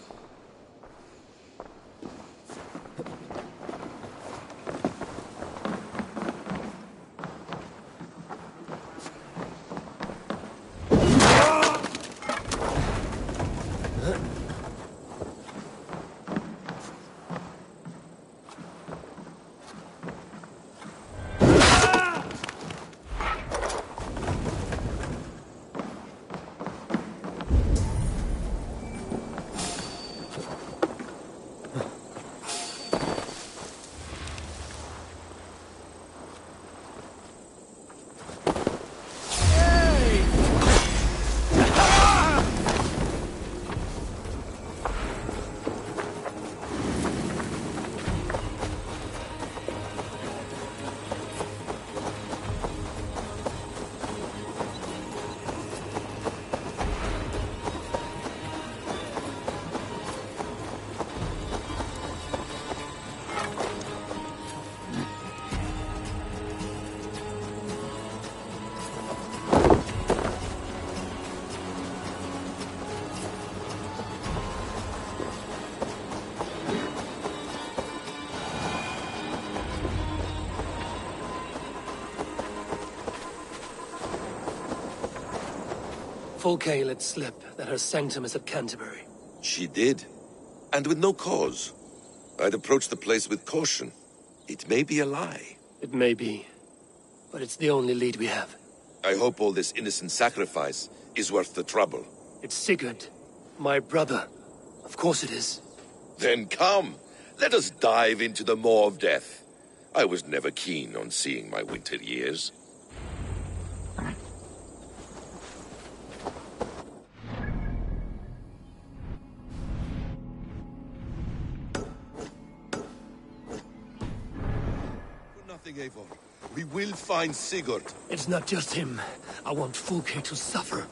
Speaker 13: Fulke let slip that her sanctum is at Canterbury.
Speaker 17: She did. And with no cause. I'd approach the place with caution. It may be a lie.
Speaker 13: It may be. But it's the only lead we have.
Speaker 17: I hope all this innocent sacrifice is worth the trouble.
Speaker 13: It's Sigurd. My brother. Of course it is.
Speaker 17: Then come. Let us dive into the maw of death. I was never keen on seeing my winter years. Eivor. We will find Sigurd.
Speaker 13: It's not just him. I want Fulke to suffer.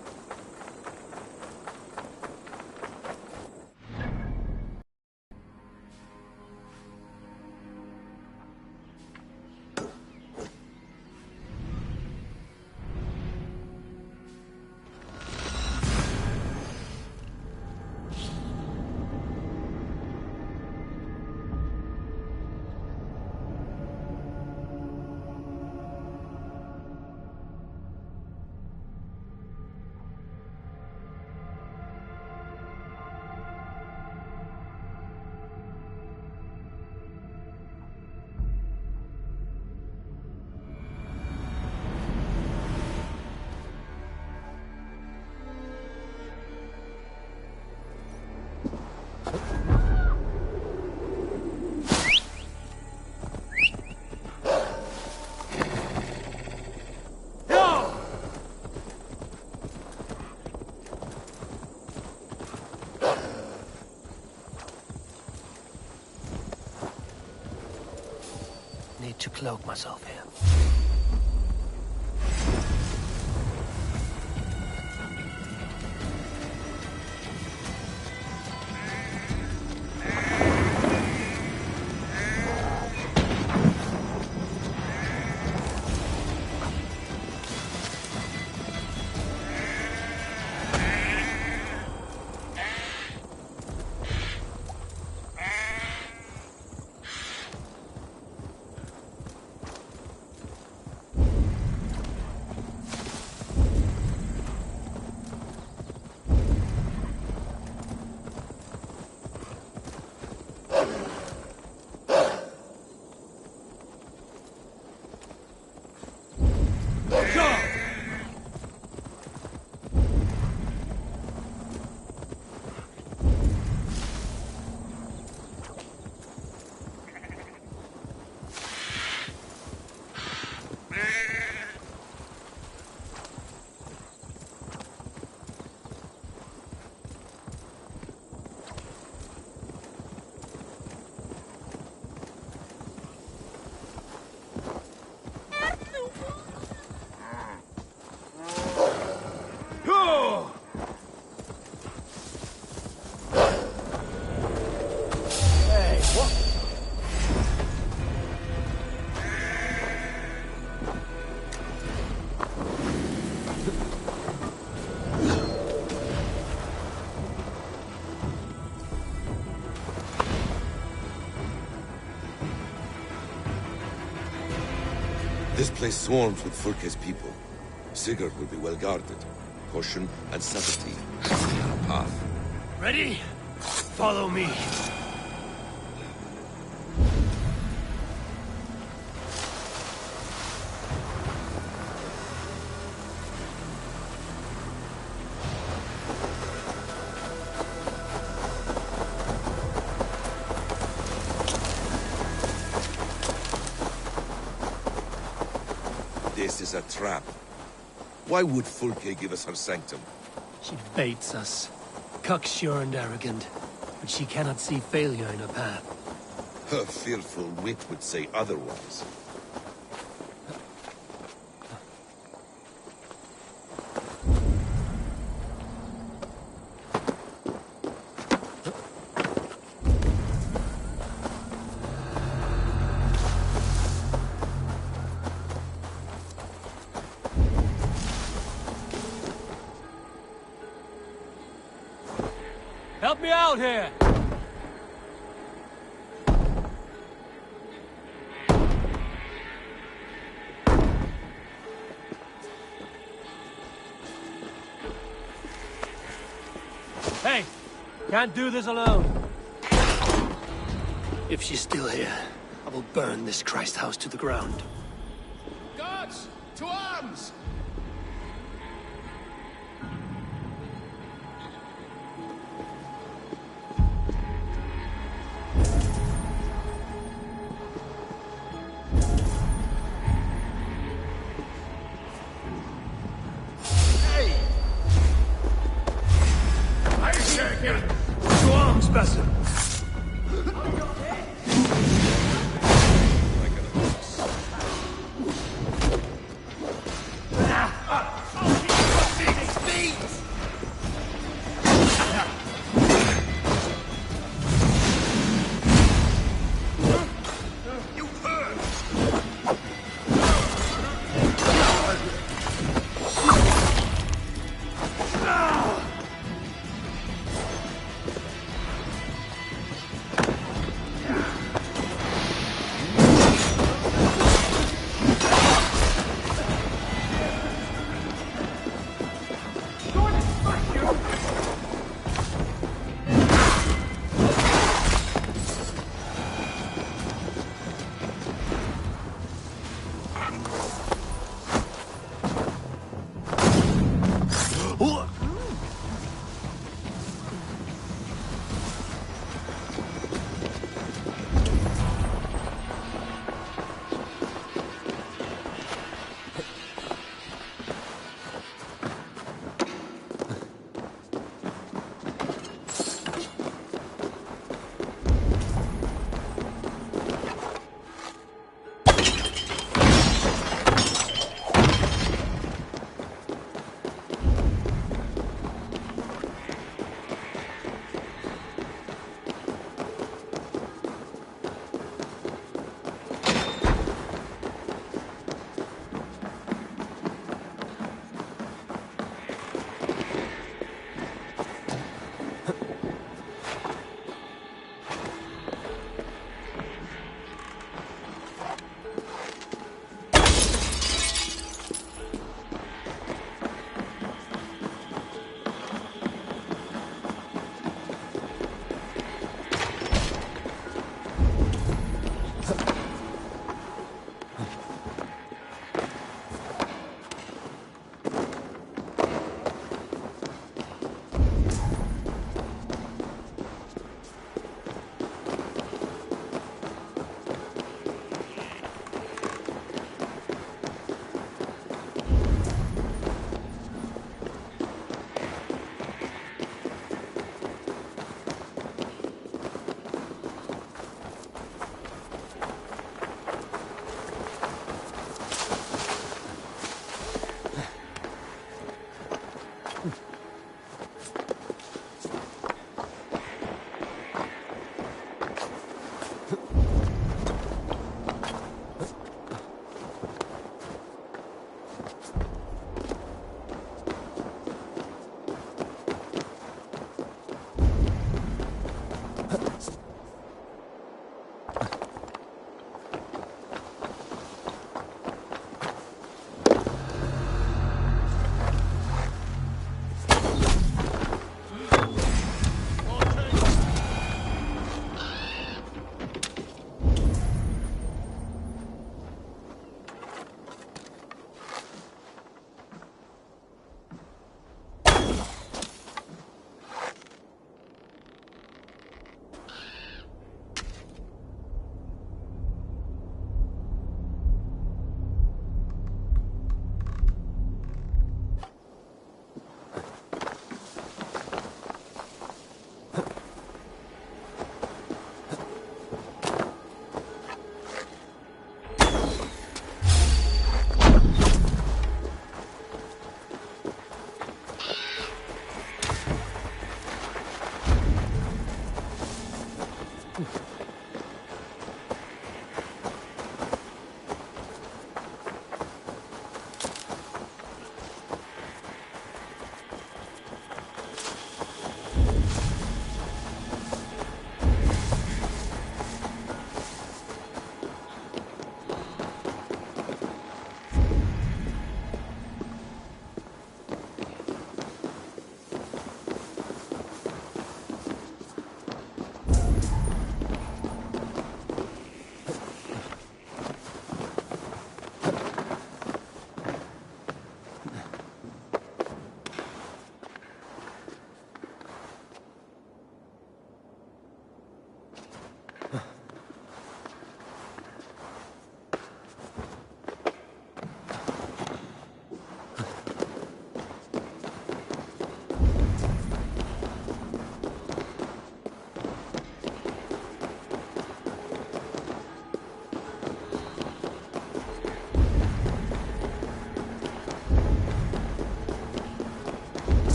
Speaker 13: Need to cloak myself here.
Speaker 17: This place swarms with Fulke's people. Sigurd will be well guarded. Caution and subtlety in our path.
Speaker 1: Ready? Follow me.
Speaker 17: This is a trap. Why would Fulke give us her sanctum?
Speaker 13: She baits us. Cocksure and arrogant, but she cannot see failure in her path.
Speaker 17: Her fearful wit would say otherwise.
Speaker 1: Help me out here! Hey! Can't do this alone.
Speaker 13: If she's still here, I will burn this Christ house to the ground.
Speaker 14: Guards! To arms!
Speaker 1: To arms, Basim!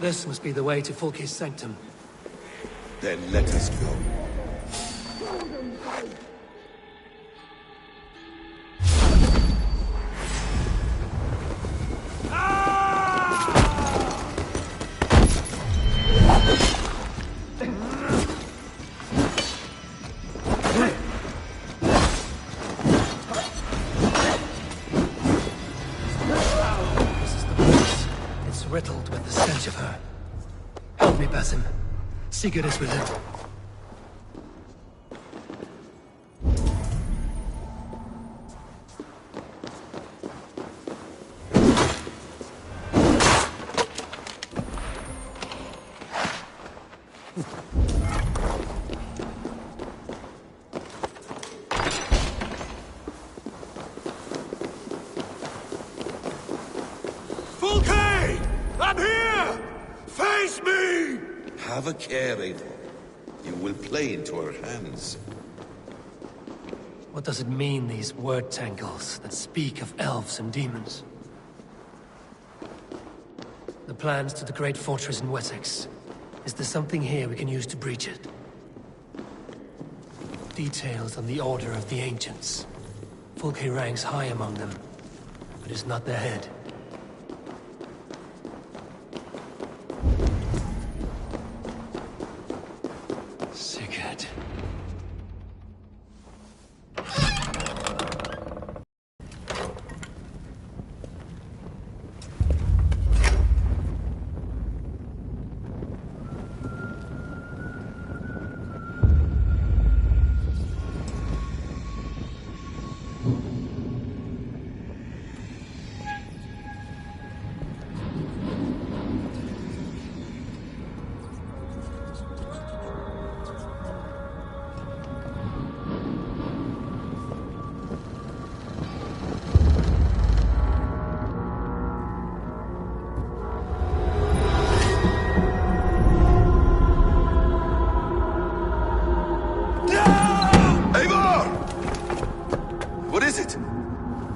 Speaker 13: This must be the way to Fulke's sanctum.
Speaker 17: Then let us go.
Speaker 13: Riddled with the stench of her. Help me, Basim. Sigurd is within.
Speaker 17: I'm here! Face me! Have a care, Eivor. You will play into our hands.
Speaker 13: What does it mean, these word tangles that speak of elves and demons? The plans to the great fortress in Wessex. Is there something here we can use to breach it? Details on the Order of the Ancients. Fulke ranks high among them, but is not their head. Sigurd.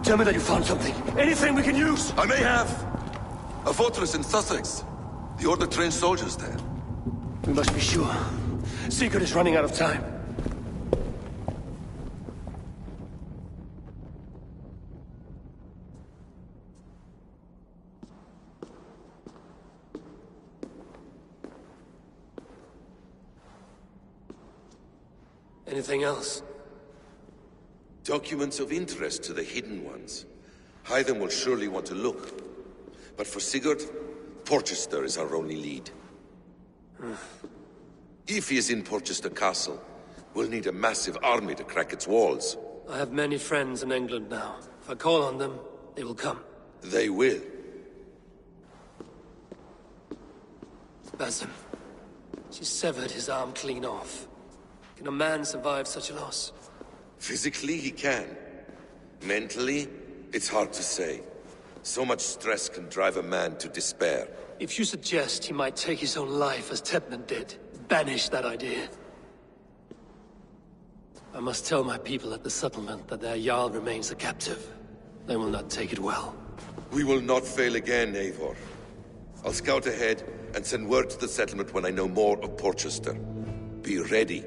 Speaker 13: Tell me that you found something. Anything we can use!
Speaker 17: I may have. A fortress in Sussex. The Order trained soldiers there.
Speaker 13: We must be sure. Sigurd is running out of time. Anything else?
Speaker 17: Documents of interest to the Hidden Ones. Hythen will surely want to look. But for Sigurd, Porchester is our only lead. If he is in Porchester Castle, we'll need a massive army to crack its walls.
Speaker 13: I have many friends in England now. If I call on them, they will come.
Speaker 17: They will.
Speaker 13: Basim. She severed his arm clean off. Can a man survive such a loss?
Speaker 17: Physically, he can. Mentally, it's hard to say. So much stress can drive a man to despair.
Speaker 13: If you suggest he might take his own life as Tepman did, banish that idea. I must tell my people at the settlement that their Jarl remains a captive. They will not take it well.
Speaker 17: We will not fail again, Eivor. I'll scout ahead and send word to the settlement when I know more of Porchester. Be ready.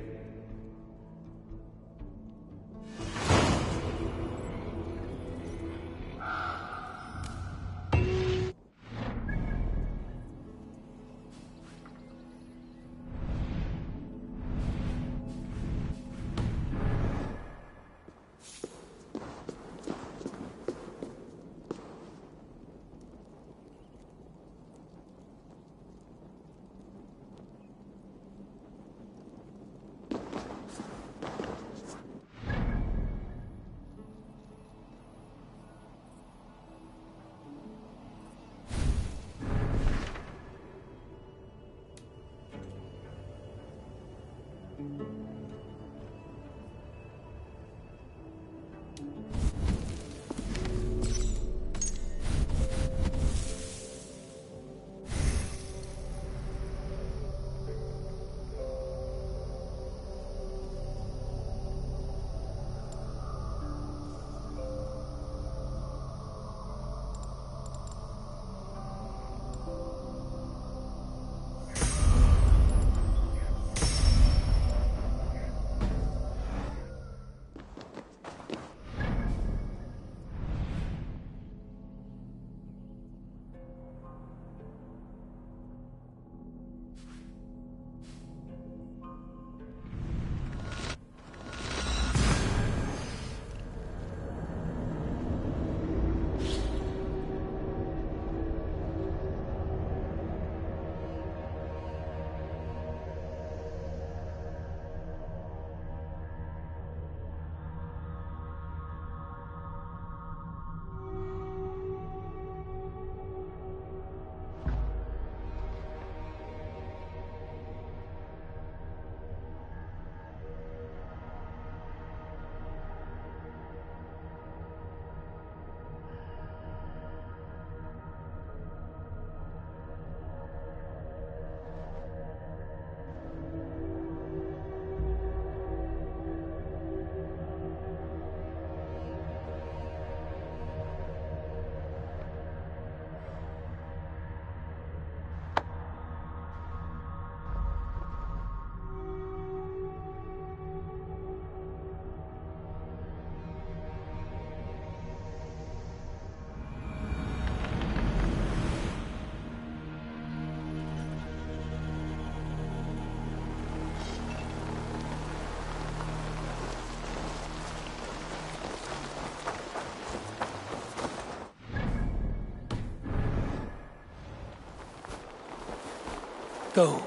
Speaker 13: go,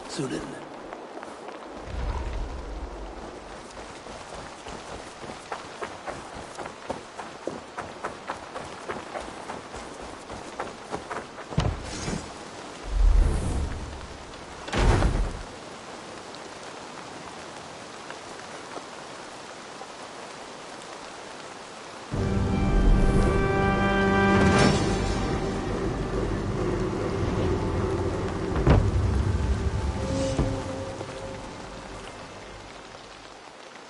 Speaker 13: Zulin.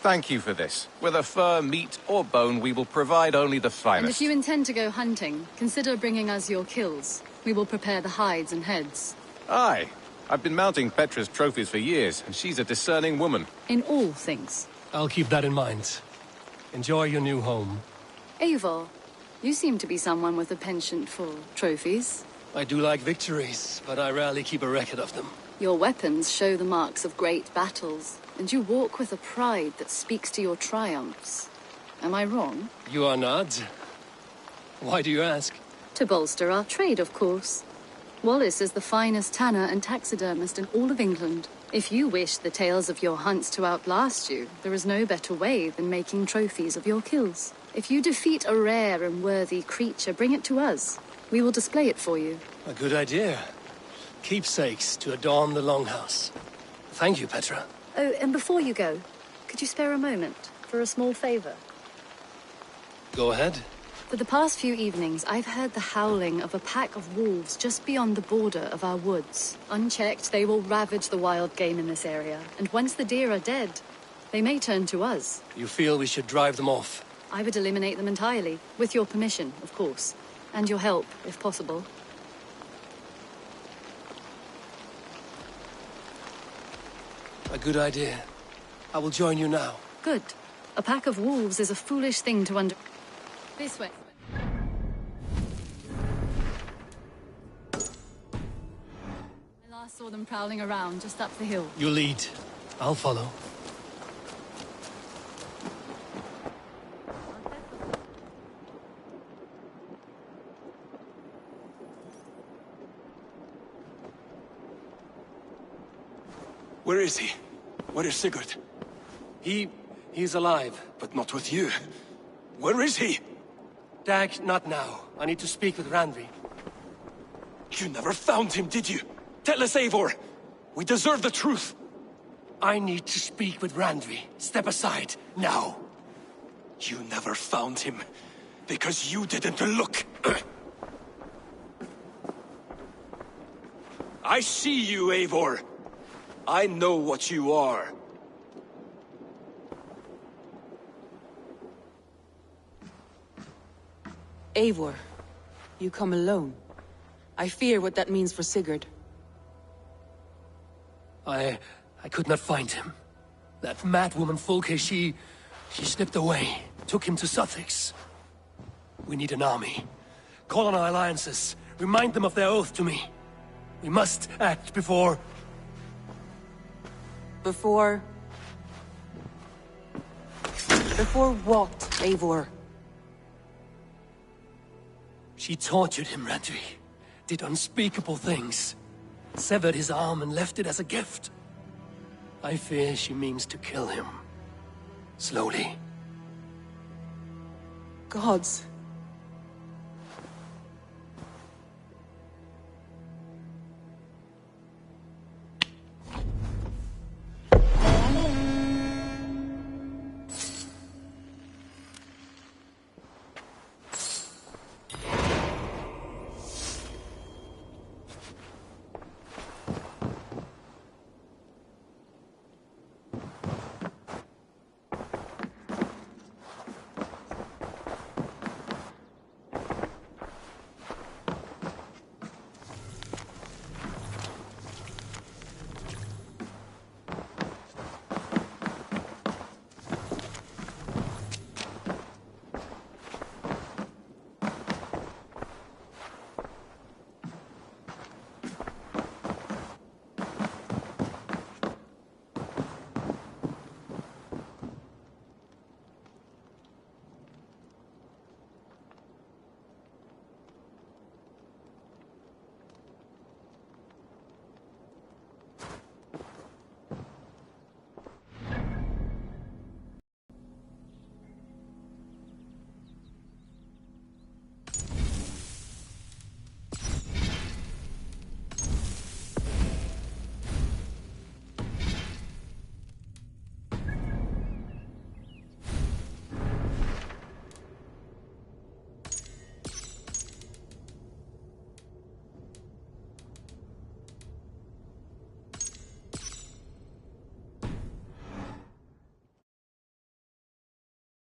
Speaker 8: Thank you for this. Whether fur, meat, or bone, we will provide only the finest.
Speaker 16: And if you intend to go hunting, consider bringing us your kills. We will prepare the hides and heads.
Speaker 8: Aye. I've been mounting Petra's trophies for years, and she's a discerning woman.
Speaker 16: In all things.
Speaker 13: I'll keep that in mind. Enjoy your new home.
Speaker 16: Eivor, you seem to be someone with a penchant for trophies.
Speaker 13: I do like victories, but I rarely keep a record of them.
Speaker 16: Your weapons show the marks of great battles, and you walk with a pride that speaks to your triumphs. Am I wrong?
Speaker 13: You are not. Why do you ask?
Speaker 16: To bolster our trade, of course. Wallace is the finest tanner and taxidermist in all of England. If you wish the tales of your hunts to outlast you, there is no better way than making trophies of your kills. If you defeat a rare and worthy creature, bring it to us. We will display it for you.
Speaker 13: A good idea. Keepsakes to adorn the longhouse. Thank you, Petra.
Speaker 16: Oh, and before you go, could you spare a moment for a small favor?
Speaker 13: Go ahead.
Speaker 16: For the past few evenings, I've heard the howling of a pack of wolves just beyond the border of our woods. Unchecked, they will ravage the wild game in this area, and once the deer are dead, they may turn to us.
Speaker 13: You feel we should drive them off?
Speaker 16: I would eliminate them entirely, with your permission, of course, and your help, if possible.
Speaker 13: A good idea. I will join you now.
Speaker 16: Good. A pack of wolves is a foolish thing to under... This way. I last saw them prowling around just up the hill.
Speaker 13: You lead. I'll follow.
Speaker 14: Where is he? Where is Sigurd?
Speaker 13: He's alive.
Speaker 14: But not with you. Where is he?
Speaker 13: Dag, not now. I need to speak with Randvi.
Speaker 14: You never found him, did you? Tell us, Eivor. We deserve the truth.
Speaker 13: I need to speak with Randvi. Step aside, now.
Speaker 14: You never found him, because you didn't look. I see you, Eivor. I know what you are.
Speaker 21: Eivor, you come alone. I fear what that means for Sigurd.
Speaker 13: I could not find him. That mad woman Folke, she slipped away, took him to Sussex. We need an army. Call on our alliances. Remind them of their oath to me. We must act before...
Speaker 21: Before what, Eivor?
Speaker 13: She tortured him, Randvi. Did unspeakable things. Severed his arm and left it as a gift. I fear she means to kill him. Slowly.
Speaker 21: Gods.